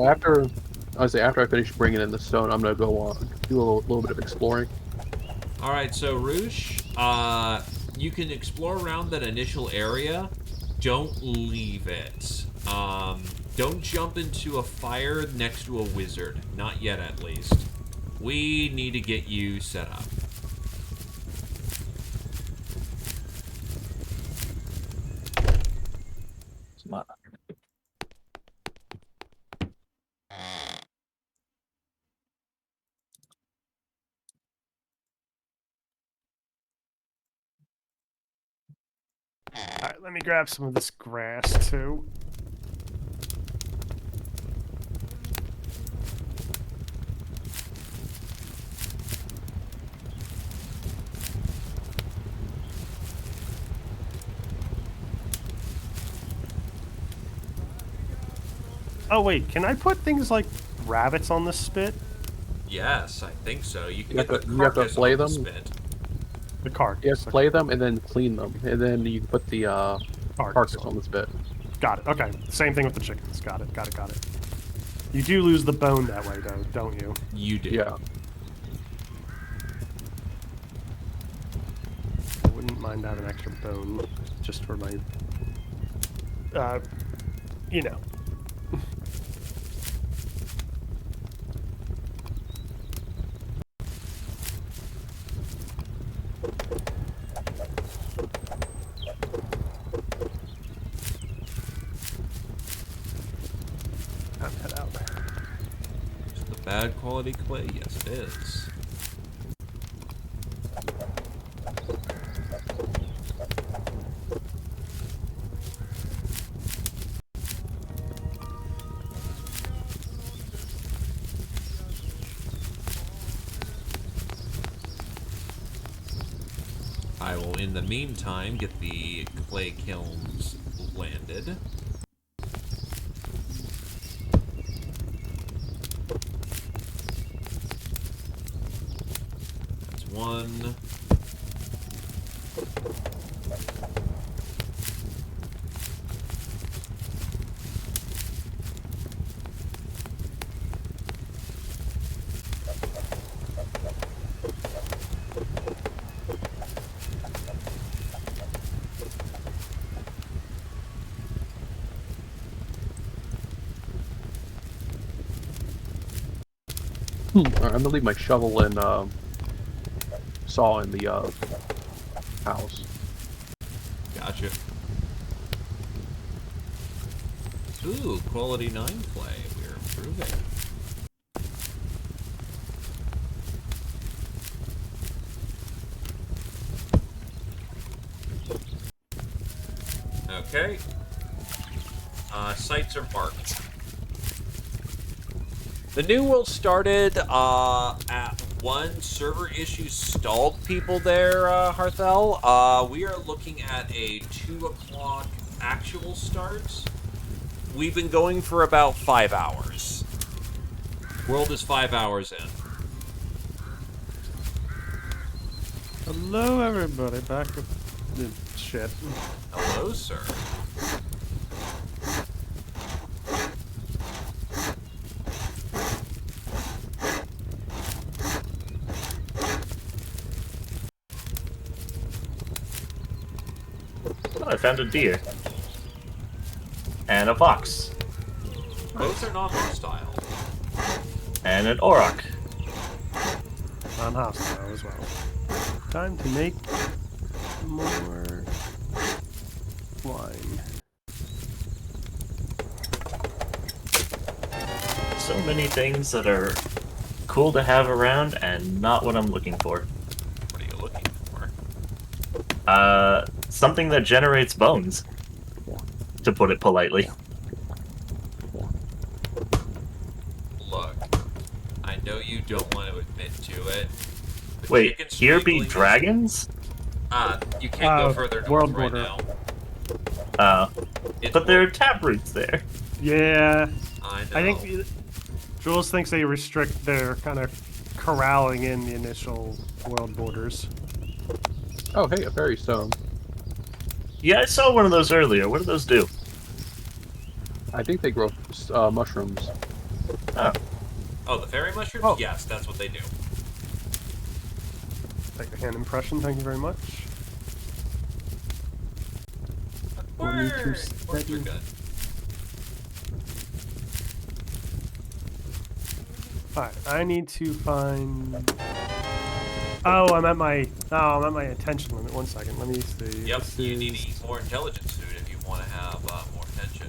So after I finish bringing in the stone, I'm gonna go on do a little bit of exploring. All right, so Roosh, you can explore around that initial area. Don't leave it. Don't jump into a fire next to a wizard. Not yet, at least. We need to get you set up. Smart. Alright, let me grab some of this grass too. Oh wait, can I put things like rabbits on the spit? Yes, I think so. You can You get have the to- you have to carcass flay on the them? spit. The carcass. You have to play them and then clean them, and then you can put the carcass on the spit. Got it. Okay. Same thing with the chickens. Got it. Got it. Got it. You do lose the bone that way, though, don't you? You do. Yeah. I wouldn't mind having extra bone just for my, you know. Time to head out. Is it the bad quality clay? Yes, it is. I will, in the meantime, get the clay kilns landed. That's one. Alright, I'm gonna leave my shovel and saw in the house. Gotcha. Ooh, quality 9 clay. We're improving. Okay. Sites are marked. The new world started at 1. Server issues stalled people there, Hearthell. We are looking at a 2 o'clock actual start. We've been going for about 5 hours. World is 5 hours in. Hello, everybody. Back with the shit. Hello, sir. Oh, I found a deer. And a fox. Both are non-hostile. And an auroch. Non-hostile as well. Time to make more wine. So many things that are cool to have around and not what I'm looking for. What are you looking for? Something that generates bones. To put it politely. Look, I know you don't want to admit to it. but Wait, chicken here be strangling- dragons? You can't go further north World right border. now. It's But there are taproots there. Yeah, I know. I think Jules thinks they restrict their kind of corralling in the initial world borders. Oh, hey, a fairy stone. Yeah, I saw one of those earlier. What do those do? I think they grow mushrooms. Oh, the fairy mushrooms? Oh. Yes, that's what they do. Take the hand impression, thank you very much. Words! We'll need to Words are study. good. Alright, I need to find... Oh, I'm at my attention limit. 1 second, let me see. Yep, This you need to is... eat more intelligence food if you want to have more attention.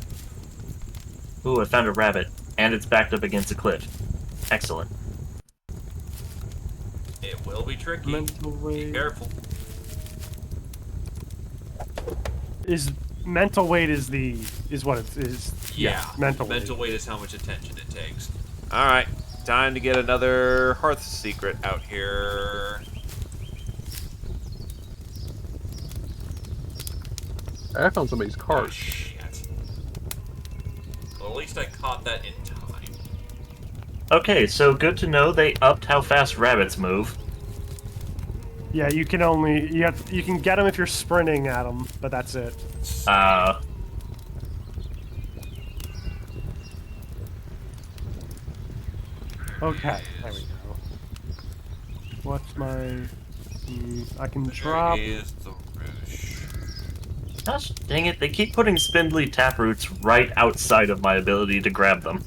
Ooh, I found a rabbit, and it's backed up against a cliff. Excellent. It will be tricky. Mental Be weight. careful. Mental weight is what it is. Yeah, mental mental weight. weight is how much attention it takes. All right, time to get another Hearth secret out here. I found somebody's Oh, cart. shit. Well, at least I caught that in time. Okay, so good to know they upped how fast rabbits move. Yeah, you can get them if you're sprinting at them, but that's it. Okay, there we go. What's my... I can drop... There is the roosh. Gosh dang it, they keep putting spindly taproots right outside of my ability to grab them.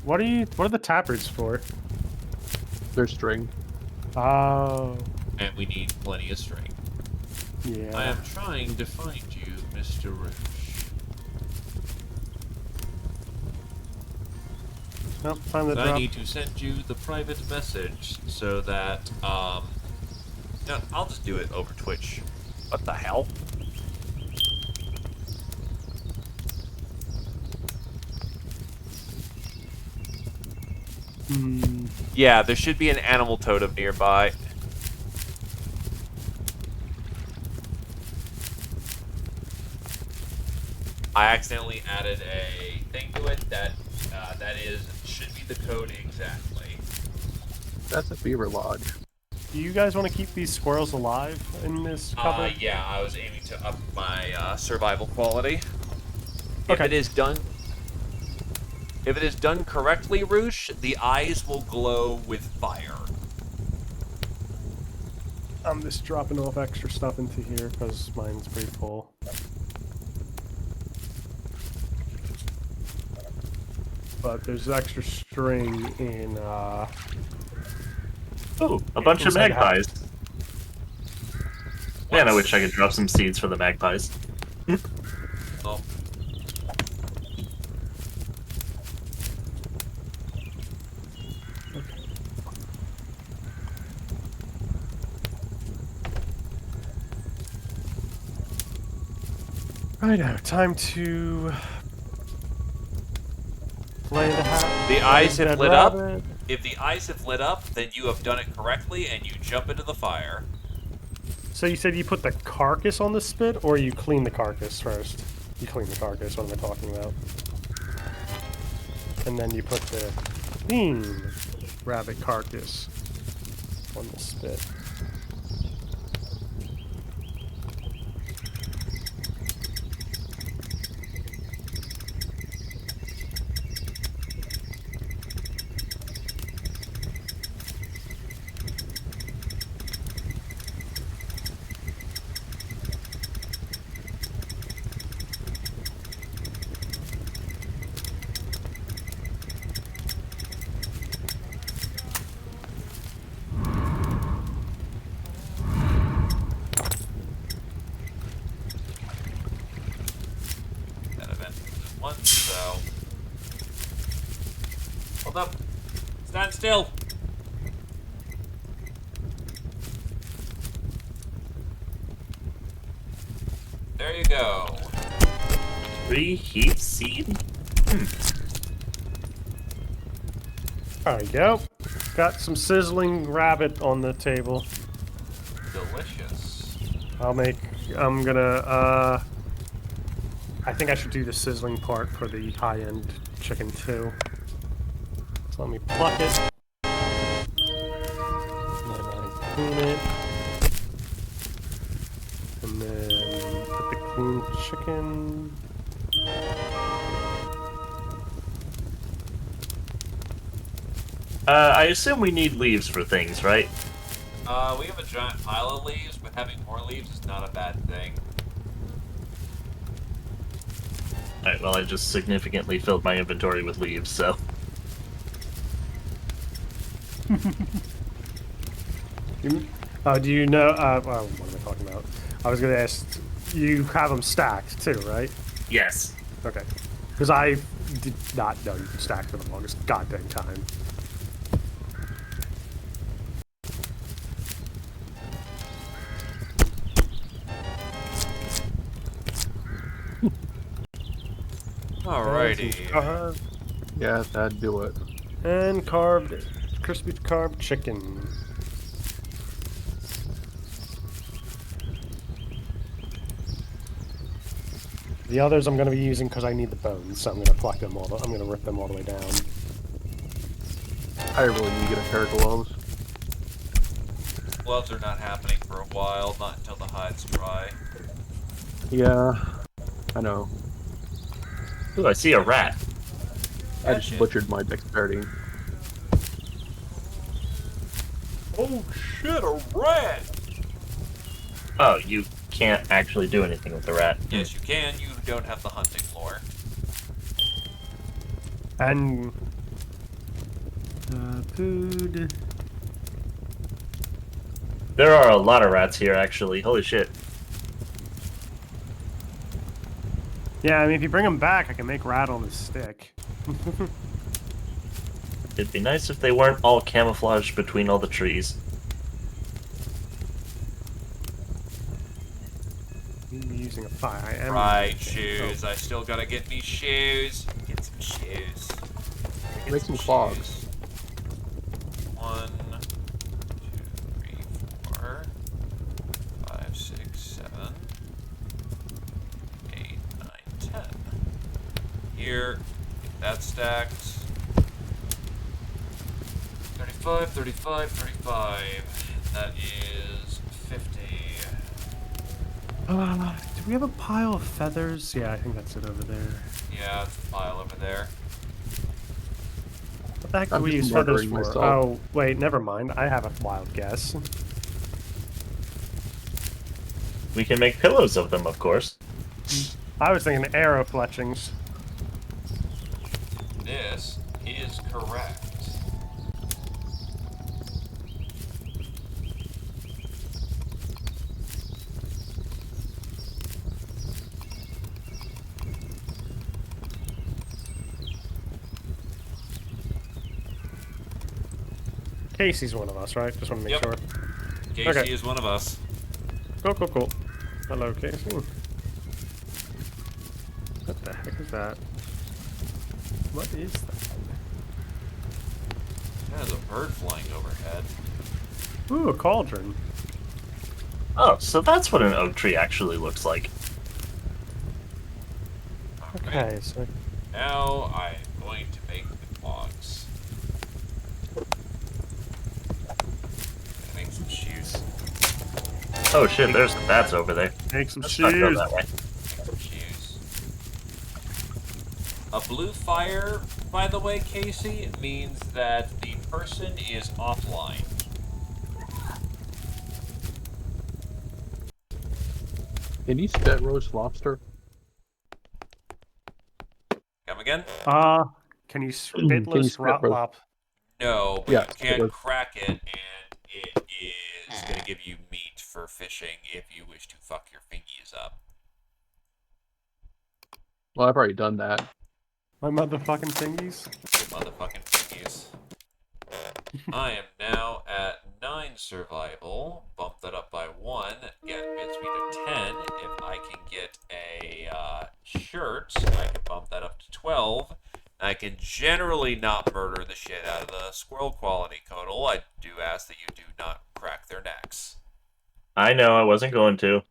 What are the taproots for? Their string. Oh, And we need plenty of string. yeah. I am trying to find you, Mr. Roosh. Nope, time to I drop. need to send you the private message so that, no, I'll just do it over Twitch. What the hell? Yeah, there should be an animal totem nearby. I accidentally added a thing to it that should be the code exactly. That's a beaver lodge. Do you guys want to keep these squirrels alive in this cover? Yeah, I was aiming to up my survival quality. If Okay. it is done correctly, Roosh, the eyes will glow with fire. I'm just dropping off extra stuff into here because mine's pretty full. But there's extra string in, Ooh, a bunch of Inside magpies. Man, I wish I could drop some seeds for the magpies. Oh. Righto, time to play the hat. The eyes have Dead lit up. rabbit. If the eyes have lit up, then you have done it correctly, and you jump into the fire. So you said you put the carcass on the spit, or you clean the carcass first? You clean the carcass, what am I talking about? And then you put the clean rabbit carcass on the spit. That event was once, so... Hold up. Stand still. There you go. Reheat seed? There you go. Got some sizzling rabbit on the table. Delicious. I'm gonna, I think I should do the sizzling part for the high-end chicken too. So let me pluck it. And then I clean it. And then put the clean chicken. I assume we need leaves for things, right? We have a giant pile of leaves, but having more leaves is not a bad thing. Alright, well, I just significantly filled my inventory with leaves, so... Do you know? Well, what am I talking about? I was gonna ask. You have them stacked too, right? Yes. Okay. Because I did not know you could stack for the longest goddamn time. Alrighty. Yeah, that'd do it. And carved, crispy carved chicken. The others I'm going to be using because I need the bones, so I'm going to pluck them all. I'm going to rip them all the way down. I really need to get a pair of gloves. Gloves are not happening for a while, not until the hide's dry. Yeah, I know. Ooh, I see a rat. I just butchered my dexterity. Oh shit, a rat! Oh, you can't actually do anything with the rat. Yes, you can. You don't have the hunting lore. And food. There are a lot of rats here, actually. Holy shit. Yeah, I mean, if you bring them back, I can make rat on a stick. It'd be nice if they weren't all camouflaged between all the trees. Using a fire. I am Right, shoes. I still gotta get me shoes. Get some shoes. Get Make some clogs. 1, 2, 3, 4, 5, 6, 7, 8, 9, 10. Here, get that stacked. 35, 35, 35. That is 50. Do we have a pile of feathers? Yeah, I think that's it over there. Yeah, it's a pile over there. What the heck do I'm we just use feathers for? murdering myself. Oh, wait, never mind. I have a wild guess. We can make pillows of them, of course. I was thinking arrow fletchings. This is correct. Casey's one of us, right? Just want to make Yep. sure. Casey Okay. is one of us. Cool. Hello, Casey. What the heck is that? What is that? There's a bird flying overhead. Ooh, a cauldron. Oh, so that's what an oak tree actually looks like. Okay, so Now I'm going to make the logs. Make some shoes. Oh shit, there's some bats over there. make some Let's not go shoes. that way. Make some shoes. A blue fire, by the way, Casey, means that the person is offline. Can you spit roast lobster? Come again? Can you Can you spitless spit rot roast? lop? No, but Yeah, you can't spitless. crack it, and it is going to give you meat for fishing if you wish to fuck your fingies up. Well, I've already done that. My motherfucking thingies. Motherfucking fingies. I am now at 9 survival. Bump that up by 1. Gets me to 10. If I can get a shirt, I can bump that up to 12. I can generally not murder the shit out of the squirrel quality total. I do ask that you do not crack their necks. I know, I wasn't going to.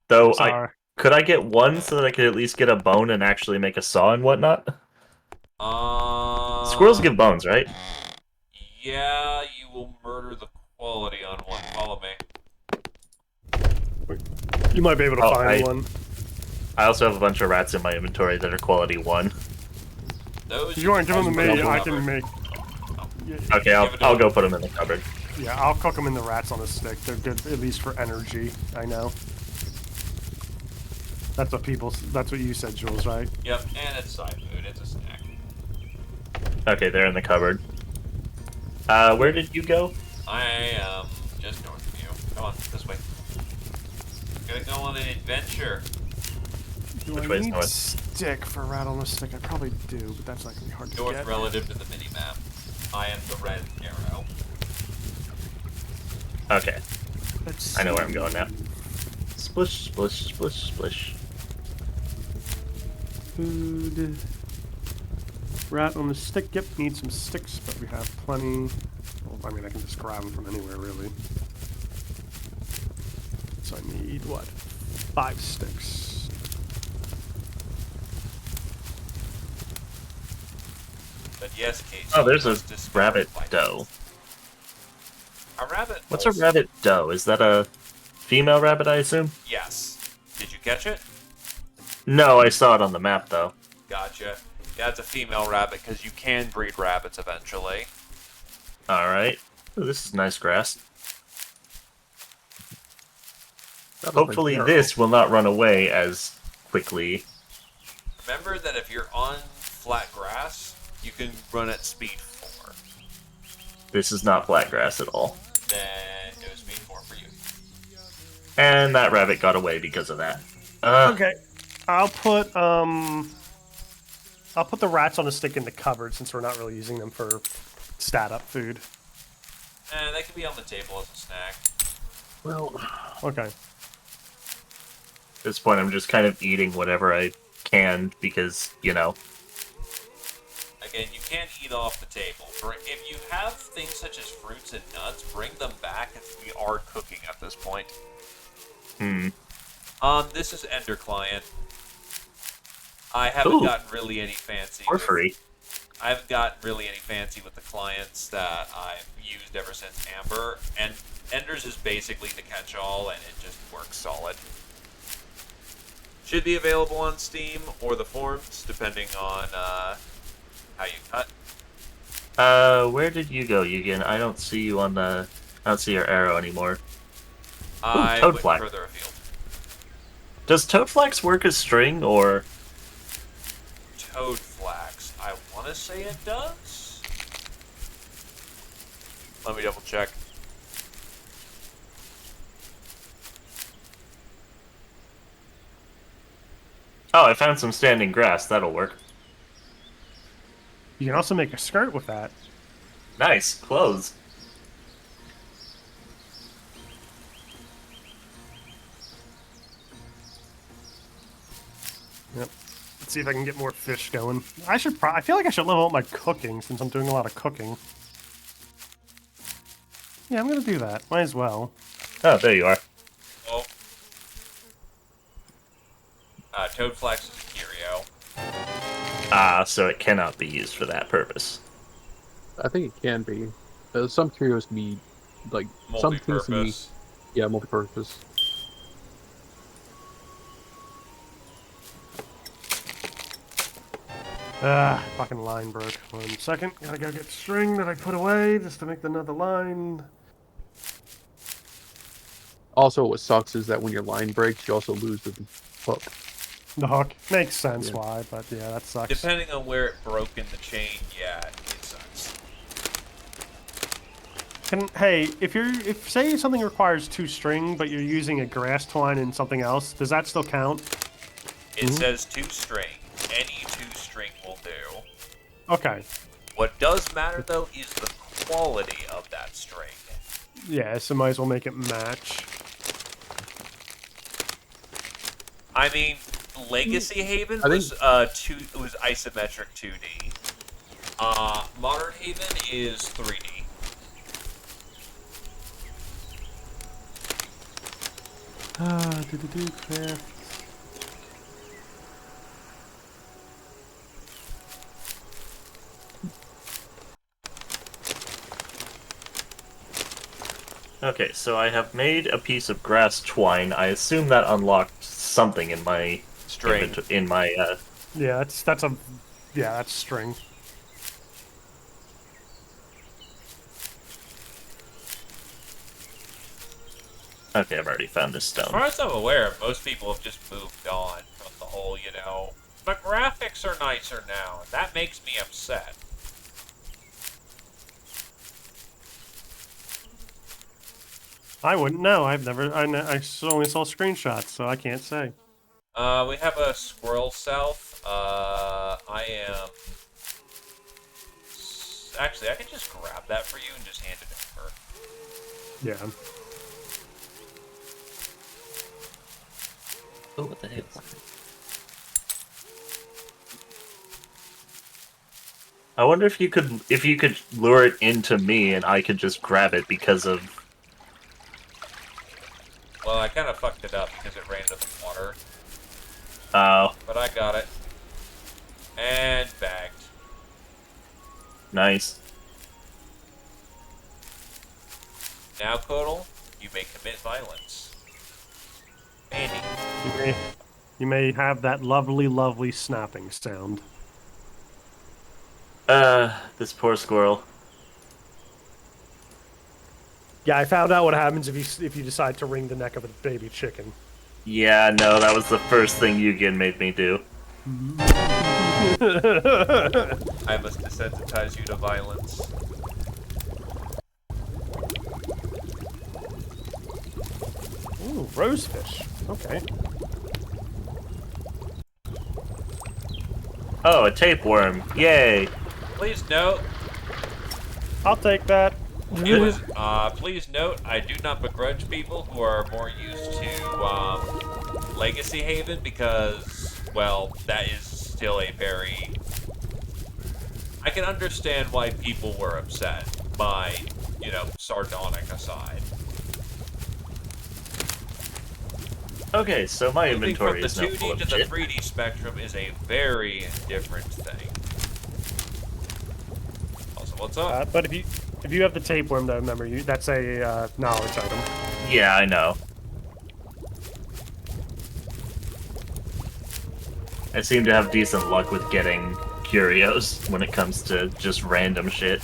Though, Sorry. could I get one so that I could at least get a bone and actually make a saw and whatnot? Squirrels give bones, right? Yeah, you will murder the quality on one. Follow me. You might be able to Oh, find one. I also have a bunch of rats in my inventory that are quality 1. Those If you want to give them to me, double I can number. make. Okay, I'll go put them in the cupboard. Yeah, I'll cook them in the rats on a stick. They're good, at least for energy. I know. That's what people. That's what you said, Jules, right? Yep, and it's side food. It's a snack. Okay, they're in the cupboard. Where did you go? I am just north of you. Come on, this way. Gonna go on an adventure. Do Which I way's need north? stick for rattle on a stick? I probably do, but that's not gonna be hard to North get. relative to the minimap. I am the red arrow. Okay, Let's I know where I'm see. going now. Splish, splish, splish, splish. Food. Rat on the stick. Yep, need some sticks, but we have plenty. Well, I mean, I can just grab them from anywhere, really. So I need, what? 5 sticks. But yes, Casey. Oh, there's you a must discover rabbit life. doe. A rabbit. What's a also- rabbit doe? Is that a female rabbit, I assume? Yes. Did you catch it? No, I saw it on the map, though. Gotcha. Yeah, it's a female rabbit because you can breed rabbits eventually. Alright. This is nice grass. That looks like Hopefully yarrow. this will not run away as quickly. Remember that if you're on flat grass, you can run at speed 4. This is not flat grass at all. Then go speed 4 for you. And that rabbit got away because of that. Okay. I'll put the rats on a stick in the cupboard since we're not really using them for stat up food. And they can be on the table as a snack. Well, Okay. at this point, I'm just kind of eating whatever I can because, you know. Again, you can't eat off the table. If you have things such as fruits and nuts, bring them back as we are cooking at this point. This is Ender Client. I haven't Ooh. gotten really any fancy. Porphyry. I haven't gotten really any fancy with the clients that I've used ever since Amber, and Ender's is basically the catch-all, and it just works solid. Should be available on Steam or the forums, depending on how you cut. Where did you go, Yugen? I don't see you on the... I don't see your arrow anymore. I toad went flag. further afield. Does toad flax work as string, or... Toad flax. I want to say it does. Let me double check. Oh, I found some standing grass. That'll work. You can also make a skirt with that. Nice. Clothes. Yep. Let's see if I can get more fish going. I feel like I should level up my cooking since I'm doing a lot of cooking. Yeah, I'm gonna do that. Might as well. Oh, there you are. Oh. Toad flax is a curio. Ah, so it cannot be used for that purpose. I think it can be. Some curios can be like some things can be Multi-purpose. multi-purpose. Ah, fucking line broke. 1 second. Gotta go get string that I put away just to make another line. Also, what sucks is that when your line breaks, you also lose the hook. The hook. Makes sense Yeah. why, but yeah, that sucks. Depending on where it broke in the chain, yeah, it sucks. Hey, if say something requires 2 string, but you're using a grass twine and something else, does that still count? It says 2 string. Any 2 string will do. Okay. What does matter, though, is the quality of that string. Yeah, so might as well make it match. I mean, Legacy Haven I was was isometric 2D. Modern Haven is 3D. Craft. Okay, so I have made a piece of grass twine. I assume that unlocked something in my String. in my Yeah, that's string. Okay, I've already found this As stone. far as I'm aware, most people have just moved on from the whole, the graphics are nicer now, and that makes me upset. I wouldn't know. I've never. Only saw screenshots, so I can't say. We have a squirrel south. I am. Actually, I can just grab that for you and just hand it over. Yeah. Oh, what the heck? I wonder if you could lure it into me and I could just grab it because of. Well, I kind of fucked it up because it ran into the water. Oh, But I got it. And bagged. nice. Now, Kodal, you may commit violence. Andy. You may have that lovely, lovely snapping sound. This poor squirrel. Yeah, I found out what happens if you decide to wring the neck of a baby chicken. Yeah, no, that was the first thing Yugen made me do. I must desensitize you to violence. Ooh, rosefish. Okay. Oh, a tapeworm. Yay! Please note, I'll take that. please note, I do not begrudge people who are more used to Legacy Haven because, well, that is still a very. I can understand why people were upset by, sardonic aside. Okay, so my Moving inventory from is the now 2D full of to the shit. 3D spectrum is a very different thing. Also, what's up? But if you have the tapeworm, though, remember that's a knowledge item. Yeah, I know. I seem to have decent luck with getting curios when it comes to just random shit.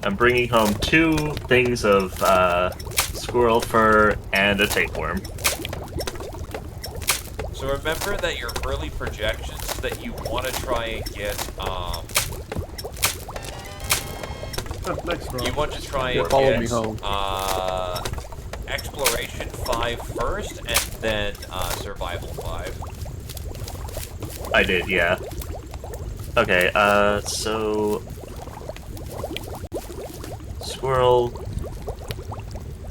I'm bringing home 2 things of squirrel fur and a tapeworm. So remember that your early projections that you want to try and get, Thanks, bro. you want to try and Follow me get, home. Exploration 5 first, and then, Survival 5. I did, yeah. Okay, so... Squirrel...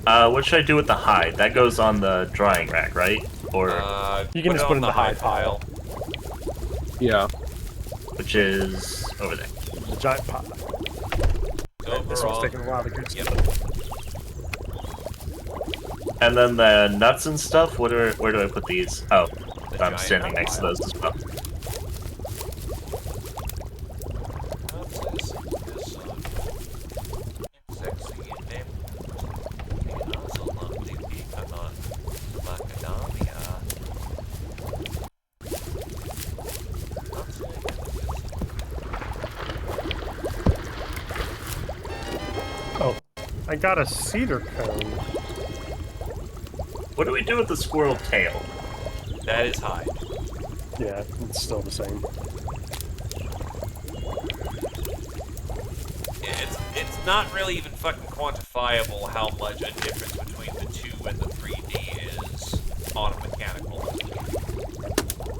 what should I do with the hide? That goes on the drying rack, right? Or... You can just put it in the hide pile. Yeah. which is... over there. The giant pot. This one's taking a while to get. Yep. And then the nuts and stuff, where do I put these? Oh, The I'm giant standing nut next to pile. those as well. Oh, I got a cedar cone. What do we do with the squirrel tail? That is hide. Yeah, it's still the same. It's not really even fucking quantifiable how much a difference between the 2 and the 3D is on a mechanical level.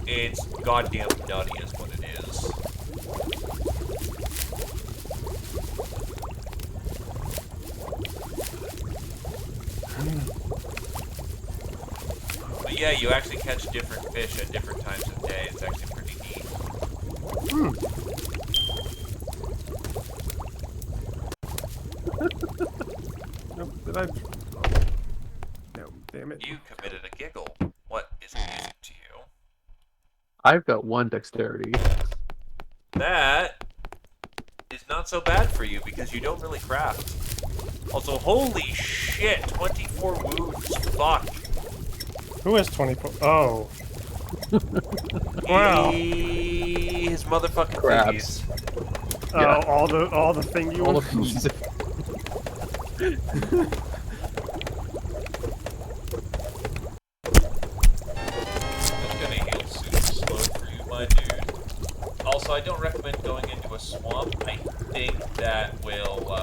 It's goddamn nutty is what it is. But yeah, you actually catch different fish at different times of day. It's actually pretty neat. Nope, did I? No, damn it. You committed a giggle. What is music to you? I've got 1 dexterity. That is not so bad for you because you don't really craft. Also, holy shit, 24 wounds. Fuck. Who has 24? Oh. Wow. His motherfucking Crabs. thingies. Yeah. Oh, all the thing you All were. of these. That's gonna heal super slow for you, my dude. think that will,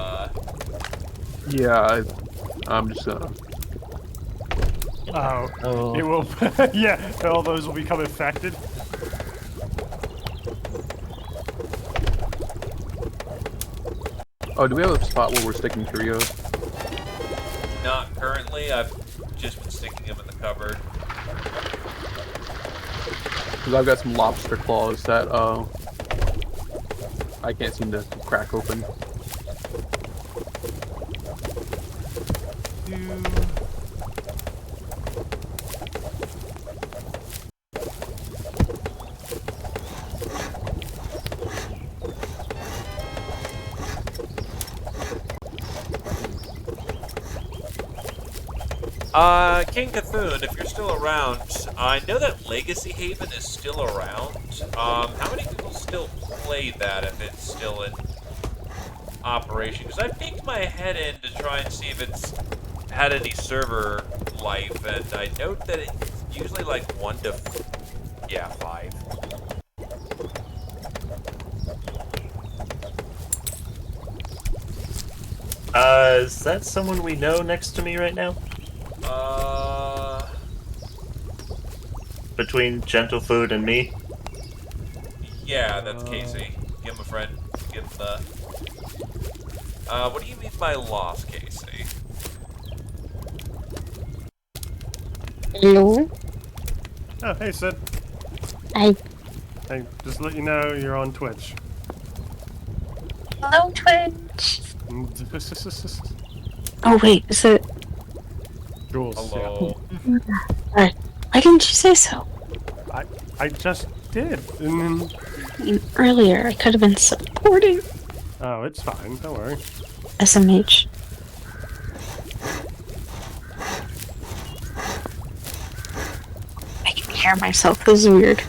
Yeah, I'm just gonna. Oh, it will. Yeah, all those will become infected. Oh, do we have a spot where we're sticking Cheerios? not currently. I've just been sticking them in the cupboard. Because I've got some lobster claws that I can't seem to crack open. King Cthulhu, if you're still around, I know that Legacy Haven is still around. How many people still play that if it's still in operation? Because I peeked my head in to try and see if it's had any server life, and I note that it's usually like 1 to 5. Is that someone we know next to me right now? Between Gentle Food and me? Yeah, that's Casey. Give him a friend. Give him the... what do you mean by lost, Casey? Hello? Oh, hey, Sid. I. Hey, just to let you know, you're on Twitch. Hello, Twitch. Oh, wait, is it. Jules. Hello. Alright. Why didn't you say so? Yeah. I just did. And then... Earlier, I could have been supporting Oh, it's fine. Don't worry. SMH. I can hear myself. This is weird.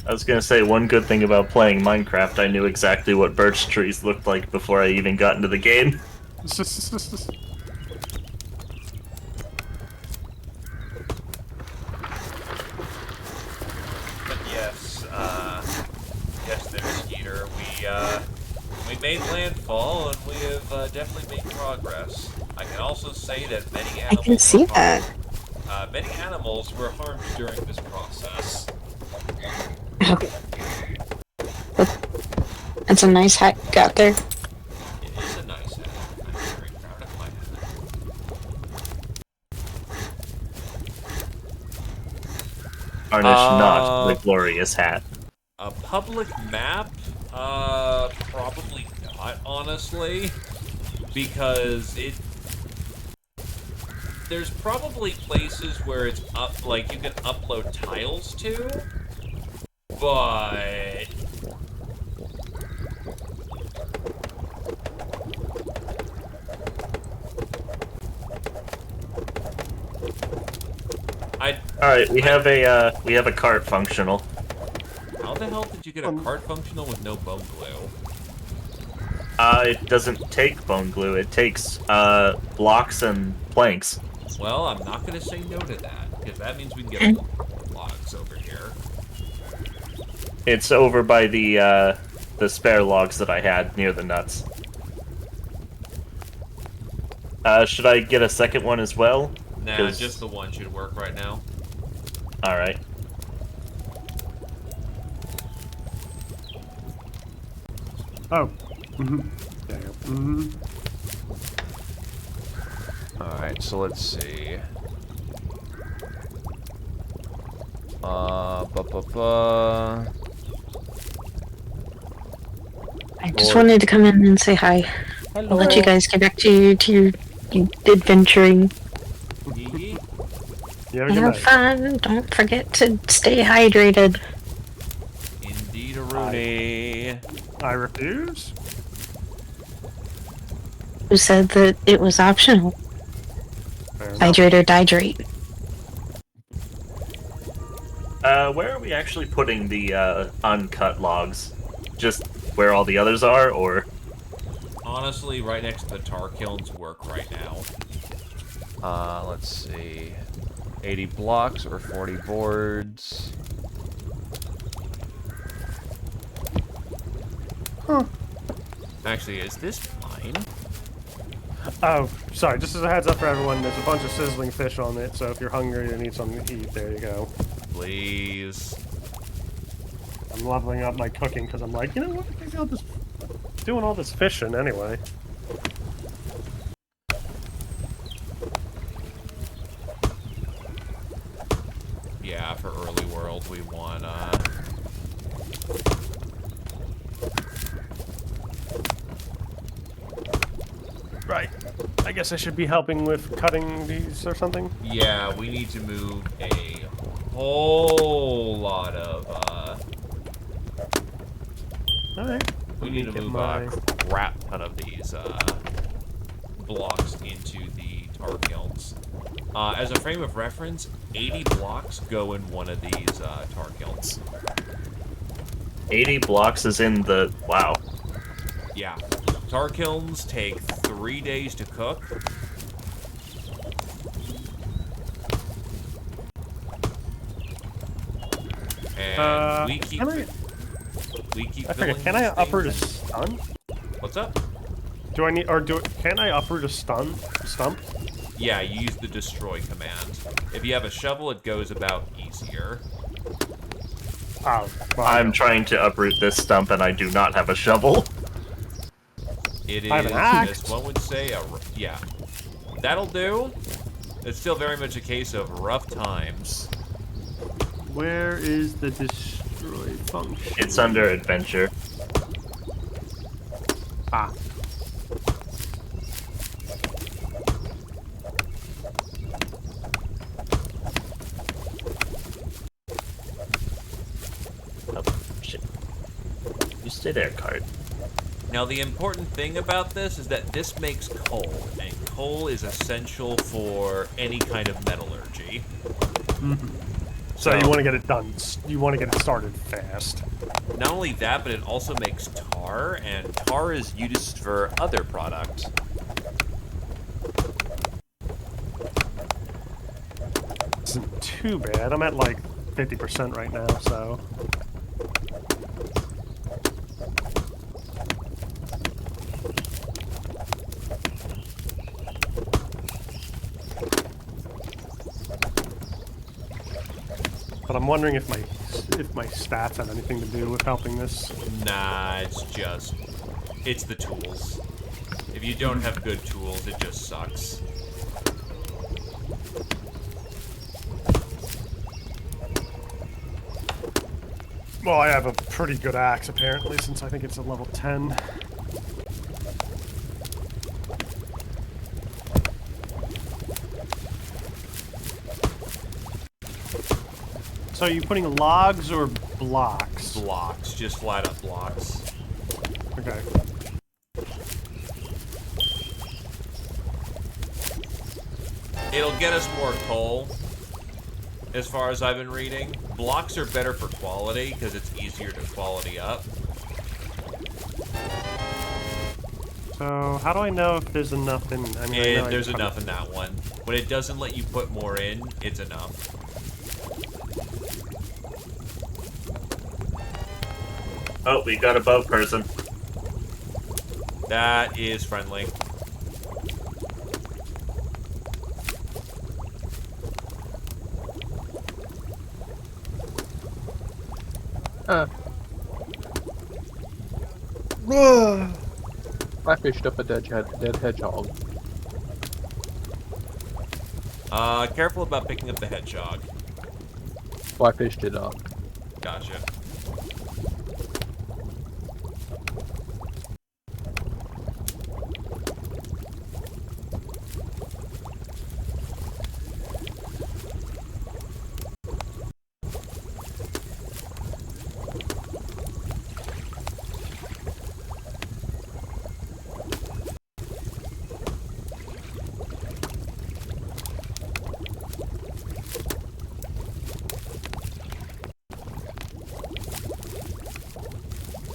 I was gonna say, one good thing about playing Minecraft, I knew exactly what birch trees looked like before I even got into the game. But yes, yes there, Skeeter. We made landfall, and we have definitely made progress. I can also say that many animals I can see were that. harmed. Many animals were harmed during this process. Okay. That's a nice hat you got there. It is a nice hat. I'm very proud of my hat. Tarnish not the glorious hat. A public map? Probably not, honestly. Because there's probably places where it's up, like, you can upload tiles to, but... Alright, we have a cart functional. How the hell did you get a cart functional with no bone glue? It doesn't take bone glue, it takes, blocks and planks. Well, I'm not gonna say no to that, because that means we can get logs over here. It's over by the spare logs that I had near the nuts. Should I get a second one as well? Nah, just the one should work right now. Alright. Oh. Mm-hmm. Yeah. Mm-hmm. Alright, so let's see. I just wanted to come in and say hi. Hello. I'll let you guys get back to your adventuring. Yee. You have a good Have night. fun. Don't forget to stay hydrated. Indeed, a Rooney. I refuse. Who said that it was optional? Fair enough. Hydrate or dihydrate. Where are we actually putting the uncut logs? Just where all the others are, or? Honestly, right next to the tar kilns work right now. Let's see. 80 blocks or 40 boards. Huh. Actually, is this mine? Oh, sorry, just as a heads up for everyone, there's a bunch of sizzling fish on it, so if you're hungry and need something to eat, there you go. Please. I'm leveling up my cooking because I'm like, you know what, maybe I'll just doing all this fishing anyway. Yeah, for early world, we want, Right. I guess I should be helping with cutting these or something? Yeah, we need to move a whole lot of, Alright. we need to move a crap ton of these, blocks into the tar kilns. As a frame of reference, 80 blocks go in one of these, tar kilns. 80 blocks is in the... Wow. Yeah. Tar kilns take 3 days to cook. And we keep filling Can I these uproot a things. stun? What's up? Do I need, or can I uproot a stump? Yeah, you use the destroy command. If you have a shovel, it goes about easier. Oh, well, I'm trying to uproot this stump and I do not have a shovel. It I have is, an axe. as one would say, yeah. That'll do. It's still very much a case of rough times. Where is the destroy function? It's under adventure. Ah. Oh, shit. You stay there, cart. Now, the important thing about this is that this makes coal, and coal is essential for any kind of metallurgy. Mm-hmm. So you want to get it done. You want to get it started fast. Not only that, but it also makes tar, and tar is used for other products. Isn't too bad. I'm at like 50% right now, so. But I'm wondering if my stats have anything to do with helping this. Nah, it's the tools. If you don't have good tools, it just sucks. Well, I have a pretty good axe apparently, since I think it's a level 10. So are you putting logs or blocks? Blocks, just flat up blocks. Okay. It'll get us more coal, as far as I've been reading. Blocks are better for quality, because it's easier to quality up. So, how do I know if there's enough in... I mean, I know There's enough in that one. When it doesn't let you put more in, it's enough. Oh, we got a boat person. That is friendly. I fished up a dead hedgehog. Careful about picking up the hedgehog. Well, I fished it up. Gotcha.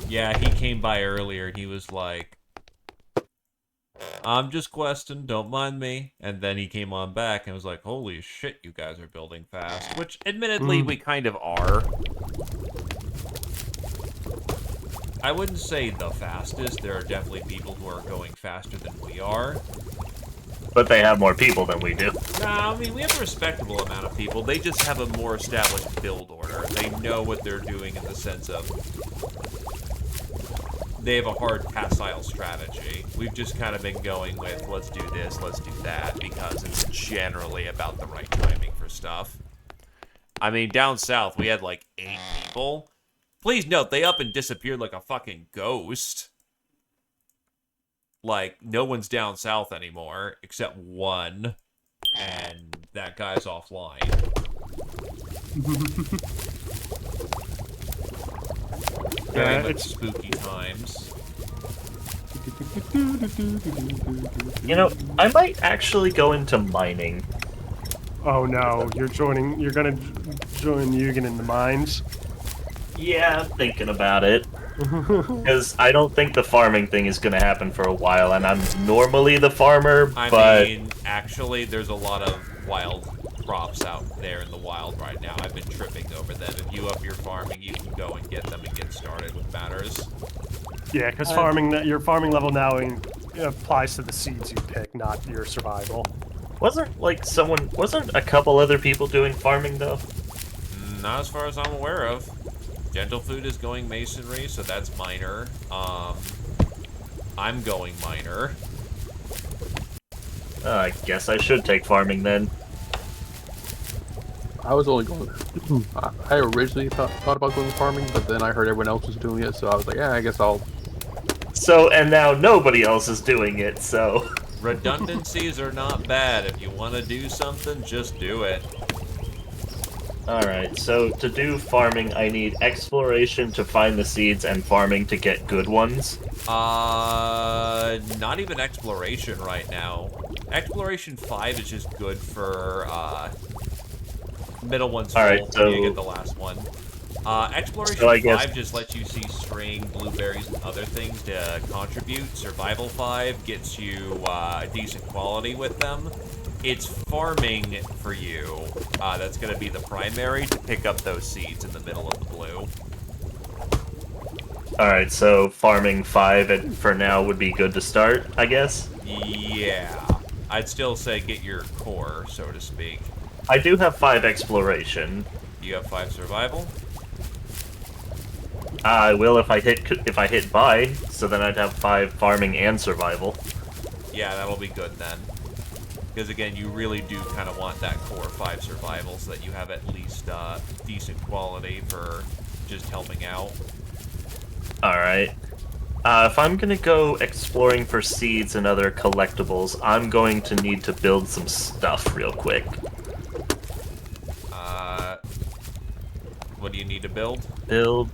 Yeah, he came by earlier and he was like, I'm just questing, don't mind me. And then he came on back and was like, holy shit, you guys are building fast. Which, admittedly, we kind of are. I wouldn't say the fastest. There are definitely people who are going faster than we are. But they have more people than we do. Nah, I mean, we have a respectable amount of people. They just have a more established build order. They know what they're doing in the sense of they have a hard facile strategy. We've just kind of been going with, let's do this, let's do that, because it's generally about the right timing for stuff. I mean, down south, we had like 8 people. Please note, they up and disappeared like a fucking ghost. Like, no one's down south anymore, except one, and that guy's offline. Very much spooky times. You know, I might actually go into mining. Oh no, you're gonna join Yugen in the mines? Yeah, I'm thinking about it. Because I don't think the farming thing is going to happen for a while, and I'm normally the farmer, but... I mean, actually, there's a lot of wild crops out there in the wild right now. I've been tripping over them. If you up your farming, you can go and get them and get started with matters. Yeah, because your farming level now applies to the seeds you pick, not your survival. Wasn't a couple other people doing farming, though? Not as far as I'm aware of. Gentle Food is going masonry, so that's minor. I'm going minor. I guess I should take farming then. I was only going... I originally thought about going farming, but then I heard everyone else was doing it, so I was like, yeah, I guess I'll... So, and now nobody else is doing it, so... Redundancies are not bad. If you want to do something, just do it. Alright, so to do farming, I need exploration to find the seeds and farming to get good ones. Not even exploration right now. Exploration 5 is just good for, middle one's full. Alright, so... You get the last one. Exploration so 5 just lets you see string, blueberries, and other things to contribute. Survival 5 gets you, decent quality with them. It's farming for you. That's going to be the primary to pick up those seeds in the middle of the blue. Alright, so farming 5 for now would be good to start, I guess? Yeah. I'd still say get your core, so to speak. I do have 5 exploration. You have 5 survival? I will if I hit buy, so then I'd have 5 farming and survival. Yeah, that'll be good then. Because again, you really do kind of want that core 5 survival so that you have at least decent quality for just helping out. Alright. If I'm gonna go exploring for seeds and other collectibles, I'm going to need to build some stuff real quick. What do you need to build? Build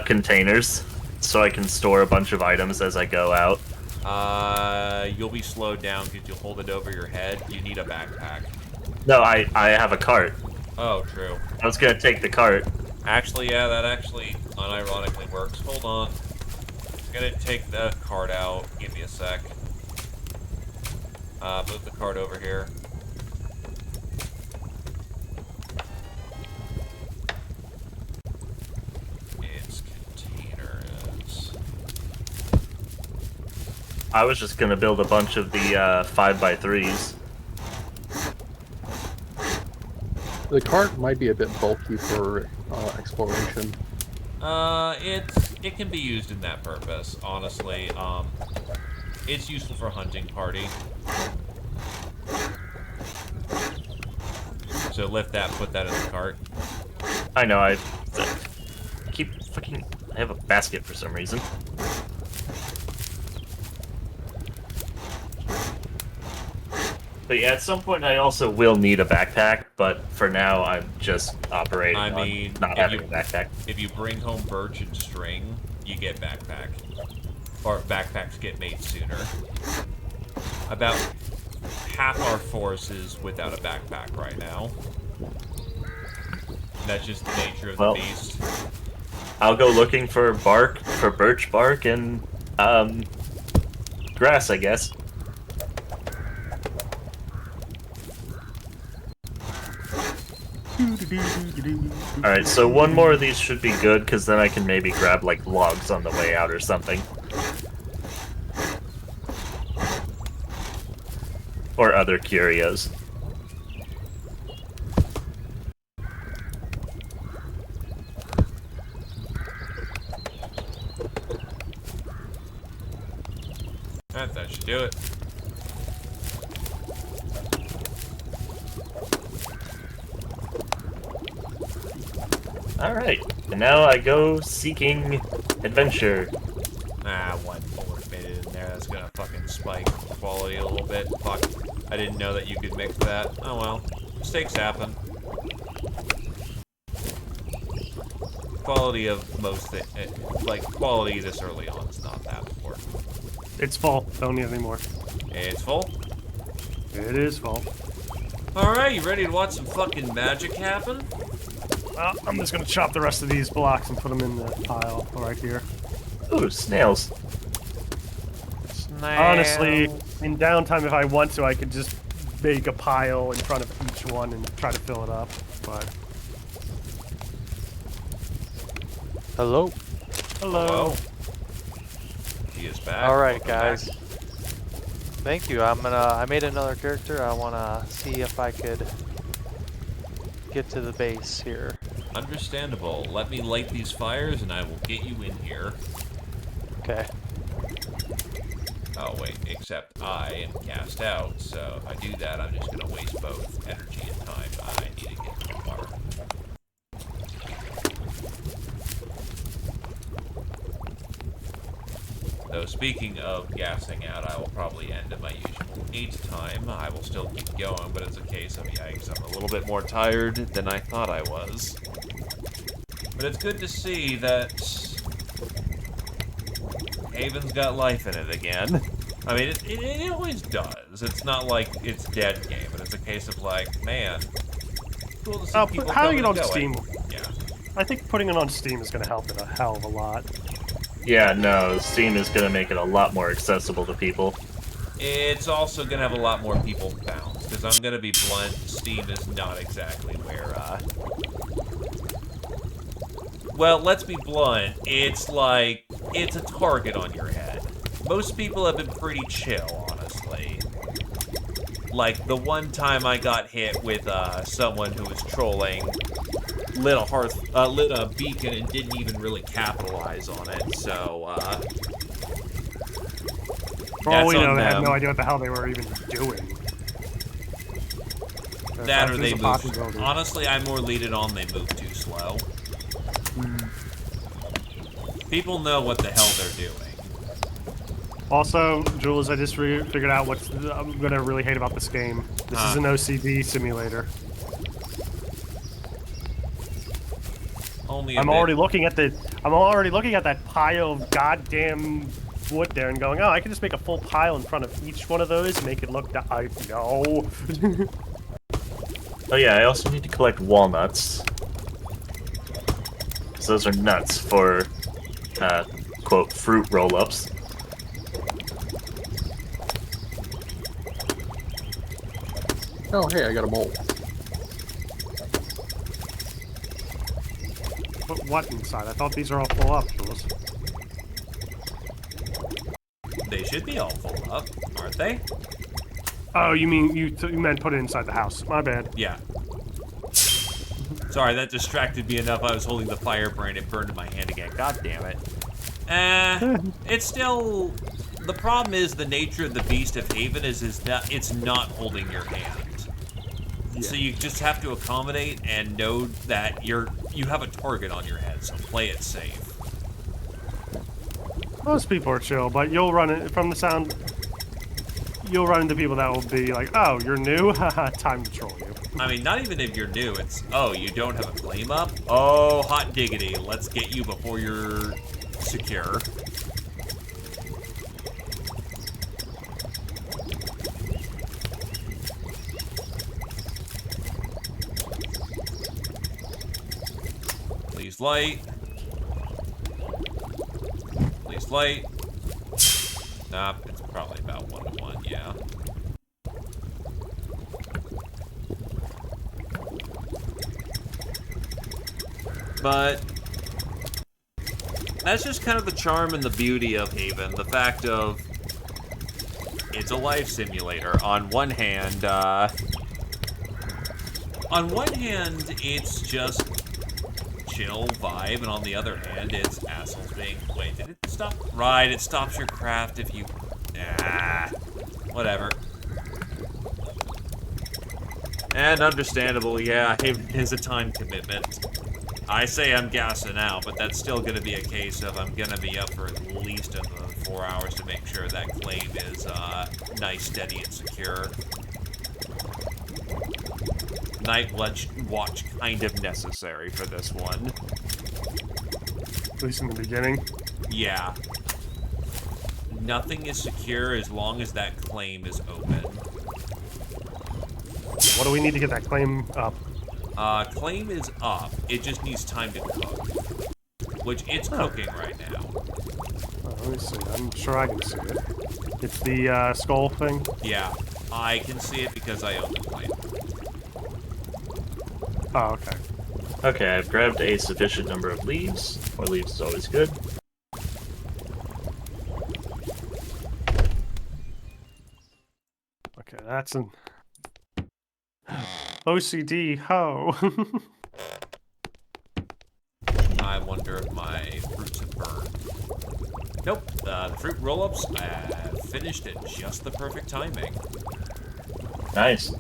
containers, so I can store a bunch of items as I go out. You'll be slowed down because you'll hold it over your head. You need a backpack. No, I have a cart. Oh, true. I was gonna take the cart. Actually, yeah, that actually unironically works. Hold on. I'm gonna take the cart out. Give me a sec. Move the cart over here. It's containers. I was just gonna build a bunch of the 5x3s. The cart might be a bit bulky for exploration. It can be used in that purpose, honestly. It's useful for hunting party. So lift that, put that in the cart. I know, I have a basket for some reason. But yeah, at some point I also will need a backpack, but for now I'm just operating on not having a backpack. If you bring home birch and string, you get backpack. Or backpacks get made sooner. About half our force is without a backpack right now. That's just the nature of the beast. I'll go looking for bark, for birch bark and grass, I guess. Alright, so one more of these should be good, because then I can maybe grab, like, logs on the way out or something. Or other curios. That should do it. Alright, and now I go seeking adventure. Ah, 1 more bit in there. That's gonna fucking spike quality a little bit. Fuck. I didn't know that you could mix that. Oh well. Mistakes happen. Quality of most like, quality this early on is not that important. It's full. Don't need any more. It's full. It is full. Alright, you ready to watch some fucking magic happen? Well, I'm just gonna chop the rest of these blocks and put them in the pile right here. Ooh, snails. Honestly, in downtime, if I want to, I could just make a pile in front of each one and try to fill it up, but... Hello. Hello. He is back. All right, Welcome guys. back. Thank you. I made another character. I wanna see if I could get to the base here. Understandable. Let me light these fires and I will get you in here. Okay. Oh wait, except I am cast out, so if I do that, I'm just gonna waste both energy and time. I need to get to the water. Though speaking of gassing out, I will probably end at my usual 8 time. I will still keep going, but it's a case of, yikes, I'm a little bit more tired than I thought I was. But it's good to see that Haven's got life in it again. I mean, it always does. It's not like it's dead game, but it's a case of like, man, cool to see people having coming it on and going. Steam. Yeah. I think putting it on Steam is gonna help it a hell of a lot. Yeah, no, Steam is going to make it a lot more accessible to people. It's also gonna have a lot more people bounce, because I'm gonna be blunt, Steam is not exactly where, well, let's be blunt, it's like, it's a target on your head. Most people have been pretty chill, honestly. Like, the one time I got hit with, someone who was trolling, lit a beacon and didn't even really capitalize on it, so, For all we that's know, on they had them. no idea what the hell they were even doing. That or There's they a move. possibility. Honestly, I more lead it on they move too slow. People know what the hell they're doing. Also, Jules, I just figured out what I'm gonna really hate about this game. This is an OCD simulator. Only I'm already looking at that pile of goddamn wood there and going, oh, I can just make a full pile in front of each one of those and make it look. I know. Oh yeah, I also need to collect walnuts. 'Cause those are nuts for, quote, fruit roll-ups. Oh, hey, I got a mole. Put what inside? I thought these are all full up, Jules. They should be all full up, aren't they? Oh, you mean you meant put it inside the house? My bad. Yeah. Sorry, that distracted me enough. I was holding the firebrand and burned in my hand again. God damn it. It's still... The problem is the nature of the Beast of Haven is that it's not holding your hand. Yeah. So you just have to accommodate and know that you have a target on your head, so play it safe. Most people are chill, but you'll run it from the sound. You'll run into people that will be like, "Oh, you're new? Haha, time to troll you." I mean, not even if you're new. It's, oh, you don't have a flame up? Oh, hot diggity. Let's get you before you're secure. Please light. First light. Nah, it's probably about 1 to 1, yeah. But that's just kind of the charm and the beauty of Haven. The fact of it's a life simulator. On one hand, it's just chill vibe, and on the other hand, it's assholes being. Wait, did it stop? Right, it stops your craft if you. Whatever. And understandable, yeah, Haven is a time commitment. I say I'm gassing out, but that's still going to be a case of I'm going to be up for at least another 4 hours to make sure that claim is nice, steady, and secure. Night watch kind of necessary for this one. At least in the beginning. Yeah. Nothing is secure as long as that claim is open. What do we need to get that claim up? Claim is up. It just needs time to cook. Which it's cooking right now. Oh, let me see. I'm sure I can see it. It's the skull thing? Yeah. I can see it because I own the claim. Oh, okay. Okay, I've grabbed a sufficient number of leaves. More leaves is always good. Okay, that's an OCD ho. I wonder if my fruits have burned. Nope, the fruit roll-ups finished at just the perfect timing. Nice.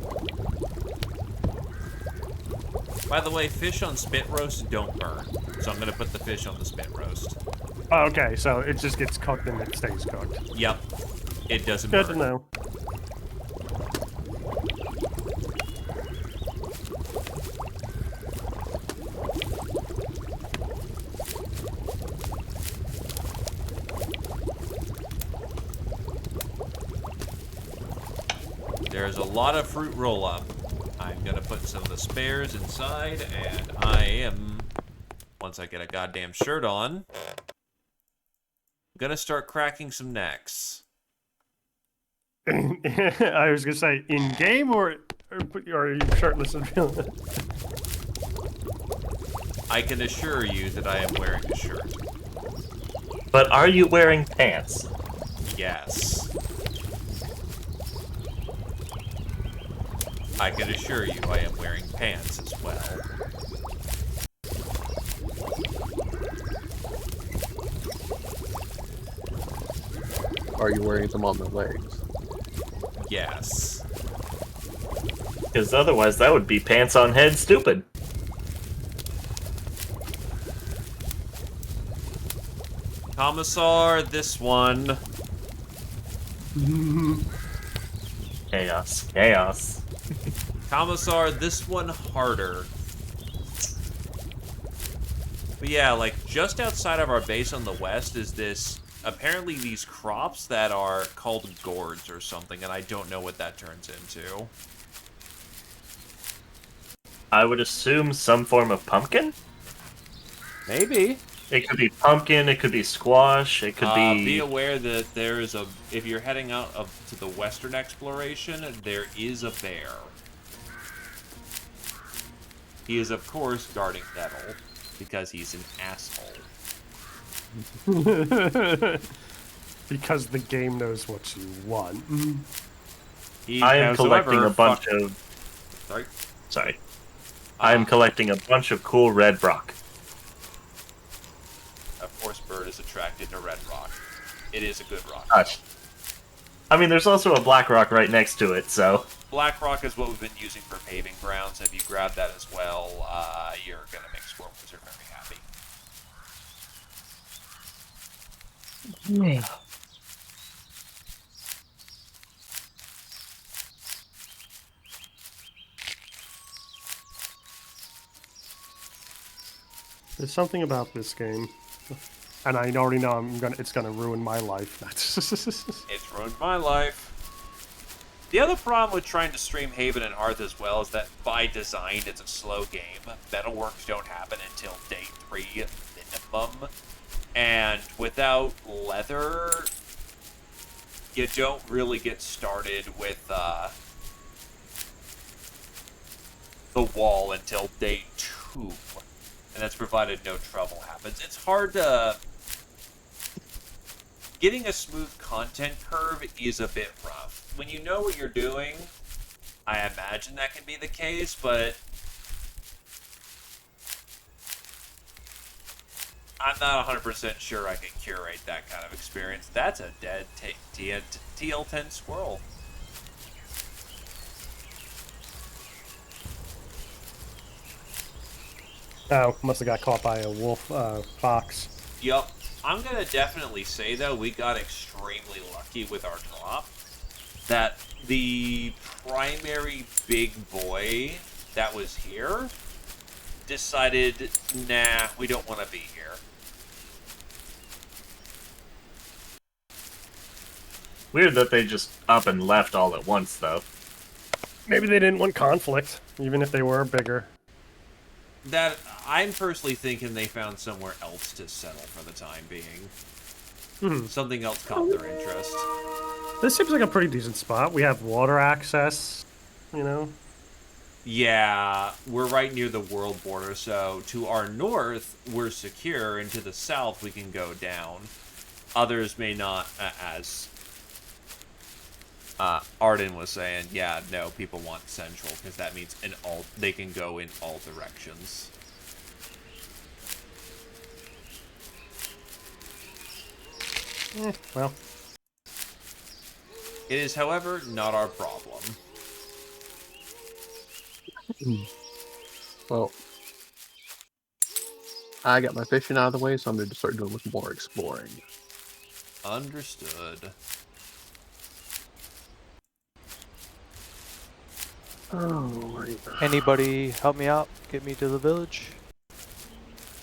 By the way, fish on spit roast don't burn, so I'm gonna put the fish on the spit roast. Oh, okay, so it just gets cooked and it stays cooked. Yep, it doesn't Good burn. to know. There's a lot of fruit roll-up. I'm gonna put some of the spares inside, and I am, once I get a goddamn shirt on, gonna start cracking some necks. I was gonna say in game or are you shirtless and feeling it? I can assure you that I am wearing a shirt. But are you wearing pants? Yes. I can assure you I am wearing pants as well. Are you wearing them on the legs? Yes. Because otherwise that would be pants on head stupid. Commissar, this one. Chaos. Chaos. Commissar, this one harder. But yeah, like, just outside of our base on the west is this, apparently these crops that are called gourds or something, and I don't know what that turns into. I would assume some form of pumpkin? Maybe. It could be pumpkin, it could be squash, it could be... Be aware that there is a, if you're heading out to the western exploration, there is a bear. He is, of course, guarding Nettle, because he's an asshole. Because the game knows what you want. I am collecting a bunch of... Sorry? Sorry. I am collecting a bunch of cool red rock. Of course, Bird is attracted to red rock. It is a good rock. Gosh. I mean, there's also a black rock right next to it, so... Black rock is what we've been using for paving grounds. If you grab that as well, you're going to make Squirrel Wizard very happy. There's something about this game, and I already know it's gonna ruin my life. It's ruined my life. The other problem with trying to stream Haven and Hearth as well is that by design it's a slow game. Metalworks don't happen until day 3 minimum. And without leather, you don't really get started with the wall until day 2. And that's provided no trouble happens. It's hard to... Getting a smooth content curve is a bit rough. When you know what you're doing, I imagine that can be the case, but I'm not 100% sure I can curate that kind of experience. That's a dead TL10 squirrel. Oh, must have got caught by a wolf, fox. Yup. I'm going to definitely say, though, we got extremely lucky with our drop. That the primary big boy that was here decided, nah, we don't want to be here. Weird that they just up and left all at once, though. Maybe they didn't want conflict, even if they were bigger. That I'm personally thinking they found somewhere else to settle for the time being. Something else caught their interest. This seems like a pretty decent spot. We have water access, you know? Yeah, we're right near the world border, so to our north, we're secure, and to the south, we can go down. Others may not, as Arden was saying, yeah, no, people want central, because that means they can go in all directions. Well. It is, however, not our problem. Well, I got my fishing out of the way, so I'm going to start doing more exploring. Understood. Oh, Anybody help me out? Get me to the village?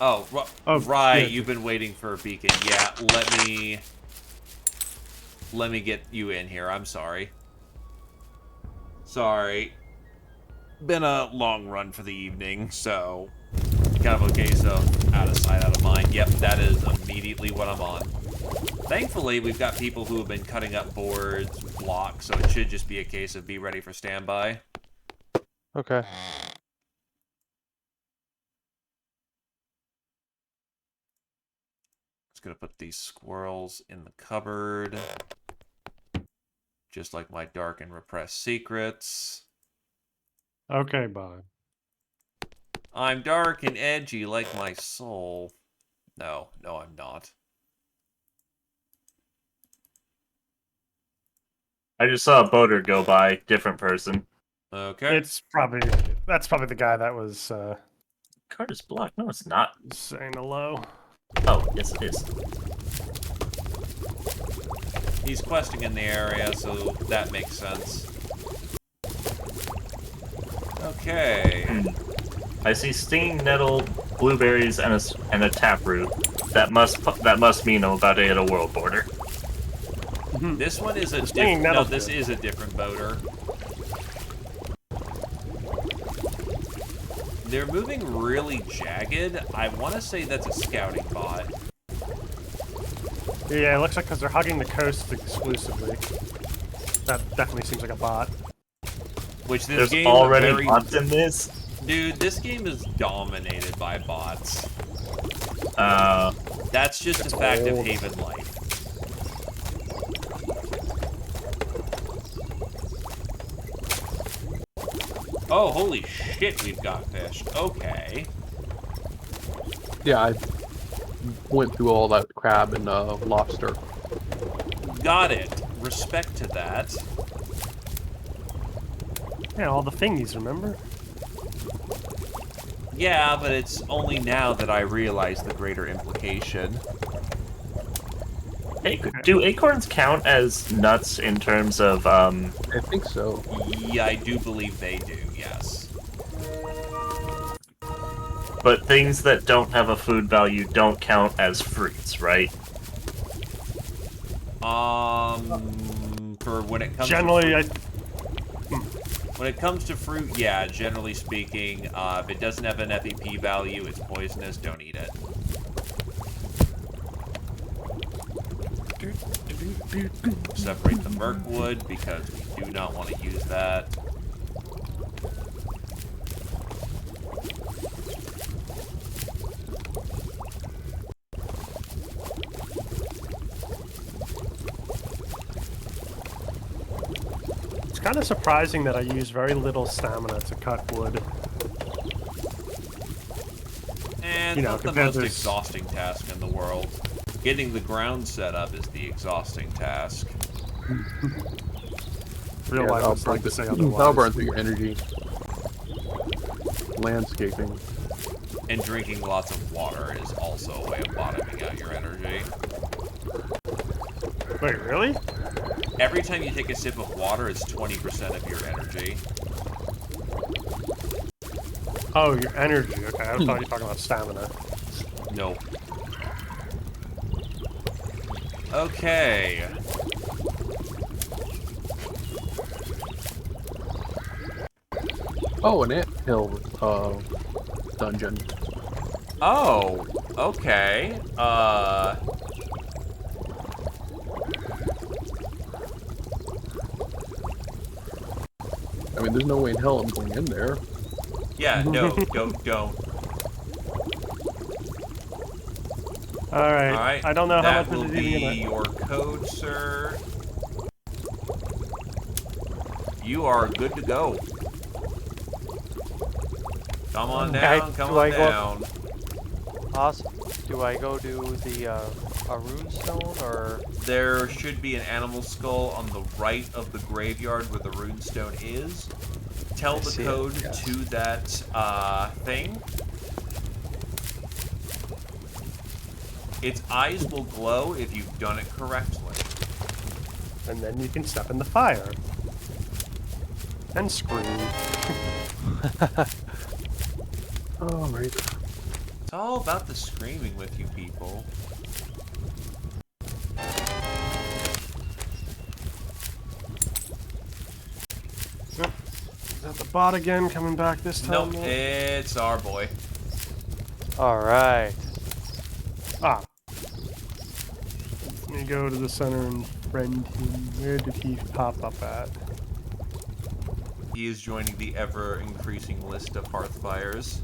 Oh, right, yeah. you've been waiting for a beacon. Yeah, let me get you in here. I'm sorry. Sorry. Been a long run for the evening, so kind of a case of out of sight, out of mind. Yep, that is immediately what I'm on. Thankfully, we've got people who have been cutting up boards, blocks, so it should just be a case of be ready for standby. Okay. Just gonna put these squirrels in the cupboard. Just like my dark and repressed secrets. Okay, bye. I'm dark and edgy like my soul. No, I'm not. I just saw a boater go by, different person. Okay. That's probably the guy that was Card is blocked. No, it's not. saying hello. Oh, yes, it is. He's questing in the area, so that makes sense. Okay. I see stinging nettle, blueberries, and a taproot. That must mean I'm about to hit a world border. This one is a stinging different. No, nettle's this good. is a different boater. They're moving really jagged. I want to say that's a scouting bot. Yeah, it looks like because they're hugging the coast exclusively. That definitely seems like a bot. Which this There's game already bots in this? Dude, this game is dominated by bots. That's just a fact of Haven life. Oh, holy shit, we've got fish. Okay. Yeah, I went through all that crab and lobster. Got it. Respect to that. Yeah, all the thingies, remember? Yeah, but it's only now that I realize the greater implication. Do acorns count as nuts in terms of, I think so. Yeah, I do believe they do, yes. but things that don't have a food value don't count as fruits, right? For when it comes Generally, when it comes to fruit, yeah, generally speaking, if it doesn't have an FEP value, it's poisonous, don't eat it. Separate the merc wood because we do not want to use that. It's kind of surprising that I use very little stamina to cut wood. And You know, not the compared most to exhausting task in the world. Getting the ground set up is the exhausting task. Real life would like to say That'll otherwise. burn through your energy. Landscaping. And drinking lots of water is also a way of bottoming out your energy. Wait, really? Every time you take a sip of water, it's 20% of your energy. Oh, your energy. Okay, I thought you were talking about stamina. Nope. Okay. Oh, an anthill dungeon. Oh, okay. I mean, there's no way in hell I'm going in there. Yeah, no, don't. Alright. Alright. I don't know how that much will is be even in it. your code, sir. You are good to go. Come on down, come on down. Awesome. Do I go do the a rune stone or? There should be an animal skull on the right of the graveyard where the runestone is. Tell the see it, code yes. to that thing. Its eyes will glow if you've done it correctly. And then you can step in the fire. And scream. Alright. It's all about the screaming with you people. Is that the bot again coming back this time? Nope, it's our boy. Alright. Ah. Let me go to the center and friend him. Where did he pop up at? He is joining the ever-increasing list of hearth fires.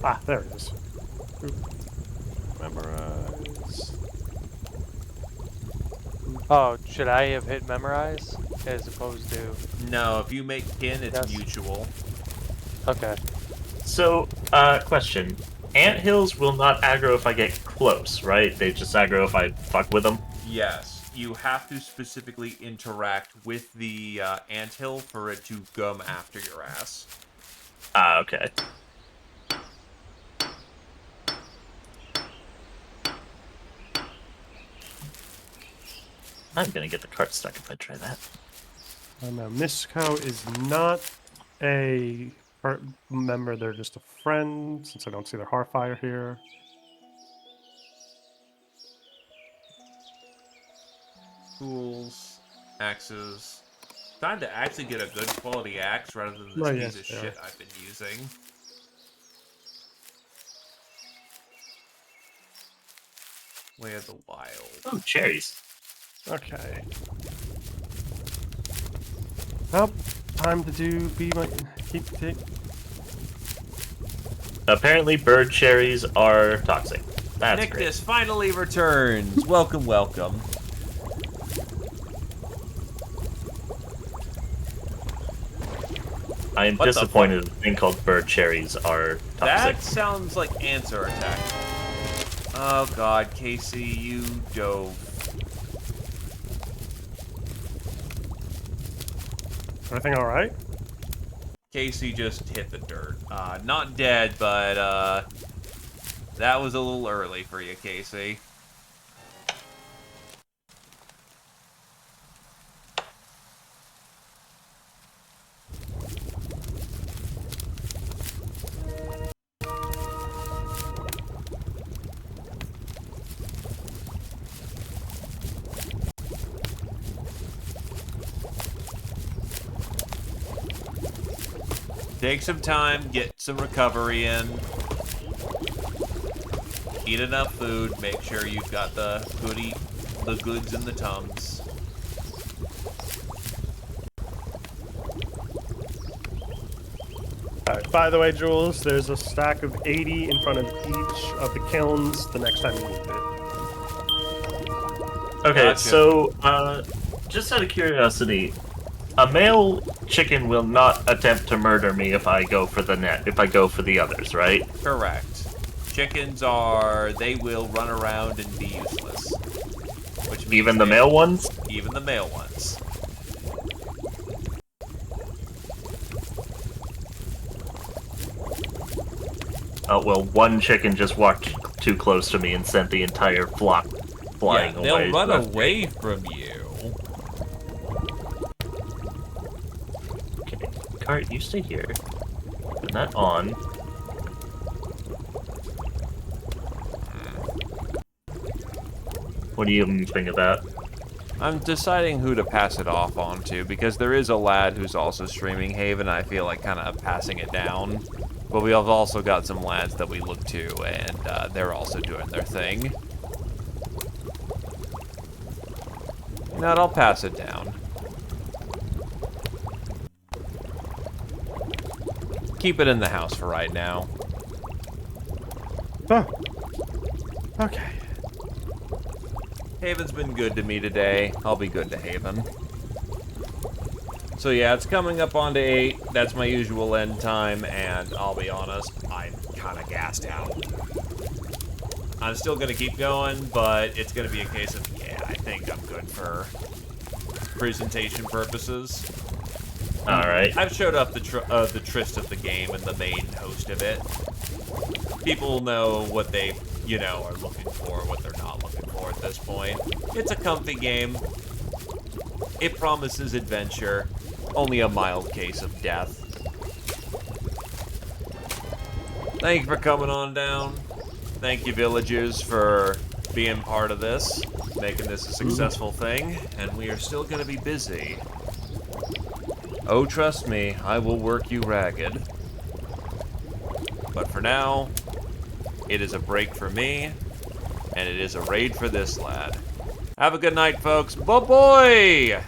Ah, there it is. Oop. Memorize. Oh, should I have hit memorize as opposed to? No, if you make kin, it's Yes. mutual. Okay. So, question. Anthills will not aggro if I get close, right? They just aggro if I fuck with them? Yes, you have to specifically interact with the anthill for it to come after your ass. Ah, okay. I'm gonna get the cart stuck if I try that. Oh no, Misco is not a member, they're just a friend, since I don't see their Hearthfire here. Tools, axes. Time to actually get a good quality axe rather than this Oh, piece yes, of yeah. shit I've been using. Way of the Wild. Oh, cherries. Okay. Well, time to keep take. Apparently, bird cherries are toxic. That's Nictus great. finally returns. Welcome, welcome. I am What the disappointed a thing called bird cherries are toxic. That sounds like ants are attacking. Oh god, Casey, you dove. Everything alright? Casey just hit the dirt. Not dead, but that was a little early for you, Casey. Take some time, get some recovery in. Eat enough food. Make sure you've got the goods in the tums. Alright, by the way, Jules, there's a stack of 80 in front of each of the kilns the next time you need it. Okay, Gotcha. so just out of curiosity, a male chicken will not attempt to murder me if I go for the others, right? Correct. Chickens they will run around and be useless. Which means Even the male ones? Even the male ones. Oh, well, one chicken just walked too close to me and sent the entire flock flying Yeah, away. they'll run That's away from you. Okay, Cart, you stay here. Turn that on. What do you think about? I'm deciding who to pass it off onto, because there is a lad who's also streaming Haven, and I feel like kind of passing it down. But we have also got some lads that we look to, and they're also doing their thing. You know what, I'll pass it down. Keep it in the house for right now. Oh. Okay. Haven's been good to me today. I'll be good to Haven. So yeah, it's coming up on to 8. That's my usual end time, and I'll be honest, I'm kind of gassed out. I'm still going to keep going, but it's going to be a case of, yeah, I think I'm good for presentation purposes. Alright. I've showed up the tryst of the game and the main host of it. People know what they, are looking for, what they're not looking for at this point. It's a comfy game. It promises adventure. Only a mild case of death. Thank you for coming on down. Thank you, villagers, for being part of this, making this a successful thing, and we are still going to be busy. Oh, trust me, I will work you ragged. But for now, it is a break for me, and it is a raid for this lad. Have a good night, folks. Bye-bye!